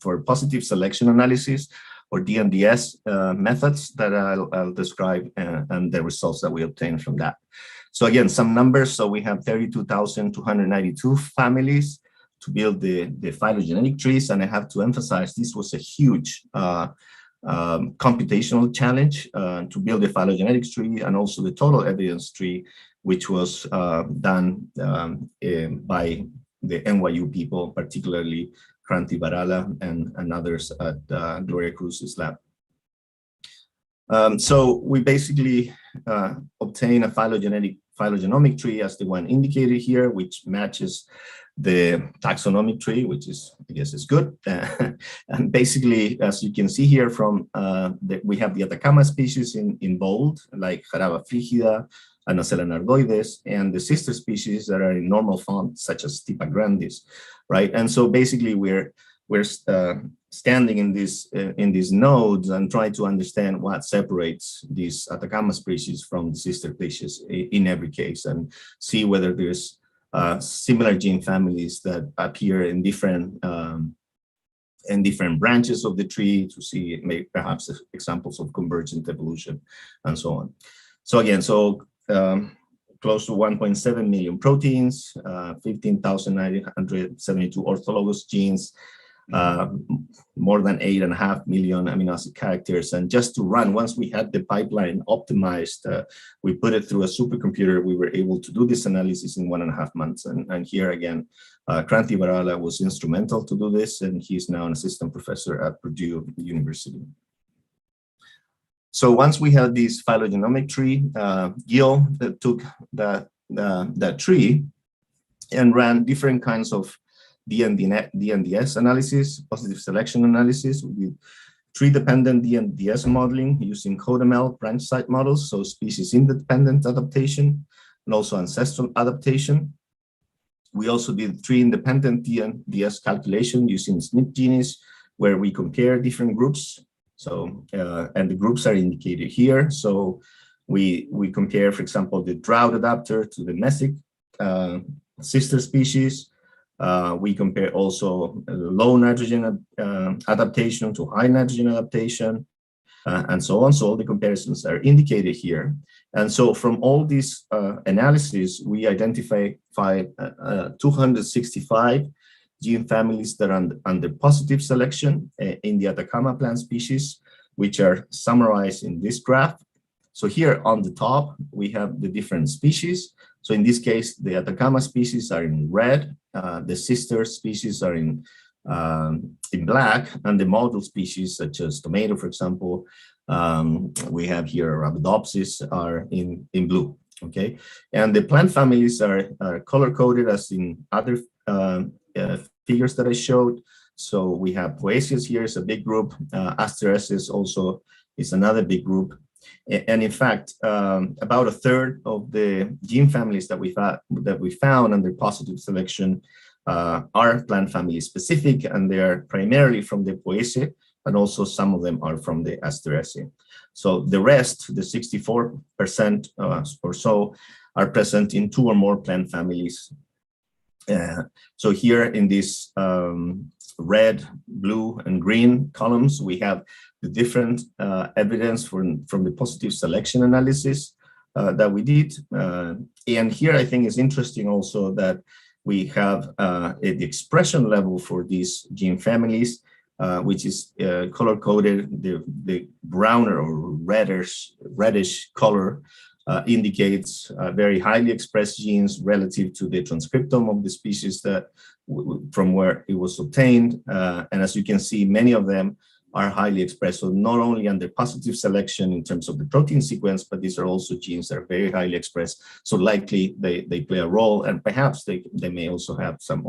Speaker 18: for positive selection analysis, or DNDS methods that I'll describe, and the results that we obtained from that. So again, some numbers. So we have 32,292 families to build the phylogenetic trees, and I have to emphasize this was a huge computational challenge to build a phylogenetics tree, and also the total evidence tree, which was done by the NYU people, particularly Kranti Barala and others at Gloria Cruz's lab. So we basically obtain a phylogenomic tree as the one indicated here, which matches the taxonomic tree, which is, I guess, is good. And basically, as you can see here from, we have the Atacama species in bold, like Jaraba frigida, Anacella nardoides, and the sister species that are in normal font, such as Stipa grandis, right? And so basically, we're standing in these nodes and trying to understand what separates these Atacama species from the sister species in every case, and see whether there's similar gene families that appear in different branches of the tree, to see maybe perhaps examples of convergent evolution and so on. So again, close to 1.7 million proteins, 15,972 orthologous genes, more than 8.5 million amino acid characters. And just to run, once we had the pipeline optimized, we put it through a supercomputer, we were able to do this analysis in 1.5 months. And here again, Kranti Barala was instrumental to do this, and he's now an assistant professor at Purdue University. So once we had this phylogenomic tree, Gil took that tree and ran different kinds of DNDS analysis, positive selection analysis. We did tree-dependent DNDS modeling using CodeML branch site models, so species-independent adaptation, and also ancestral adaptation. We also did tree-independent DNDS calculation using SNP genes, where we compare different groups. So, and the groups are indicated here. So we compare, for example, the drought adapter to the mesic sister species. We compare also low nitrogen adaptation to high nitrogen adaptation, and so on. So all the comparisons are indicated here. And so from all these analyses, we identify 265 gene families that are under positive selection in the Atacama plant species, which are summarized in this graph. So here on the top, we have the different species. So in this case, the Atacama species are in red, the sister species are in black, and the model species, such as tomato, for example, we have here Arabidopsis, are in blue, okay? And the plant families are color-coded as in other figures that I showed. So we have Poaceae here is a big group, Asteresis also is another big group. And in fact, about a third of the gene families that we found under positive selection are plant family specific, and they are primarily from the Poaceae, but also some of them are from the Asteresis. So the rest, the 64% or so, are present in 2 or more plant families. So here in this red, blue, and green columns, we have the different evidence from the positive selection analysis that we did. And here I think it's interesting also that we have the expression level for these gene families, which is color-coded. The browner or reddish color indicates very highly expressed genes relative to the transcriptome of the species that from where it was obtained. And as you can see, many of them are highly expressed. So not only under positive selection in terms of the protein sequence, but these are also genes that are very highly expressed. So likely they play a role, and perhaps they may also have some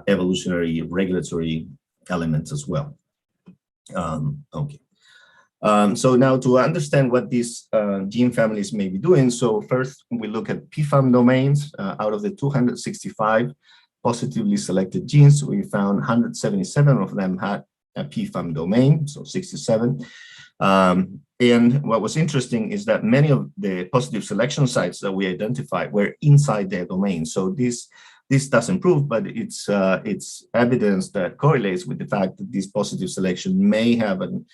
Speaker 18: evolutionary regulatory elements as well. Okay. So now to understand what these gene families may be doing, so first we look at PFAM domains. Out of the 265 positively selected genes, we found 177 of them had a PFAM domain, so 67. And what was interesting is that many of the positive selection sites that we identified were inside their domain. So this doesn't prove, but it's evidence that correlates with the fact that this positive selection may have an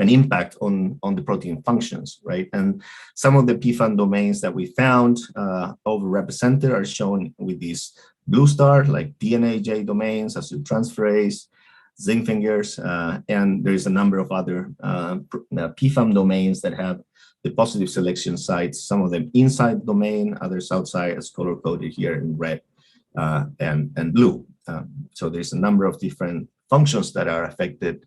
Speaker 18: impact on the protein functions, right? And some of the PFAM domains that we found overrepresented are shown with these blue star, like DNA-J domains, acetyltransferase, zinc fingers, and there's a number of other PFAM domains that have the positive selection sites, some of them inside domain, others outside, as color-coded here in red and blue. So there's a number of different functions that are affected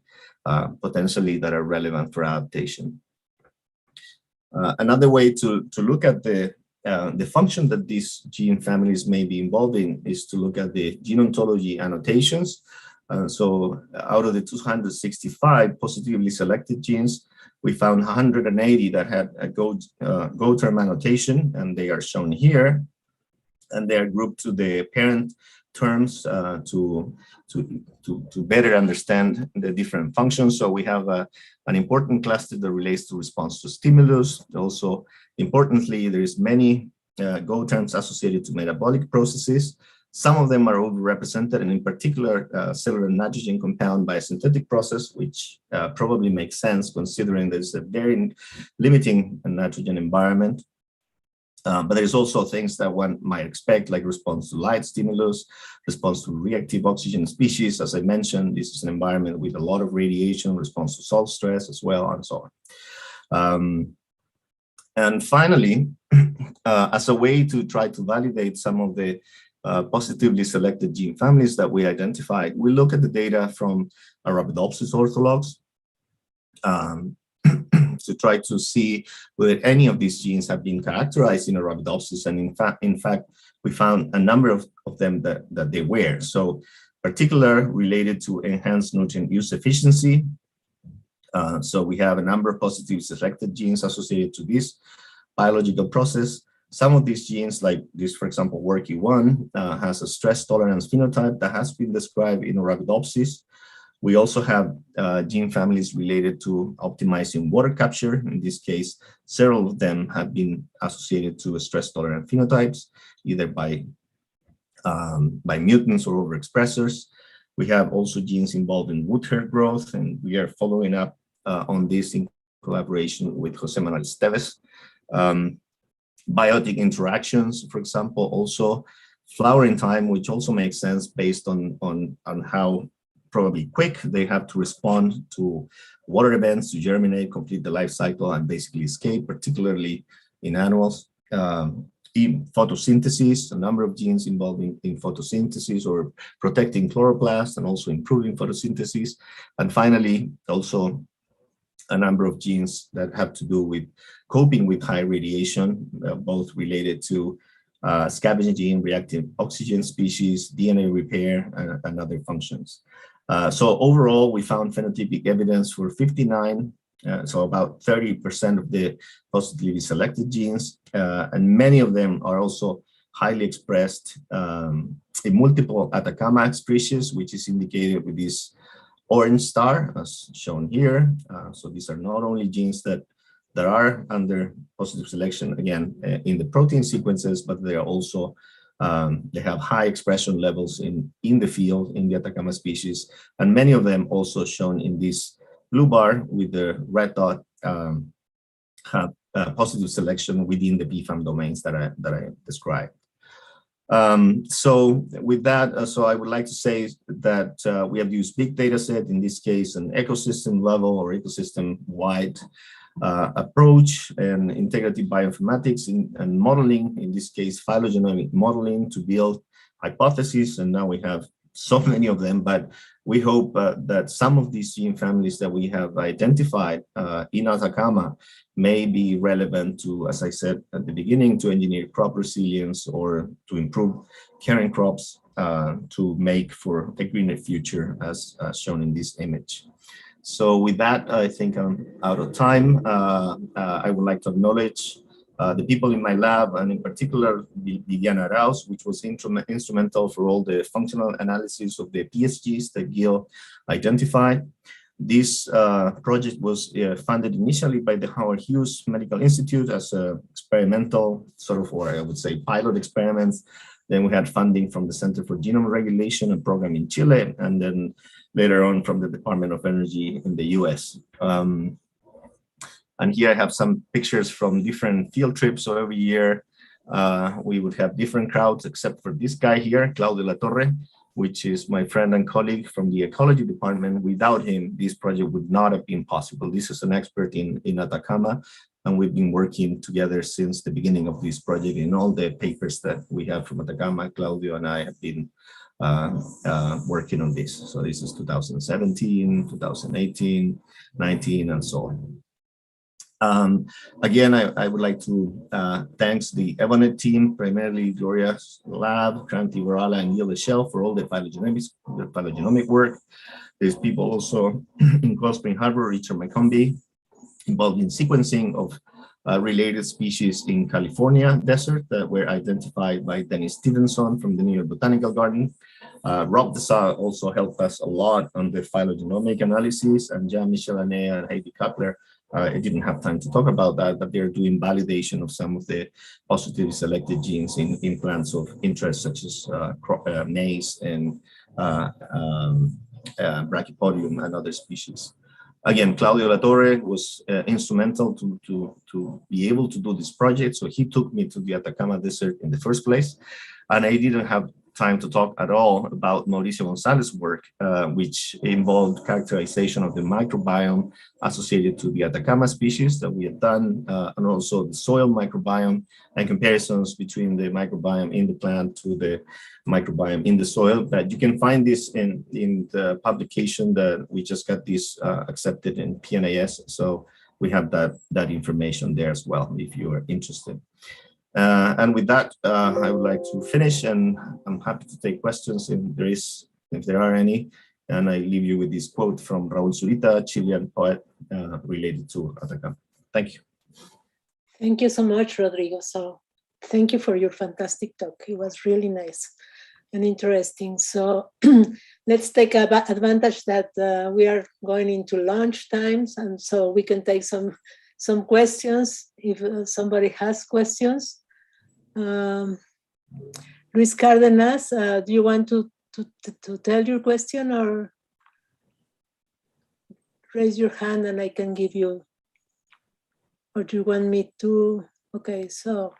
Speaker 18: potentially that are relevant for adaptation. Another way to look at the function that these gene families may be involved in is to look at the gene ontology annotations. So out of the 265 positively selected genes, we found 180 that had a go term annotation, and they are shown here. And they are grouped to the parent terms to better understand the different functions. So we have an important cluster that relates to response to stimulus. Also, importantly, there's many go terms associated to metabolic processes. Some of them are overrepresented, and in particular, cellular nitrogen compound by a synthetic process, which probably makes sense considering there's a very limiting nitrogen environment. But there's also things that one might expect, like response to light stimulus, response to reactive oxygen species. As I mentioned, this is an environment with a lot of radiation, response to salt stress as well, and so on. And finally, as a way to try to validate some of the positively selected gene families that we identified, we look at the data from Arabidopsis orthologs to try to see whether any of these genes have been characterized in Arabidopsis, and in fact, we found a number of them that they were. So, particular related to enhanced nutrient use efficiency. So we have a number of positively selected genes associated to this biological process. Some of these genes, like this, for example, WRKY1, has a stress tolerance phenotype that has been described in Arabidopsis. We also have gene families related to optimizing water capture. In this case, several of them have been associated to stress tolerant phenotypes, either by mutants or overexpressors. We have also genes involved in wood hair growth, and we are following up on this in collaboration with Jose Manuel Esteves. Biotic interactions, for example, also flowering time, which also makes sense based on how probably quick they have to respond to water events, to germinate, complete the life cycle, and basically escape, particularly in animals. In photosynthesis, a number of genes involved in photosynthesis or protecting chloroplast and also improving photosynthesis. And finally, also a number of genes that have to do with coping with high radiation, both related to scavenging, reactive oxygen species, DNA repair, and other functions. So overall, we found phenotypic evidence for 59, so about 30% of the positively selected genes, and many of them are also highly expressed in multiple Atacama species, which is indicated with this orange star, as shown here. So these are not only genes that are under positive selection, again, in the protein sequences, but they are also, they have high expression levels in the field, in the Atacama species, and many of them also shown in this blue bar with the red dot have positive selection within the PFAM domains that I described. So with that, so I would like to say that we have used big data set, in this case, an ecosystem level or ecosystem wide approach, and integrative bioinformatics and modeling, in this case, phylogenomic modeling, to build hypotheses. And now we have so many of them, but we hope that some of these gene families that we have identified in Atacama may be relevant to, as I said at the beginning, to engineer crop resilience or to improve carrying crops to make for a greener future, as shown in this image. So with that, I think I'm out of time. I would like to acknowledge the people in my lab, and in particular, Viviana Arauz, which was instrumental for all the functional analysis of the PSGs that Gil identified. This project was funded initially by the Howard Hughes Medical Institute as a experimental sort of, or I would say pilot experiments. Then we had funding from the Center for Genome Regulation, a program in Chile, and then later on from the Department of Energy in the US. And here I have some pictures from different field trips. So every year we would have different crowds, except for this guy here, Claudio Latorre, which is my friend and colleague from the ecology department. Without him, this project would not have been possible. This is an expert in Atacama, and we've been working together since the beginning of this project. In all the papers that we have from Atacama, Claudio and I have been working on this. So this is 2017, 2018, 19, and so on. Again, I would like to thank the Evonet team, primarily Gloria's lab, Kranti Varala, and Gil Eshel for all the phylogenomic work. There's people also in Cold Spring Harbor, Richard McCombie, involved in sequencing of related species in California desert that were identified by Dennis Stevenson from the New York Botanical Garden. Rob Dessa also helped us a lot on the phylogenomic analysis, and Jean-Michel Anea and Heidi Cutler. I didn't have time to talk about that, but they're doing validation of some of the positively selected genes in plants of interest, such as maize and Brachypodium and other species. Again, Claudio Latorre was instrumental to be able to do this project. So he took me to the Atacama Desert in the first place. And I didn't have time to talk at all about Mauricio Gonzalez's work, which involved characterization of the microbiome associated to the Atacama species that we have done, and also the soil microbiome and comparisons between the microbiome in the plant to the microbiome in the soil. But you can find this in the publication that we just got this accepted in PNAS. So we have that information there as well, if you are interested. And with that, I would like to finish, and I'm happy to take questions if there are any. And I leave you with this quote from Raúl Zurita, Chilean poet, related to Atacama. Thank you.
Speaker 1: Thank you so much, Rodrigo. So thank you for your fantastic talk. It was really nice and interesting. So let's take advantage that we are going into lunch times, and so we can take some questions if somebody has questions. Luis Cardenas, do you want to tell your question, or raise your hand and I can give you, or do you want me to? Okay, so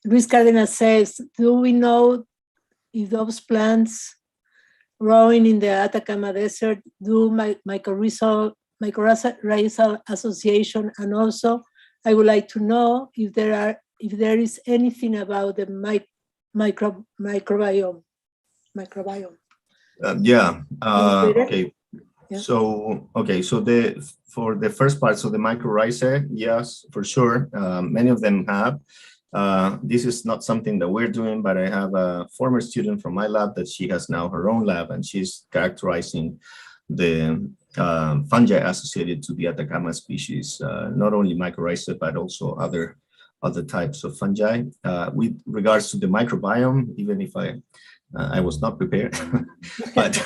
Speaker 1: Luis Cardenas says, do we know if those plants growing in the Atacama Desert do mycorrhizal association? And also, I would like to know if there is anything about the microbiome.
Speaker 18: Okay.
Speaker 1: Yeah.
Speaker 18: So for the first part, so the mycorrhizae, yes, for sure. Many of them have. This is not something that we're doing, but I have a former student from my lab that she has now her own lab, and she's characterizing the fungi associated to the Atacama species, not only mycorrhizae, but also other types of fungi. With regards to the microbiome, even if I was not prepared, but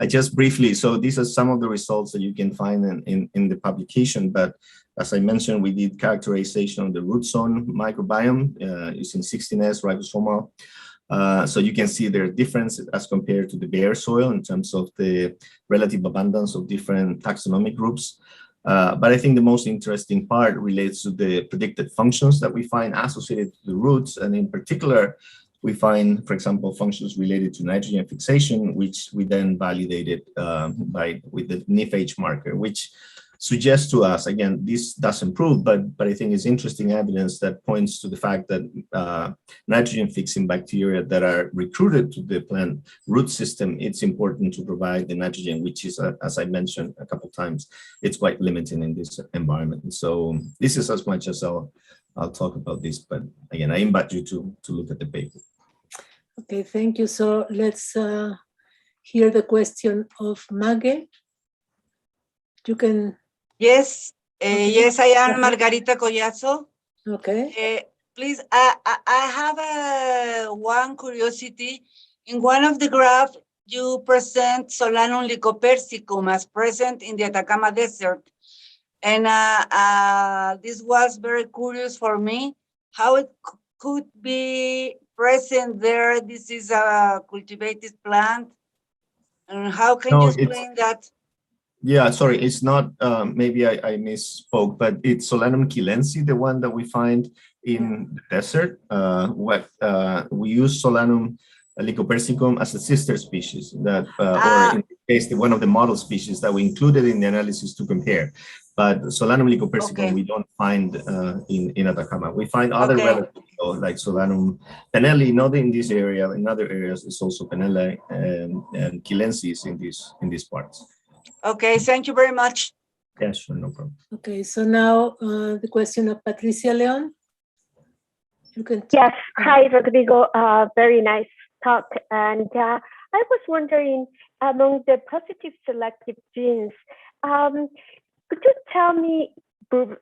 Speaker 18: I just briefly, so these are some of the results that you can find in the publication. But as I mentioned, we did characterization of the root zone microbiome using 16S ribosomal. So you can see there are differences as compared to the bare soil in terms of the relative abundance of different taxonomic groups. But I think the most interesting part relates to the predicted functions that we find associated to the roots. And in particular, we find, for example, functions related to nitrogen fixation, which we then validated with the NIFH marker, which suggests to us, again, this doesn't prove, but I think it's interesting evidence that points to the fact that nitrogen fixing bacteria that are recruited to the plant root system, it's important to provide the nitrogen, which is, as I mentioned a couple of times, it's quite limiting in this environment. So this is as much as I'll talk about this, but again, I invite you to look at the paper.
Speaker 1: Okay, thank you. So let's hear the question of Mage. You can.
Speaker 19: Yes,
Speaker 1: Okay.
Speaker 19: yes, I am Margarita Collazo.
Speaker 1: Okay.
Speaker 19: Please, I have one curiosity. In one of the graphs, you present Solanum lycopersicum as present in the Atacama Desert. And this was very curious for me, how it could be present there. This is a cultivated plant. And how can you explain that?
Speaker 18: Yeah, sorry, it's not, maybe I misspoke, but it's Solanum chilense, the one that we find in the desert. We use Solanum lycopersicum as a sister species that, or in this case, one of the model species that we included in the analysis to compare. But Solanum lycopersicum we don't find in Atacama. We find other relatives like Solanum penelli, not in this area. In other areas, it's also penelli and chilensis in these parts.
Speaker 19: Okay, thank you very much.
Speaker 18: Yeah, sure, no problem.
Speaker 1: Okay, so now the question of Patricia Leon. You can.
Speaker 20: Yes, hi, Rodrigo. Very nice talk. And I was wondering, among the positive selective genes, could you tell me,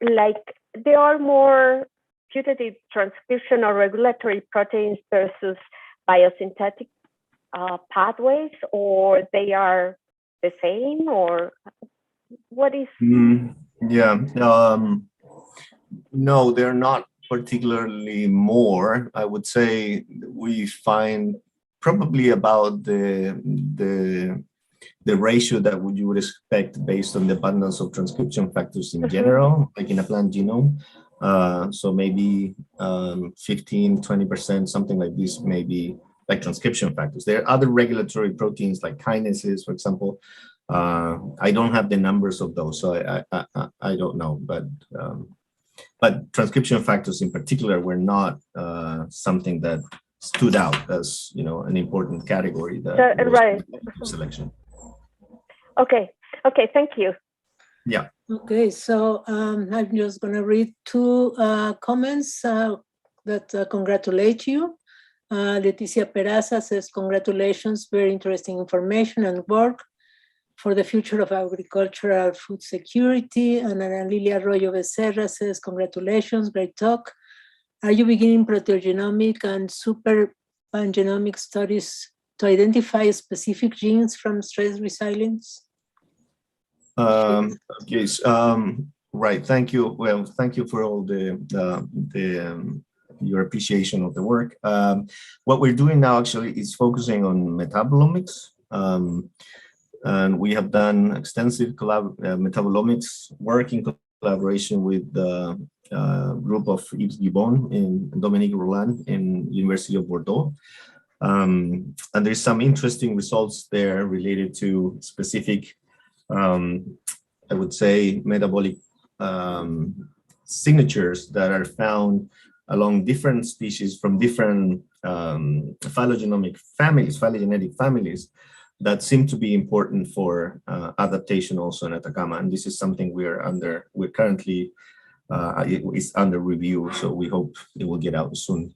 Speaker 20: like, there are more putative transcription or regulatory proteins versus biosynthetic pathways, or they are the same, or what is?
Speaker 18: Yeah, no, they're not particularly more. I would say we find probably about the ratio that you would expect based on the abundance of transcription factors in general, like in a plant genome. So maybe 15, 20%, something like this, maybe like transcription factors. There are other regulatory proteins like kinases, for example. I don't have the numbers of those, so I don't know. But transcription factors in particular were not something that stood out as, you know, an important category that was selection.
Speaker 20: Okay, thank you.
Speaker 18: Yeah.
Speaker 1: Okay, so I'm just going to read two comments that congratulate you. Leticia Peraza says, congratulations, very interesting information and work for the future of agricultural food security. And Ana Lilia Arroyo Becerra says, congratulations, great talk. Are you beginning proteogenomic and super pangenomic studies to identify specific genes from stress resilience?
Speaker 18: Okay, right, thank you. Well, thank you for all your appreciation of the work. What we're doing now actually is focusing on metabolomics. And we have done extensive metabolomics work in collaboration with the group of Yves Gibbon and Dominique Roland in University of Bordeaux. And there's some interesting results there related to specific, I would say, metabolic signatures that are found along different species from different phylogenetic families that seem to be important for adaptation also in Atacama. And this is something we're currently, is under review, so we hope it will get out soon.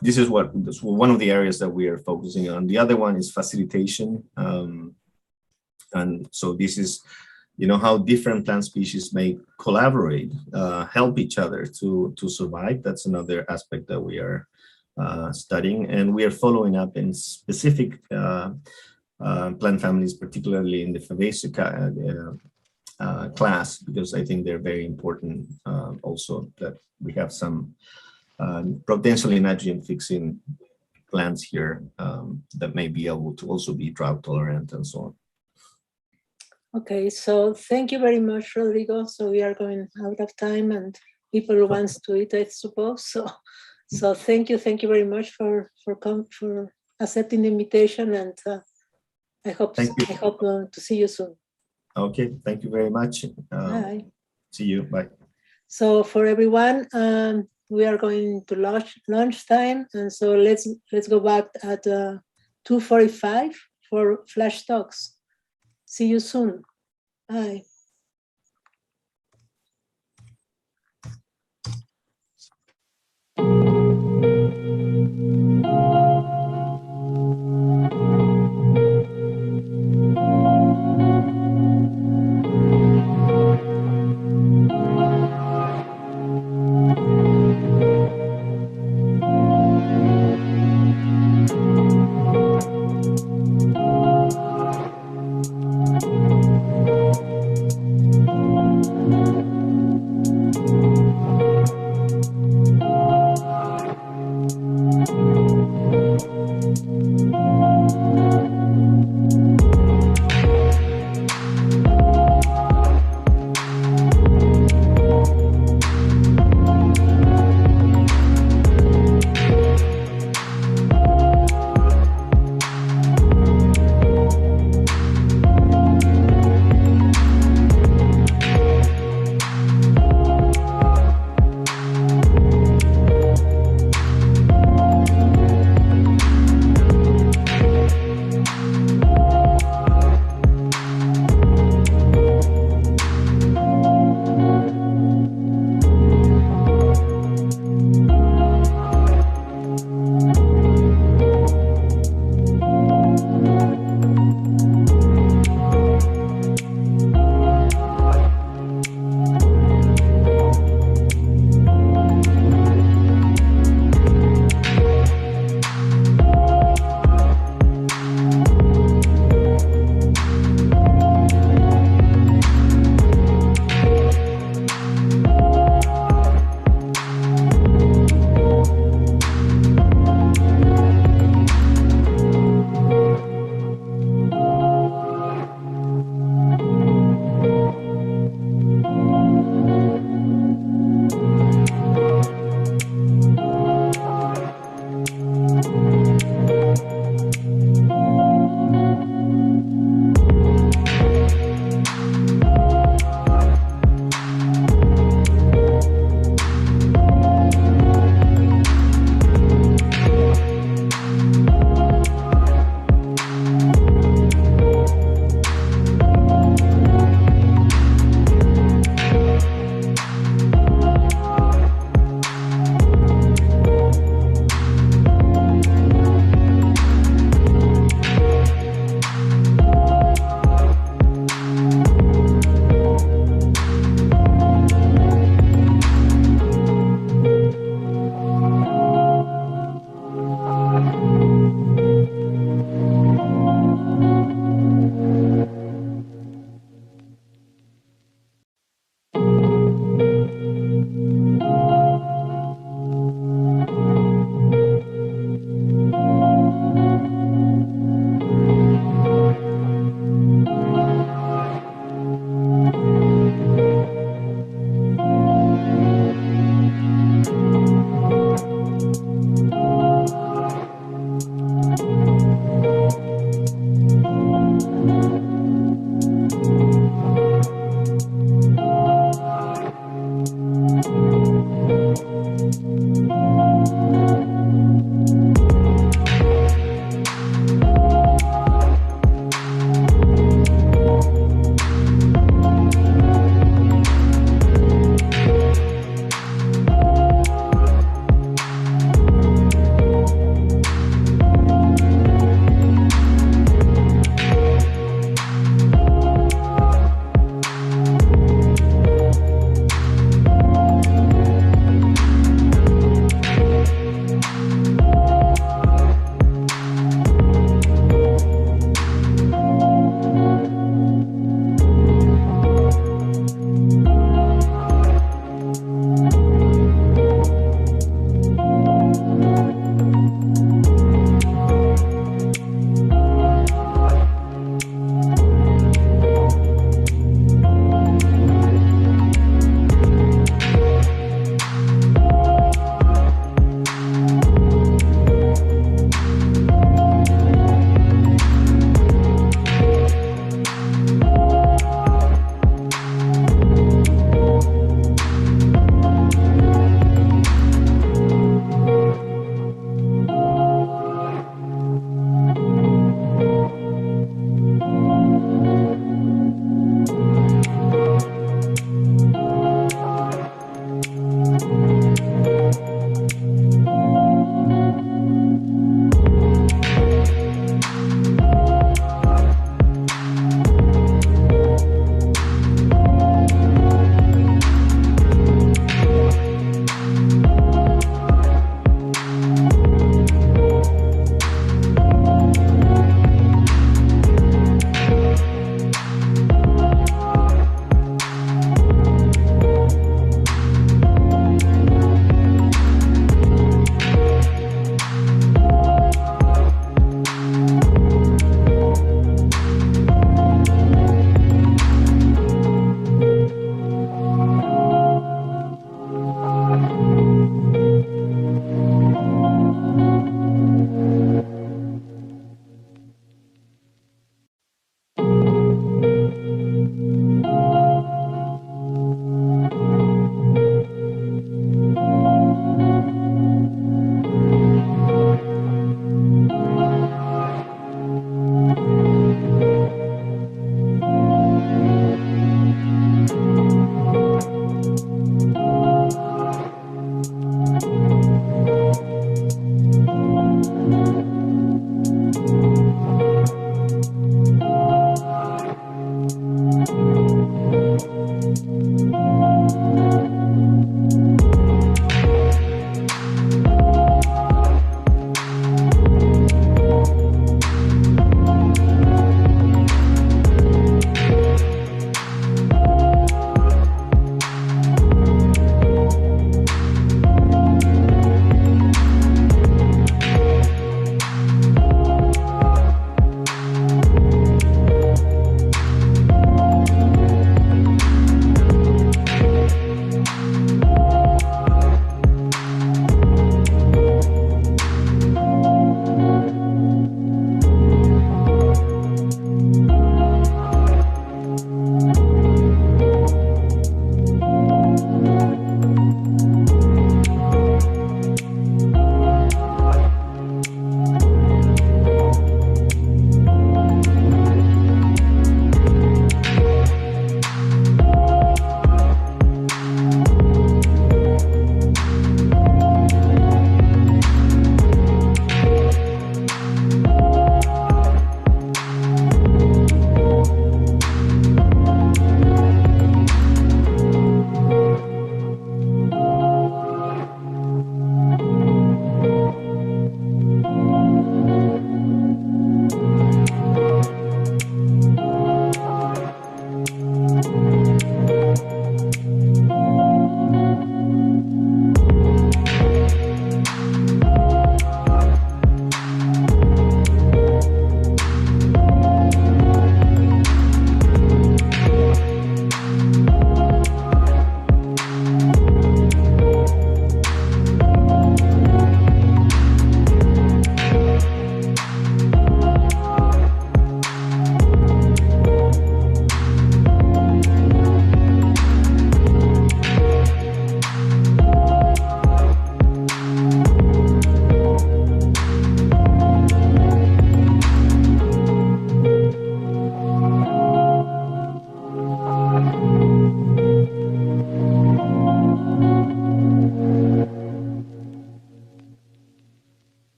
Speaker 18: This is one of the areas that we are focusing on. The other one is facilitation. And so this is, you know, how different plant species may collaborate, help each other to survive. That's another aspect that we are studying, and we are following up in specific plant families, particularly in the Fabaceae class, because I think they're very important. Also, that we have some potentially nitrogen fixing plants here that may be able to also be drought tolerant and so on.
Speaker 1: Okay, so thank you very much, Rodrigo. So we are going out of time, and people wants to eat, I suppose. So thank you very much for accepting the invitation, and I hope to see you soon.
Speaker 18: Okay, thank you very much.
Speaker 1: Bye.
Speaker 18: See you. Bye.
Speaker 1: So for everyone, we are going to lunchtime, and so let's go back at 2:45 for flash talks. See you soon. Bye.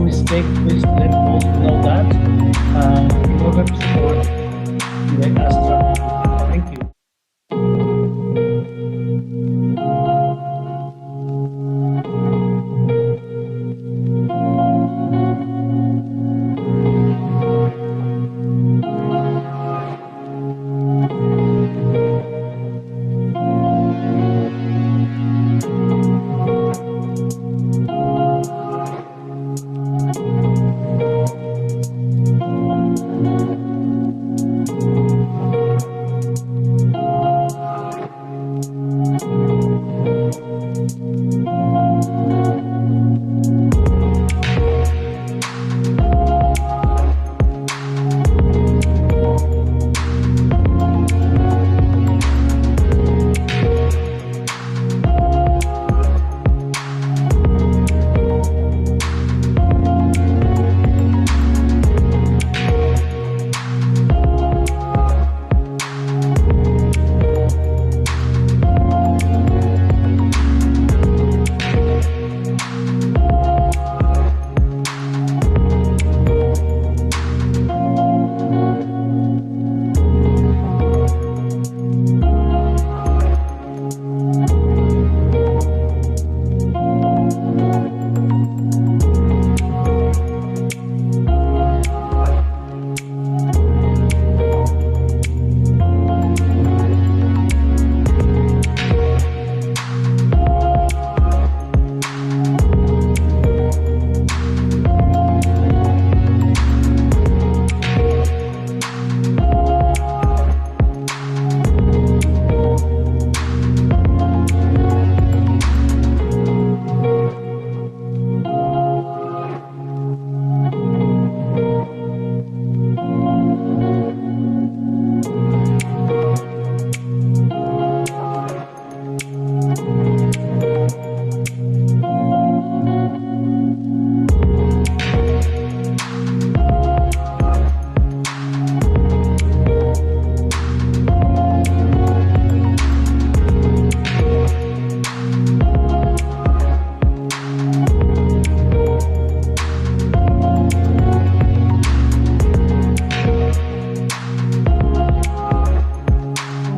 Speaker 5: some mistake, please let us know that in order to support the abstract. Thank you.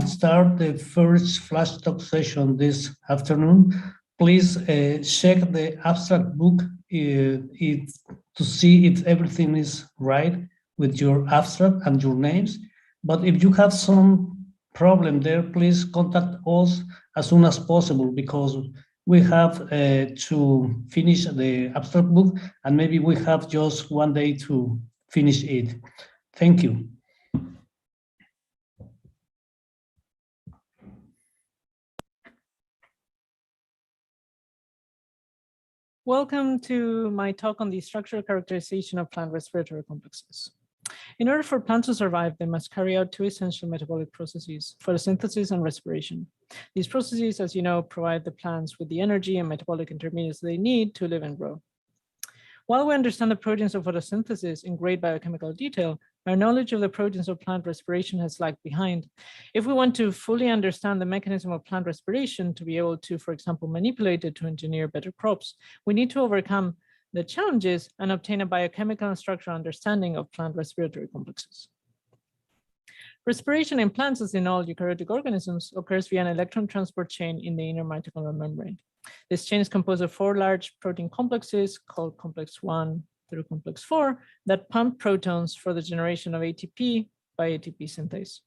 Speaker 5: Start the first flash talk session this afternoon. Please check the abstract book to see if everything is right with your abstract and your names. But if you have some problem there, please contact us as soon as possible, because we have to finish the abstract book, and maybe we have just one day to finish it. Thank you.
Speaker 21: Welcome to my talk on the structural characterization of plant respiratory complexes. In order for plants to survive, they must carry out two essential metabolic processes: photosynthesis and respiration. These processes, as you know, provide the plants with the energy and metabolic intermediates they need to live and grow. While we understand the proteins of photosynthesis in great biochemical detail, our knowledge of the proteins of plant respiration has lagged behind. If we want to fully understand the mechanism of plant respiration to be able to, for example, manipulate it to engineer better crops, we need to overcome the challenges and obtain a biochemical and structural understanding of plant respiratory complexes. Respiration in plants, as in all eukaryotic organisms, occurs via an electron transport chain in the inner mitochondrial membrane. This chain is composed of 4 large protein complexes called complex 1 through complex 4 that pump protons for the generation of ATP by ATP synthase.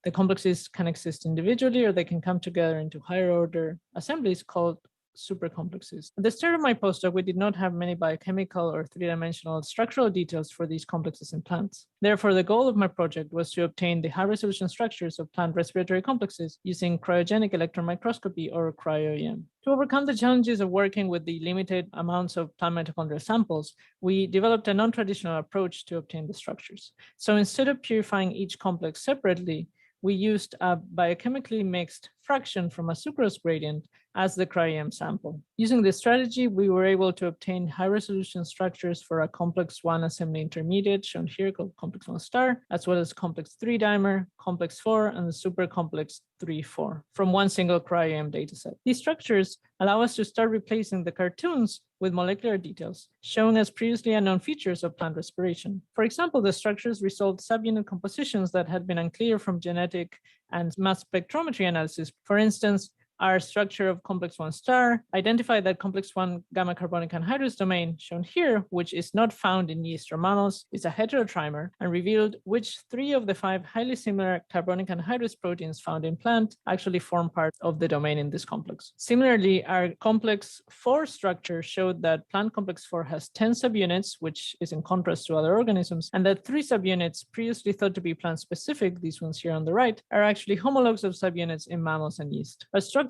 Speaker 21: The complexes can exist individually, or they can come together into higher order assemblies called supercomplexes. At the start of my postdoc, we did not have many biochemical or three-dimensional structural details for these complexes in plants. Therefore, the goal of my project was to obtain the high-resolution structures of plant respiratory complexes using cryogenic electron microscopy, or cryo-EM. To overcome the challenges of working with the limited amounts of plant mitochondrial samples, we developed a non-traditional approach to obtain the structures. So instead of purifying each complex separately, we used a biochemically mixed fraction from a sucrose gradient as the cryo-EM sample. Using this strategy, we were able to obtain high-resolution structures for a complex 1 assembly intermediate, shown here, called complex 1 star, as well as complex 3 dimer, complex 4, and the supercomplex 3,4 from one single cryo-EM dataset. These structures allow us to start replacing the cartoons with molecular details, showing us previously unknown features of plant respiration. For example, the structures resolved subunit compositions that had been unclear from genetic and mass spectrometry analysis. For instance, our structure of complex 1 star identified that complex 1 gamma carbonic anhydrous domain, shown here, which is not found in yeast or mammals, is a heterotrimer, and revealed which 3 of the 5 highly similar carbonic anhydrous proteins found in plant actually form part of the domain in this complex. Similarly, our complex 4 structure showed that plant complex 4 has 10 subunits, which is in contrast to other organisms, and that 3 subunits previously thought to be plant-specific, these ones here on the right, are actually homologs of subunits in mammals and yeast. Our structures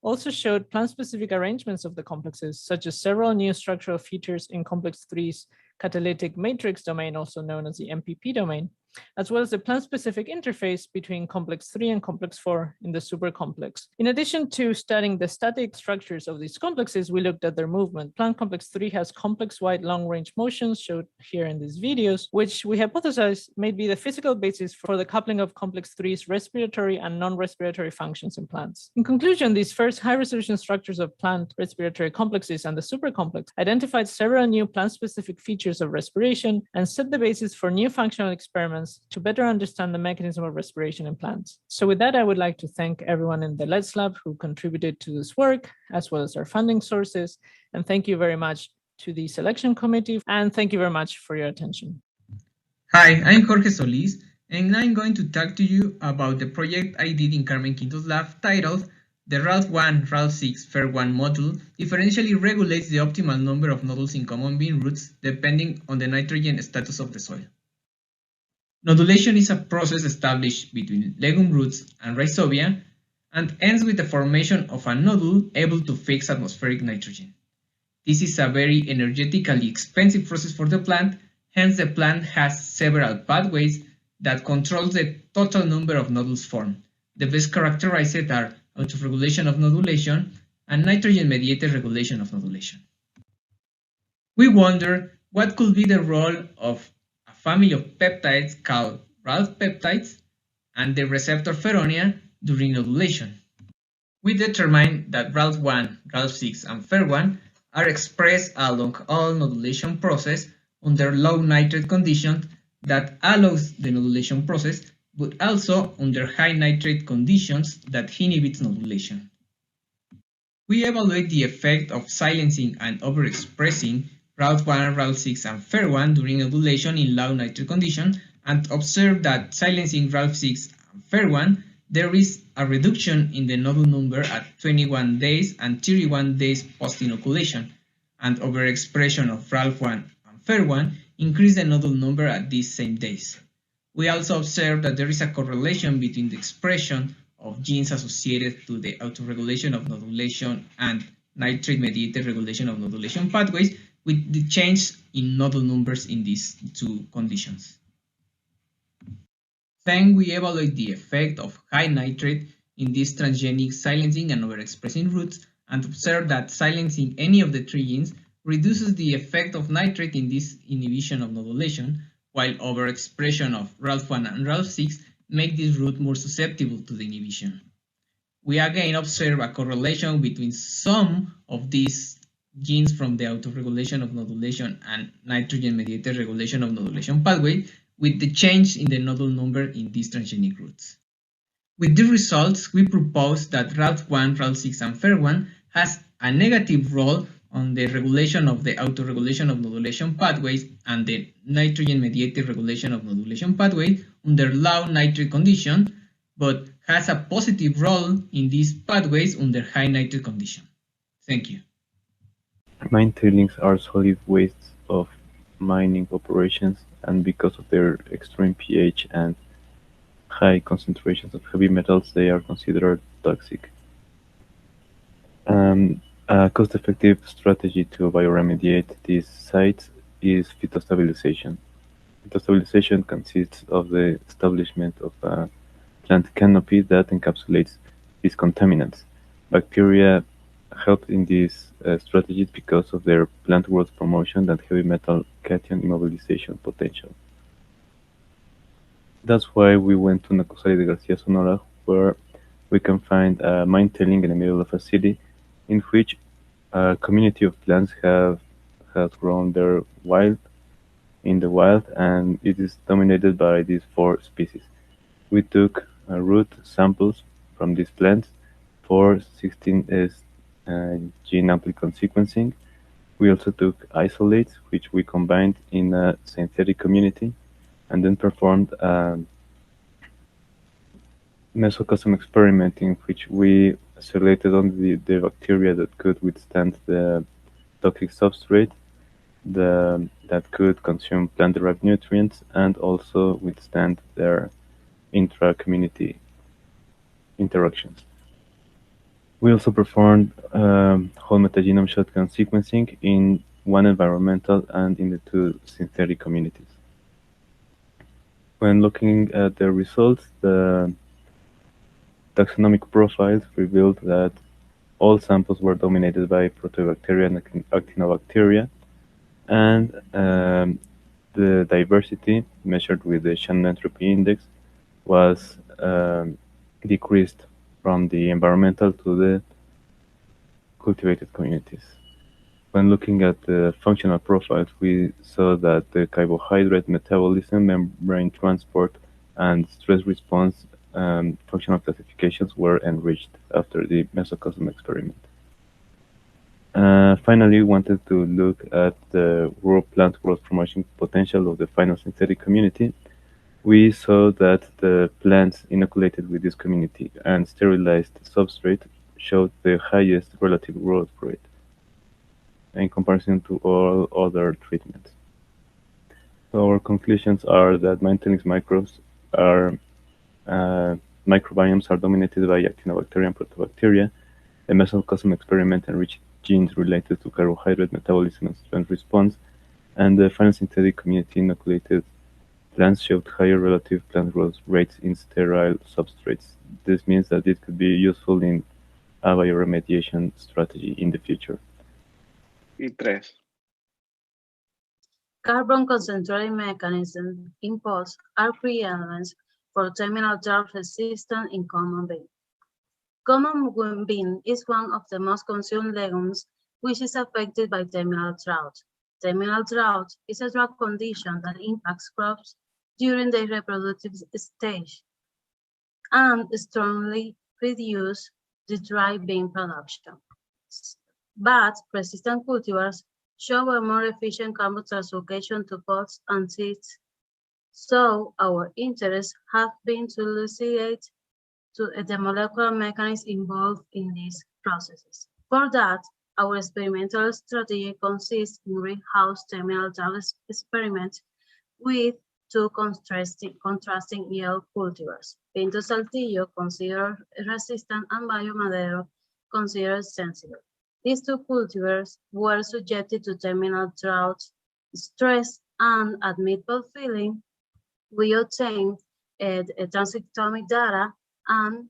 Speaker 21: also showed plant-specific arrangements of the complexes, such as several new structural features in complex 3's catalytic matrix domain, also known as the MPP domain, as well as the plant-specific interface between complex 3 and complex 4 in the supercomplex. In addition to studying the static structures of these complexes, we looked at their movement. Plant complex 3 has complex-wide long-range motions, showed here in these videos, which we hypothesized may be the physical basis for the coupling of complex 3's respiratory and non-respiratory functions in plants. In conclusion, these first high-resolution structures of plant respiratory complexes and the supercomplex identified several new plant-specific features of respiration and set the basis for new functional experiments to better understand the mechanism of respiration in plants. So with that, I would like to thank everyone in the LETS Lab who contributed to this work, as well as our funding sources. And thank you very much to the selection committee. And thank you very much for your attention.
Speaker 2: Hi, I'm Jorge Solis, and I'm going to talk to you about the project I did in Carmen Quinto's lab titled The RALF1, RALF6, FER1 module differentially regulates the optimal number of nodules in common bean roots depending on the nitrogen status of the soil. Nodulation is a process established between legume roots and rhizobia and ends with the formation of a nodule able to fix atmospheric nitrogen. This is a very energetically expensive process for the plant, hence the plant has several pathways that control the total number of nodules formed. The best characterized are autoregulation of nodulation and nitrogen-mediated regulation of nodulation. We wonder what could be the role of family of peptides called RALF peptides and the receptor pheronia during nodulation. We determined that RALF1, RALF6, and FER1 are expressed along all nodulation process under low nitrate conditions that allows the nodulation process, but also under high nitrate conditions that inhibits nodulation. We evaluate the effect of silencing and overexpressing RALF1, RALF6, and FER1 during nodulation in low nitrate conditions and observe that silencing RALF6 and FER1, there is a reduction in the nodule number at 21 days and 31 days post-inoculation, and overexpression of RALF1 and FER1 increase the nodule number at these same days. We also observe that there is a correlation between the expression of genes associated to the autoregulation of nodulation and nitrate-mediated regulation of nodulation pathways with the change in nodule numbers in these two conditions. Then we evaluate the effect of high nitrate in these transgenic silencing and overexpressing roots and observe that silencing any of the three genes reduces the effect of nitrate in this inhibition of nodulation, while overexpression of RALF1 and RALF6 make this root more susceptible to the inhibition. We again observe a correlation between some of these genes from the autoregulation of nodulation and nitrogen-mediated regulation of nodulation pathway with the change in the nodule number in these transgenic roots. With these results, we propose that RALF1, RALF6, and FER1 has a negative role on the regulation of the autoregulation of nodulation pathways and the nitrogen-mediated regulation of nodulation pathway under low nitrate condition, but has a positive role in these pathways under high nitrate condition. Thank you.
Speaker 22: Mine tailings are solid wastes of mining operations, and because of their extreme pH and high concentrations of heavy metals, they are considered toxic. A cost-effective strategy to bioremediate these sites is phytostabilization. Phytostabilization consists of the establishment of a plant canopy that encapsulates these contaminants. Bacteria help in these strategies because of their plant growth promotion and heavy metal cation immobilization potential. That's why we went to Nacosari de Garcia, Sonora, where we can find a mine tailing in the middle of a city in which a community of plants has grown there in the wild, and it is dominated by these 4 species. We took root samples from these plants for 16S gene amplicon sequencing. We also took isolates, which we combined in a synthetic community, and then performed a mesocosm experiment in which we selected only the bacteria that could withstand the toxic substrate, that could consume plant-derived nutrients, and also withstand their intra-community interactions. We also performed whole metagenome shotgun sequencing in 1 environmental and in the 2 synthetic communities. When looking at the results, the taxonomic profiles revealed that all samples were dominated by Proteobacteria and Actinobacteria, and the diversity measured with the Shannon entropy index was decreased from the environmental to the cultivated communities. When looking at the functional profiles, we saw that the carbohydrate metabolism, membrane transport, and stress response functional classifications were enriched after the mesocosm experiment. Finally, we wanted to look at the raw plant growth promotion potential of the final synthetic community. We saw that the plants inoculated with this community and sterilized substrate showed the highest relative growth rate in comparison to all other treatments. So our conclusions are that maintenance microbes are microbiomes are dominated by Actinobacteria and Protobacteria. The mesocosm experiment enriched genes related to carbohydrate metabolism and stress response, and the final synthetic community inoculated plants showed higher relative plant growth rates in sterile substrates. This means that it could be useful in a bioremediation strategy in the future.
Speaker 4: Carbon concentrated mechanisms impose are key elements for terminal drought resistance in common bean. Common bean is one of the most consumed legumes which is affected by terminal drought. Terminal drought is a drought condition that impacts crops during their reproductive stage and strongly reduces the dry bean production. But resistant cultivars show a more efficient carbon translocation to pods and seeds. So our interests have been to elucidate the molecular mechanisms involved in these processes. For that, our experimental strategy consists in greenhouse terminal drought experiments with 2 contrasting yield cultivars. Pinto Saltillo considered resistant and Bayo Madero considered sensitive. These 2 cultivars were subjected to terminal drought stress, and at mid-pod filling, we obtained transcriptomic data and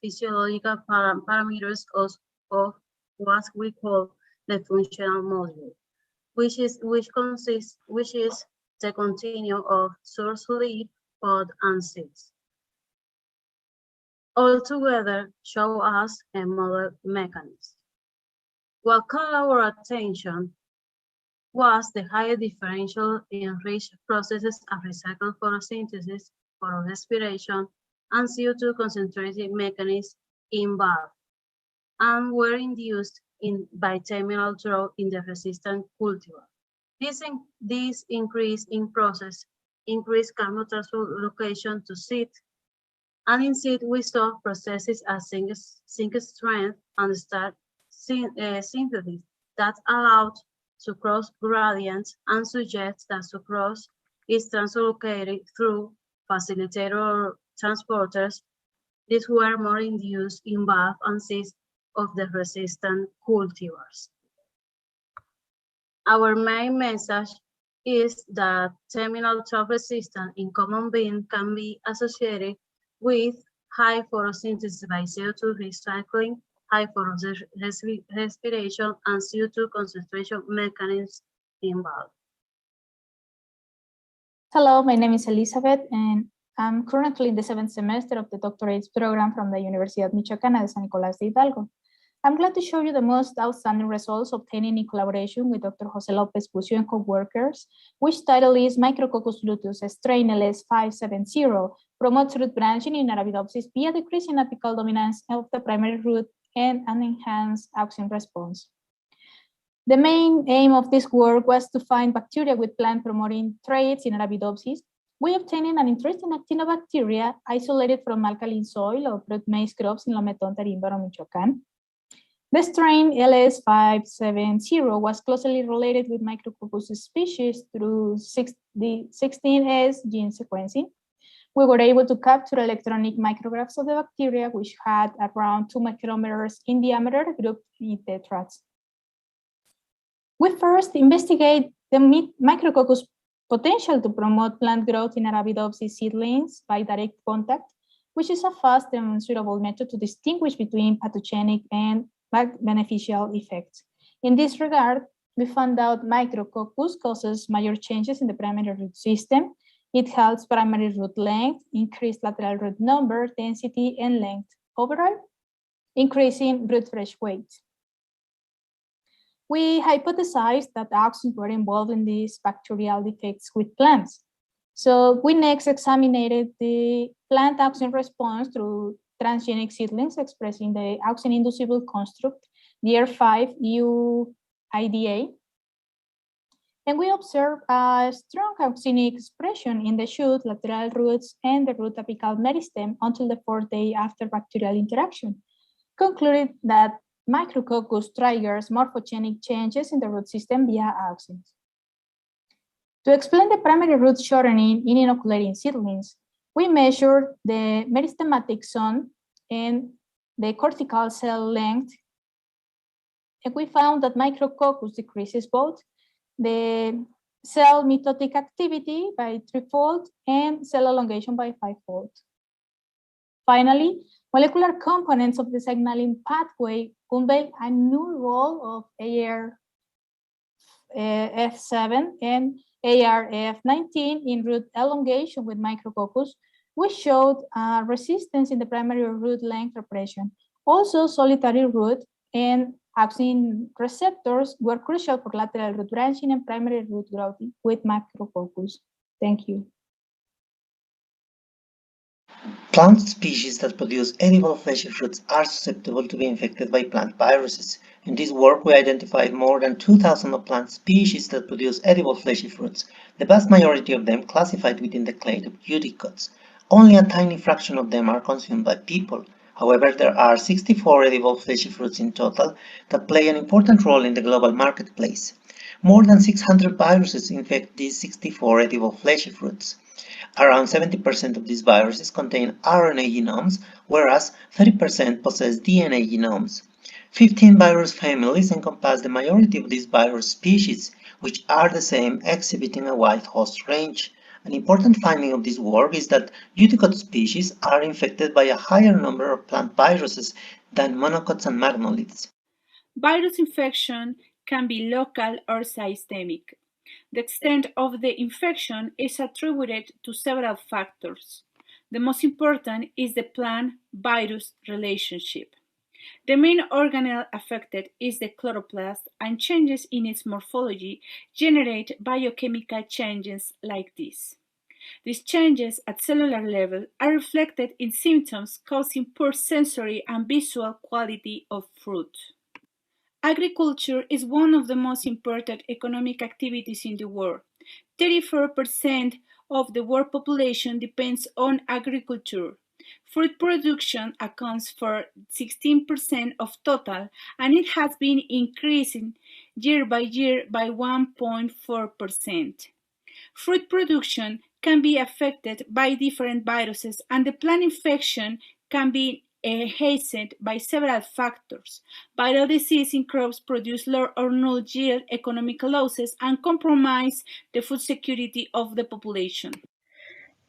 Speaker 4: physiological parameters of what we call the functional module, which is the continuum of source, leaf, pod, and seeds. Altogether, show us a model mechanism. What caught our attention was the higher differential in rich processes of recycled photosynthesis, photorespiration, and CO2 concentration mechanisms in bulk, and were induced by terminal drought in the resistant cultivar. This increase in process increased carbon translocation to seed, and in seed we saw processes as zinc strength and starch synthesis that allowed sucrose gradients and suggest that sucrose is translocated through facilitator transporters. These were more induced in bulk and seeds of the resistant cultivars. Our main message is that terminal drought resistance in common bean can be associated with high photosynthesis by CO2 recycling, high photorespiration, and CO2 concentration mechanisms in bulk.
Speaker 7: Hello, my name is Elizabeth, and I'm currently in the 7th semester of the doctorate program from the Universidad Michoacana de San Nicolás de Hidalgo. I'm glad to show you the most outstanding results obtained in collaboration with Dr. Jose Lopez Bucio and co-workers, which title is Micrococcus luteus strain LS570 promotes root branching in Arabidopsis via decreasing apical dominance of the primary root and an enhanced auxin response. The main aim of this work was to find bacteria with plant-promoting traits in Arabidopsis. We obtained an interesting actinobacteria isolated from alkaline soil of root maize crops in Lometón, Tarímbaro, Michoacán. The strain LS570 was closely related with Micrococcus species through the 16S gene sequencing. We were able to capture electronic micrographs of the bacteria, which had around 2 micrometers in diameter, grouped in tetrads. We first investigate the Micrococcus potential to promote plant growth in Arabidopsis seedlings by direct contact, which is a fast and suitable method to distinguish between pathogenic and beneficial effects. In this regard, we found out Micrococcus causes major changes in the primary root system. It halts primary root length, increased lateral root number, density, and length. Overall, increasing root fresh weight. We hypothesized that auxins were involved in these bacterial defects with plants. So we next examined the plant auxin response through transgenic seedlings expressing the auxin-inducible construct, DR5UIDA. And we observed a strong auxinic expression in the shoot, lateral roots, and the root apical meristem until the 4th day after bacterial interaction. Concluded that Micrococcus triggers morphogenic changes in the root system via auxins. To explain the primary root shortening in inoculating seedlings, we measured the meristematic zone and the cortical cell length, and we found that Micrococcus decreases both the cell mitotic activity by 3-fold and cell elongation by 5-fold. Finally, molecular components of the signaling pathway unveil a new role of ARF7 and ARF19 in root elongation with Micrococcus, which showed resistance in the primary root length repression. Also, solitary root and auxin receptors were crucial for lateral root branching and primary root growth with Micrococcus. Thank you.
Speaker 6: Plant species that produce edible fleshy fruits are susceptible to be infected by plant viruses. In this work, we identified more than 2,000 plant species that produce edible fleshy fruits, the vast majority of them classified within the clade of Eudicots. Only a tiny fraction of them are consumed by people. However, there are 64 edible fleshy fruits in total that play an important role in the global marketplace. More than 600 viruses infect these 64 edible fleshy fruits. Around 70% of these viruses contain RNA genomes, whereas 30% possess DNA genomes. 15 virus families encompass the majority of these virus species, which are the same, exhibiting a wide host range. An important finding of this work is that Eudicot species are infected by a higher number of plant viruses than monocots and magnolids.
Speaker 8: Virus infection can be local or systemic. The extent of the infection is attributed to several factors. The most important is the plant-virus relationship. The main organelle affected is the chloroplast, and changes in its morphology generate biochemical changes like this. These changes at cellular level are reflected in symptoms causing poor sensory and visual quality of fruit. Agriculture is one of the most important economic activities in the world. 34% of the world population depends on agriculture. Fruit production accounts for 16% of total, and it has been increasing year by year by 1.4%. Fruit production can be affected by different viruses, and the plant infection can be hastened by several factors. Viral disease in crops produce low or null yield, economic losses, and compromise the food security of the population.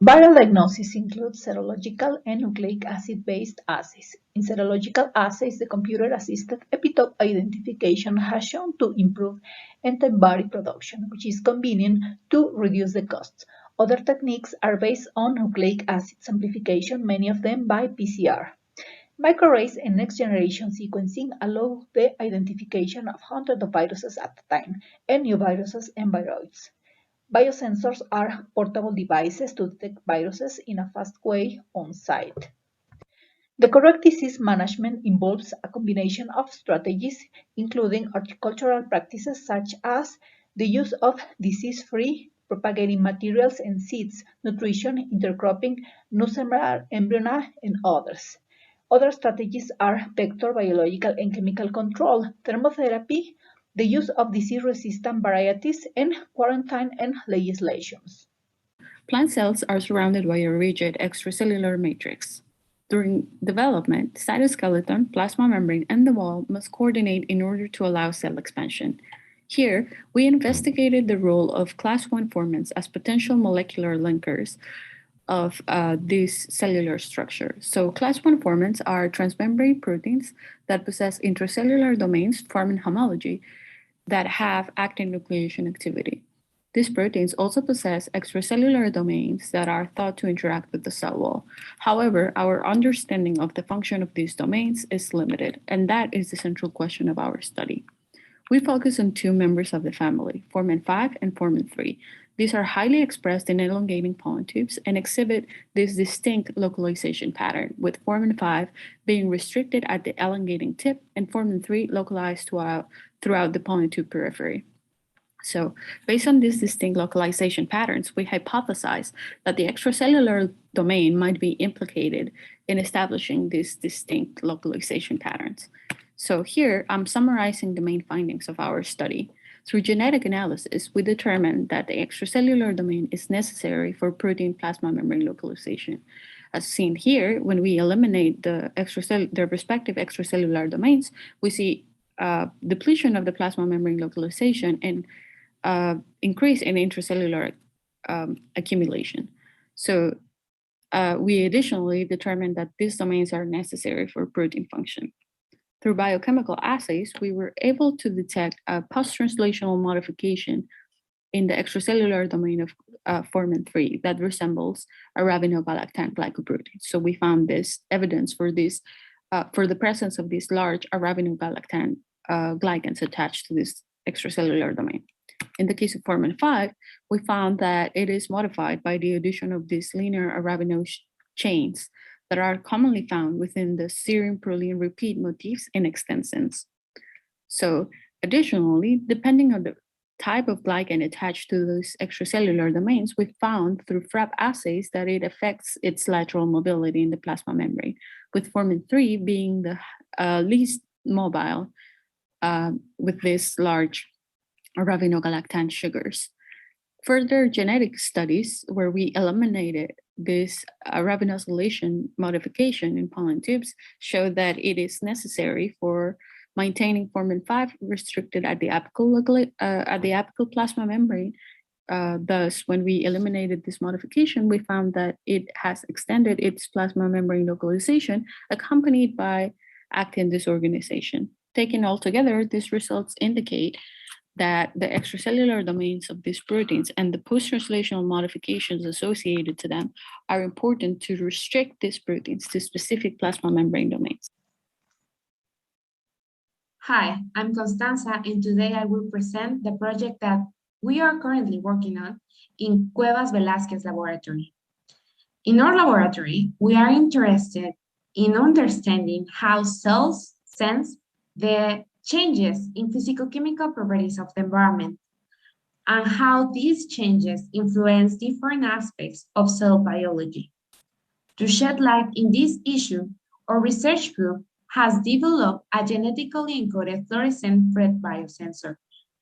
Speaker 23: Viral diagnosis includes serological and nucleic acid-based assays. In serological assays, the computer-assisted epitope identification has shown to improve antibody production, which is convenient to reduce the costs. Other techniques are based on nucleic acid amplification, many of them by PCR. Microarrays and next-generation sequencing allow the identification of hundreds of viruses at a time, and new viruses and viroids. Biosensors are portable devices to detect viruses in a fast way on site. The correct disease management involves a combination of strategies, including horticultural practices such as the use of disease-free propagating materials and seeds, nutrition, intercropping, nuclear embryona, and others. Other strategies are vector, biological, and chemical control, thermotherapy, the use of disease-resistant varieties, and quarantine and legislations.
Speaker 9: Plant cells are surrounded by a rigid extracellular matrix. During development, cytoskeleton, plasma membrane, and the wall must coordinate in order to allow cell expansion. Here, we investigated the role of class I formants as potential molecular linkers of this cellular structure. So class I formants are transmembrane proteins that possess intracellular domains forming homology that have actin nucleation activity. These proteins also possess extracellular domains that are thought to interact with the cell wall. However, our understanding of the function of these domains is limited, and that is the central question of our study. We focus on two members of the family, formin 5 and formin 3. These are highly expressed in elongating pollen tubes and exhibit this distinct localization pattern, with formin 5 being restricted at the elongating tip and formin 3 localized throughout the pollen tube periphery. So, based on these distinct localization patterns, we hypothesize that the extracellular domain might be implicated in establishing these distinct localization patterns. So here, I'm summarizing the main findings of our study. Through genetic analysis, we determined that the extracellular domain is necessary for protein plasma membrane localization. As seen here, when we eliminate the respective extracellular domains, we see depletion of the plasma membrane localization and increase in intracellular accumulation. So we additionally determined that these domains are necessary for protein function. Through biochemical assays, we were able to detect a post-translational modification in the extracellular domain of formin 3 that resembles arabinogalactan glycoprotein. So we found this evidence for the presence of these large arabinogalactan glycans attached to this extracellular domain. In the case of formin 5, we found that it is modified by the addition of these linear arabinose chains that are commonly found within the serine-proline repeat motifs in extensins. So additionally, depending on the type of glycan attached to those extracellular domains, we found through FRAP assays that it affects its lateral mobility in the plasma membrane, with formin 3 being the least mobile with these large arabinogalactan sugars. Further genetic studies where we eliminated this arabinosylation modification in pollen tubes show that it is necessary for maintaining formin 5 restricted at the apical plasma membrane. Thus, when we eliminated this modification, we found that it has extended its plasma membrane localization accompanied by actin disorganization. Taken all together, these results indicate that the extracellular domains of these proteins and the post-translational modifications associated to them are important to restrict these proteins to specific plasma membrane domains.
Speaker 11: Hi, I'm Constanza, and today I will present the project that we are currently working on in Cuevas Velázquez laboratory. In our laboratory, we are interested in understanding how cells sense the changes in physicochemical properties of the environment and how these changes influence different aspects of cell biology. To shed light in this issue, our research group has developed a genetically encoded fluorescent FRET biosensor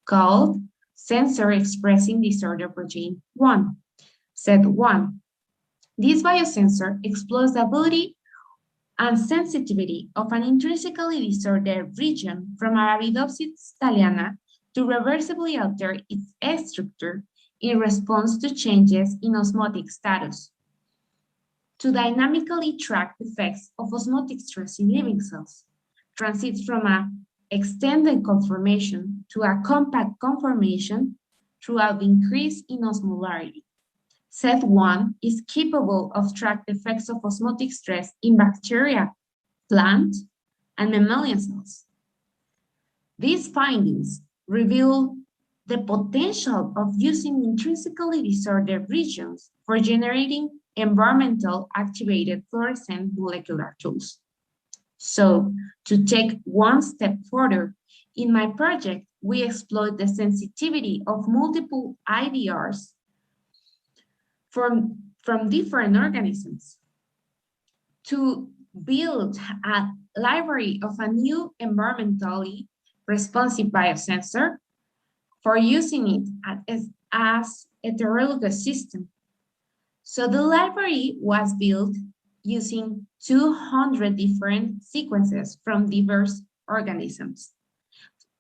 Speaker 11: called Sensor Expressing Disorder Protein 1, SED1. This biosensor explores the ability and sensitivity of an intrinsically disordered region from Arabidopsis thaliana to reversibly alter its S structure in response to changes in osmotic status, to dynamically track the effects of osmotic stress in living cells, transits from an extended conformation to a compact conformation throughout the increase in osmolarity. SED1 is capable of track the effects of osmotic stress in bacteria plant, and mammalian cells. These findings reveal the potential of using intrinsically disordered regions for generating environmental activated fluorescent molecular tools. So, to take one step further, in my project, we exploit the sensitivity of multiple IVRs from different organisms to build a library of a new environmentally responsive biosensor for using it as a heterologous system. So the library was built using 200 different sequences from diverse organisms.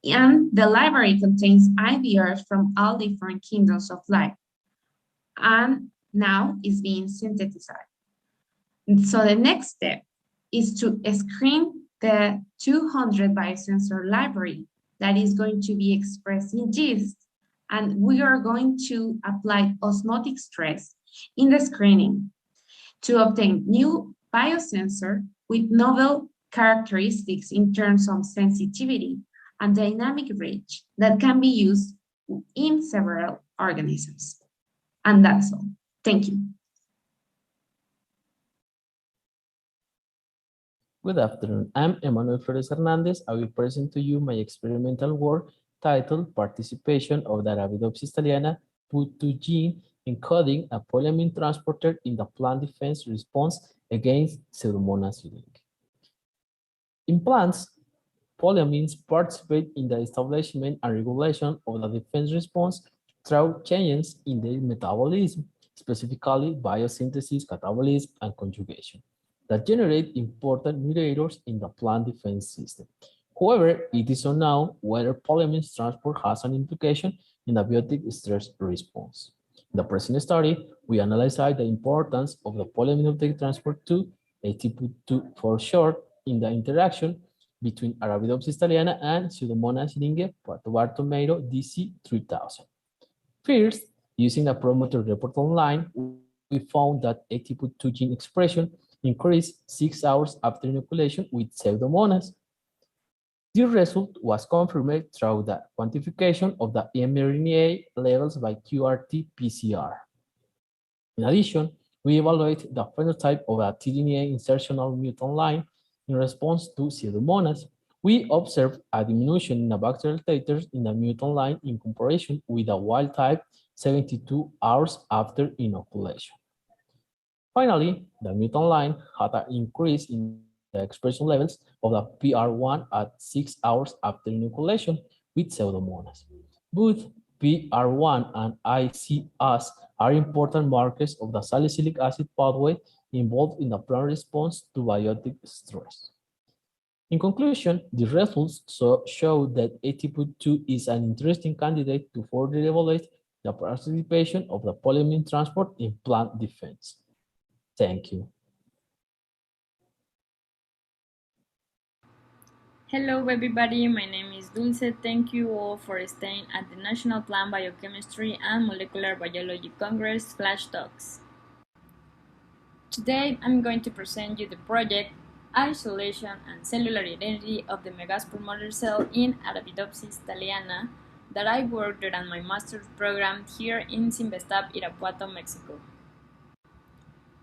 Speaker 11: And the library contains IVRs from all different kingdoms of life. And now is being synthesized. So the next step is to screen the 200 biosensor library that is going to be expressed in GIST, and we are going to apply osmotic stress in the screening to obtain new biosensor with novel characteristics in terms of sensitivity and dynamic range that can be used in several organisms. And that's all. Thank you.
Speaker 10: Good afternoon. I'm Emmanuel Flores Hernandez. I will present to you my experimental work titled Participation of the Arabidopsis thaliana PUT2 gene encoding a polyamine transporter in the plant defense response against Pseudomonas aeruginosa. In plants, polyamines participate in the establishment and regulation of the defense response through changes in their metabolism, specifically biosynthesis, catabolism, and conjugation, that generate important mediators in the plant defense system. However, it is unknown whether polyamine transport has an implication in the biotic stress response. In the present study, we analyzed the importance of the polyamine uptake transport 2, ATP2 for short, in the interaction between Arabidopsis thaliana and Pseudomonas aeruginosa Pato tomato DC3000. First, using a promoter report online, we found that ATP2 gene expression increased 6 hours after inoculation with Pseudomonas. This result was confirmed through the quantification of the mRNA levels by QRT-PCR. In addition, we evaluate the phenotype of a tDNA insertional mutant line in response to Pseudomonas. We observed a diminution in the bacterial titers in the mutant line in comparison with the wild type 72 hours after inoculation. Finally, the mutant line had an increase in the expression levels of the PR1 at 6 hours after inoculation with Pseudomonas. Both PR1 and ICS are important markers of the salicylic acid pathway involved in the plant response to biotic stress. In conclusion, the results show that ATP2 is an interesting candidate to further evaluate the participation of the polyamine transport in plant defense. Thank you.
Speaker 12: Hello everybody, my name is Dulce. Thank you all for staying at the National Plant Biochemistry and Molecular Biology Congress Flash Talks. Today I'm going to present you the project Isolation and Cellular Identity of the Megaspore mother cell in Arabidopsis thaliana that I worked during my master's program here in Simvestab, Irapuato, Mexico.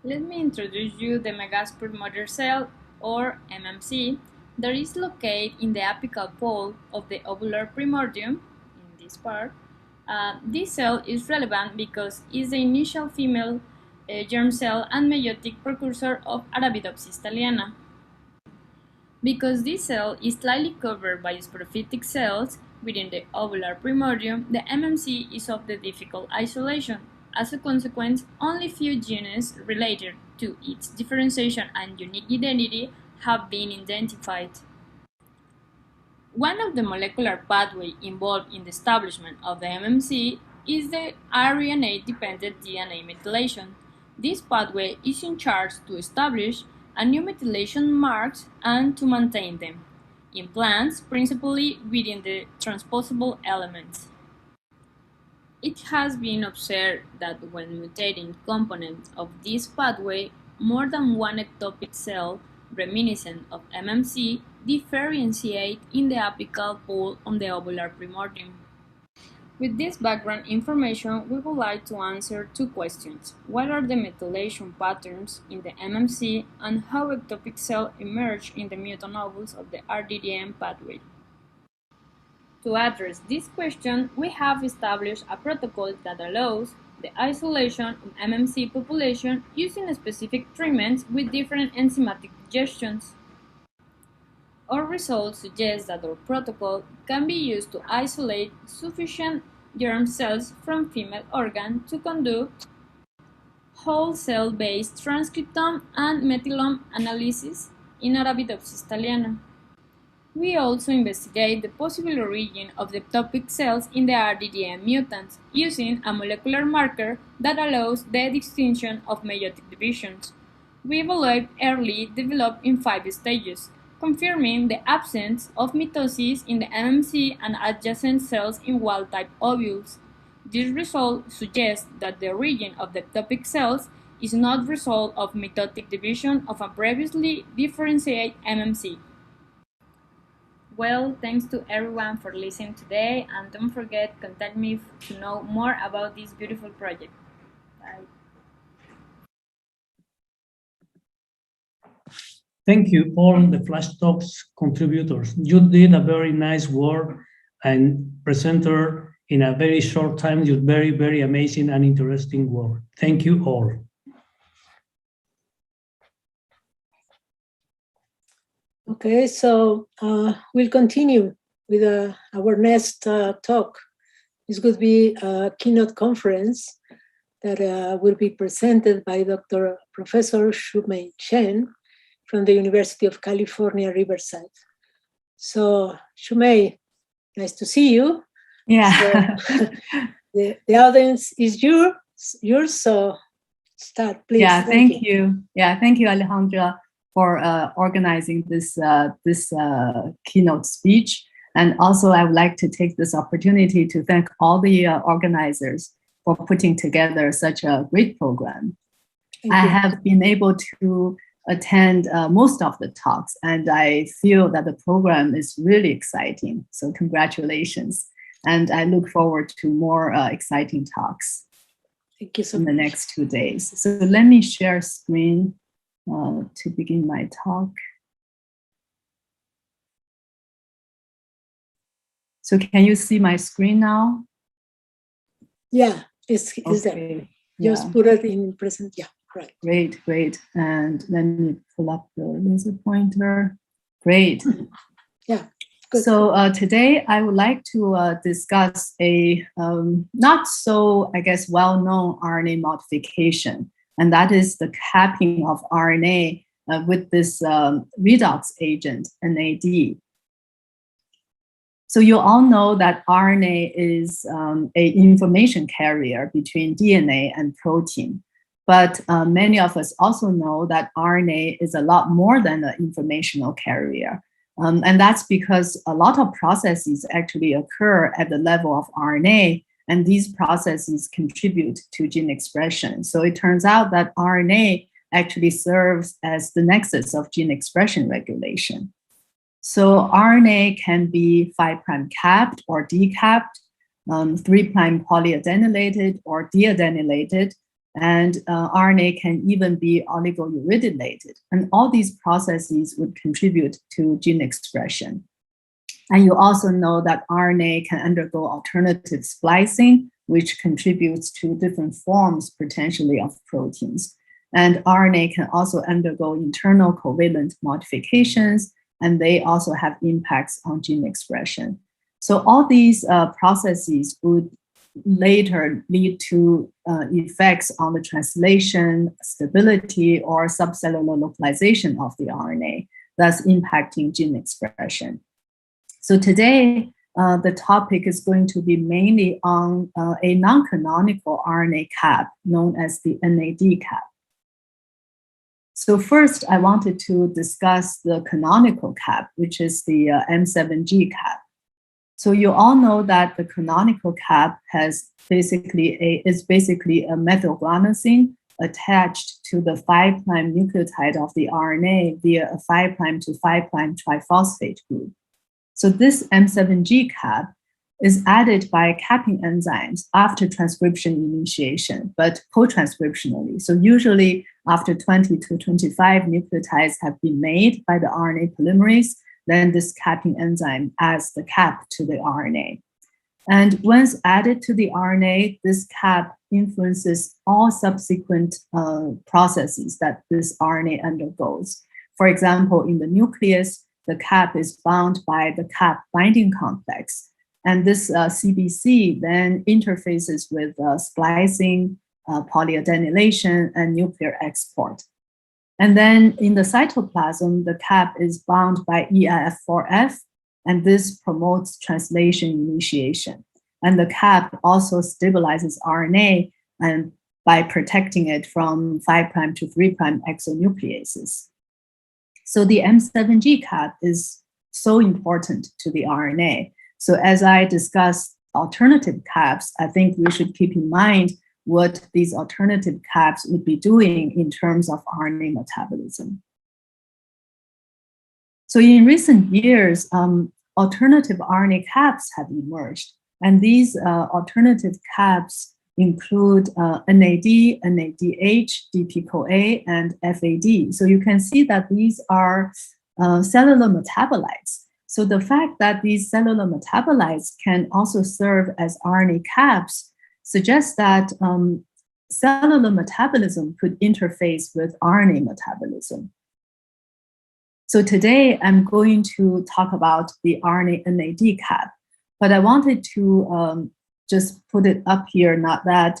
Speaker 12: Let me introduce you the Megaspore mother cell, or MMC, that is located in the apical pole of the ovular primordium, in this part. This cell is relevant because it's the initial female germ cell and meiotic precursor of Arabidopsis thaliana. Because this cell is slightly covered by sporophytic cells within the ovular primordium, the MMC is of the difficult isolation. As a consequence, only few genes related to its differentiation and unique identity have been identified. One of the molecular pathways involved in the establishment of the MMC is the RNA-dependent DNA methylation. This pathway is in charge to establish a new methylation marks and to maintain them, in plants principally within the transposable elements. It has been observed that when mutating components of this pathway, more than one ectopic cell reminiscent of MMC, differentiate in the apical pool on the ovular primordium. With this background information, we would like to answer two questions. What are the methylation patterns in the MMC, and how ectopic cells emerge in the mutant ovals of the RDDM pathway? To address this question, we have established a protocol that allows the isolation of MMC population using specific treatments with different enzymatic digestions. Our results suggest that our protocol can be used to isolate sufficient germ cells from female organ to conduct whole cell-based transcriptome and methylome analysis in Arabidopsis thaliana. We also investigate the possible origin of the ectopic cells in the RDDM mutants using a molecular marker that allows the distinction of meiotic divisions. We evaluate early developed in 5 stages, confirming the absence of mitosis in the MMC and adjacent cells in wild-type ovules. This result suggests that the origin of the ectopic cells is not result of mitotic division of a previously differentiated MMC. Well, thanks to everyone for listening today, and don't forget, contact me to know more about this beautiful project. Bye.
Speaker 5: Thank you, all the Flash Talks contributors. You did a very nice work and presented in a very short time your very, very amazing and interesting work. Thank you all.
Speaker 1: Okay, so we'll continue with our next talk. This would be a keynote conference that will be presented by Professor Shumei Chen from the University of California, Riverside. So Shumei, nice to see you.
Speaker 13: Yeah.
Speaker 1: So, the audience is yours, so start, please.
Speaker 13: Yeah, thank you. Yeah, thank you, Alejandra, for organizing this keynote speech. And also, I would like to take this opportunity to thank all the organizers for putting together such a great program. I have been able to attend most of the talks, and I feel that the program is really exciting. So congratulations. And I look forward to more exciting talks in the next 2 days. So let me share screen to begin my talk. So can you see my screen now?
Speaker 1: Yeah, it's there. Just put it in present, yeah, right.
Speaker 13: Great, great. And let me pull up the laser pointer. Great.
Speaker 1: Yeah. Good.
Speaker 13: So today I would like to discuss a not so, I guess, well-known RNA modification, and that is the capping of RNA with this redox agent, NAD. So you all know that RNA is an information carrier between DNA and protein, but many of us also know that RNA is a lot more than an informational carrier. And that's because a lot of processes actually occur at the level of RNA, and these processes contribute to gene expression. So it turns out that RNA actually serves as the nexus of gene expression regulation. So RNA can be 5' capped or decapped, 3' polyadenylated or deadenylated, and RNA can even be oligouridylated. And all these processes would contribute to gene expression. And you also know that RNA can undergo alternative splicing, which contributes to different forms potentially of proteins. And RNA can also undergo internal covalent modifications, and they also have impacts on gene expression. So all these processes would later lead to effects on the translation, stability, or subcellular localization of the RNA, thus impacting gene expression. So today, the topic is going to be mainly on a non-canonical RNA cap known as the NAD cap. So first, I wanted to discuss the canonical cap, which is the M7G cap. So you all know that the canonical cap is basically a methylguanosine attached to the 5' nucleotide of the RNA via a 5' to 5' triphosphate group. So this M7G cap is added by capping enzymes after transcription initiation, but co-transcriptionally. So usually after 20 to 25 nucleotides have been made by the RNA polymerase, then this capping enzyme adds the cap to the RNA. And once added to the RNA, this cap influences all subsequent processes that this RNA undergoes. For example, in the nucleus, the cap is bound by the cap binding complex. And this CBC then interfaces with splicing, polyadenylation, and nuclear export. And then in the cytoplasm, the cap is bound by EIF4F, and this promotes translation initiation. And the cap also stabilizes RNA and by protecting it from 5' to 3' exonucleases. So the M7G cap is so important to the RNA. So as I discuss alternative caps, I think we should keep in mind what these alternative caps would be doing in terms of RNA metabolism. So in recent years, alternative RNA caps have emerged, and these alternative caps include NAD, NADH, DP-CoA, and FAD. So you can see that these are cellular metabolites. So the fact that these cellular metabolites can also serve as RNA caps suggests that cellular metabolism could interface with RNA metabolism. So today I'm going to talk about the RNA NAD cap, but I wanted to just put it up here, not that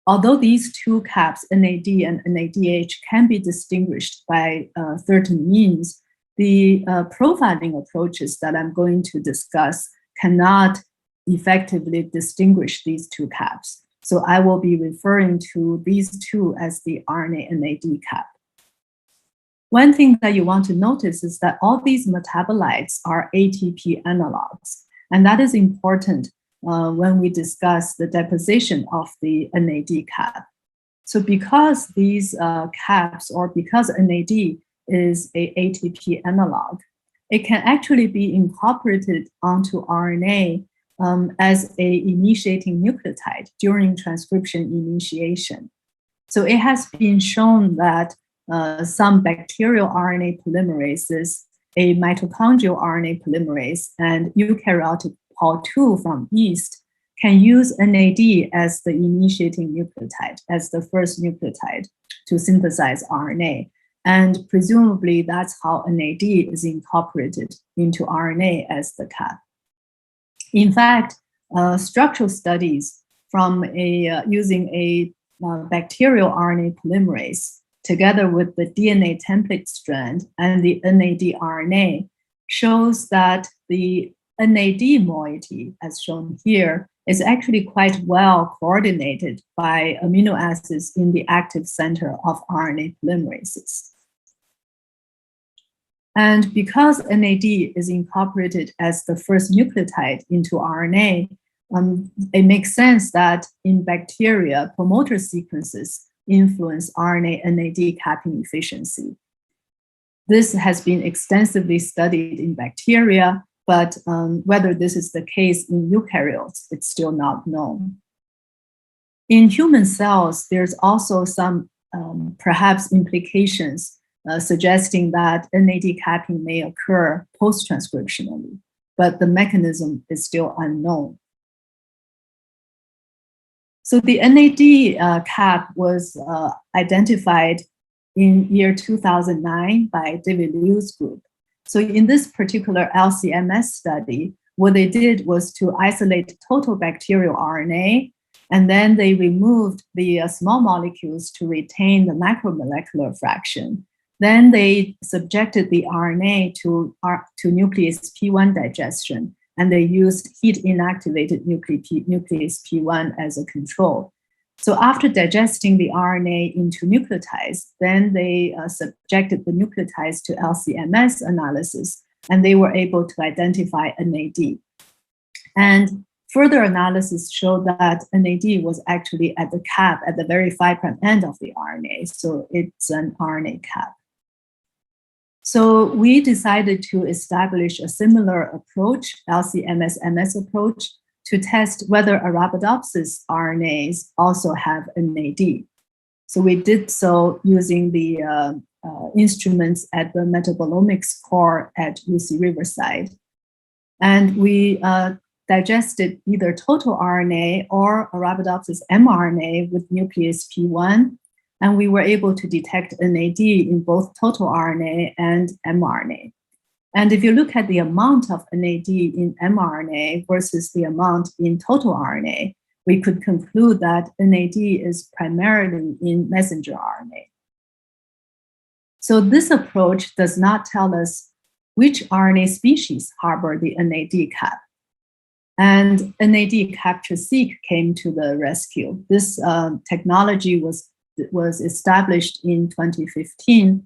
Speaker 13: although these two caps, NAD and NADH, can be distinguished by certain means, the profiling approaches that I'm going to discuss cannot effectively distinguish these two caps. So I will be referring to these two as the RNA NAD cap. One thing that you want to notice is that all these metabolites are ATP analogs, and that is important when we discuss the deposition of the NAD cap. So because these caps, or because NAD is a ATP analog, it can actually be incorporated onto RNA as a initiating nucleotide during transcription initiation. So it has been shown that some bacterial RNA polymerases, a mitochondrial RNA polymerase, and eukaryotic Pol2 from yeast can use NAD as the initiating nucleotide, as the first nucleotide to synthesize RNA. And presumably that's how NAD is incorporated into RNA as the cap. In fact, structural studies from using a bacterial RNA polymerase together with the DNA template strand and the NAD RNA shows that the NAD moiety, as shown here, is actually quite well coordinated by amino acids in the active center of RNA polymerases. And because NAD is incorporated as the first nucleotide into RNA, it makes sense that in bacteria, promoter sequences influence RNA NAD capping efficiency. This has been extensively studied in bacteria, but whether this is the case in eukaryotes, it's still not known. In human cells, there's also some perhaps implications suggesting that NAD capping may occur post-transcriptionally, but the mechanism is still unknown. So the NAD cap was identified in year 2009 by David Liu's group. So in this particular LCMS study, what they did was to isolate total bacterial RNA, and then they removed the small molecules to retain the macromolecular fraction. Then they subjected the RNA to nuclease P1 digestion, and they used heat inactivated nuclease P1 as a control. So after digesting the RNA into nucleotides, then they subjected the nucleotides to LCMS analysis, and they were able to identify NAD. And Further analysis showed that NAD was actually at the cap, at the very 5' end of the RNA, so it's an RNA cap. So we decided to establish a similar approach, LC-MS-MS approach, to test whether Arabidopsis RNAs also have NAD. So we did so using the instruments at the metabolomics core at UC Riverside. And we digested either total RNA or Arabidopsis mRNA with nuclease P1, and we were able to detect NAD in both total RNA and mRNA. And if you look at the amount of NAD in mRNA versus the amount in total RNA, we could conclude that NAD is primarily in messenger RNA. So this approach does not tell us which RNA species harbor the NAD cap. And NAD capture-seq came to the rescue. This technology was established in 2015.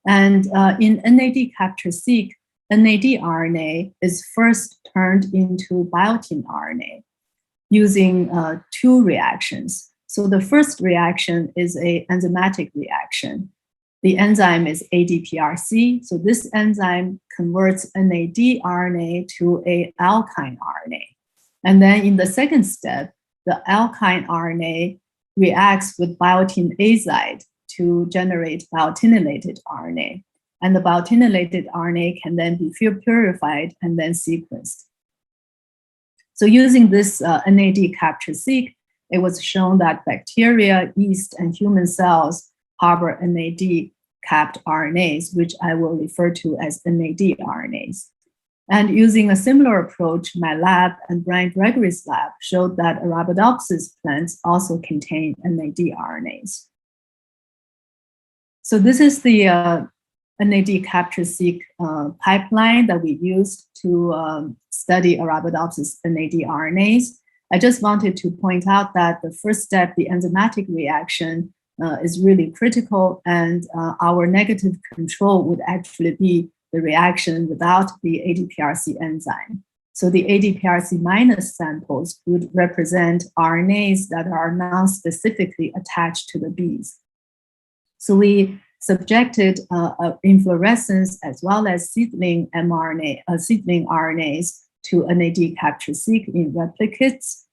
Speaker 13: And in NAD capture-seq, NAD RNA is first turned into biotin RNA using two reactions. So the first reaction is an enzymatic reaction. The enzyme is ADPRC. So this enzyme converts NAD RNA to an alkyne RNA. And then in the second step, the alkyne RNA reacts with biotin azide to generate biotinylated RNA. And the biotinylated RNA can then be purified and then sequenced. So using this NAD capture-seq, it was shown that bacteria, yeast, and human cells harbor NAD-capped RNAs, which I will refer to as NAD RNAs. And using a similar approach, my lab and Brian Gregory's lab showed that Arabidopsis plants also contain NAD RNAs. So this is the NAD capture-seq pipeline that we used to study Arabidopsis NAD RNAs. I just wanted to point out that the first step, the enzymatic reaction, is really critical, and our negative control would actually be the reaction without the ADPRC enzyme. So the ADPRC minus samples would represent RNAs that are non-specifically attached to the beads. So we subjected inflorescence as well as seedling mRNA, seedling RNAs to NAD capture-seq in replicates.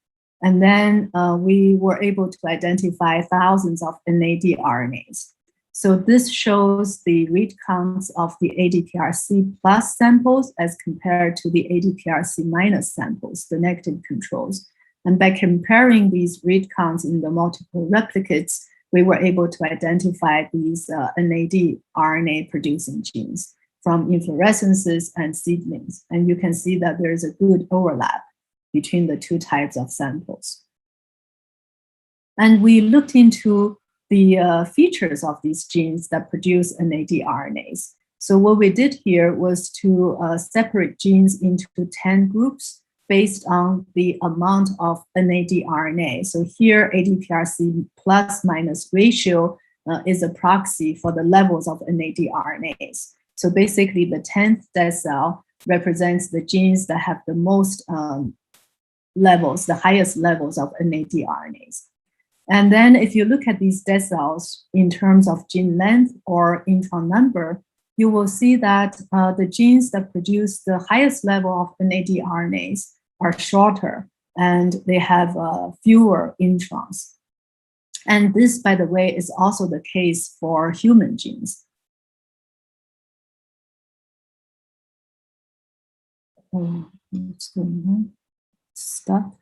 Speaker 13: And then we were able to identify thousands of NAD RNAs. So this shows the read counts of the ADPRC plus samples as compared to the ADPRC minus samples, the negative controls. And by comparing these read counts in the multiple replicates, we were able to identify these NAD RNA producing genes from inflorescences and seedlings. And you can see that there is a good overlap between the two types of samples. And we looked into the features of these genes that produce NAD RNAs. So what we did here was to separate genes into 10 groups based on the amount of NAD RNA. So here, ADPRC plus minus ratio is a proxy for the levels of NAD RNAs. So basically, the 10th decile represents the genes that have the most levels, the highest levels of NAD RNAs. And then if you look at these deciles in terms of gene length or intron number, you will see that the genes that produce the highest level of NAD RNAs are shorter and they have fewer introns. And this, by the way, is also the case for human genes. What's going on? Stuck.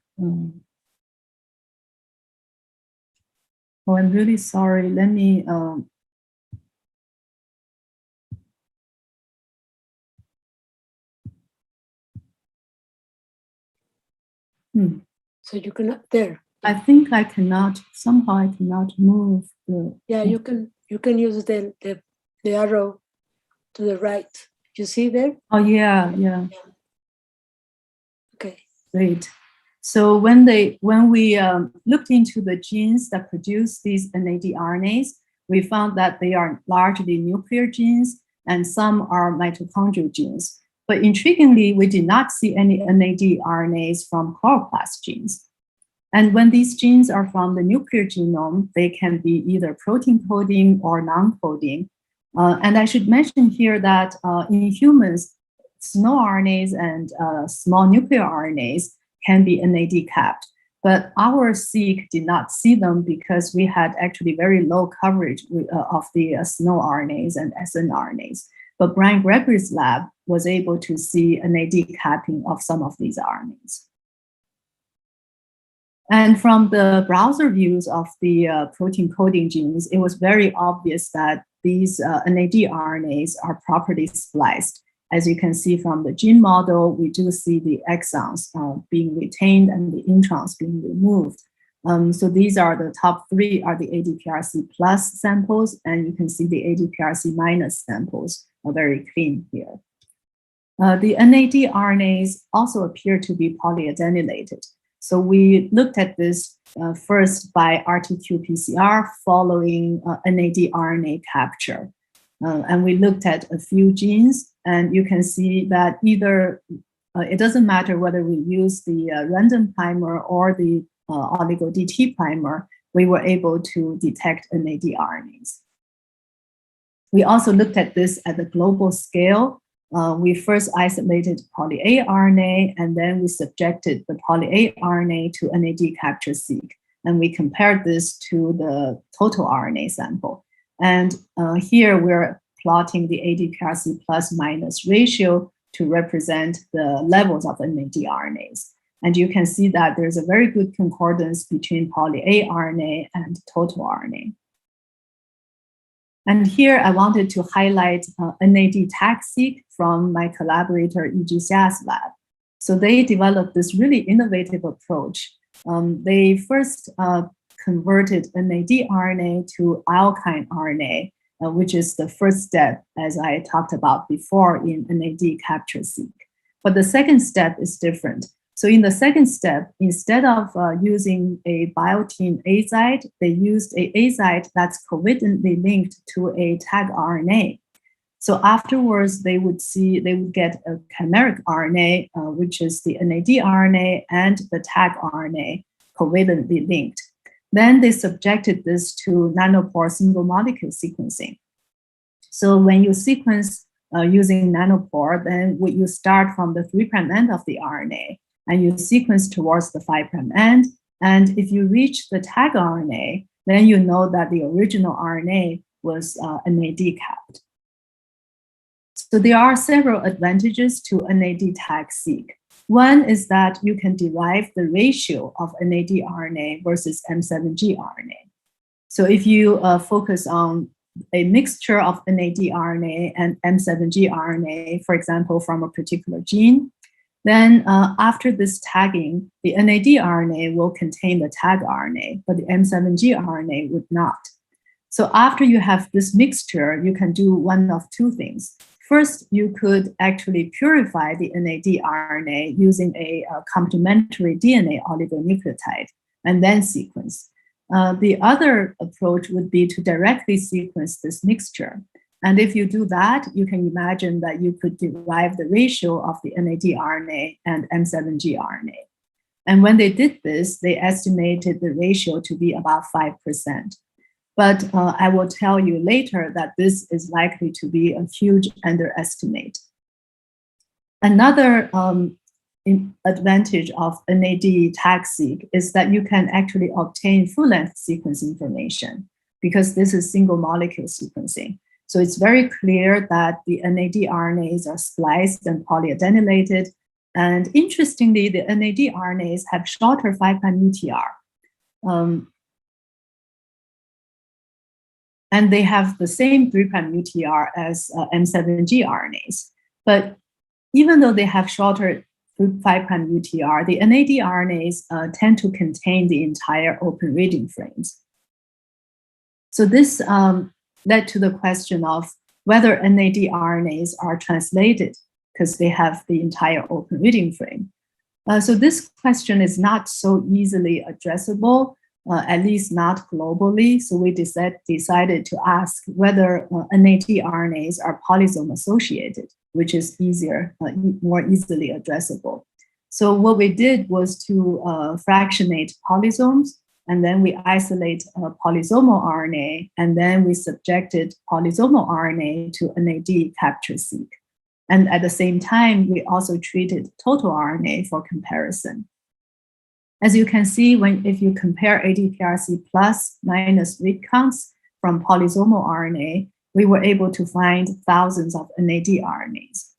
Speaker 13: Oh, I'm really sorry. Let me.
Speaker 1: So you cannot there.
Speaker 13: I think I cannot. Somehow I cannot move the.
Speaker 1: Yeah, you can use the arrow to the right. You see there?
Speaker 13: Oh yeah.
Speaker 1: Okay.
Speaker 13: Great. So when we looked into the genes that produce these NAD RNAs, we found that they are largely nuclear genes and some are mitochondrial genes. But intriguingly, we did not see any NAD RNAs from chloroplast genes. And when these genes are from the nuclear genome, they can be either protein coding or non-coding. And I should mention here that in humans, small RNAs and small nuclear RNAs can be NAD capped. But our seq did not see them because we had actually very low coverage of the small RNAs and snRNAs. But Brian Gregory's lab was able to see NAD capping of some of these RNAs. And from the browser views of the protein coding genes, it was very obvious that these NAD RNAs are properly spliced. As you can see from the gene model, we do see the exons being retained and the introns being removed. So these are the top three are the ADPRC plus samples, and you can see the ADPRC minus samples are very clean here. The NAD RNAs also appear to be polyadenylated. So we looked at this first by RT-qPCR following NAD RNA capture. And we looked at a few genes, and you can see that either, it doesn't matter whether we use the random primer or the oligo-DT primer, we were able to detect NAD RNAs. We also looked at this at the global scale. We first isolated poly-A RNA, and then we subjected the poly-A RNA to NAD capture seq. And we compared this to the total RNA sample. And here we're plotting the ADPRC plus minus ratio to represent the levels of NAD RNAs. And you can see that there's a very good concordance between poly-A RNA and total RNA. And here I wanted to highlight NAD tag-seq from my collaborator E.G. Xia's lab. So they developed this really innovative approach. They first converted NAD RNA to alkyne RNA, which is the first step, as I talked about before, in NAD capture-seq. But the second step is different. So in the second step, instead of using a biotin azide, they used a azide that's covalently linked to a tag RNA. So afterwards, they would get a chimeric RNA, which is the NAD RNA and the tag RNA covalently linked. Then they subjected this to nanopore single molecule sequencing. So when you sequence using nanopore, then you start from the 3' end of the RNA, and you sequence towards the 5' end. And if you reach the tag RNA, then you know that the original RNA was NAD capped. So there are several advantages to NAD tag-seq. One is that you can derive the ratio of NAD RNA versus M7G RNA. So if you focus on a mixture of NAD RNA and M7G RNA, for example, from a particular gene, then after this tagging, the NAD RNA will contain the tag RNA, but the M7G RNA would not. So after you have this mixture, you can do one of two things. First, you could actually purify the NAD RNA using a complementary DNA oligonucleotide and then sequence. The other approach would be to directly sequence this mixture. And if you do that, you can imagine that you could derive the ratio of the NAD RNA and M7G RNA. And when they did this, they estimated the ratio to be about 5%. But I will tell you later that this is likely to be a huge underestimate. Another advantage of NAD tag-seq is that you can actually obtain full-length sequence information because this is single molecule sequencing. So it's very clear that the NAD RNAs are spliced and polyadenylated. And interestingly, the NAD RNAs have shorter 5' UTR. And they have the same 3' UTR as M7G RNAs. But even though they have shorter 5' UTR, the NAD RNAs tend to contain the entire open reading frames. So this led to the question of whether NAD RNAs are translated because they have the entire open reading frame. So this question is not so easily addressable, at least not globally. So we decided to ask whether NAD RNAs are polysome associated. which is easier, more easily addressable. So what we did was to fractionate polysomes, and then we isolate polysomal RNA, and then we subjected polysomal RNA to NAD capture-seq. And at the same time, we also treated total RNA for comparison. As you can see, if you compare ADPRC plus minus read counts from polysomal RNA, we were able to find thousands of NAD RNAs.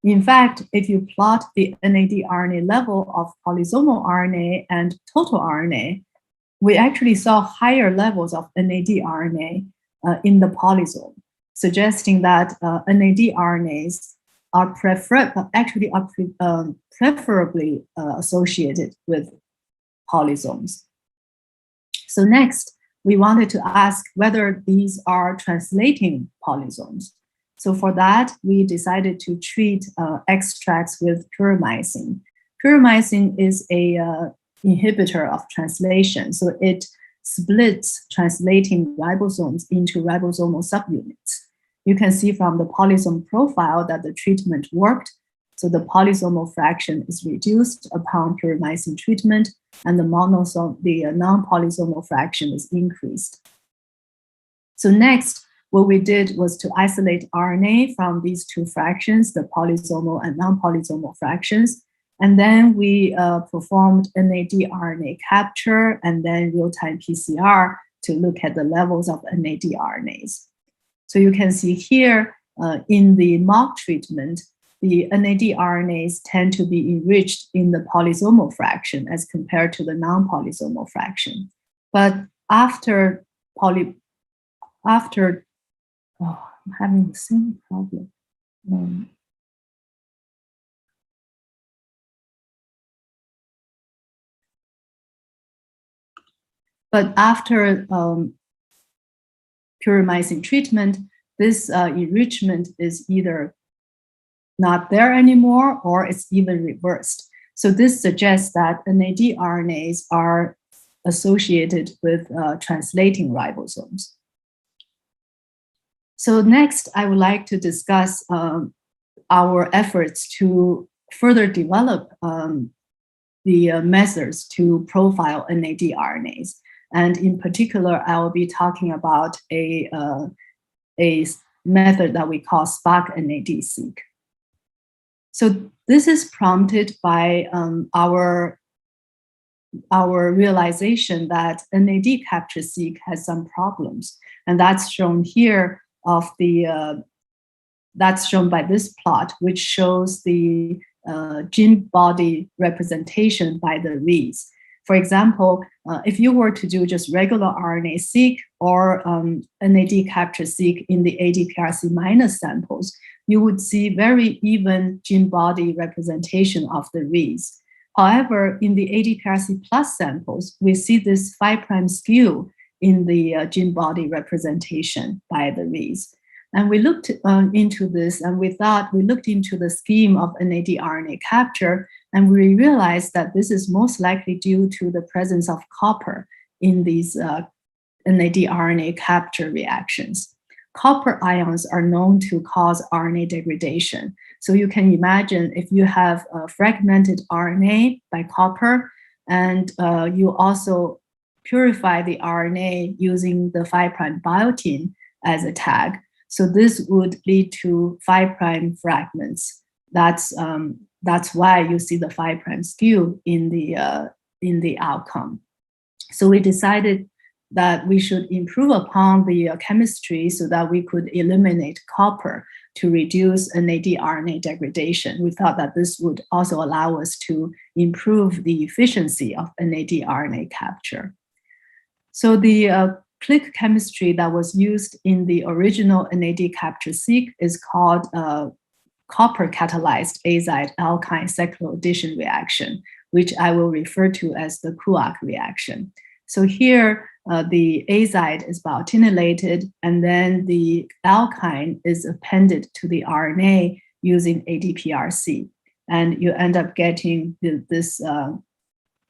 Speaker 13: In fact, if you plot the NAD RNA level of polysomal RNA and total RNA, we actually saw higher levels of NAD RNA in the polysome, suggesting that NAD RNAs are preferably associated with polysomes. So next, we wanted to ask whether these are translating polysomes. So for that, we decided to treat extracts with pyrimycin. Pyrimycin is a inhibitor of translation, so it splits translating ribosomes into ribosomal subunits. You can see from the polysome profile that the treatment worked, so the polysomal fraction is reduced upon pyrimycin treatment, and the non-polysomal fraction is increased. So next, what we did was to isolate RNA from these two fractions, the polysomal and non-polysomal fractions, and then we performed NAD RNA capture and then real-time PCR to look at the levels of NAD RNAs. So you can see here in the mock treatment, the NAD RNAs tend to be enriched in the polysomal fraction as compared to the non-polysomal fraction. But after I'm having the same problem. But after pyrimycin treatment, this enrichment is either not there anymore or it's even reversed. So this suggests that NAD RNAs are associated with translating ribosomes. So next, I would like to discuss our efforts to further develop the methods to profile NAD RNAs. And in particular, I will be talking about a method that we call SPARC NAD-seq. So this is prompted by our realization that NAD capture-seq has some problems, and that's shown here that's shown by this plot, which shows the gene body representation by the reads. For example, if you were to do just regular RNA-seq or NAD capture-seq in the ADPRC minus samples, you would see very even gene body representation of the reads. However, in the ADPRC plus samples, we see this 5' skew in the gene body representation by the reads. And we looked into this, and we looked into the scheme of NAD RNA capture, and we realized that this is most likely due to the presence of copper in these NAD RNA capture reactions. Copper ions are known to cause RNA degradation. So you can imagine if you have a fragmented RNA by copper, and you also purify the RNA using the 5' biotin as a tag. So this would lead to 5' fragments. That's why you see the 5' skew in the outcome. So we decided that we should improve upon the chemistry so that we could eliminate copper to reduce NAD RNA degradation. We thought that this would also allow us to improve the efficiency of NAD RNA capture. So the click chemistry that was used in the original NAD capture-seq is called copper-catalyzed azide alkyne cycloaddition reaction, which I will refer to as the CUAC reaction. So here, the azide is biotinylated, and then the alkyne is appended to the RNA using ADPRC. And you end up getting this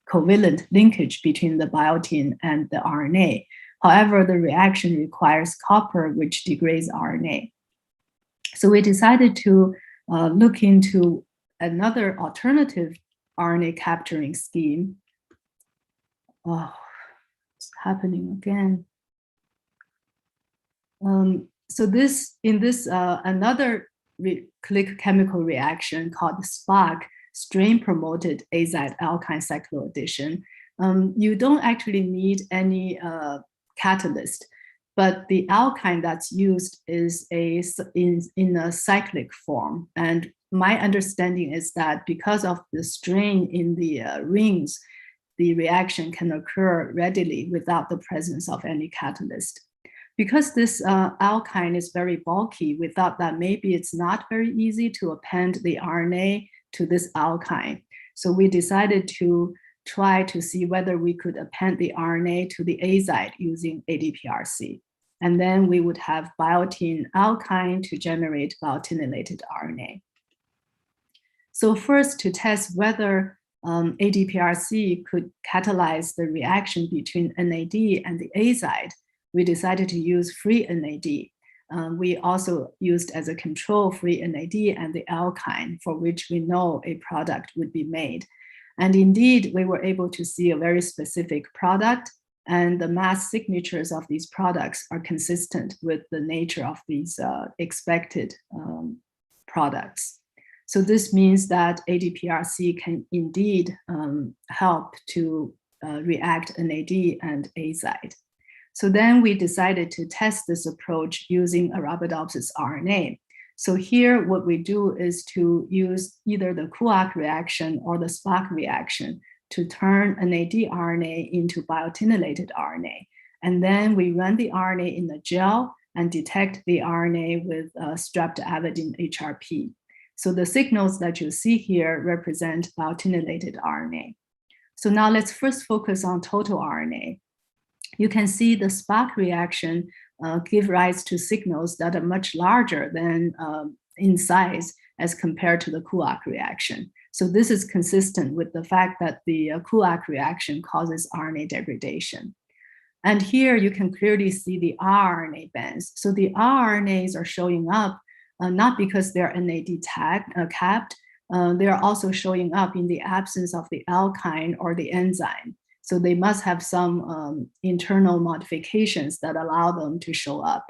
Speaker 13: covalent linkage between the biotin and the RNA. However, the reaction requires copper, which degrades RNA. So we decided to look into another alternative RNA capturing scheme. Oh, it's happening again. So another click chemical reaction called the SPAC, strain-promoted azide alkyne cycloaddition. You don't actually need any catalyst, but the alkyne that's used is in a cyclic form. And my understanding is that because of the strain in the rings, the reaction can occur readily without the presence of any catalyst. Because this alkyne is very bulky, we thought that maybe it's not very easy to append the RNA to this alkyne. So we decided to try to see whether we could append the RNA to the azide using ADPRC. And then we would have biotin alkyne to generate biotinylated RNA. So first, to test whether ADPRC could catalyze the reaction between NAD and the azide, we decided to use free NAD. We also used as a control free NAD and the alkyne, for which we know a product would be made. And indeed, we were able to see a very specific product, and the mass signatures of these products are consistent with the nature of these expected products. So this means that ADPRC can indeed help to react NAD and azide. So then we decided to test this approach using Arabidopsis RNA. So here, what we do is to use either the Kuak reaction or the SPAC reaction to turn NAD RNA into biotinylated RNA. And then we run the RNA in the gel and detect the RNA with streptavidin HRP. So the signals that you see here represent biotinylated RNA. So now let's first focus on total RNA. You can see the SPAC reaction give rise to signals that are much larger than in size as compared to the Kuak reaction. So this is consistent with the fact that the Kuak reaction causes RNA degradation. And here you can clearly see the rRNA bands. So the rRNAs are showing up not because they're NAD capped, they're also showing up in the absence of the alkyne or the enzyme. So they must have some internal modifications that allow them to show up.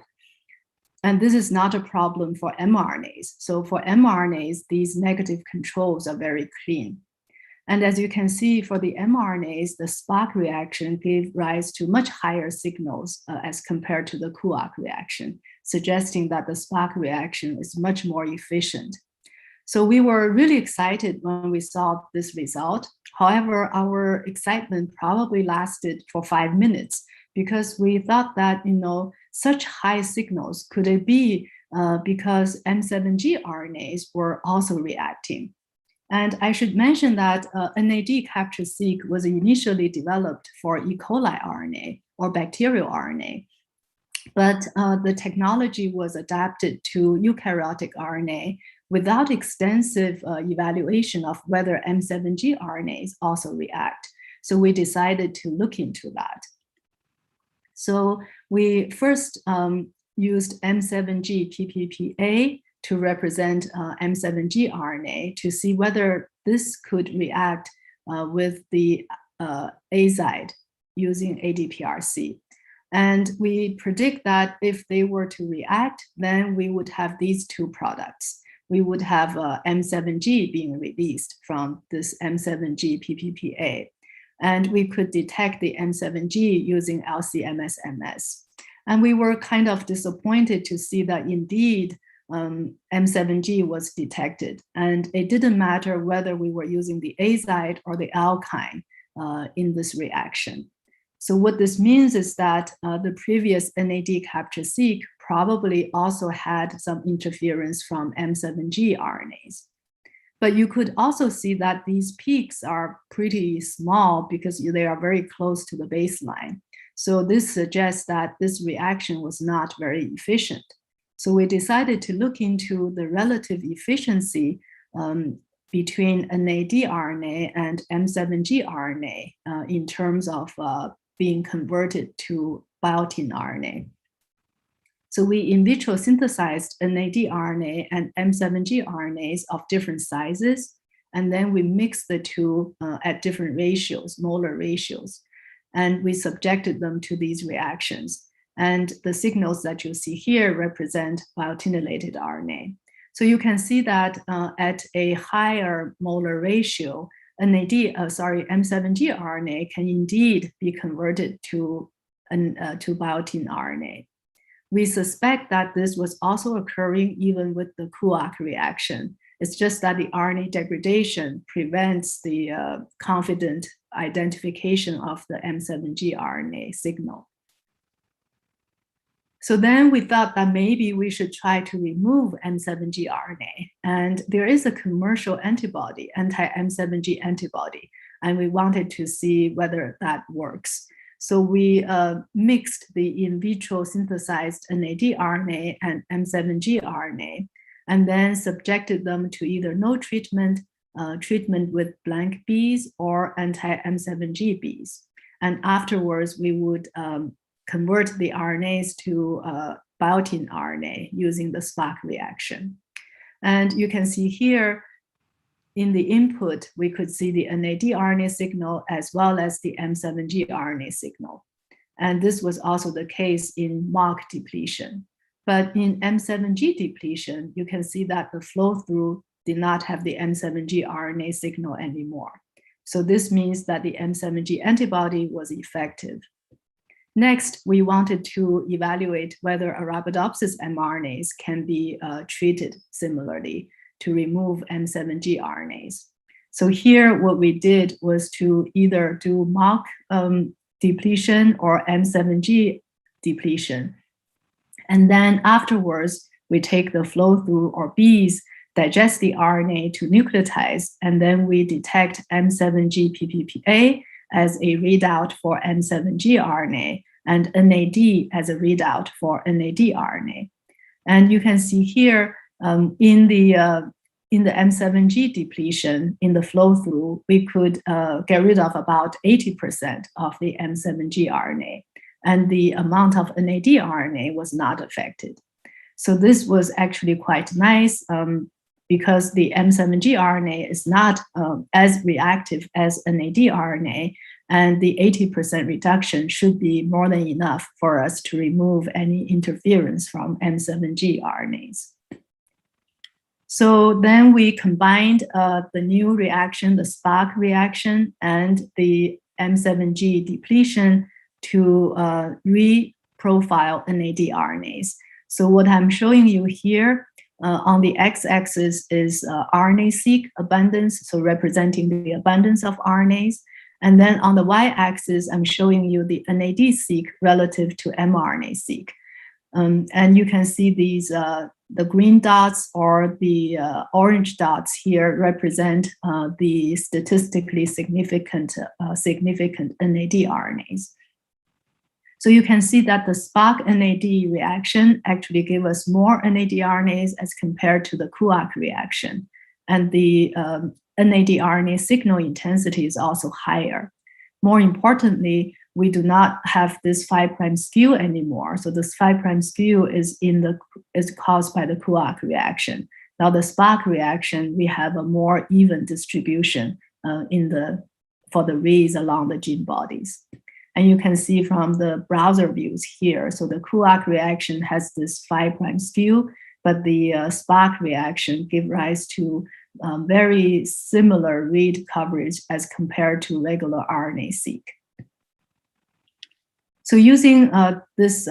Speaker 13: And this is not a problem for mRNAs. So for mRNAs, these negative controls are very clean. And as you can see, for the mRNAs, the SPAC reaction gave rise to much higher signals as compared to the Kuak reaction, suggesting that the SPAC reaction is much more efficient. So we were really excited when we saw this result. However, our excitement probably lasted for 5 minutes because we thought that, such high signals, could it be because M7G RNAs were also reacting? And I should mention that NAD capture-seq was initially developed for E. coli RNA or bacterial RNA, but the technology was adapted to eukaryotic RNA without extensive evaluation of whether M7G RNAs also react. So we decided to look into that. So we first used M7G PPPA to represent M7G RNA to see whether this could react with the azide using ADPRC. And we predict that if they were to react, then we would have these two products. We would have M7G being released from this M7G PPPA. And we could detect the M7G using LC-MS-MS. And we were kind of disappointed to see that indeed M7G was detected. And it didn't matter whether we were using the azide or the alkyne in this reaction. So what this means is that the previous NAD capture-seq probably also had some interference from M7G RNAs. But you could also see that these peaks are pretty small because they are very close to the baseline. So this suggests that this reaction was not very efficient. So we decided to look into the relative efficiency between NAD RNA and M7G RNA in terms of being converted to biotin RNA. So we in vitro synthesized NAD RNA and M7G RNAs of different sizes, and then we mixed the two at different ratios, molar ratios, and we subjected them to these reactions. And the signals that you see here represent biotinylated RNA. So you can see that at a higher molar ratio, M7G RNA can indeed be converted to biotin RNA. We suspect that this was also occurring even with the Kuak reaction. It's just that the RNA degradation prevents the confident identification of the M7G RNA signal. So then we thought that maybe we should try to remove M7G RNA. And there is a commercial antibody, anti-M7G antibody, and we wanted to see whether that works. So we mixed the in vitro synthesized NAD RNA and M7G RNA, and then subjected them to either no treatment, treatment with blank bees, or anti-M7G bees. And afterwards, we would convert the RNAs to biotin RNA using the SPAC reaction. And you can see here in the input, we could see the NAD RNA signal as well as the M7G RNA signal. And this was also the case in MOC depletion. But in M7G depletion, you can see that the flow-through did not have the M7G RNA signal anymore. So this means that the M7G antibody was effective. Next, we wanted to evaluate whether Arabidopsis mRNAs can be treated similarly to remove M7G RNAs. So here, what we did was to either do MOC depletion or M7G depletion. And then afterwards, we take the flow-through or bees, digest the RNA to nucleotides, and then we detect M7G PPPA as a readout for M7G RNA, and NAD as a readout for NAD RNA. And you can see here in the M7G depletion, in the flow-through, we could get rid of about 80% of the M7G RNA, and the amount of NAD RNA was not affected. So this was actually quite nice because the M7G RNA is not as reactive as NAD RNA, and the 80% reduction should be more than enough for us to remove any interference from M7G RNAs. So then we combined the new reaction, the SPAC reaction, and the M7G depletion to re-profile NAD RNAs. So what I'm showing you here on the x-axis is RNA-seq abundance, so representing the abundance of RNAs. And then on the y-axis, I'm showing you the NAD-seq relative to mRNA-seq. And you can see these, the green dots or the orange dots here represent the statistically significant NAD RNAs. So you can see that the SPAC NAD reaction actually gave us more NAD RNAs as compared to the Kuak reaction. And the NAD RNA signal intensity is also higher. More importantly, we do not have this 5' skew anymore. So this 5' skew is caused by the Kuak reaction. Now the SPAC reaction, we have a more even distribution for the rays along the gene bodies. And you can see from the browser views here, so the Kuak reaction has this 5' skew, but the SPAC reaction gives rise to very similar read coverage as compared to regular RNA-seq. So using this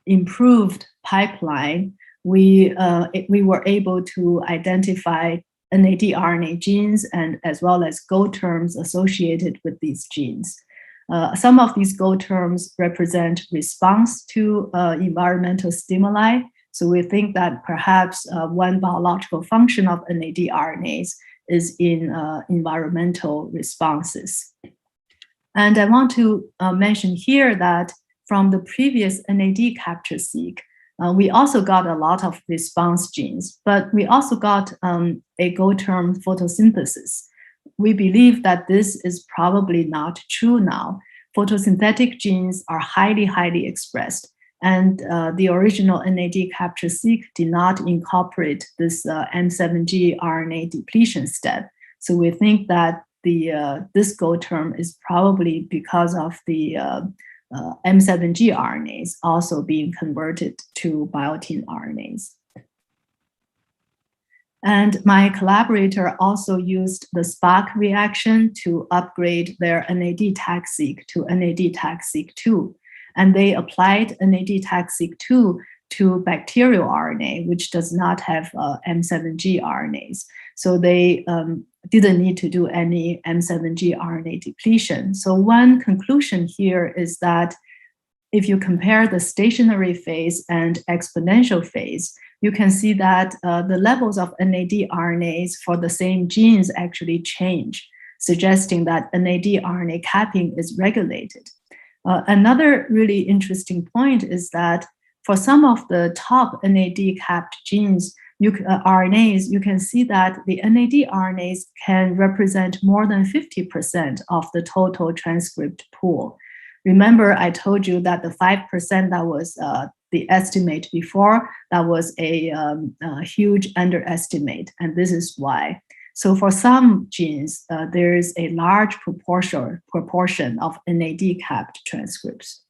Speaker 13: improved pipeline, we were able to identify NAD RNA genes and as well as GO terms associated with these genes. Some of these GO terms represent response to environmental stimuli. So we think that perhaps one biological function of NAD RNAs is in environmental responses. And I want to mention here that from the previous NAD capture-seq, we also got a lot of response genes, but we also got a GO term photosynthesis. We believe that this is probably not true now. Photosynthetic genes are highly, highly expressed. And the original NAD capture-seq did not incorporate this M7G RNA depletion step. So we think that this GO term is probably because of the M7G RNAs also being converted to biotin RNAs. And my collaborator also used the SPARC reaction to upgrade their NAD tag-seq to NAD tag-seq2. And they applied NAD tag-seq2 to bacterial RNA, which does not have M7G RNAs. So they didn't need to do any M7G RNA depletion. So one conclusion here is that if you compare the stationary phase and exponential phase, you can see that the levels of NAD RNAs for the same genes actually change, suggesting that NAD RNA capping is regulated. Another really interesting point is that for some of the top NAD capped genes, RNAs, you can see that the NAD RNAs can represent more than 50% of the total transcript pool. Remember, I told you that the 5% that was the estimate before, that was a huge underestimate, and this is why. So for some genes, there is a large proportion of NAD capped transcripts.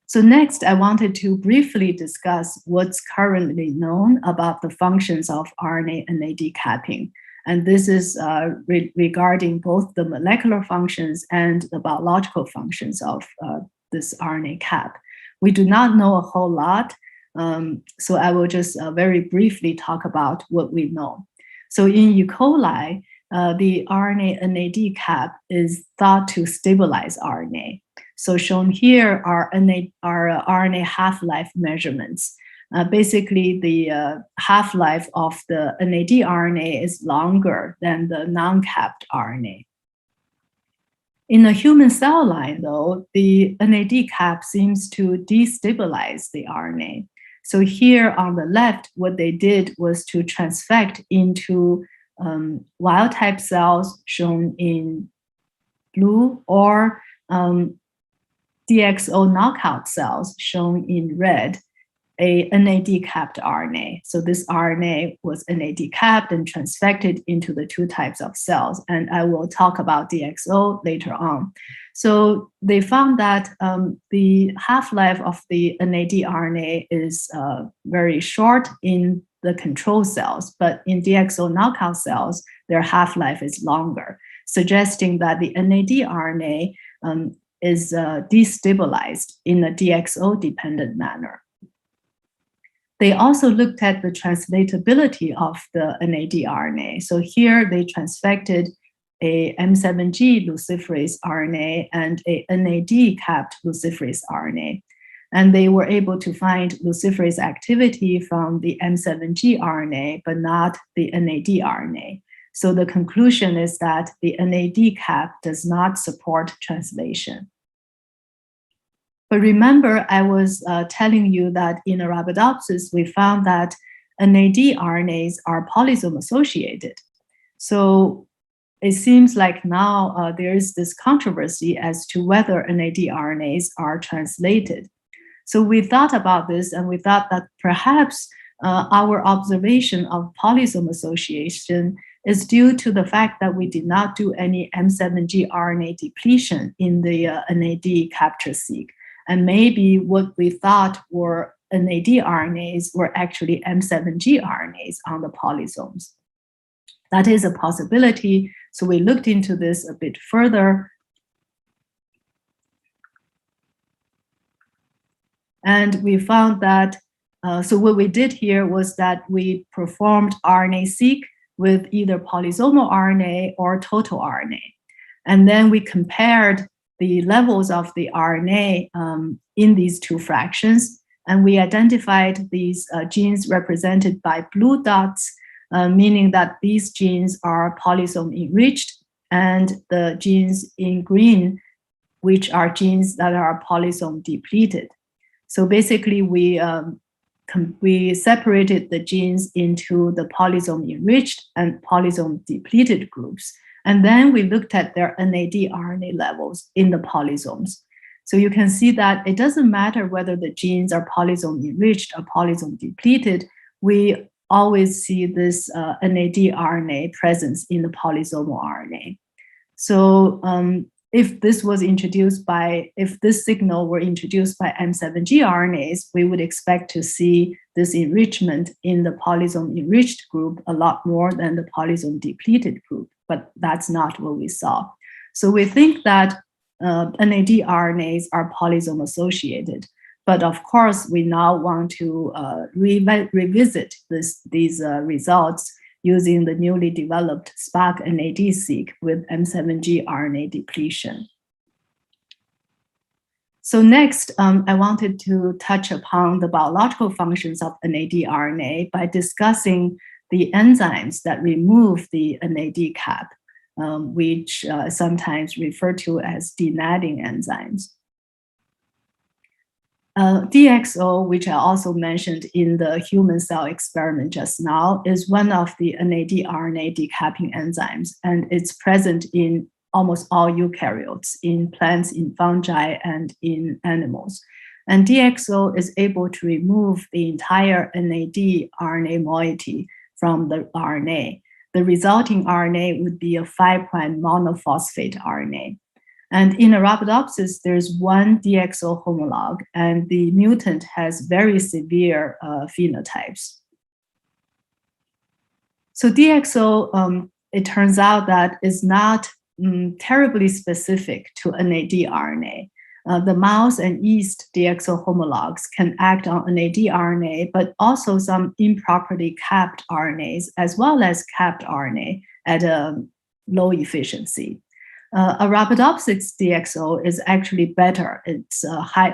Speaker 13: So next, I wanted to briefly discuss what's currently known about the functions of RNA NAD capping. And this is regarding both the molecular functions and the biological functions of this RNA cap. We do not know a whole lot, so I will just very briefly talk about what we know. So in E. coli, the RNA NAD cap is thought to stabilize RNA. So shown here are RNA half-life measurements. Basically, the half-life of the NAD RNA is longer than the non-capped RNA. In the human cell line, though, the NAD cap seems to destabilize the RNA. So here on the left, what they did was to transfect into wild-type cells shown in blue, or DXO knockout cells shown in red, a NAD capped RNA. So this RNA was NAD capped and transfected into the two types of cells. And I will talk about DXO later on. So they found that the half-life of the NAD RNA is very short in the control cells, but in DXO knockout cells, their half-life is longer, suggesting that the NAD RNA is destabilized in a DXO-dependent manner. They also looked at the translatability of the NAD RNA. So here they transfected a M7G luciferase RNA and a NAD-capped luciferase RNA. And they were able to find luciferase activity from the M7G RNA, but not the NAD RNA. So the conclusion is that the NAD cap does not support translation. But remember, I was telling you that in Arabidopsis, we found that NAD RNAs are polysome associated. So it seems like now there is this controversy as to whether NAD RNAs are translated. So we thought about this, and we thought that perhaps our observation of polysome association is due to the fact that we did not do any M7G RNA depletion in the NAD capture-seq. And maybe what we thought were NAD RNAs were actually M7G RNAs on the polysomes. That is a possibility. So we looked into this a bit further. And we found that, so what we did here was that we performed RNA-seq with either polysomal RNA or total RNA. And then we compared the levels of the RNA in these two fractions. And we identified these genes represented by blue dots, meaning that these genes are polysome enriched, and the genes in green, which are genes that are polysome depleted. So basically, we separated the genes into the polysome enriched and polysome depleted groups. And then we looked at their NAD RNA levels in the polysomes. So you can see that it doesn't matter whether the genes are polysome enriched or polysome depleted, we always see this NAD RNA presence in the polysomal RNA. So if this signal were introduced by M7G RNAs, we would expect to see this enrichment in the polysome enriched group a lot more than the polysome depleted group, but that's not what we saw. So we think that NAD RNAs are polysome associated, but of course we now want to revisit these results using the newly developed SPARC NAD-seq with M7G RNA depletion. So next, I wanted to touch upon the biological functions of NAD RNA by discussing the enzymes that remove the NAD cap, which sometimes referred to as denadding enzymes. DXO, which I also mentioned in the human cell experiment just now, is one of the NAD RNA decapping enzymes, and it's present in almost all eukaryotes, in plants, in fungi, and in animals. And DXO is able to remove the entire NAD RNA moiety from the RNA. The resulting RNA would be a 5' monophosphate RNA. And in Arabidopsis, there's one DXO homolog, and the mutant has very severe phenotypes. So DXO, it turns out that is not terribly specific to NAD RNA. The mouse and yeast DXO homologs can act on NAD RNA, but also some improperly capped RNAs, as well as capped RNA at a low efficiency. Arabidopsis DXO is actually better. It's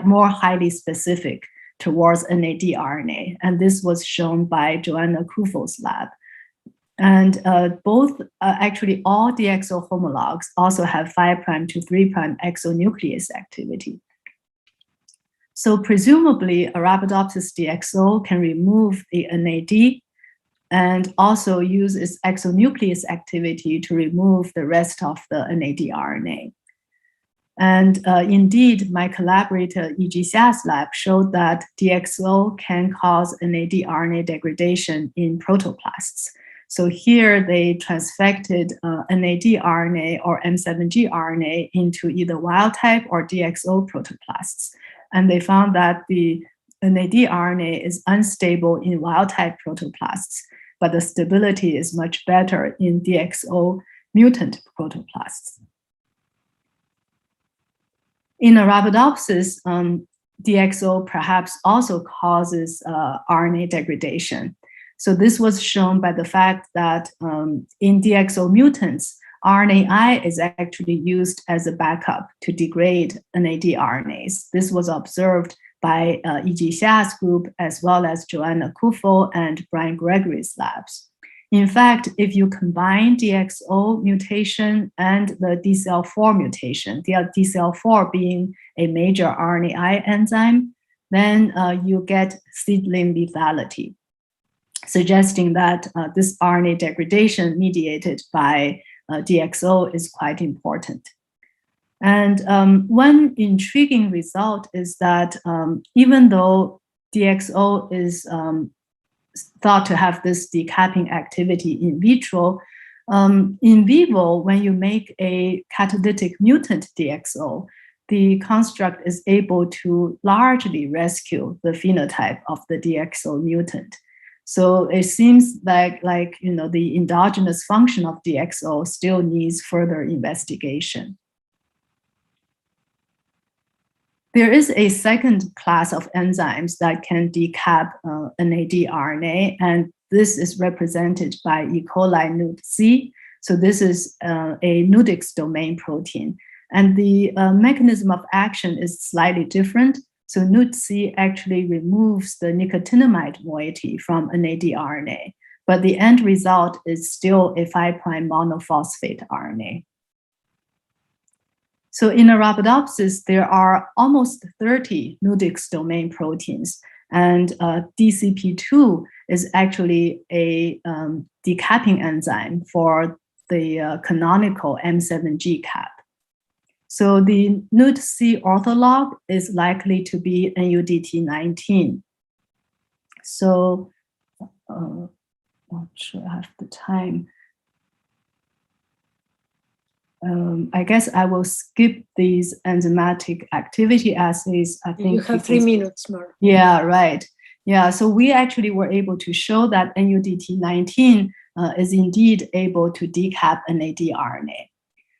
Speaker 13: more highly specific towards NAD RNA, and this was shown by Joanna Kufo's lab. And actually all DXO homologs also have 5' to 3' exonuclease activity. So presumably Arabidopsis DXO can remove the NAD and also use its exonuclease activity to remove the rest of the NAD RNA. And indeed, my collaborator E.G. Xia's lab showed that DXO can cause NAD RNA degradation in protoplasts. So here they transfected NAD RNA or M7G RNA into either wild type or DXO protoplasts. And they found that the NAD RNA is unstable in wild type protoplasts, but the stability is much better in DXO mutant protoplasts. In Arabidopsis, DXO perhaps also causes RNA degradation. So this was shown by the fact that in DXO mutants, RNAi is actually used as a backup to degrade NAD RNAs. This was observed by E.G. Xia's group, as well as Joanna Kufo and Brian Gregory's labs. In fact, if you combine DXO mutation and the DCL4 mutation, DCL4 being a major RNAi enzyme, then you get seedling lethality, suggesting that this RNA degradation mediated by DXO is quite important. And one intriguing result is that even though DXO is thought to have this decapping activity in vitro, in vivo, when you make a catalytic mutant DXO, the construct is able to largely rescue the phenotype of the DXO mutant. So it seems like the endogenous function of DXO still needs further investigation. There is a second class of enzymes that can decap NAD RNA, and this is represented by E. coli NUT-C. So this is a Nudix domain protein, and the mechanism of action is slightly different. So NUT-C actually removes the nicotinamide moiety from NAD RNA, but the end result is still a 5' monophosphate RNA. So in Arabidopsis, there are almost 30 Nudix domain proteins, and DCP2 is actually a decapping enzyme for the canonical M7G cap. So the NUT-C ortholog is likely to be NUDT19. So not sure I have the time. I guess I will skip these enzymatic activity assays. I think
Speaker 1: you have 3 minutes more.
Speaker 13: Yeah, right. Yeah, so we actually were able to show that NUDT19 is indeed able to decap NAD RNA.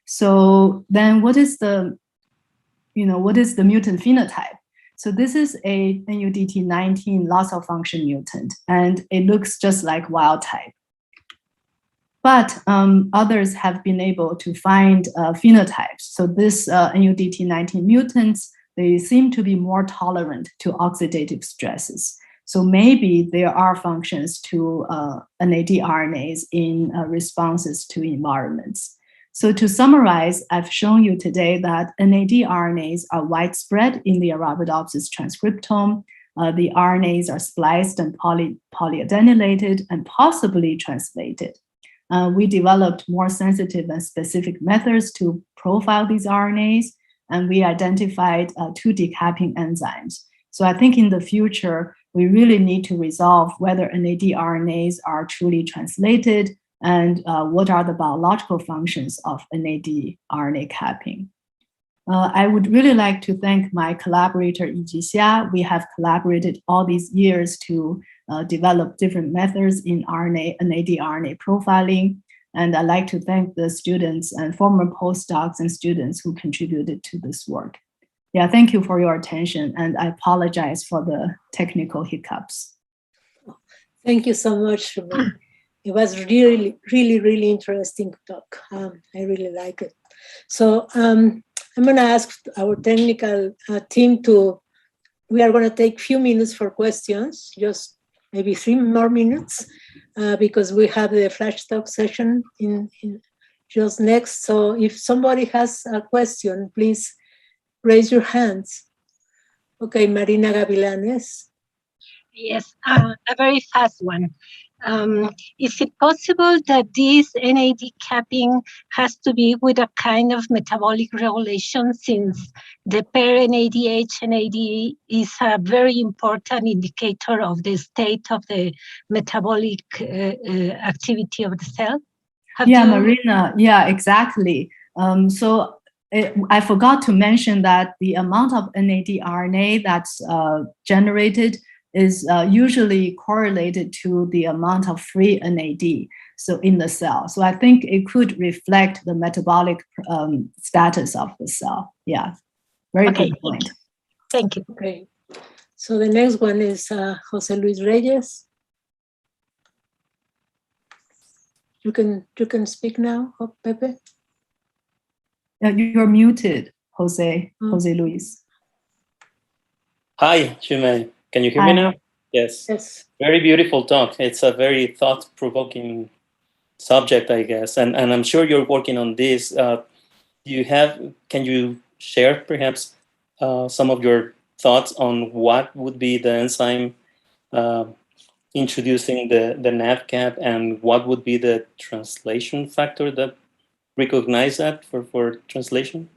Speaker 13: So then what is the mutant phenotype? So this is a NUDT19 loss of function mutant, and it looks just like wild type. But others have been able to find phenotypes. So this NUDT19 mutants, they seem to be more tolerant to oxidative stresses. So maybe there are functions to NAD RNAs in responses to environments. So to summarize, I've shown you today that NAD RNAs are widespread in the Arabidopsis transcriptome. The RNAs are spliced and polyadenylated and possibly translated. We developed more sensitive and specific methods to profile these RNAs, and we identified 2 decapping enzymes. So I think in the future, we really need to resolve whether NAD RNAs are truly translated and what are the biological functions of NAD RNA capping. I would really like to thank my collaborator, Yiji Xia. We have collaborated all these years to develop different methods in NAD RNA profiling. And I'd like to thank the students and former postdocs and students who contributed to this work. Yeah, thank you for your attention, and I apologize for the technical hiccups.
Speaker 1: Thank you so much. It was really, really, really interesting talk. I really like it. So I'm going to ask our technical team we are going to take a few minutes for questions, just maybe 3 more minutes, because we have the flash talk session in just next. So if somebody has a question, please raise your hands. Okay, Marina Gavilanes.
Speaker 17: Yes, a very fast one. Is it possible that this NAD capping has to be with a kind of metabolic regulation, since the pair NADH-NAD is a very important indicator of the state of the metabolic activity of the cell?
Speaker 13: Marina, yeah, exactly. I forgot to mention that the amount of NAD RNA that's generated is usually correlated to the amount of free NAD in the cell. So I think it could reflect the metabolic status of the cell. Yeah, very good point.
Speaker 17: Thank you.
Speaker 1: Okay, so the next one is Jose Luis Reyes. You can speak now, Pepe.
Speaker 13: You're muted, Jose Luis.
Speaker 14: Hi, Shumei. Can you hear me now? Yes.
Speaker 1: Yes.
Speaker 14: Very beautiful talk. It's a very thought-provoking subject, I guess, and I'm sure you're working on this. Can you share perhaps some of your thoughts on what would be the enzyme introducing the NAD cap, and what would be the translation factor that recognize that for translation?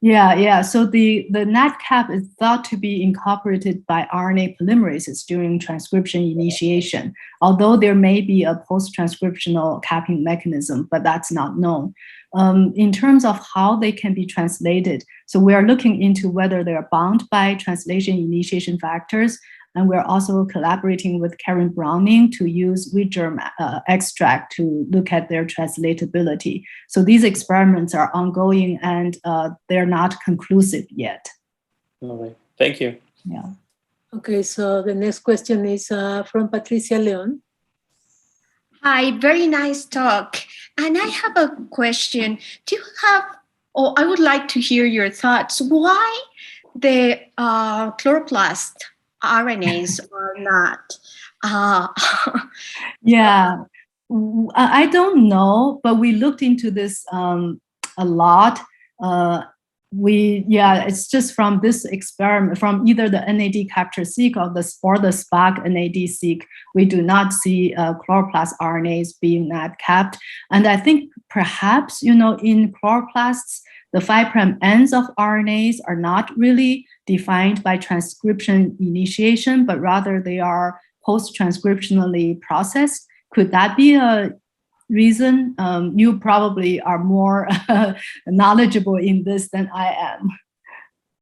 Speaker 13: Yeah. So the NAD cap is thought to be incorporated by RNA polymerases during transcription initiation, although there may be a post-transcriptional capping mechanism, but that's not known. In terms of how they can be translated, so we are looking into whether they are bound by translation initiation factors, and we're also collaborating with Karen Browning to use wheat germ extract to look at their translatability. So these experiments are ongoing, and they're not conclusive yet.
Speaker 14: All right, thank you.
Speaker 13: Yeah.
Speaker 1: Okay, so the next question is from Patricia Leon.
Speaker 15: Hi, very nice talk. And I have a question. I would like to hear your thoughts. Why the chloroplast RNAs are not?
Speaker 13: Yeah, I don't know, but we looked into this a lot. It's just from this experiment, from either the NAD capture-seq or the SPARC NAD-seq, we do not see chloroplast RNAs being NAD capped. And I think perhaps, in chloroplasts, The 5' ends of RNAs are not really defined by transcription initiation, but rather they are post-transcriptionally processed. Could that be a reason? You probably are more knowledgeable in this than I am.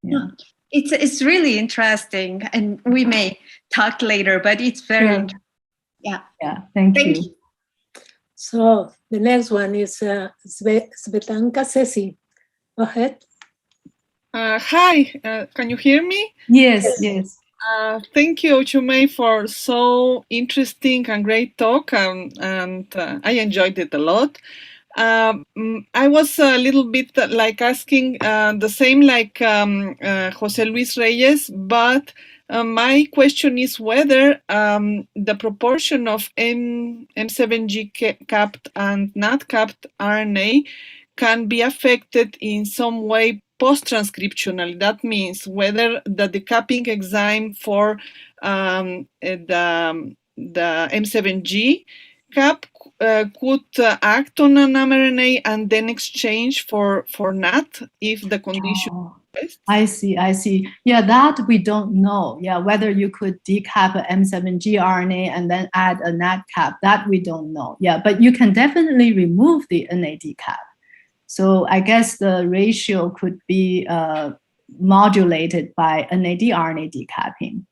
Speaker 13: Yeah.
Speaker 15: It's really interesting, and we may talk later, but it's very interesting. Yeah.
Speaker 13: Yeah, thank you.
Speaker 1: So the next one is Svetanka Sesi. Go ahead.
Speaker 3: Hi, can you hear me?
Speaker 13: Yes.
Speaker 3: Thank you, Chumei, for so interesting and great talk, and I enjoyed it a lot. I was a little bit like asking the same like Jose Luis Reyes, but my question is whether the proportion of M7G capped and not capped RNA can be affected in some way post-transcriptionally. That means whether the decapping enzyme for the M7G cap could act on an mRNA and then exchange for NAT if the condition.
Speaker 13: I see. Yeah, that we don't know. Yeah, whether you could decap an M7G RNA and then add a NAT cap, that we don't know. Yeah, but you can definitely remove the NAD cap. So I guess the ratio could be modulated by NAD RNA decapping.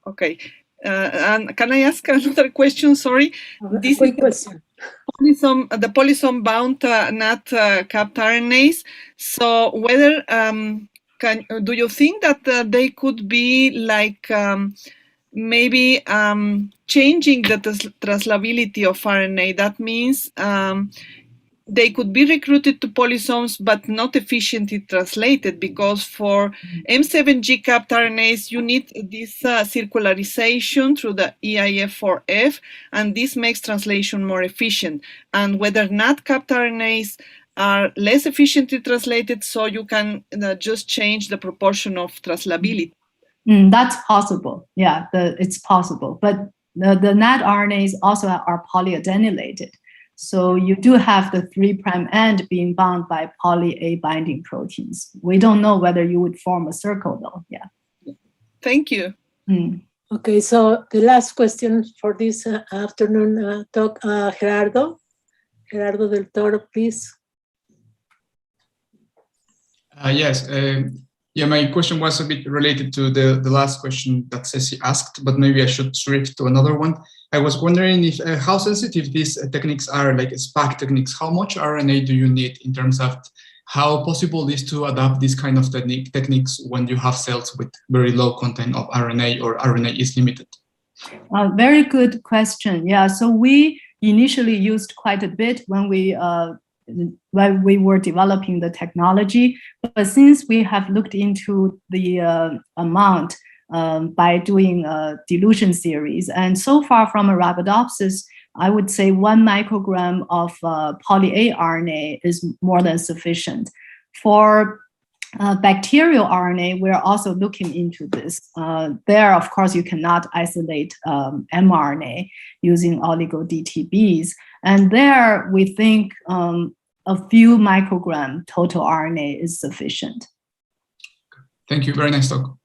Speaker 3: Okay. And can I ask another question? Sorry.
Speaker 1: This quick question.
Speaker 3: The polysome bound NAT capped RNAs. So whether do you think that they could be like maybe changing the translability of RNA? That means they could be recruited to polysomes but not efficiently translated, because for M7G capped RNAs you need this circularization through the EIF4F, and this makes translation more efficient. And whether NAT capped RNAs are less efficiently translated, so you can just change the proportion of translability.
Speaker 13: That's possible. Yeah, it's possible. But the NAT RNAs also are polyadenylated. So you do have the 3' end being bound by poly A binding proteins. We don't know whether you would form a circle though. Yeah.
Speaker 3: Thank you.
Speaker 1: Okay, so the last question for this afternoon talk, Gerardo del Toro, please.
Speaker 16: Yes. Yeah, my question was a bit related to the last question that Ceci asked, but maybe I should switch to another one. I was wondering if how sensitive these techniques are, like SPAC techniques. How much RNA do you need in terms of how possible it is to adapt this kind of techniques when you have cells with very low content of RNA or RNA is limited?
Speaker 13: Very good question. Yeah, so we initially used quite a bit when we were developing the technology, but since we have looked into the amount by doing a dilution series, and so far from Arabidopsis, I would say 1 microgram of poly A RNA is more than sufficient. For bacterial RNA, we're also looking into this. There, of course, you cannot isolate mRNA using oligo-DTBs. And there, we think a few microgram total RNA is sufficient.
Speaker 16: Thank you. Very nice talk.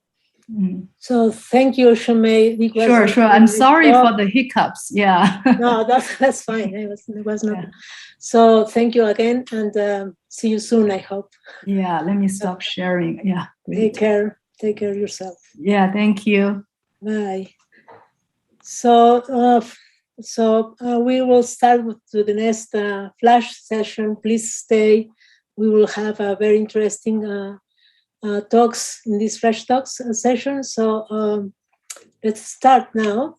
Speaker 1: So thank you, Chumei.
Speaker 13: Sure. I'm sorry for the hiccups. Yeah.
Speaker 1: No, that's fine. It was not. Yeah. So thank you again, and see you soon, I hope.
Speaker 13: Yeah, let me stop sharing. Yeah.
Speaker 1: Great. Take care of yourself.
Speaker 13: Yeah, thank you.
Speaker 1: Bye. So we will start with the next flash session. Please stay. We will have a very interesting talks in this flash talks session. So let's start now.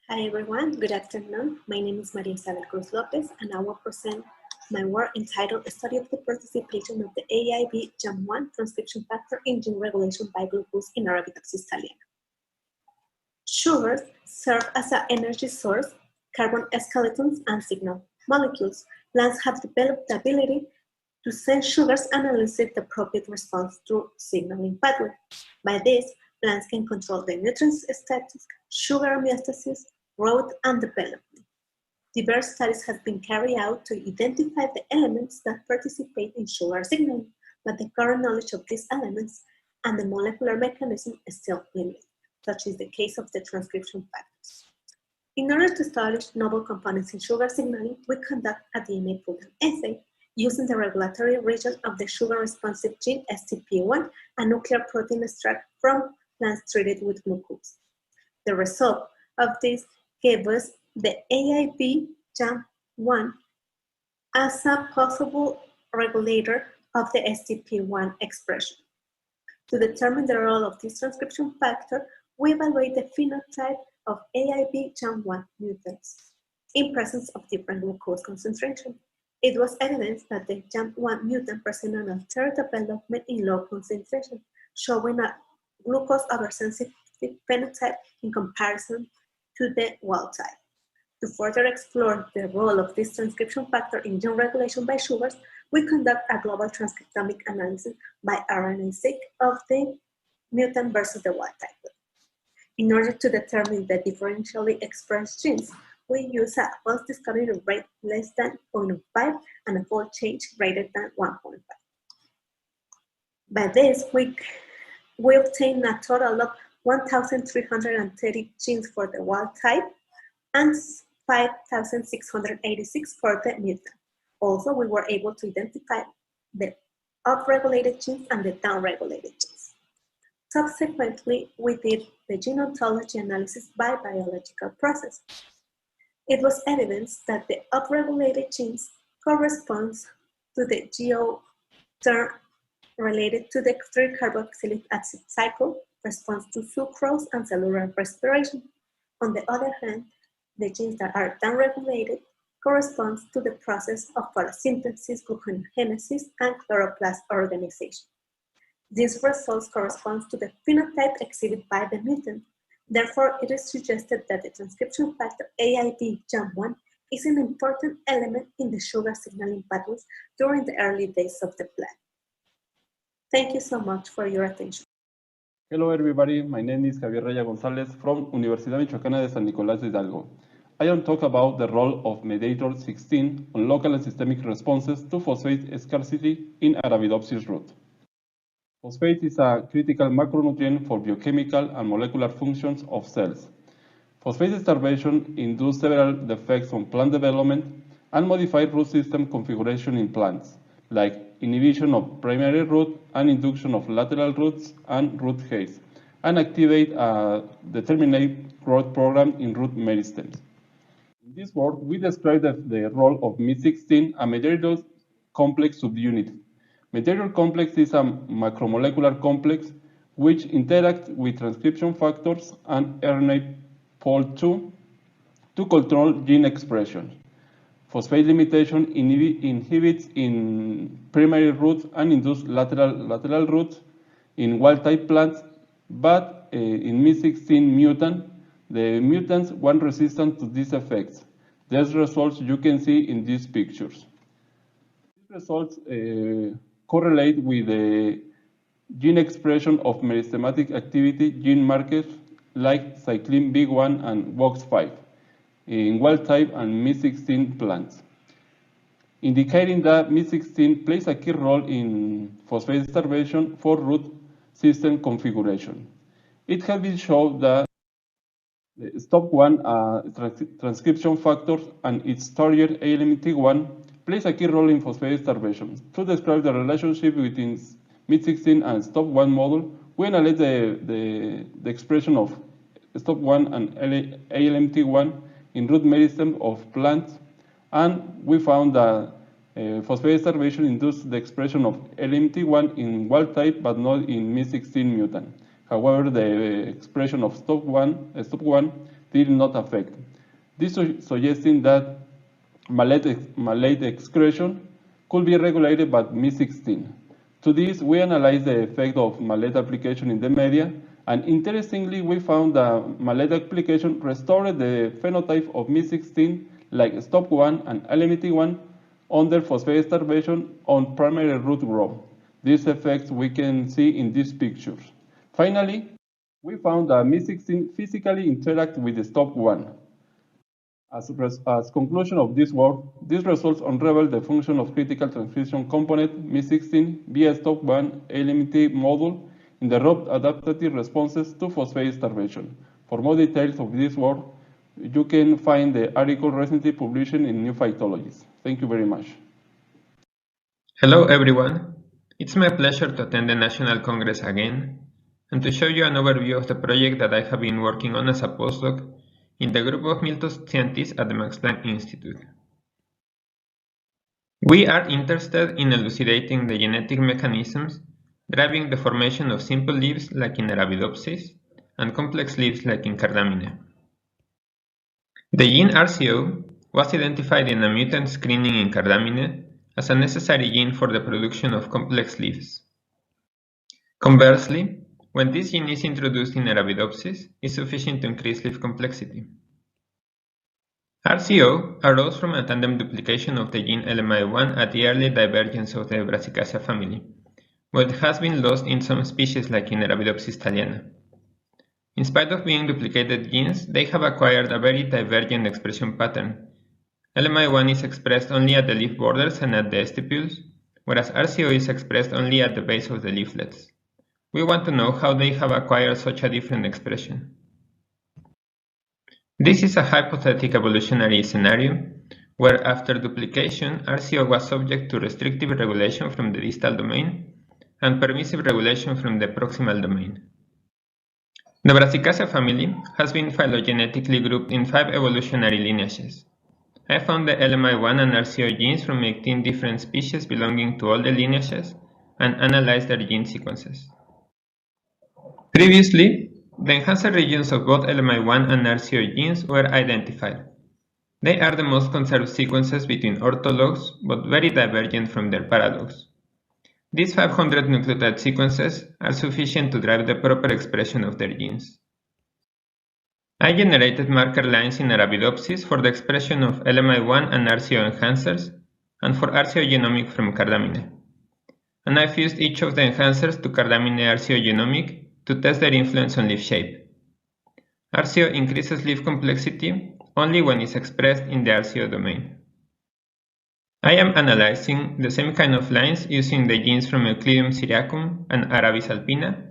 Speaker 19: Hi everyone, good afternoon. My name is Maria Isabel Cruz Lopez, and I will present my work entitled A Study of the Participation of the AIB JAM1 transcription factor in gene regulation by glucose in Arabidopsis thaliana. Sugars serve as an energy source, carbon skeletons, and signal molecules. Plants have developed the ability to send sugars and elicit the appropriate response through signaling pathway. By this, plants can control the nutrient status, sugar homeostasis, growth, and development. Diverse studies have been carried out to identify the elements that participate in sugar signaling, but the current knowledge of these elements and the molecular mechanism is still limited, such is the case of the transcription factors. In order to establish novel components in sugar signaling, we conduct a DNA pool assay using the regulatory region of the sugar-responsive gene STP1, a nuclear protein extract from plants treated with glucose. The result of this gave us the AIB JAM1 as a possible regulator of the STP1 expression. To determine the role of this transcription factor, we evaluate the phenotype of AIB JAM1 mutants in presence of different glucose concentration. It was evident that the JAM1 mutant presented an altered development in low concentration, showing a glucose oversensitive phenotype in comparison to the wild type. To further explore the role of this transcription factor in gene regulation by sugars, we conduct a global transcriptomic analysis by RNA-seq of the mutant versus the wild type. In order to determine the differentially expressed genes, we use a false discovery rate less than 0.5 and a fold change greater than 1.5. By this, we obtain a total of 1,330 genes for the wild type and 5,686 for the mutant. Also, we were able to identify the upregulated genes and the downregulated genes. Subsequently, we did the gene ontology analysis by biological process. It was evident that the upregulated genes corresponds to the GO term related to the 3-carboxylic acid cycle, response to sucrose and cellular respiration. On the other hand, the genes that are downregulated corresponds to the process of photosynthesis, gluconeogenesis, and chloroplast organization. These results correspond to the phenotype exhibited by the mutant. Therefore, it is suggested that the transcription factor AIB JAM1 is an important element in the sugar signaling pathways during the early days of the plant. Thank you so much for your attention.
Speaker 18: Hello everybody, my name is Javier Raya González from Universidad Michoacana de San Nicolás de Hidalgo. I am talk about the role of mediator 16 on local and systemic responses to phosphate scarcity in Arabidopsis root. Phosphate is a critical macronutrient for biochemical and molecular functions of cells. Phosphate starvation induces several defects on plant development and modified root system configuration in plants, like inhibition of primary root and induction of lateral roots and root hairs, and activate a determinate growth program in root meristems. In this work, we describe the role of MID16, a mediator complex subunit. Mediator complex is a macromolecular complex which interacts with transcription factors and RNA fold 2 to control gene expression. Phosphate limitation inhibits in primary roots and induces lateral roots in wild-type plants, but in MID16 mutant, the mutants weren't resistant to these effects. These results you can see in these pictures. These results correlate with the gene expression of meristematic activity gene markers like cyclin B1 and WOX5 in wild-type and MID16 plants, indicating that MID16 plays a key role in phosphate starvation for root system configuration. It has been shown that the STOP1 transcription factor and its target ALMT1 plays a key role in phosphate starvation. To describe the relationship between MID16 and STOP1 model, we analyze the expression of STOP1 and ALMT1 in root meristem of plants, and we found that phosphate starvation induced the expression of LMT1 in wild type but not in MID16 mutant. However, the expression of STOP1 did not affect. This suggesting that malate excretion could be regulated by MID16. To this, we analyzed the effect of malate application in the media, and interestingly, we found that malate application restored the phenotype of MID16 like STOP1 and LMT1 under phosphate starvation on primary root growth. These effects we can see in these pictures. Finally, we found that Mi16 physically interacts with the stop1. As conclusion of this work, these results unravel the function of critical transcription component Mi16 via stop1 LMT module in the robust adaptive responses to phosphate starvation. For more details of this work, you can find the article recently published in New Phytologies. Thank you very much.
Speaker 2: Hello everyone. It's my pleasure to attend the National Congress again and to show you an overview of the project that I have been working on as a postdoc in the group of Milton scientists at the Max Planck Institute. We are interested in elucidating the genetic mechanisms driving the formation of simple leaves like in Arabidopsis and complex leaves like in Cardamine. The gene RCO was identified in a mutant screening in Cardamine as a necessary gene for the production of complex leaves. Conversely, when this gene is introduced in Arabidopsis, it's sufficient to increase leaf complexity. RCO arose from a tandem duplication of the gene LMI1 at the early divergence of the Brassicaceae family, but it has been lost in some species like in Arabidopsis thaliana. In spite of being duplicated genes, they have acquired a very divergent expression pattern. LMI1 is expressed only at the leaf borders and at the stipules, whereas RCO is expressed only at the base of the leaflets. We want to know how they have acquired such a different expression. This is a hypothetic evolutionary scenario where after duplication, RCO was subject to restrictive regulation from the distal domain and permissive regulation from the proximal domain. The Brassicaceae family has been phylogenetically grouped in 5 evolutionary lineages. I found the LMI1 and RCO genes from 18 different species belonging to all the lineages and analyzed their gene sequences. Previously, the enhancer regions of both LMI1 and RCO genes were identified. They are the most conserved sequences between orthologs, but very divergent from their paralogs. These 500 nucleotide sequences are sufficient to drive the proper expression of their genes. I generated marker lines in Arabidopsis for the expression of LMI1 and RCO enhancers, and for RCO genomic from Cardamine. And I fused each of the enhancers to Cardamine RCO genomic to test their influence on leaf shape. RCO increases leaf complexity only when it's expressed in the RCO domain. I am analyzing the same kind of lines using the genes from Euclidium syriacum and Arabis alpina,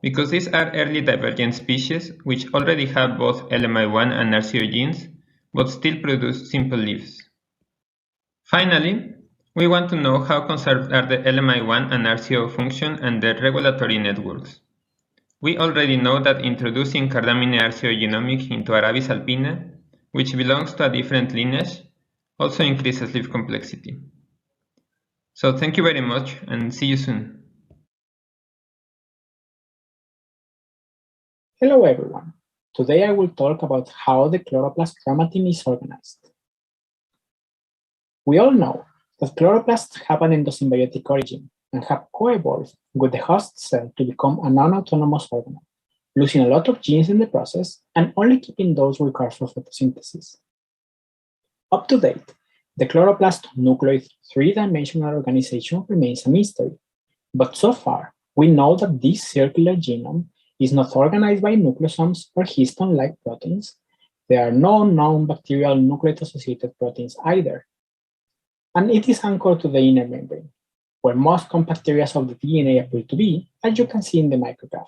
Speaker 2: because these are early divergent species which already have both LMI1 and RCO genes, but still produce simple leaves. Finally, we want to know how conserved are the LMI1 and RCO function and their regulatory networks. We already know that introducing Cardamine RCO genomic into Arabis alpina, which belongs to a different lineage, also increases leaf complexity. So thank you very much and see you soon.
Speaker 20: Hello everyone. Today I will talk about how the chloroplast chromatin is organized. We all know that chloroplasts have an endosymbiotic origin and have co-evolved with the host cell to become a non-autonomous organelle, losing a lot of genes in the process and only keeping those required for photosynthesis. Up to date, the chloroplast nucleoid three-dimensional organization remains a mystery, but so far we know that this circular genome is not organized by nucleosomes or histone-like proteins. There are no known bacterial nucleate-associated proteins either. And it is anchored to the inner membrane, where most compact areas of the DNA appear to be, as you can see in the micrograph.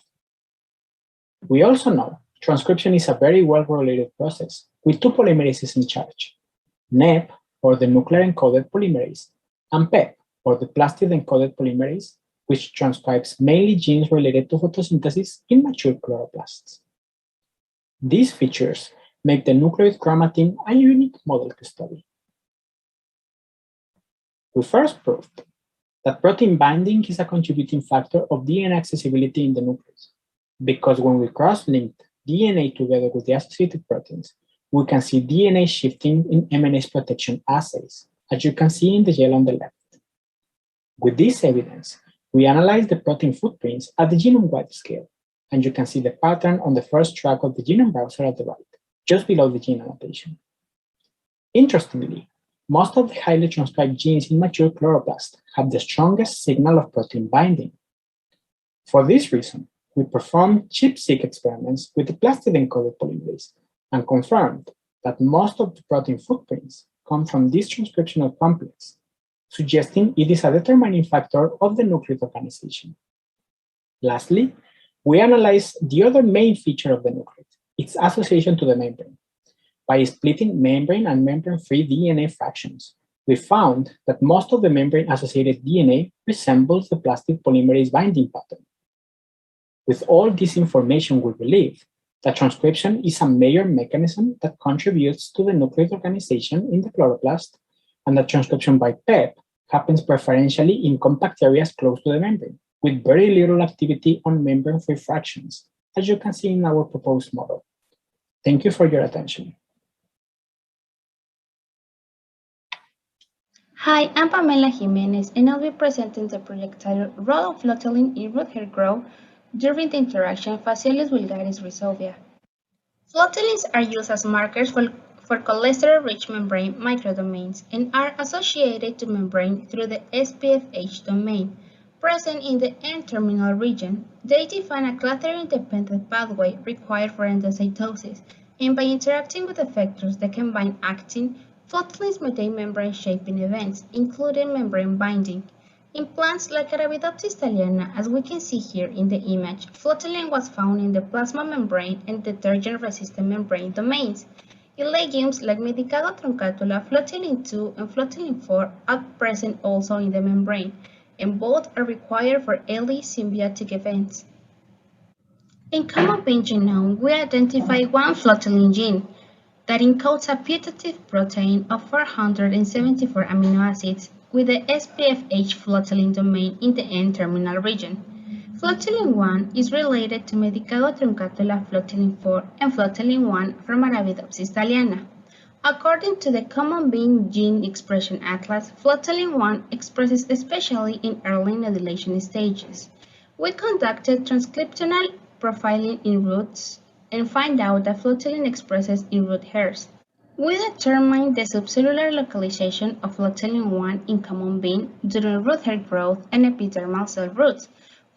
Speaker 20: We also know transcription is a very well-correlated process with 2 polymerases in charge, NEP, or the nuclear-encoded polymerase, and PEP, or the plastid-encoded polymerase, which transcribes mainly genes related to photosynthesis in mature chloroplasts. These features make the nucleoid chromatin a unique model to study. We first proved that protein binding is a contributing factor of DNA accessibility in the nucleus, because when we cross-linked DNA together with the associated proteins, we can see DNA shifting in MNase protection assays, as you can see in the yellow on the left. With this evidence, we analyzed the protein footprints at the genome-wide scale, and you can see the pattern on the first track of the genome browser at the right, just below the gene annotation. Interestingly, most of the highly transcribed genes in mature chloroplast have the strongest signal of protein binding. For this reason, we performed ChIP-seq experiments with the plastid-encoded polymerase and confirmed that most of the protein footprints come from this transcriptional complex, suggesting it is a determining factor of the nucleotide organization. Lastly, we analyzed the other main feature of the nucleotide, its association to the membrane. By splitting membrane and membrane-free DNA fractions, we found that most of the membrane-associated DNA resembles the plastid polymerase binding pattern. With all this information, we believe that transcription is a major mechanism that contributes to the nucleotide organization in the chloroplast, and that transcription by PEP happens preferentially in compact areas close to the membrane, with very little activity on membrane-free fractions, as you can see in our proposed model. Thank you for your attention.
Speaker 4: Hi, I'm Pamela Jimenez, and I'll be presenting the project titled Role of Flotillin in Root Hair Growth during the interaction Facialis vulgaris rhizobia. Flotillins are used as markers for cholesterol-rich membrane microdomains and are associated to membrane through the SPFH domain. Present in the N-terminal region, they define a clutter-independent pathway required for endocytosis, and by interacting with effectors that can bind actin, flotillins mediate membrane-shaping events, including membrane binding. In plants like Arabidopsis thaliana, as we can see here in the image, flotillin was found in the plasma membrane and detergent-resistant membrane domains. In legumes like Medicago truncatula, flotillin 2 and flotillin 4 are present also in the membrane, and both are required for early symbiotic events. In common bean genome, we identify one flotillin gene that encodes a putative protein of 474 amino acids with the SPFH flotillin domain in the N-terminal region. Flotillin 1 is related to Medicago truncatula flotillin 4 and flotillin 1 from Arabidopsis thaliana. According to the Common Bean Gene Expression Atlas, flotillin 1 expresses especially in early nodulation stages. We conducted transcriptional profiling in roots and find out that flotillin expresses in root hairs. We determined the subcellular localization of flotillin 1 in common bean during root hair growth and epidermal cell roots.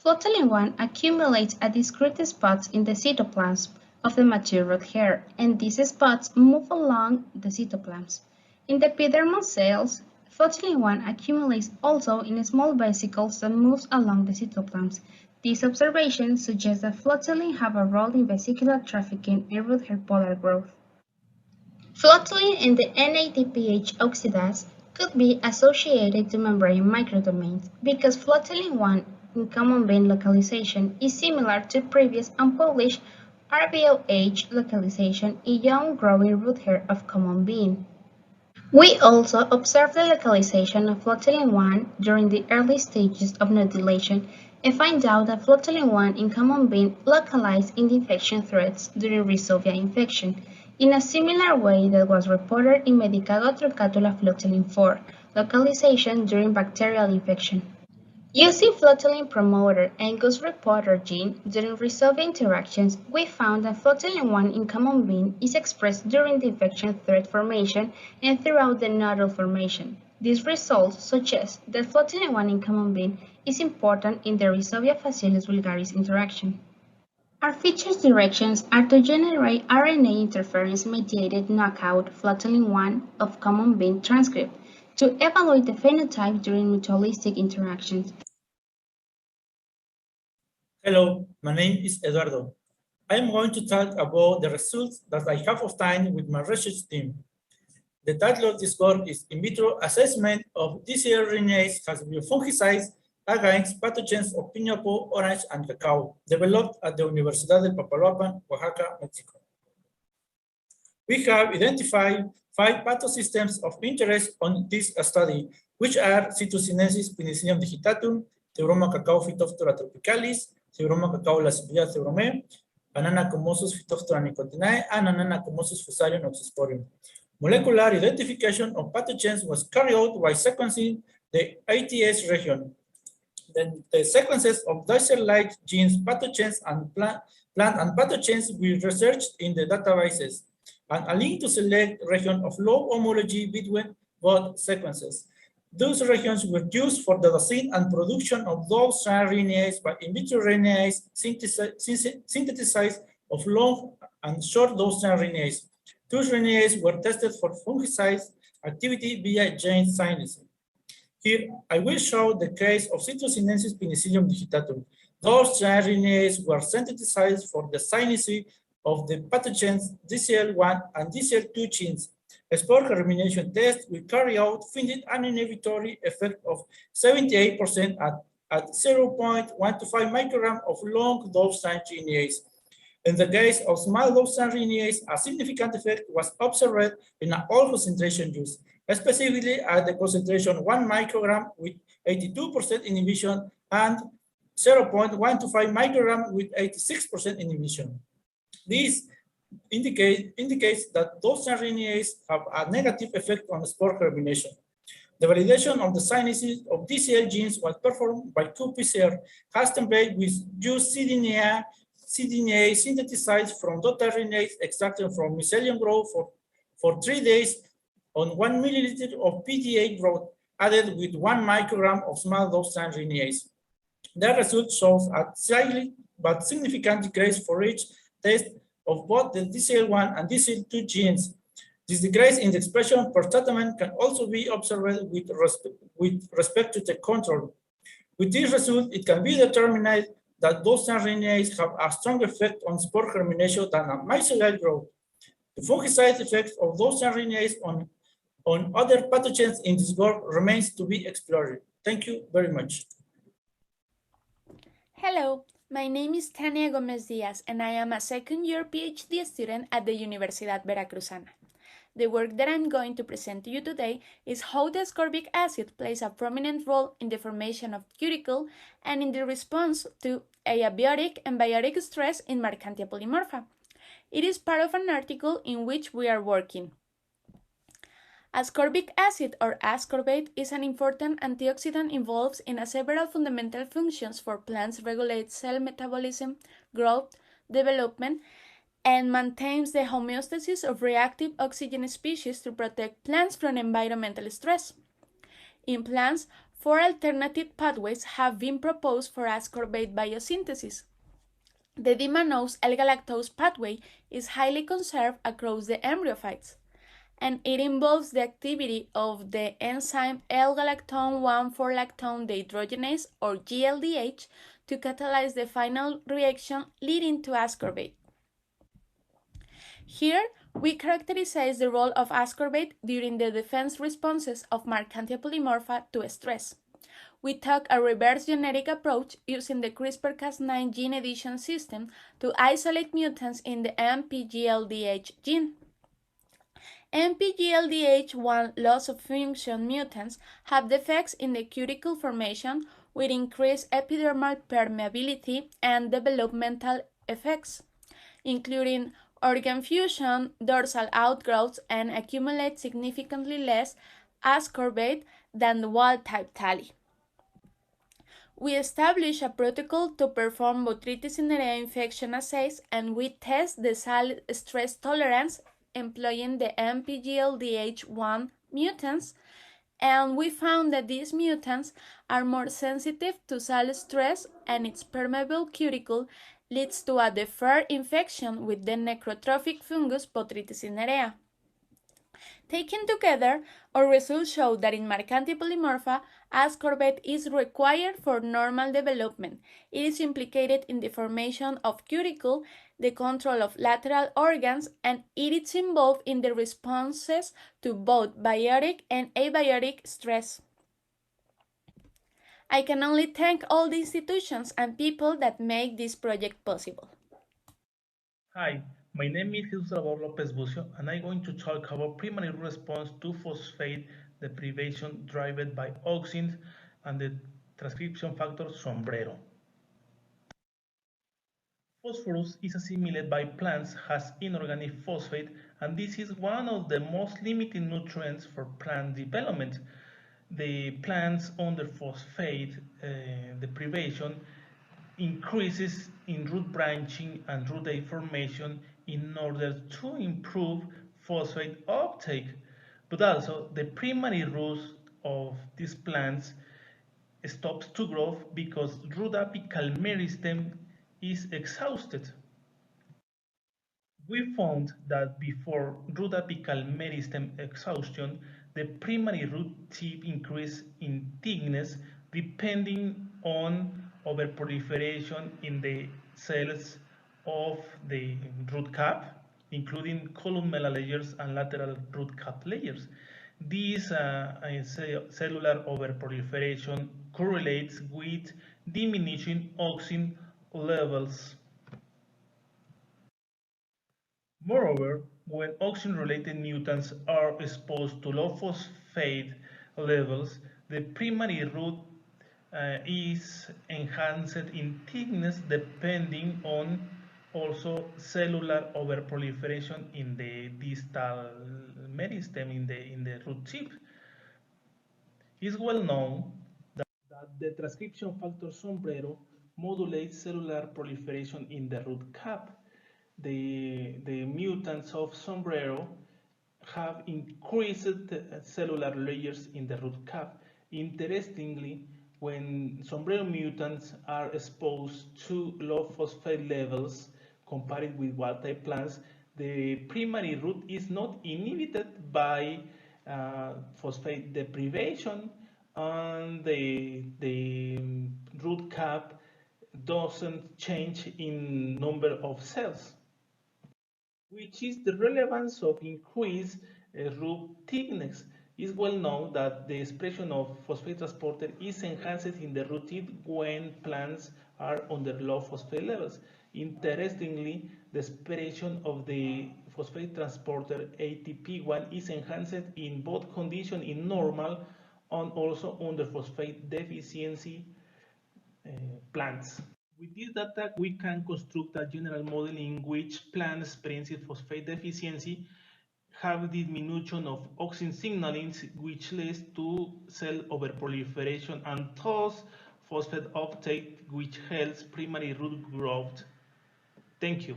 Speaker 4: Flotillin 1 accumulates at discrete spots in the cytoplasm of the mature root hair, and these spots move along the cytoplasm. In the epidermal cells, flotillin 1 accumulates also in small vesicles that move along the cytoplasm. These observations suggest that flotillin have a role in vesicular trafficking and root hair polar growth. Flotillin and the NADPH oxidase could be associated to membrane microdomains because flotillin 1 in common bean localization is similar to previous unpublished RBOH localization in young growing root hair of common bean. We also observed the localization of flotillin 1 during the early stages of nodulation and find out that flotillin 1 in common bean localized in the infection threads during rhizobia infection, in a similar way that was reported in Medicago truncatula flotillin 4 localization during bacterial infection. Using flotillin promoter and Gus reporter gene during rhizobia interactions, we found that flotillin 1 in common bean is expressed during the infection thread formation and throughout the nodule formation. These results suggest that flotillin 1 in common bean is important in the rhizobia facialis vulgaris interaction. Our features directions are to generate RNA interference-mediated knockout flotillin 1 of common bean transcript to evaluate the phenotype during mutualistic interactions.
Speaker 21: Hello, my name is Eduardo. I am going to talk about the results that I have obtained with my research team. The title of this work is In Vitro Assessment of DcRNAs has biofungicides against pathogens of pineapple, orange, and cacao, developed at the Universidad del Papaloapan, Oaxaca, Mexico. We have identified 5 pathosystems of interest on this study, which are Cytosinensis Penicillium digitatum, Thebroma cacao Phytophthora tropicalis, Thebroma cacao lascivia thebrome, Ananacomosus Phytophthora nicotinae, and Ananacomosus fusarium oxysporium. Molecular identification of pathogens was carried out by sequencing the ATS region. Then the sequences of dicer-like genes, pathogens, and plant and pathogens we researched in the databases, and a link to select region of low homology between both sequences. Those regions were used for the design and production of those RNAs by in vitro RNAs synthesized of long and short dose RNAs. Those RNAs were tested for fungicide activity via Joint Symposium. Here, I will show the case of Citrosinensis penicillium digitatum. Those RNAs were synthesized for the synesis of the pathogens DCL1 and DCL2 genes. A spore germination test will carry out finding an inhibitory effect of 78% at 0.125 microgram of long dose RNAs. In the case of small dose RNAs, a significant effect was observed in all concentration used, specifically at the concentration 1 microgram with 82% inhibition and 0.125 microgram with 86% inhibition. This indicates that those RNAs have a negative effect on spore germination. The validation of the synesis of DCL genes was performed by qPCR custom made with used cDNA synthesized from .RNAs extracted from mycelium growth for 3 days on 1 milliliter of PDA growth added with 1 microgram of small dose RNAs. The result shows a slightly but significant decrease for each test of both the DCL1 and DCL2 genes. This decrease in the expression per statement can also be observed with respect to the control. With this result, it can be determined that those RNAs have a stronger effect on spore germination than on mycelial growth. The fungicide effect of those RNAs on other pathogens in this work remains to be explored. Thank you very much.
Speaker 6: Hello, my name is Tania Gomez Diaz, and I am a second-year PhD student at the Universidad Veracruzana. The work that I'm going to present to you today is how the ascorbic acid plays a prominent role in the formation of cuticle and in the response to abiotic and biotic stress in Marchantia polymorpha. It is part of an article in which we are working. Ascorbic acid, or ascorbate, is an important antioxidant involved in several fundamental functions for plants, regulate cell metabolism, growth, development, and maintains the homeostasis of reactive oxygen species to protect plants from environmental stress. In plants, 4 alternative pathways have been proposed for ascorbate biosynthesis. The dimanose L-galactose pathway is highly conserved across the embryophytes, and it involves the activity of the enzyme L-galactone 1,4-lactone dehydrogenase, or GLDH, to catalyze the final reaction leading to ascorbate. Here, we characterize the role of ascorbate during the defense responses of Marchantia polymorpha to stress. We took a reverse genetic approach using the CRISPR-Cas9 gene edition system to isolate mutants in the MPGLDH gene. MPGLDH1 loss of function mutants have defects in the cuticle formation with increased epidermal permeability and developmental effects, including organ fusion, dorsal outgrowths, and accumulate significantly less ascorbate than the wild-type tally. We established a protocol to perform botrytis cinerea infection assays, and we test the cell stress tolerance employing the MPGLDH1 mutants, and we found that these mutants are more sensitive to cell stress, and its permeable cuticle leads to a deferred infection with the necrotrophic fungus Botrytis cinerea. Taken together, our results show that in Marchantia polymorpha, ascorbate is required for normal development. It is implicated in the formation of cuticle, the control of lateral organs, and it is involved in the responses to both biotic and abiotic stress. I can only thank all the institutions and people that make this project possible.
Speaker 21: Hi, my name is Jesus Salvador Lopez Bucio, and I'm going to talk about primary response to phosphate deprivation driven by auxins and the transcription factor sombrero. Phosphorus is assimilated by plants as inorganic phosphate, and this is one of the most limiting nutrients for plant development. The plants under phosphate deprivation increases in root branching and root formation in order to improve phosphate uptake.
Speaker 7: But also, the primary roots of these plants stops to grow because root apical meristem is exhausted. We found that before root apical meristem exhaustion, the primary root tip increased in thickness depending on overproliferation in the cells of the root cap, including columella layers and lateral root cap layers. This cellular overproliferation correlates with diminishing auxin levels. Moreover, when auxin-related mutants are exposed to low phosphate levels, the primary root is enhanced in thickness depending on also cellular overproliferation in the distal meristem in the root tip. It's well known that the transcription factor sombrero modulates cellular proliferation in the root cap. The mutants of sombrero have increased cellular layers in the root cap. Interestingly, when sombrero mutants are exposed to low phosphate levels compared with wild-type plants, the primary root is not inhibited by phosphate deprivation, and the root cap doesn't change in number of cells, which is the relevance of increased root thickness. It's well known that the expression of phosphate transporter is enhanced in the root tip when plants are under low phosphate levels. Interestingly, the expression of the phosphate transporter ATP1 is enhanced in both conditions in normal and also under phosphate deficiency plants. With this data, we can construct a general model in which plants experiencing phosphate deficiency have diminution of auxin signaling, which leads to cell overproliferation and thus phosphate uptake, which helps primary root growth. Thank you.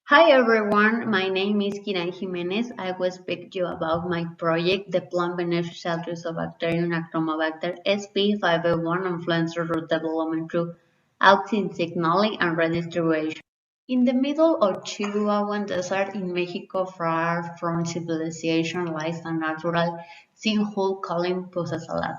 Speaker 8: Hi everyone, my name is Kiran Jimenez. I will speak to you about my project, the plant beneficial use of bacterium Achromobacter sp501 influencer root development through auxin signaling and redistribution. In the middle of Chihuahuan Desert in Mexico, far from civilization, lies a natural sinkhole called Poza Salada.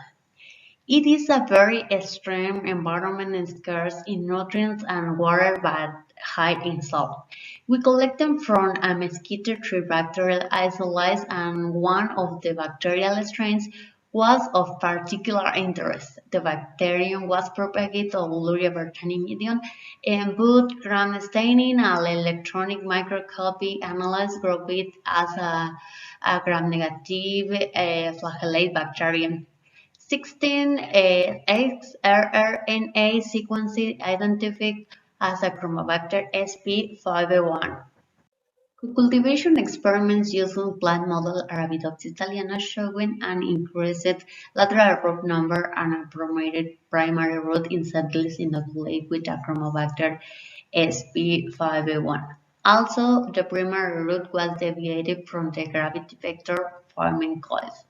Speaker 8: It is a very extreme environment and scarce in nutrients and water but high in salt. We collect them from a mosquito tree bacterial isolates, and one of the bacterial strains was of particular interest. The bacterium was propagated of Luria bertani medium, and both gram staining and electronic microscopy analyzed group it as a gram-negative flagellate bacterium. 16 xrRNA sequence identified as Achromobacter sp501. Cultivation experiments using plant model Arabidopsis thaliana showing an increased lateral root number and a promoted primary root in seedlings inoculated with Achromobacter sp501. Also, the primary root was deviated from the gravity vector forming coils.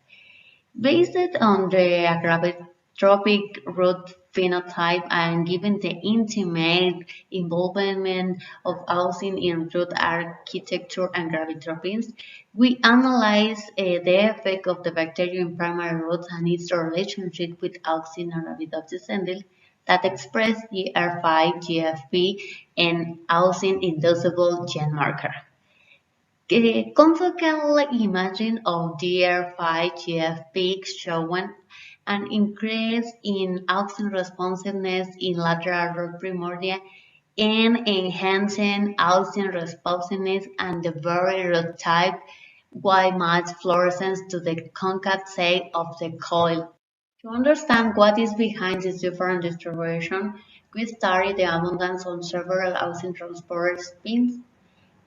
Speaker 8: Based on the gravitropic root phenotype and given the intimate involvement of auxin in root architecture and gravitropins, we analyze the effect of the bacterium in primary roots and its relationship with auxin and Arabidopsis sendil that express GR5, GFP, and auxin-inducible gene marker. Confocal imaging of DR5-GFP showing an increase in auxin responsiveness in lateral root primordia and enhancing auxin responsiveness and the very root type while match fluorescence to the concave side of the coil. To understand what is behind this different distribution, we study the abundance on several auxin transporter spins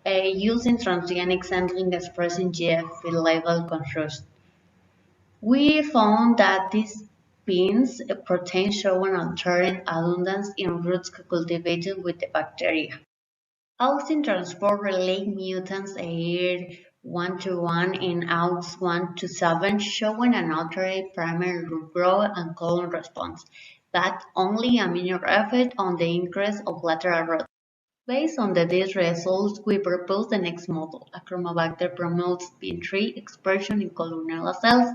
Speaker 8: using transgenic sampling expressing GFP level constructs. We found that these pins proteins show an altered abundance in roots cultivated with the bacteria. Auxin transport relay mutants are 1-1 in outs 1-7, showing an altered primary root growth and colon response, but only a minor effect on the increase of lateral root. Based on these results, we propose the next model. Achromobacter promotes PIN3 expression in columella cells,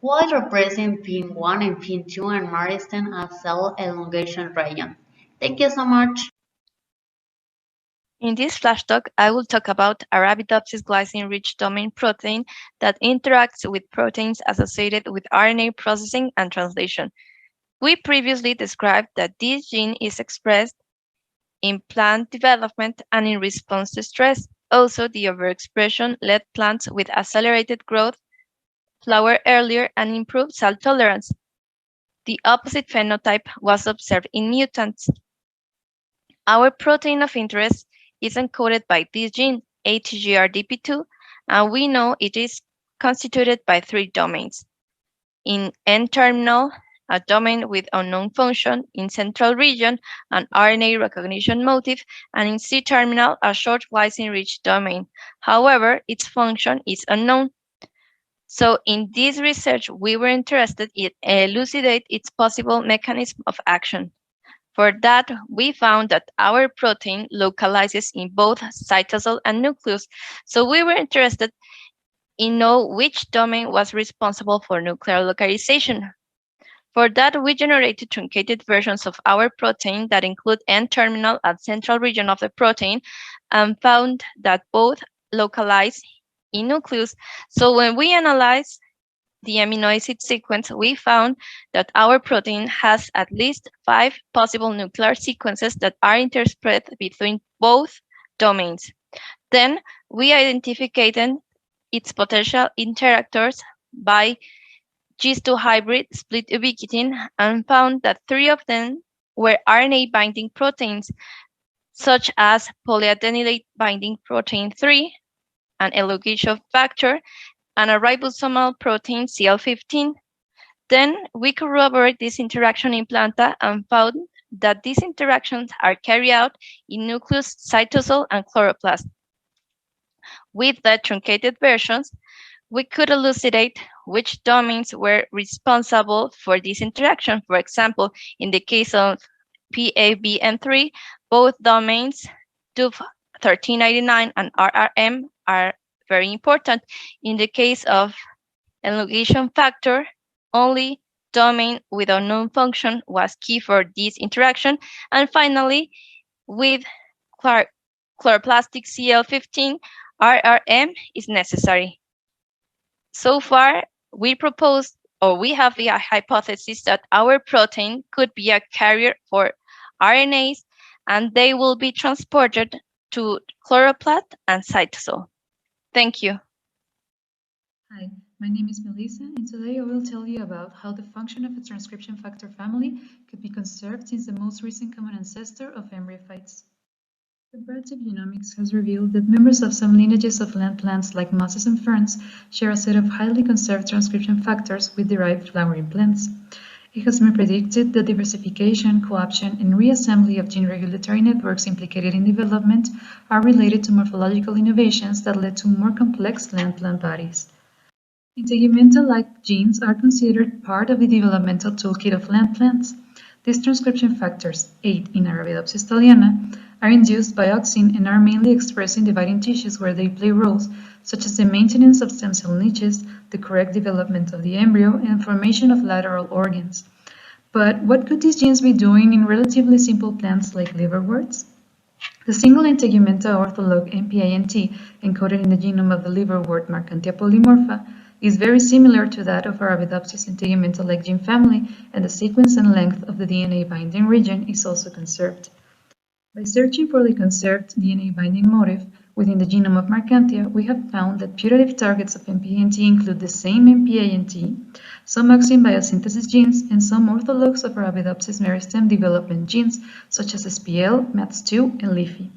Speaker 8: while repressing PIN1 and PIN2 and myristem as cell elongation region. Thank you so much.
Speaker 9: In this flash talk, I will talk about Arabidopsis glycine-rich domain protein that interacts with proteins associated with RNA processing and translation. We previously described that this gene is expressed in plant development and in response to stress. Also, the overexpression led plants with accelerated growth, flower earlier, and improved salt tolerance. The opposite phenotype was observed in mutants. Our protein of interest is encoded by this gene, ATGRDP2, and we know it is constituted by 3 domains. In N-terminal, a domain with unknown function; in central region, an RNA recognition motif; and in C-terminal, a short glycine-rich domain. However, its function is unknown. So in this research, we were interested in elucidate its possible mechanism of action. For that, we found that our protein localizes in both cytosol and nucleus. So we were interested in know which domain was responsible for nuclear localization. For that, we generated truncated versions of our protein that include N-terminal and central region of the protein, and found that both localize in nucleus. So when we analyzed the amino acid sequence, we found that our protein has at least 5 possible nuclear sequences that are interspread between both domains. Then we identified its potential interactors by GIS2 hybrid split ubiquitin and found that 3 of them were RNA binding proteins, such as polyadenylate binding protein 3, an elongation factor, and a ribosomal protein CL15. Then we corroborate this interaction in planta and found that these interactions are carried out in nucleus, cytosol, and chloroplast. With the truncated versions, we could elucidate which domains were responsible for this interaction. For example, in the case of PABN3, both domains, TUF1399 and RRM, are very important. In the case of elongation factor, only domain with unknown function was key for this interaction. And finally, with chloroplastic CL15, RRM is necessary. So far, we proposed, or we have the hypothesis that our protein could be a carrier for RNAs, and they will be transported to chloroplast and cytosol. Thank you.
Speaker 22: Hi, my name is Melissa, and today I will tell you about how the function of a transcription factor family could be conserved since the most recent common ancestor of embryophytes. Comparative genomics has revealed that members of some lineages of land plants like mosses and ferns share a set of highly conserved transcription factors with derived flowering plants. It has been predicted that diversification, cooption, and reassembly of gene regulatory networks implicated in development are related to morphological innovations that led to more complex land-plant bodies. Integumental-like genes are considered part of the developmental toolkit of land plants. These transcription factors, 8 in Arabidopsis thaliana, are induced by auxin and are mainly expressed in dividing tissues where they play roles such as the maintenance of stem cell niches, the correct development of the embryo, and formation of lateral organs. But what could these genes be doing in relatively simple plants like liverworts? The single integumental ortholog MPINT encoded in the genome of the liverwort Marchantia polymorpha is very similar to that of Arabidopsis integumental-like gene family, and the sequence and length of the DNA binding region is also conserved. By searching for the conserved DNA binding motif within the genome of Marchantia, we have found that putative targets of MPINT include the same MPINT, some auxin biosynthesis genes, and some orthologs of Arabidopsis meristem development genes, such as SPL, MATS2, and LIFI.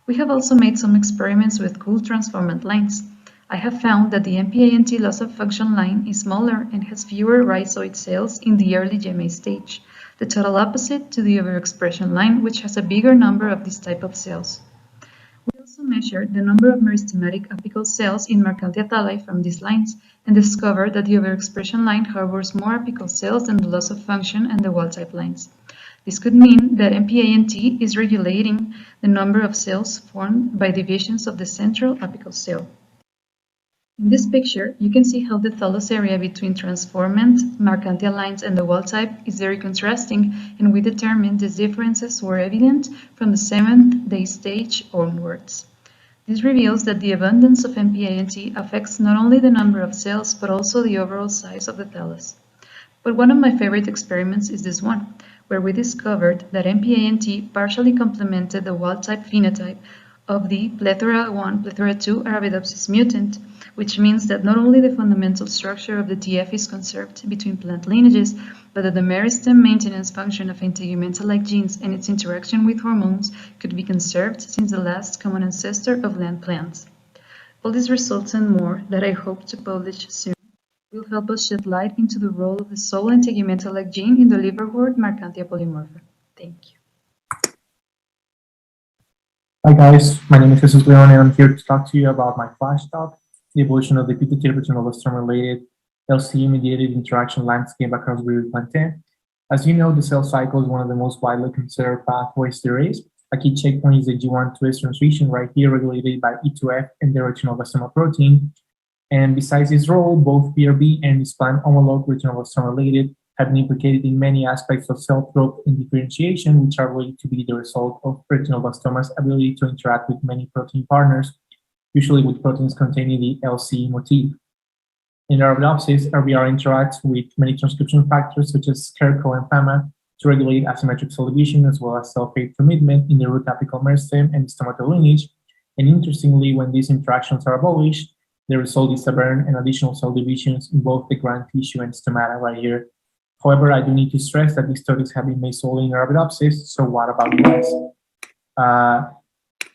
Speaker 22: We have also made some experiments with cool transformant lines. I have found that the MPINT loss of function line is smaller and has fewer rhizoid cells in the early GMA stage, the total opposite to the overexpression line, which has a bigger number of this type of cells. We also also measured the number of meristematic apical cells in Mercantia thalli from these lines and discovered that the overexpression line harbors more apical cells than the loss of function and the wild-type lines. This could mean that MPANT is regulating the number of cells formed by divisions of the central apical cell. In this picture, you can see how the thallus area between transformant Mercantia lines and the wild type is very contrasting, and we determined these differences were evident from the 7th day stage onwards. This reveals that the abundance of MPANT affects not only the number of cells, but also the overall size of the thallus. But one of my favorite experiments is this one, where we discovered that MPANT partially complemented the wild-type phenotype of the plethora 1, plethora 2 Arabidopsis mutant, which means that not only the fundamental structure of the TF is conserved between plant lineages, but that the meristem maintenance function of integumental-like genes and its interaction with hormones could be conserved since the last common ancestor of land plants. All these results and more that I hope to publish soon will help us shed light into the role of the sole integumental-like gene in the liverwort Mercantia polymorpha. Thank you.
Speaker 10: Hi guys, my name is Jesus Leon and I'm here to talk to you about my flash talk, the evolution of the pituitary-retinoleucine-related LC-mediated interaction landscape across Brilliant plantain. As you know, the cell cycle is one of the most widely considered pathways there is. A key checkpoint is the G1-2S transcription right here, regulated by E2F and the retinoblastomer protein. And besides this role, both PRB and this plant homolog retinoblastom-related have been implicated in many aspects of cell growth and differentiation, which are believed to be the result of retinoblastoma's ability to interact with many protein partners, usually with proteins containing the LC motif. In Arabidopsis, RBR interacts with many transcription factors such as SCARECROW and PAMA to regulate asymmetric cell division as well as cell fate commitment in the root apical meristem and stomatal lineage. And interestingly, when these interactions are abolished, the result is aberrant and additional cell divisions in both the gland tissue and stomata right here. However, I do need to stress that these studies have been made solely in Arabidopsis, so what about the rest?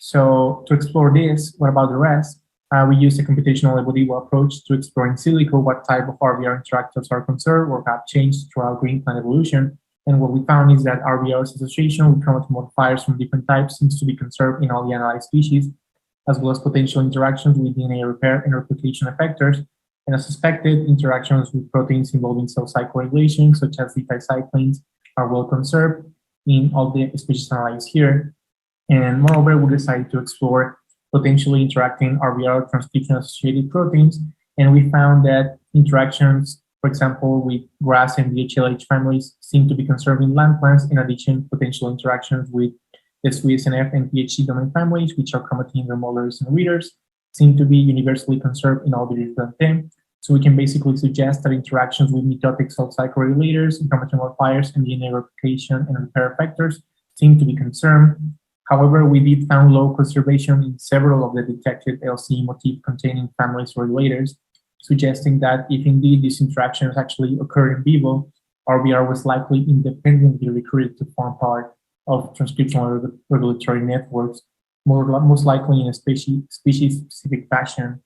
Speaker 10: So to explore this, what about the rest? We use a computational evolutivo approach to explore in silico what type of RBR interactors are conserved or have changed throughout green plant evolution. And what we found is that RBR's association with chromatin modifiers from different types seems to be conserved in all the analyzed species, as well as potential interactions with DNA repair and replication effectors, and as suspected, interactions with proteins involving cell cycle regulation, such as the dicyclines, are well conserved in all the species analyzed here. And moreover, we decided to explore potentially interacting RBR transcription-associated proteins, and we found that interactions, for example, with GRAS and VHLH families seem to be conserved in land plants. In addition, potential interactions with the SWSNF and PHC domain families, which are chromatin remodelers and readers, seem to be universally conserved in all the plantain. So we can basically suggest that interactions with mitotic cell cycle regulators and chromatin modifiers and DNA replication and repair effectors seem to be conserved. However, we did find low conservation in several of the detected LC motif-containing families or regulators, suggesting that if indeed these interactions actually occur in vivo, RBR was likely independently recruited to form part of transcriptional regulatory networks, most likely in a species-specific fashion.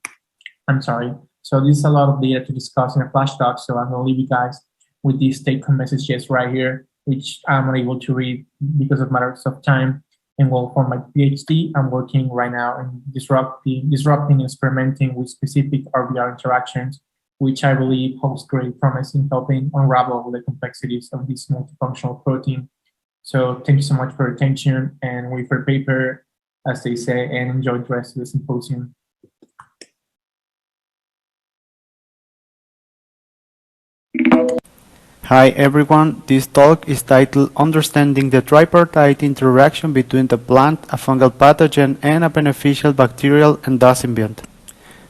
Speaker 10: So this is a lot of data to discuss in a flash talk, so I'm going to leave you guys with these take-home messages right here, which I'm unable to read because of matters of time. And well, for my PhD, I'm working right now in disrupting and experimenting with specific RBR interactions, which I believe holds great promise in helping unravel the complexities of this multifunctional protein. So thank you so much for your attention, and wait for the paper, as they say, and enjoy the rest of the symposium.
Speaker 11: Hi everyone, this talk is titled Understanding the Tripartite Interaction Between the Plant, a Fungal Pathogen, and a Beneficial Bacterial Endosymbiont.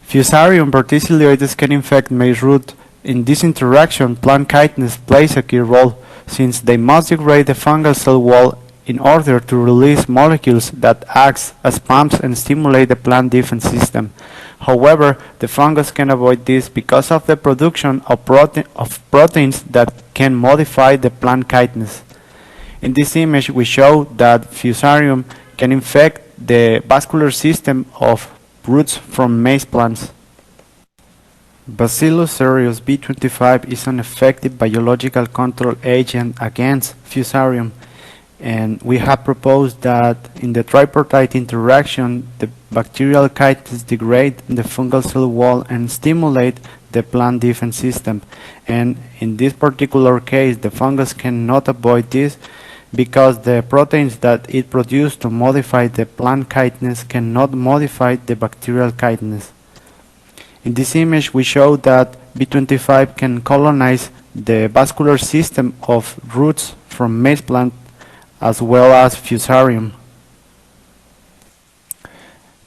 Speaker 11: Fusarium verticilioides can infect maize root. In this interaction, plant chitinase plays a key role, since they must degrade the fungal cell wall in order to release molecules that act as pumps and stimulate the plant defense system. However, the fungus can avoid this because of the production of proteins that can modify the plant chitinase. In this image, we show that Fusarium can infect the vascular system of roots from maize plants. Bacillus cereus B25 is an effective biological control agent against Fusarium. And we have proposed that in the tripartite interaction, the bacterial chitin degrade the fungal cell wall and stimulate the plant defense system. And in this particular case, the fungus cannot avoid this because the proteins that it produced to modify the plant chitinase cannot modify the bacterial chitinase. In this image, we show that B25 can colonize the vascular system of roots from maize plant as well as Fusarium.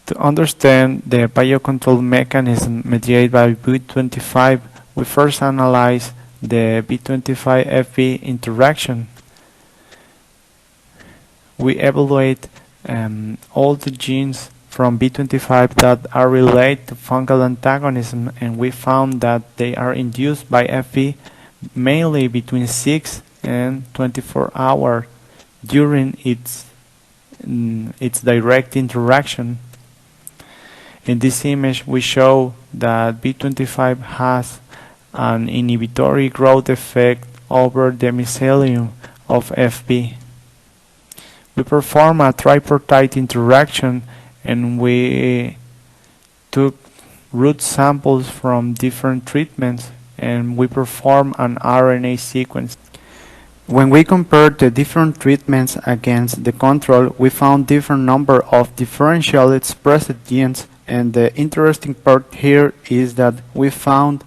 Speaker 11: To understand the biocontrol mechanism mediated by B25, we first analyze the B25-FB interaction. We evaluate all the genes from B25 that are related to fungal antagonism, and we found that they are induced by FB mainly between 6 and 24 hours during its direct interaction. In this image, we show that B25 has an inhibitory growth effect over the mycelium of FB. We perform a tripartite interaction and we took root samples from different treatments and we perform an RNA sequence. When we compared the different treatments against the control, we found different number of differential expressed genes, and the interesting part here is that we found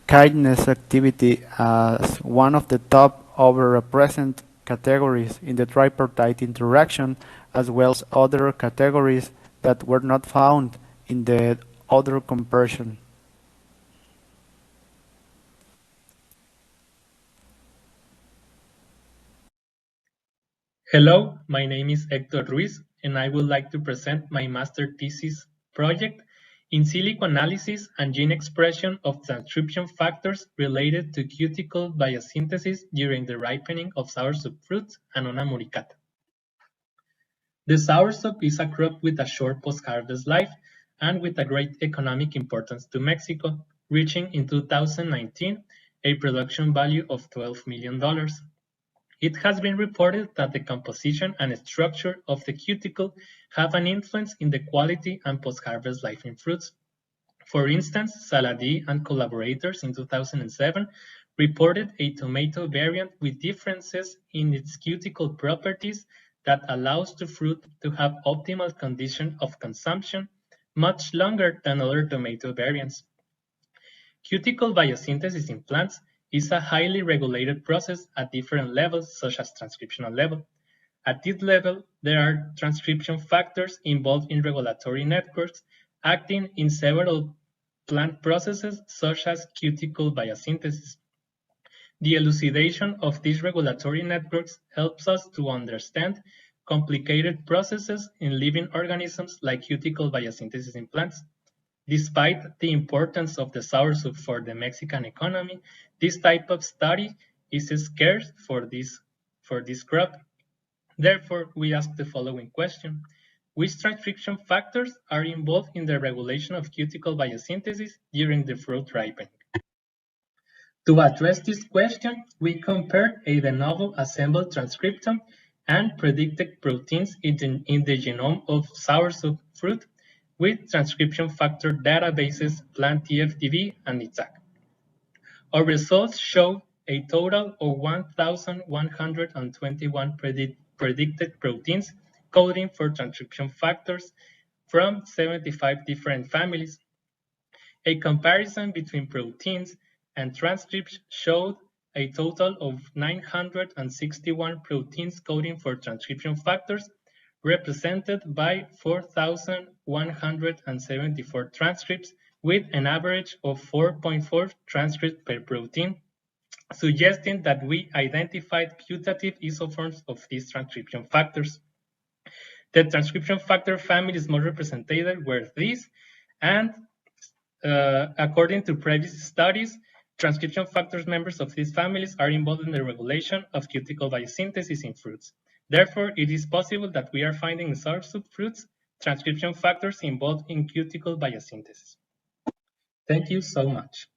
Speaker 11: chitinase activity as one of the top overrepresented categories in the tripartite interaction, as well as other categories that were not found in the other comparison.
Speaker 2: Hello, my name is Hector Ruiz, and I would like to present my master thesis project in silico analysis and gene expression of transcription factors related to cuticle biosynthesis during the ripening of soursop fruits, Annona muricata. The soursop is a crop with a short post-harvest life and with a great economic importance to Mexico, reaching in 2019 a production value of $12 million. It has been reported that the composition and structure of the cuticle have an influence in the quality and post-harvest life in fruits. For instance, Saladi and collaborators in 2007 reported a tomato variant with differences in its cuticle properties that allows the fruit to have optimal condition of consumption much longer than other tomato variants. Cuticle biosynthesis in plants is a highly regulated process at different levels, such as transcriptional level. At this level, there are transcription factors involved in regulatory networks acting in several plant processes, such as cuticle biosynthesis. The elucidation of these regulatory networks helps us to understand complicated processes in living organisms like cuticle biosynthesis in plants. Despite the importance of the soursop for the Mexican economy, this type of study is scarce for this crop. Therefore, we ask the following question. Which transcription factors are involved in the regulation of cuticle biosynthesis during the fruit ripening? To address this question, we compared a de novo assembled transcriptome and predicted proteins in the genome of soursop fruit with transcription factor databases PlantTFDB and ITAC. Our results show a total of 1,121 predicted proteins coding for transcription factors from 75 different families. A comparison between proteins and transcripts showed a total of 961 proteins coding for transcription factors, represented by 4,174 transcripts with an average of 4.4 transcripts per protein, suggesting that we identified putative isoforms of these transcription factors. The transcription factor families most represented were these, and according to previous studies, transcription factors members of these families are involved in the regulation of cuticle biosynthesis in fruits. Therefore, it is possible that we are finding in soursop fruits transcription factors involved in cuticle biosynthesis. Thank you so much.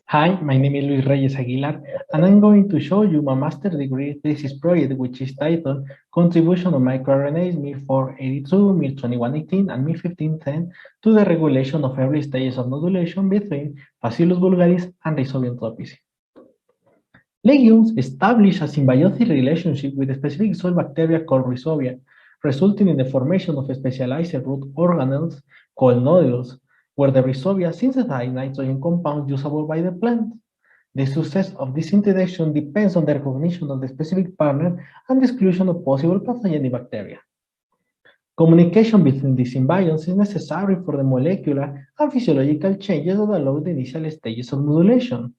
Speaker 5: Hi, my name is Luis Reyes Aguilar, and I'm going to show you my master's degree thesis project, which is titled Contribution of MicroRNAs MIR482, MIR2118, and MIR1510 to the regulation of early stages of nodulation between Bacillus vulgaris and Rhizobium tropici. Legumes establish a symbiotic relationship with a specific soil bacteria called Rhizobia, resulting in the formation of specialized root organelles called nodules, where the Rhizobia synthesize nitrogen compounds usable by the plant. The success of this interaction depends on the recognition of the specific partner and the exclusion of possible pathogenic bacteria. Communication between these symbionts is necessary for the molecular and physiological changes that allow the initial stages of nodulation.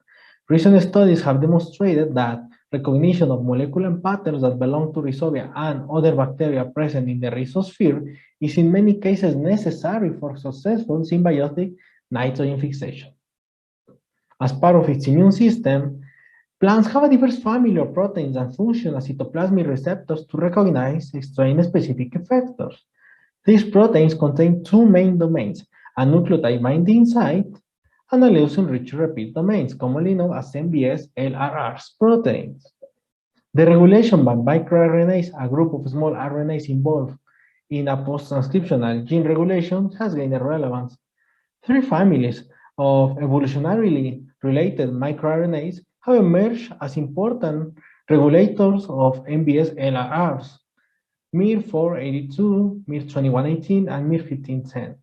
Speaker 5: Recent studies have demonstrated that recognition of molecular patterns that belong to Rhizobia and other bacteria present in the rhizosphere is in many cases necessary for successful symbiotic nitrogen fixation. As part of its immune system, plants have a diverse family of proteins and function as cytoplasmic receptors to recognize strain-specific effectors. These proteins contain two main domains, a nucleotide binding site and a leucine-rich repeat domains, commonly known as MBS LRRs proteins. The regulation by microRNAs, a group of small RNAs involved in a post-transcriptional gene regulation, has gained relevance. Three families of evolutionarily related microRNAs have emerged as important regulators of MBS LRRs: MIR482, MIR2118, and MIR1510.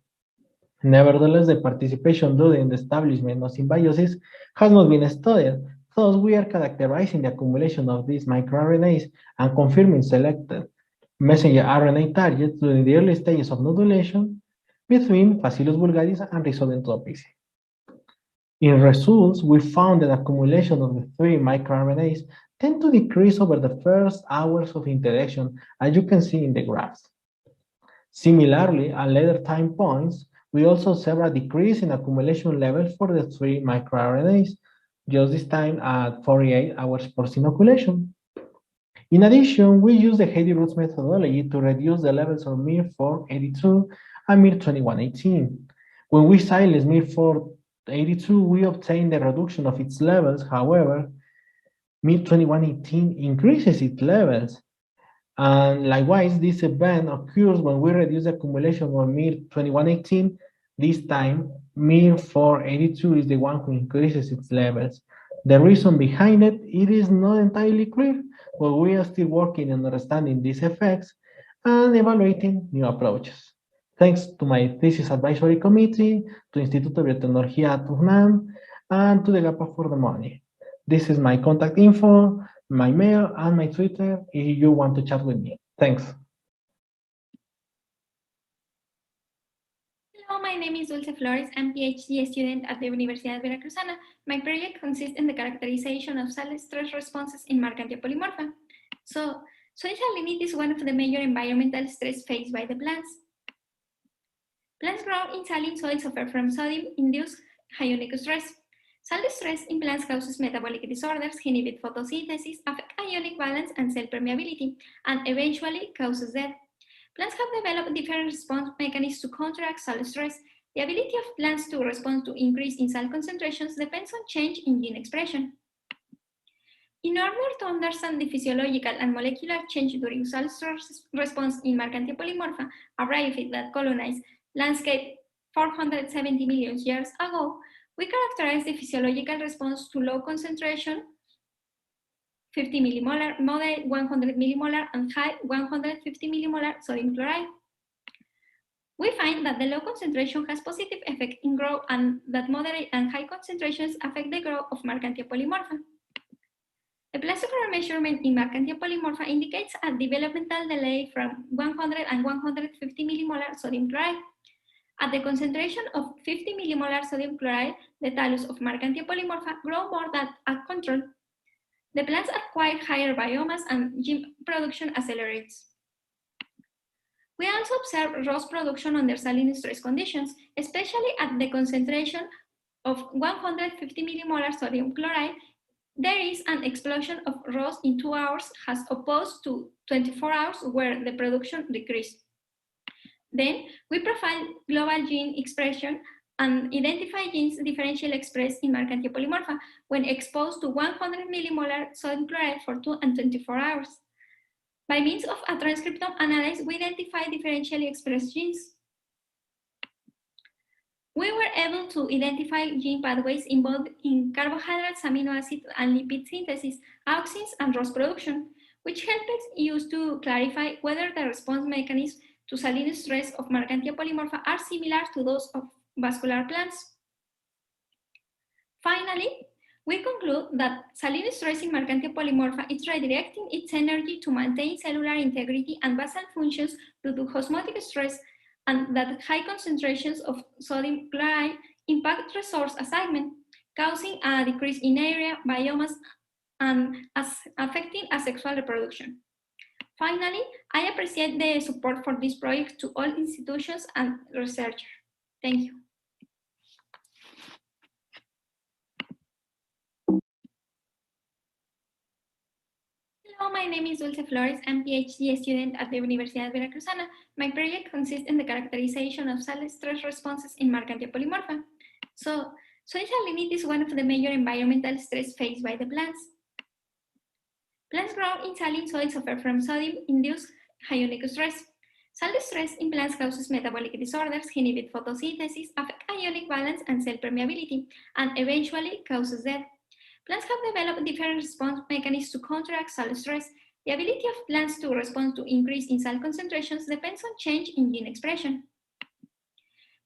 Speaker 5: Nevertheless, the participation during the establishment of symbiosis has not been studied. Thus, we are characterizing the accumulation of these microRNAs and confirming selected messenger RNA targets during the early stages of nodulation between Bacillus vulgaris and Rhizobium tropici. In results, we found that accumulation of the three microRNAs tend to decrease over the first hours of interaction, as you can see in the graphs. Similarly, at later time points, we also observe a decrease in accumulation levels for the three microRNAs, just this time at 48 hours post-inoculation. In addition, we use the Heady Roots methodology to reduce the levels of MIR482 and MIR2118. When we silence MIR482, we obtain the reduction of its levels. However, MIR2118 increases its levels. And likewise, this event occurs when we reduce the accumulation of MIR2118. This time, MIR482 is the one who increases its levels. The reason behind it is not entirely clear, but we are still working on understanding these effects and evaluating new approaches. Thanks to my thesis advisory committee, to Instituto de Biotecnología at UNAM, and to the GAPA for the money. This is my contact info, my mail, and my Twitter if you want to chat with me. Thanks.
Speaker 12: Hello, my name is Dulce Flores. I'm PhD student at the Universidad Veracruzana. My project consists in the characterization of salt stress responses in Marchantia polymorpha. So, soil salinity is one of the major environmental stress faced by the plants. Plants grown in saline soil suffer from sodium-induced ionic stress. Salt stress in plants causes metabolic disorders, inhibit photosynthesis, affect ionic balance and cell permeability, and eventually causes death. Plants have developed different response mechanisms to counteract salt stress. The ability of plants to respond to increase in salt concentrations depends on change in gene expression. In order to understand the physiological and molecular change during salt stress response in Marchantia polymorpha, a bryophyte that colonized landscape 470 million years ago, we characterize the physiological response to low concentration, 50 millimolar, moderate 100 millimolar, and high 150 millimolar sodium chloride. We find that the low concentration has positive effect in growth and that moderate and high concentrations affect the growth of Marchantia polymorpha. The plastocolor measurement in Marchantia polymorpha indicates a developmental delay from 100 and 150 millimolar sodium chloride. At the concentration of 50 millimolar sodium chloride, the thallus of Marchantia polymorpha grow more than at control. The plants acquire higher biomass and gene production accelerates. We also observe ROS production under saline stress conditions, especially at the concentration of 150 millimolar sodium chloride. There is an explosion of ROS in 2 hours as opposed to 24 hours where the production decreased. Then we profile global gene expression and identify genes differentially expressed in Mercantia polymorpha when exposed to 100 millimolar sodium chloride for 2 and 24 hours. By means of a transcriptome analysis, we identify differentially expressed genes. We were able to identify gene pathways involved in carbohydrates, amino acid, and lipid synthesis, auxins, and ROS production, which helped us to clarify whether the response mechanisms to saline stress of Mercantia polymorpha are similar to those of vascular plants. Finally, we conclude that saline stress in Mercantia polymorpha is redirecting its energy to maintain cellular integrity and basal functions due to osmotic stress, and that high concentrations of sodium chloride impact resource assignment, causing a decrease in area, biomass, and affecting asexual reproduction. Finally, I appreciate the support for this project to all institutions and researchers. Thank you. Hello, my name is Dulce Flores. I'm PhD student at the Universidad Veracruzana. My project consists in the characterization of cell stress responses in Mercantia polymorpha. So, soil salinity is one of the major environmental stress faced by the plants. Plants grown in saline soil suffer from sodium-induced ionic stress. Salt stress in plants causes metabolic disorders, inhibit photosynthesis, affect ionic balance and cell permeability, and eventually causes death. Plants have developed different response mechanisms to counteract salt stress. The ability of plants to respond to increase in salt concentrations depends on change in gene expression.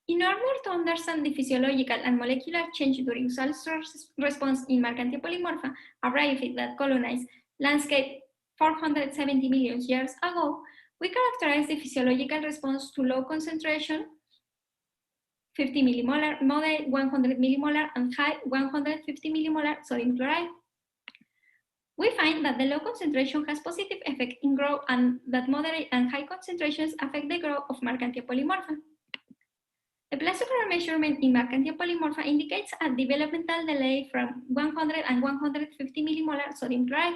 Speaker 12: In order to understand the physiological and molecular change during salt stress response in Mercantia polymorpha, a bryophyte that colonized landscape 470 million years ago, we characterize the physiological response to low concentration 50 millimolar, moderate 100 millimolar, and high 150 millimolar sodium chloride. We find that the low concentration has positive effect in growth and that moderate and high concentrations affect the growth of Mercantia polymorpha. The plastogram measurement in Mercantia polymorpha indicates a developmental delay from 100 and 150 millimolar sodium chloride.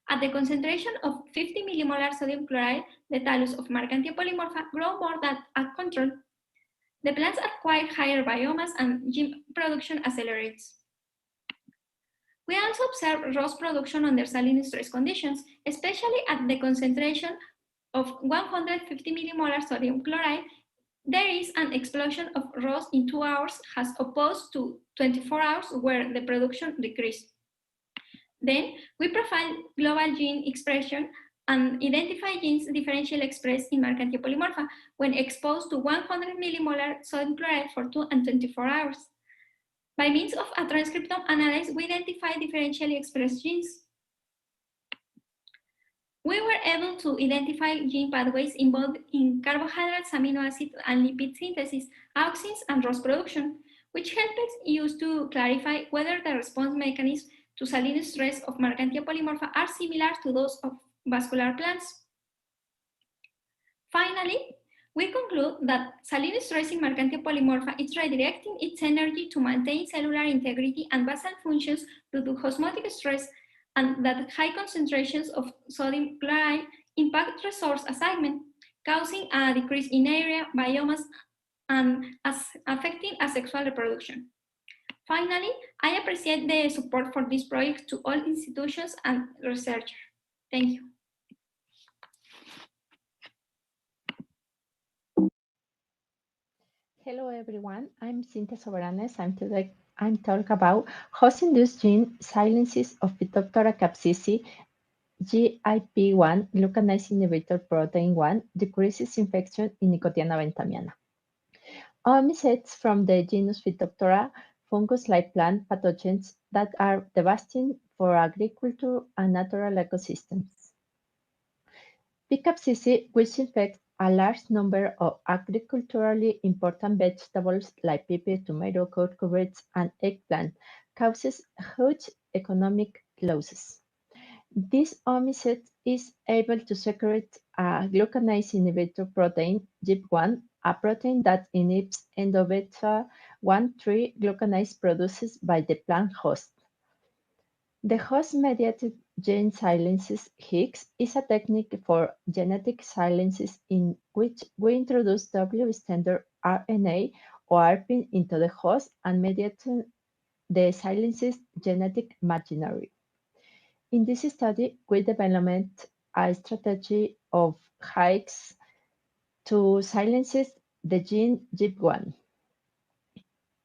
Speaker 12: At the concentration of 50 millimolar sodium chloride, the thallus of Mercantia polymorpha grow more than at control. The plants acquire higher biomass and gene production accelerates. We also observe ROS production under saline stress conditions, especially at the concentration of 150 millimolar sodium chloride. There is an explosion of ROS in 2 hours as opposed to 24 hours where the production decreased. Then we profile global gene expression and identify genes differentially expressed in Mercantia polymorpha when exposed to 100 millimolar sodium chloride for 2 and 24 hours. By means of a transcriptome analysis, we identify differentially expressed genes. We were able to identify gene pathways involved in carbohydrates, amino acid, and lipid synthesis, auxins, and ROS production, which helped us to clarify whether the response mechanisms to saline stress of Mercantia polymorpha are similar to those of vascular plants. Finally, we conclude that saline stress in Mercantia polymorpha is redirecting its energy to maintain cellular integrity and basal functions due to osmotic stress, and that high concentrations of sodium chloride impact resource assignment, causing a decrease in area, biomass, and affecting asexual reproduction. Finally, I appreciate the support for this project to all institutions and researchers. Thank you.
Speaker 14: Hello everyone, I'm Cintia Soberanes. I'm talking about host-induced gene silences of Phytophthora capsicii GIP1 glucanase inhibitor protein 1 decreases infection in Nicotiana bentamiana. Homicides from the genus Phytophthora fungus-like plant pathogens that are devastating for agriculture and natural ecosystems. P. capsicii, which infects a large number of agriculturally important vegetables like pepper, tomato, cucurbits, and eggplant, causes huge economic losses. This homicide is able to secrete a glucanase inhibitor protein, GIP1, a protein that inhibits endobeta 1,3 glucanase produced by the plant host. The host-mediated gene silences Higgs is a technique for genetic silences in which we introduce double-stranded RNA warping into the host and mediating the silence's genetic machinery. In this study, we developed a strategy of hikes to silence the gene GIP1.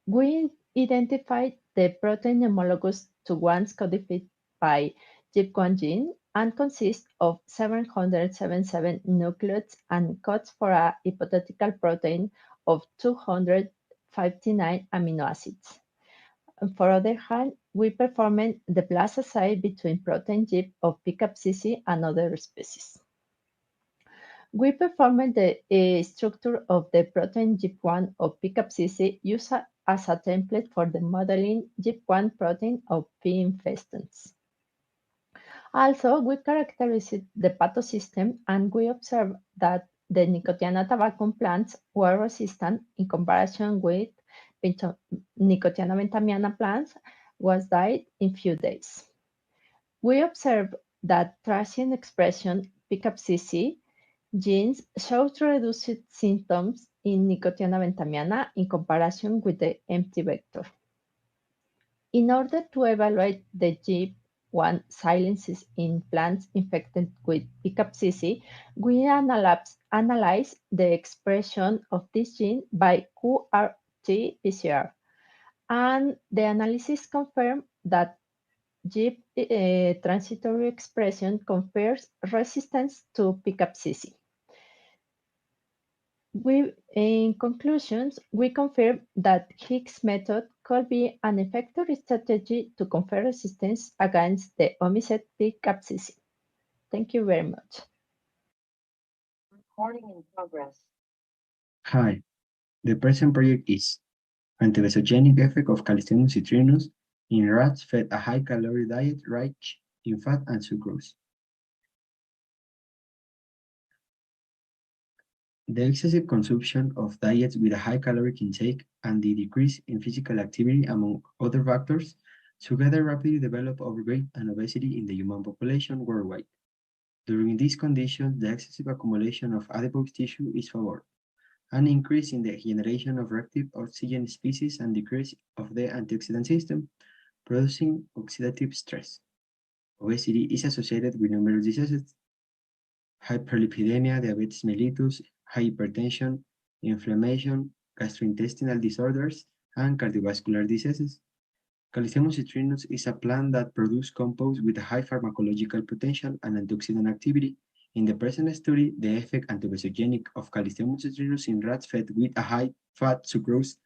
Speaker 14: We identified the protein homologous to ones codified by GIP1 gene and consists of 777 nucleotides and codes for a hypothetical protein of 259 amino acids. And for other hand, we performed the blast assay between protein GIP of PCAP-CC and other species. We performed the structure of the protein GIP1 of PCAP-CC used as a template for the modeling GIP1 protein of P. infestans. Also, we characterized the pathosystem and we observed that the Nicotiana tabacum plants were resistant in comparison with Nicotiana ventamiana plants was died in few days. We observed that transient expression PCAP-CC genes showed reduced symptoms in Nicotiana ventamiana in comparison with the empty vector. In order to evaluate the GIP1 silences in plants infected with PCAP-CC, we analyzed the expression of this gene by qRT-PCR, and the analysis confirmed that GIP transitory expression confers resistance to PCAP-CC. In conclusions, we confirm that Higgs method could be an effective strategy to confer resistance against the omised PCAP-CC. Thank you very much.
Speaker 15: Recording in progress.
Speaker 17: Hi, the present project is antibesogenic effect of Calisthemus citrinus in rats fed a high-calorie diet rich in fat and sucrose. The excessive consumption of diets with a high caloric intake and the decrease in physical activity, among other factors, together rapidly develop overweight and obesity in the human population worldwide. During these conditions, the excessive accumulation of adipose tissue is favored, an increase in the generation of reactive oxygen species and decrease of the antioxidant system, producing oxidative stress. Obesity is associated with numerous diseases: hyperlipidemia, diabetes mellitus, hypertension, inflammation, gastrointestinal disorders, and cardiovascular diseases. Calisthemus citrinus is a plant that produces compounds with a high pharmacological potential and antioxidant activity. In the present study, the effect antibesogenic of Calisthemus citrinus in rats fed with a high-fat sucrose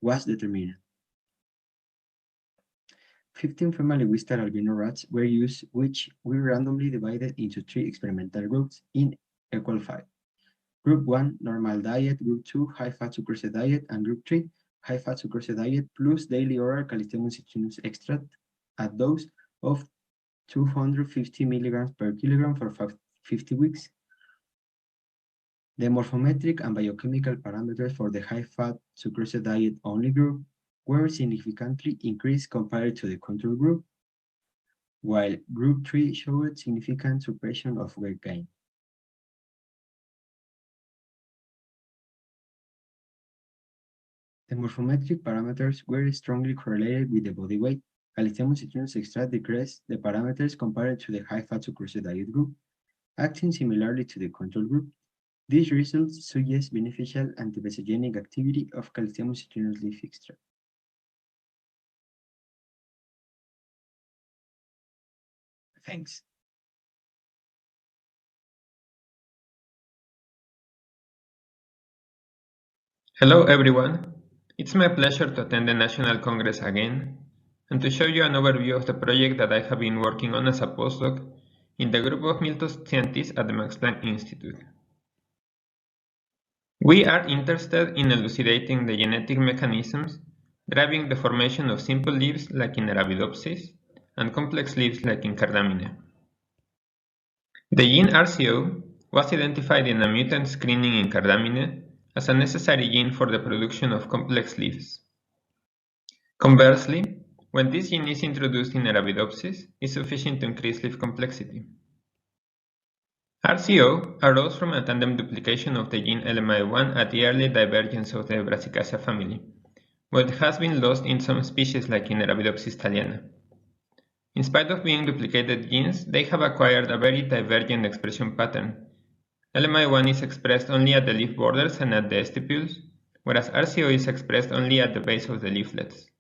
Speaker 17: was determined. 15 family Wistar albino rats were used, which we randomly divided into 3 experimental groups in equal 5. Group 1, normal diet; Group 2, high-fat sucrose diet; and Group 3, high-fat sucrose diet plus daily oral Calisthemus citrinus extract at dose of 250 milligrams per kilogram for 50 weeks. The morphometric and biochemical parameters for the high-fat sucrose diet only group were significantly increased compared to the control group, while Group 3 showed significant suppression of weight gain. The morphometric parameters were strongly correlated with the body weight. Calisthemus citrinus extract decreased the parameters compared to the high-fat sucrose diet group, acting similarly to the control group. These results suggest beneficial antibesogenic activity of Calisthemus citrinus leaf extract. Thanks.
Speaker 2: Hello everyone. It's my pleasure to attend the National Congress again and to show you an overview of the project that I have been working on as a postdoc in the group of Milton scientists at the Max Planck Institute. We are interested in elucidating the genetic mechanisms driving the formation of simple leaves like in Arabidopsis and complex leaves like in Cardamine. The gene RCO was identified in a mutant screening in Cardamine as a necessary gene for the production of complex leaves. Conversely, when this gene is introduced in Arabidopsis, it's sufficient to increase leaf complexity. RCO arose from a tandem duplication of the gene LMI1 at the early divergence of the Brassicaceae family, but has been lost in some species like in Arabidopsis thaliana. In spite of being duplicated genes, they have acquired a very divergent expression pattern. LMI1 is expressed only at the leaf borders and at the stipules, whereas RCO is expressed only at the base of the leaflets.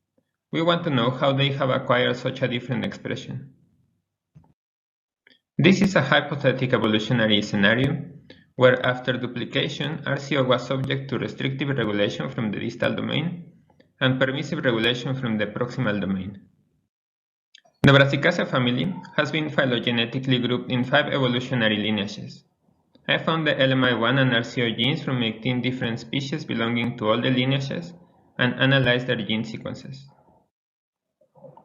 Speaker 2: We want to know how they have acquired such a different expression. This is a hypothetic evolutionary scenario where after duplication, RCO was subject to restrictive regulation from the distal domain and permissive regulation from the proximal domain. The Brassicaceae family has been phylogenetically grouped in 5 evolutionary lineages. I found the LMI1 and RCO genes from 18 different species belonging to all the lineages and analyzed their gene sequences.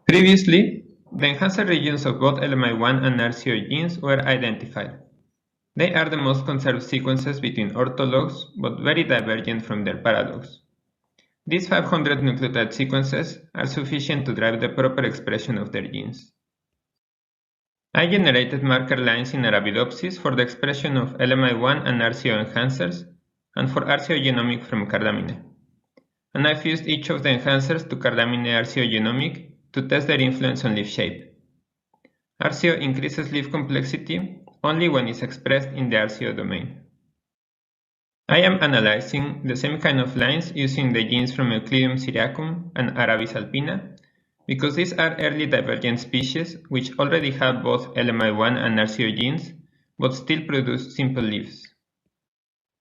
Speaker 2: Previously, the enhancer regions of both LMI1 and RCO genes were identified. They are the most conserved sequences between orthologs, but very divergent from their paralogs. These 500 nucleotide sequences are sufficient to drive the proper expression of their genes. I generated marker lines in Arabidopsis for the expression of LMI1 and RCO enhancers and for RCO genomic from Cardamine. And I fused each of the enhancers to Cardamine RCO genomic to test their influence on leaf shape. RCO increases leaf complexity only when it's expressed in the RCO domain. I am analyzing the same kind of lines using the genes from Euclidium syriacum and Arabis alpina, because these are early divergent species which already have both LMI1 and RCO genes, but still produce simple leaves.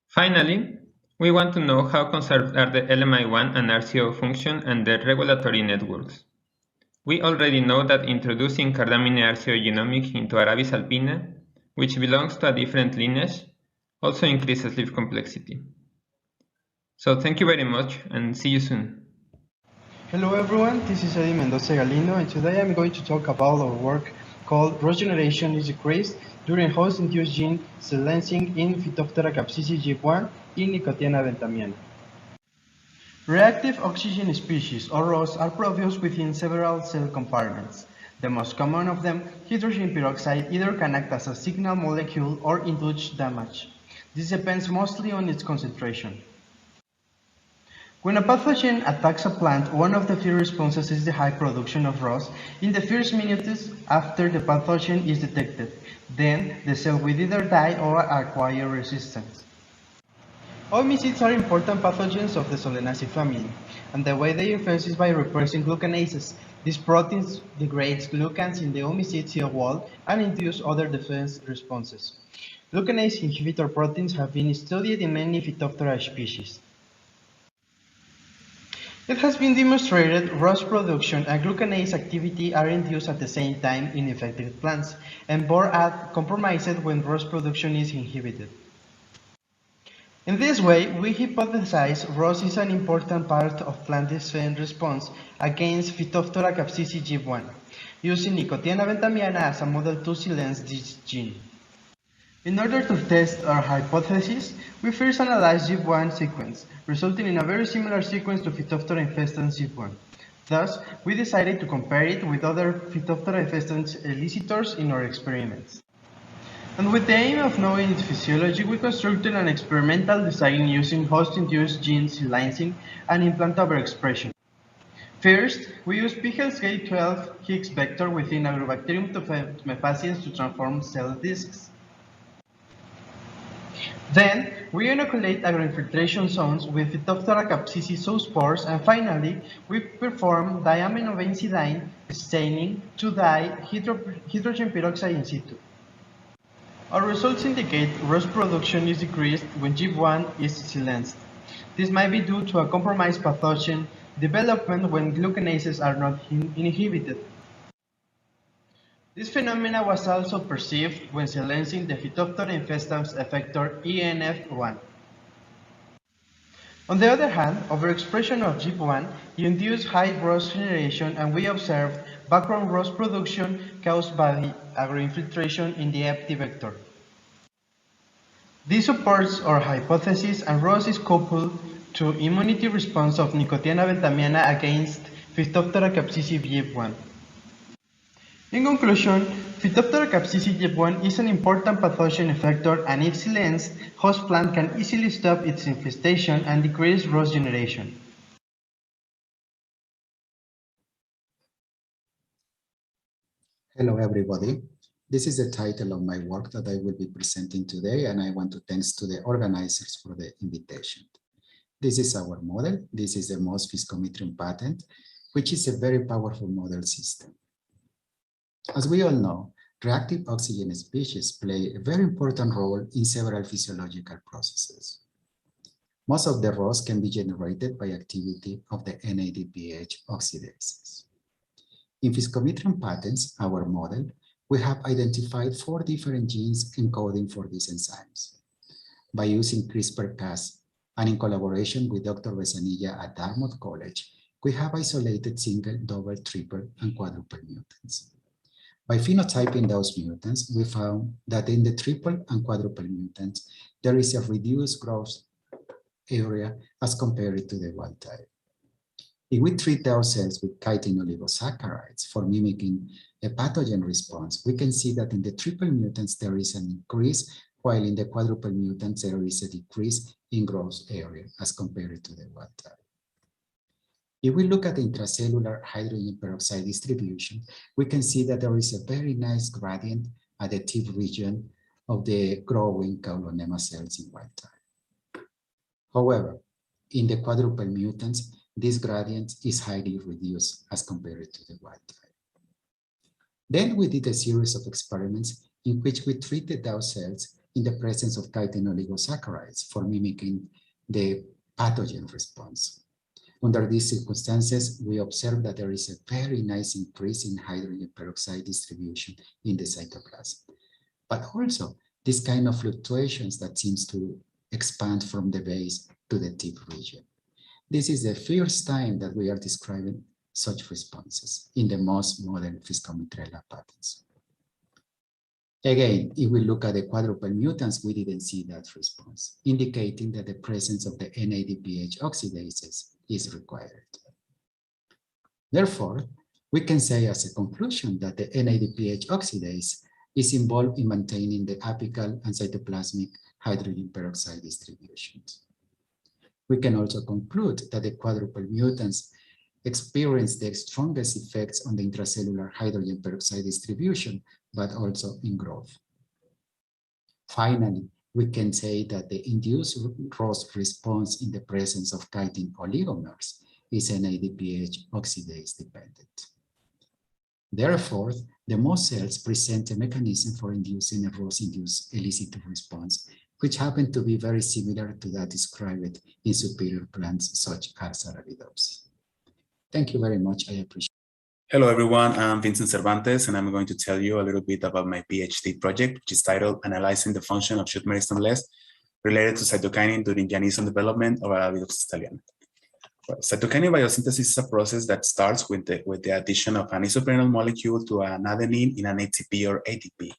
Speaker 2: Finally, we want to know how conserved are the LMI1 and RCO function and their regulatory networks. We already know that introducing Cardamine RCO genomic into Arabis alpina, which belongs to a different lineage, also increases leaf complexity. So thank you very much and see you soon.
Speaker 3: Hello everyone, this is Eddie Mendoza Galindo, and today I'm going to talk about our work called Ross generation is decreased during host-induced gene silencing in Phytophthora capsicii GIP1 in Nicotiana bentamiana. Reactive oxygen species, or ROS, are produced within several cell compartments. The most common of them, hydrogen peroxide, either can act as a signal molecule or induce damage. This depends mostly on its concentration. When a pathogen attacks a plant, one of the first responses is the high production of ROS in the first minutes after the pathogen is detected. Then, the cell will either die or acquire resistance. Oomycetes are important pathogens of the Solanaceae family, and the way they infest is by repressing glucanases. These proteins degrade glucans in the oomycete cell wall and induce other defense responses. Glucanase inhibitor proteins have been studied in many Phytophthora species. It has been demonstrated ROS production and glucanase activity are induced at the same time in infected plants, and both are compromised when ROS production is inhibited. In this way, we hypothesize ROS is an important part of plant defense response against Phytophthora capsicii GIP1, using Nicotiana bentamiana as a model to silence this gene. In order to test our hypothesis, we first analyzed GIP1 sequence, resulting in a very similar sequence to Phytophthora infestans GIP1. Thus, we decided to compare it with other Phytophthora infestans elicitors in our experiments. And with the aim of knowing its physiology, we constructed an experimental design using host-induced gene silencing and implant overexpression. First, we used PHELS-K12 Higgs vector within Agrobacterium tumefaciens to transform cell discs. Then, we inoculate agroinfiltration zones with Phytophthora capsicii zoospores, and finally, we perform diaminobencidine staining to dye hydrogen peroxide in situ. Our results indicate ROS production is decreased when GIP1 is silenced. This might be due to a compromised pathogen development when glucanases are not inhibited. This phenomena was also perceived when silencing the Phytophthora infestans effector ENF1. On the other hand, overexpression of GIP1 induced high ROS generation, and we observed background ROS production caused by agroinfiltration in the empty vector. This supports our hypothesis, and ROS is coupled to immunity response of Nicotiana bentamiana against Phytophthora capsicii GIP1. In conclusion, Phytophthora capsicii Jeb1 is an important pathogen effector, and its silenced host plant can easily stop its infestation and decrease rose generation.
Speaker 15: Hello, everybody. This is the title of my work that I will be presenting today, and I want to thank to the organizers for the invitation. This is our model. This is the MOS Viscometrium patent, which is a very powerful model system. As we all know, reactive oxygen species play a very important role in several physiological processes. Most of the ROS can be generated by activity of the NADPH oxidases. In Viscometrium patents, our model, we have identified 4 different genes encoding for these enzymes. By using CRISPR-Cas and in collaboration with Dr. Besanilla at Dartmouth College, we have isolated single, double, triple, and quadruple mutants. By phenotyping those mutants, we found that in the triple and quadruple mutants, there is a reduced growth area as compared to the wild type. If we treat those cells with chitin oligosaccharides for mimicking a pathogen response, we can see that in the triple mutants, there is an increase, while in the quadruple mutants, there is a decrease in growth area as compared to the wild type. If we look at the intracellular hydrogen peroxide distribution, we can see that there is a very nice gradient at the tip region of the growing Caulonema cells in wild type. However, in the quadruple mutants, this gradient is highly reduced as compared to the wild type. Then we did a series of experiments in which we treated those cells in the presence of chitin oligosaccharides for mimicking the pathogen response. Under these circumstances, we observed that there is a very nice increase in hydrogen peroxide distribution in the cytoplasm. But also, this kind of fluctuations that seems to expand from the base to the tip region. This is the first time that we are describing such responses in the most modern Viscometrella patents. Again, if we look at the quadruple mutants, we didn't see that response, indicating that the presence of the NADPH oxidases is required. Therefore, we can say as a conclusion that the NADPH oxidase is involved in maintaining the apical and cytoplasmic hydrogen peroxide distributions. We can also conclude that the quadruple mutants experience the strongest effects on the intracellular hydrogen peroxide distribution, but also in growth. Finally, we can say that the induced ROS response in the presence of chitin oligomers is NADPH oxidase dependent. Therefore, the MOS cells present a mechanism for inducing a ROS-induced elicited response, which happen to be very similar to that described in superior plants such as Arabidopsis. Thank you very much. I appreciate it.
Speaker 16: Hello, everyone. I'm Vincent Cervantes, and I'm going to tell you a little bit about my PhD project, which is titled Analyzing the Function of shoot meristem related to cytokinin during Janissum development of Arabidopsis thaliana. Well, cytokinin biosynthesis is a process that starts with the addition of an isoprenyl molecule to an adenine in an ATP or ATP.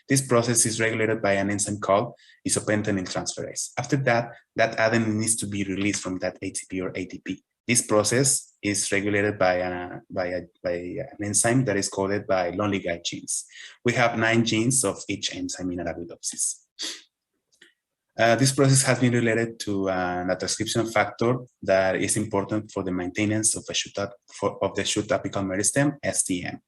Speaker 16: This process is regulated by an enzyme called isopentenyl transferase. After that, that adenine needs to be released from that ATP or ATP. This process is regulated by an enzyme that is coded by lonely guide genes. We have 9 genes of each enzyme in Arabidopsis. This process has been related to a transcription factor that is important for the maintenance of the shoot apical meristem, STM.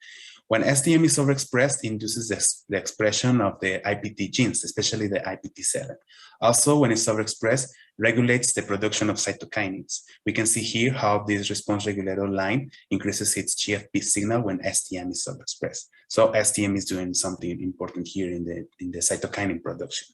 Speaker 16: When STM is overexpressed, it induces the expression of the IPT genes, especially the IPT7. Also, when it's overexpressed, regulates the production of cytokinins. We can see here how this response regulator line increases its GFP signal when STM is overexpressed. So STM is doing something important here in the cytokinin production.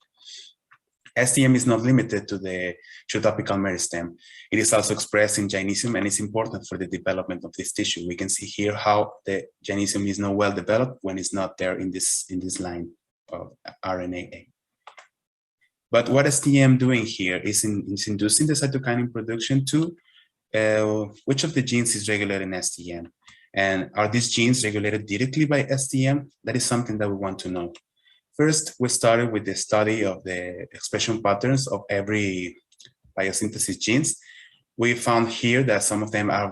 Speaker 16: STM is not limited to the shoot apical meristem. It is also expressed in Janissum and is important for the development of this tissue. We can see here how the Janissum is not well developed when it's not there in this line of RNA. But what STM doing here is inducing the cytokinin production to which of the genes is regulated in STM? And are these genes regulated directly by STM? That is something that we want to know. First, we started with the study of the expression patterns of every biosynthesis genes. We found here that some of them are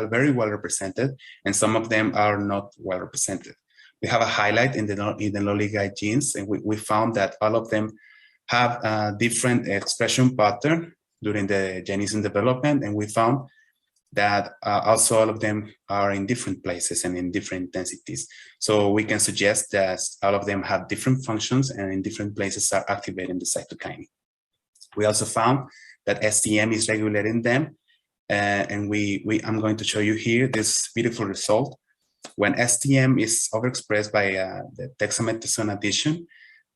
Speaker 16: very well represented and some of them are not well represented. We have a highlight in the lonely guide genes, and we found that all of them have a different expression pattern during the genism development, and we found that also all of them are in different places and in different intensities. So we can suggest that all of them have different functions and in different places are activating the cytokine. We also found that STM is regulating them, and I'm going to show you here this beautiful result. When STM is overexpressed by the dexamethasone addition,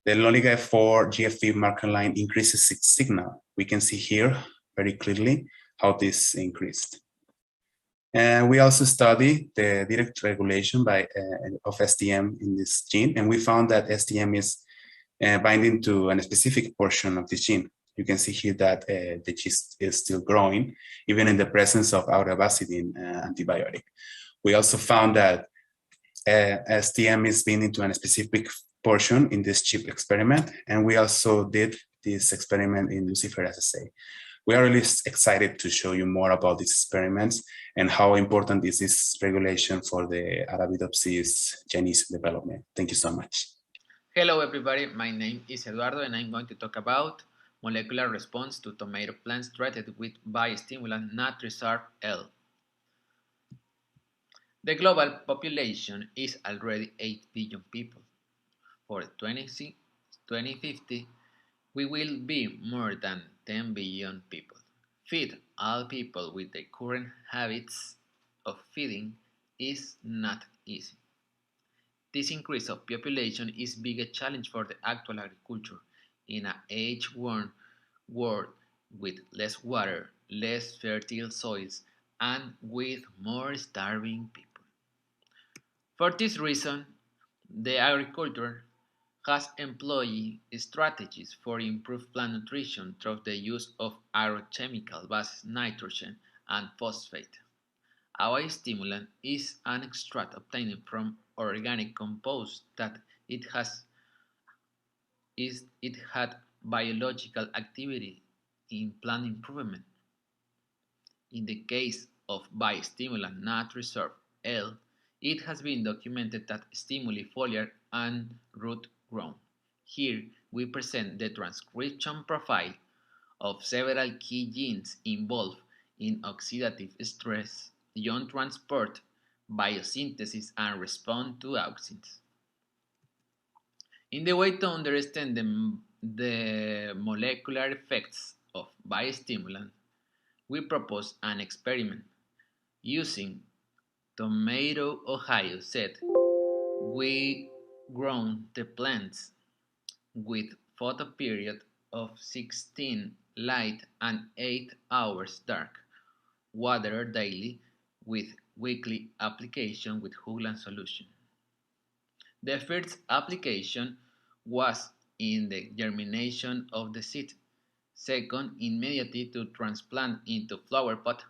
Speaker 16: the Loliga 4 GFP marker line increases its signal. We can see here very clearly how this increased. And we also study the direct regulation of STM in this gene, and we found that STM is binding to a specific portion of this gene. You can see here that the gene is still growing, even in the presence of auribacidin antibiotic. We also found that STM is binding to a specific portion in this chip experiment, and we also did this experiment in luciferase assay. We are really excited to show you more about these experiments and how important is this regulation for the Arabidopsis genism development. Thank you so much.
Speaker 1: Hello everybody, my name is Eduardo and I'm going to talk about molecular response to tomato plants treated with biostimulant Natresurf L. The global population is already 8 billion people. For 2050, we will be more than 10 billion people. Feed all people with the current habits of feeding is not easy. This increase of population is a big challenge for the actual agriculture in an age-worn world with less water, less fertile soils, and with more starving people. For this reason, the agriculture has employed strategies for improved plant nutrition through the use of agrochemical-based nitrogen and phosphate. A biostimulant is an extract obtained from organic compost that it had biological activity in plant improvement. In the case of biostimulant Natresurf L, it has been documented that stimuli foliar and root growth. Here we present the transcription profile of several key genes involved in oxidative stress, ion transport, biosynthesis, and response to auxins. In the way to understand the molecular effects of biostimulant, we propose an experiment using tomato Ohio set. We grown the plants with photoperiod of 16 light and 8 hours dark, water daily with weekly application with Hoagland solution. The first application was in the germination of the seed, second immediately to transplant into flower pot.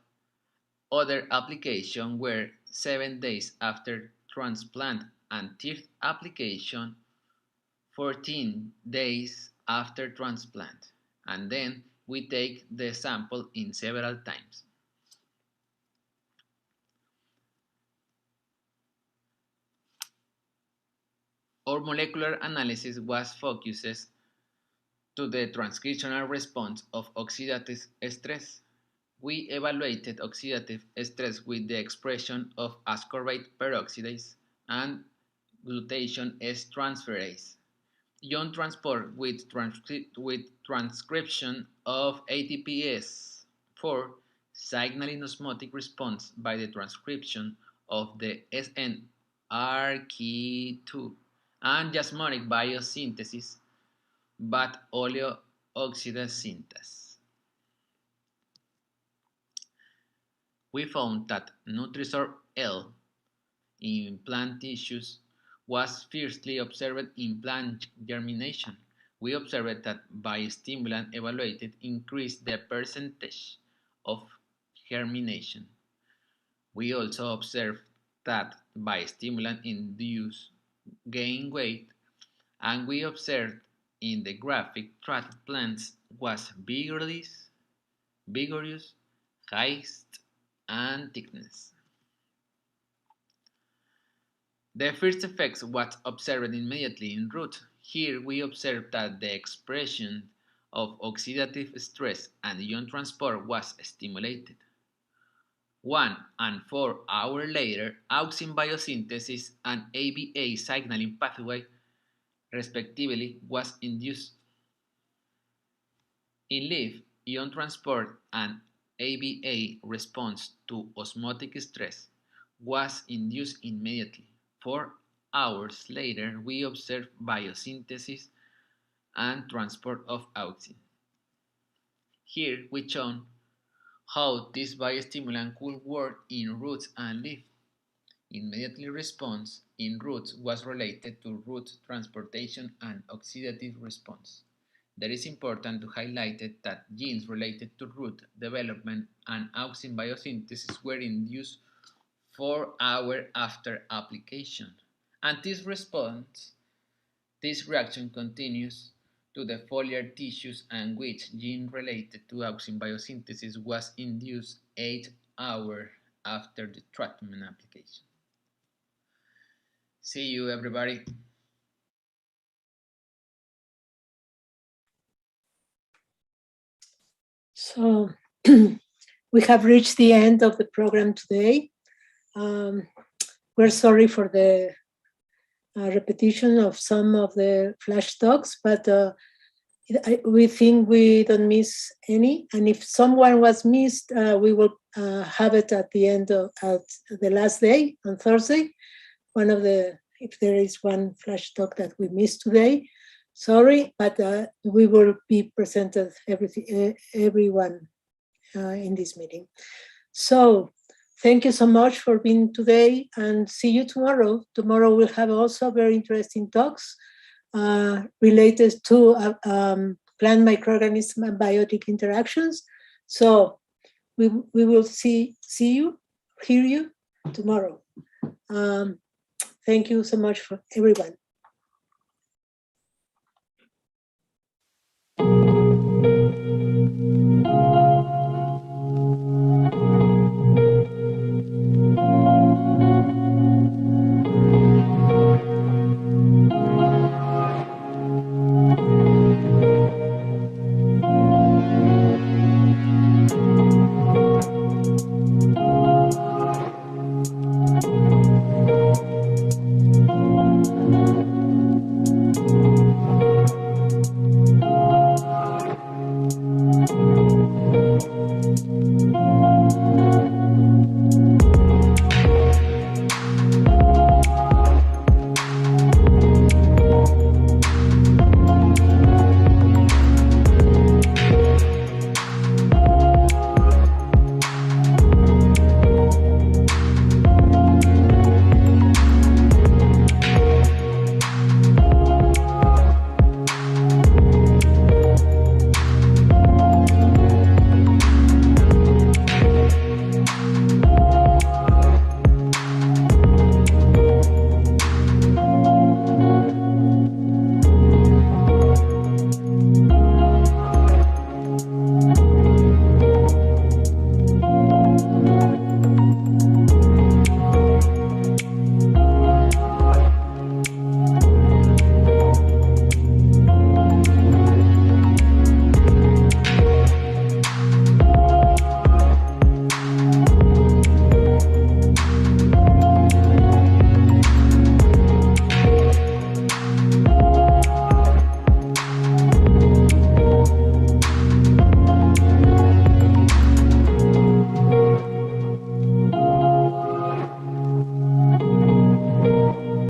Speaker 1: Other applications were 7 days after transplant and third application 14 days after transplant, and then we take the sample in several times. Our molecular analysis was focused to the transcriptional response of oxidative stress. We evaluated oxidative stress with the expression of ascorbate peroxidase and glutathione S-transferase, ion transport with transcription of ATPase4, signaling osmotic response by the transcription of the SNRK2, and jasmonic biosynthesis, but oleoxidase synthase. We found that Natresurf L in plant tissues was firstly observed in plant germination. We observed that biostimulant evaluated increased the percentage of germination. We also observed that biostimulant induced gain weight, and we observed in the graphic that plants was vigorous, height, and thickness. The first effect was observed immediately in root. Here we observed that the expression of oxidative stress and ion transport was stimulated. 1 and 4 hours later, auxin biosynthesis and ABA signaling pathway, respectively, was induced. In leaf, ion transport and ABA response to osmotic stress was induced immediately. 4 hours later, we observed biosynthesis and transport of auxin. Here we shown how this biostimulant could work in roots and leaf. Immediately response in roots was related to root transportation and oxidative response. There is important to highlight that genes related to root development and auxin biosynthesis were induced 4 hours after application. And this reaction continues to the foliar tissues and which gene related to auxin biosynthesis was induced 8 hours after the treatment application. See you, everybody.
Speaker 13: So we have reached the end of the program today. We're sorry for the repetition of some of the flash talks, but we think we don't miss any. And if someone was missed, we will have it at the end of at the last day on Thursday. If there is one flash talk that we missed today, sorry, but we will be presented everyone in this meeting. So thank you so much for being today and see you tomorrow. Tomorrow we'll have also very interesting talks related to plant microorganism and biotic interactions. So we will see you, hear you tomorrow. Thank you so much for everyone.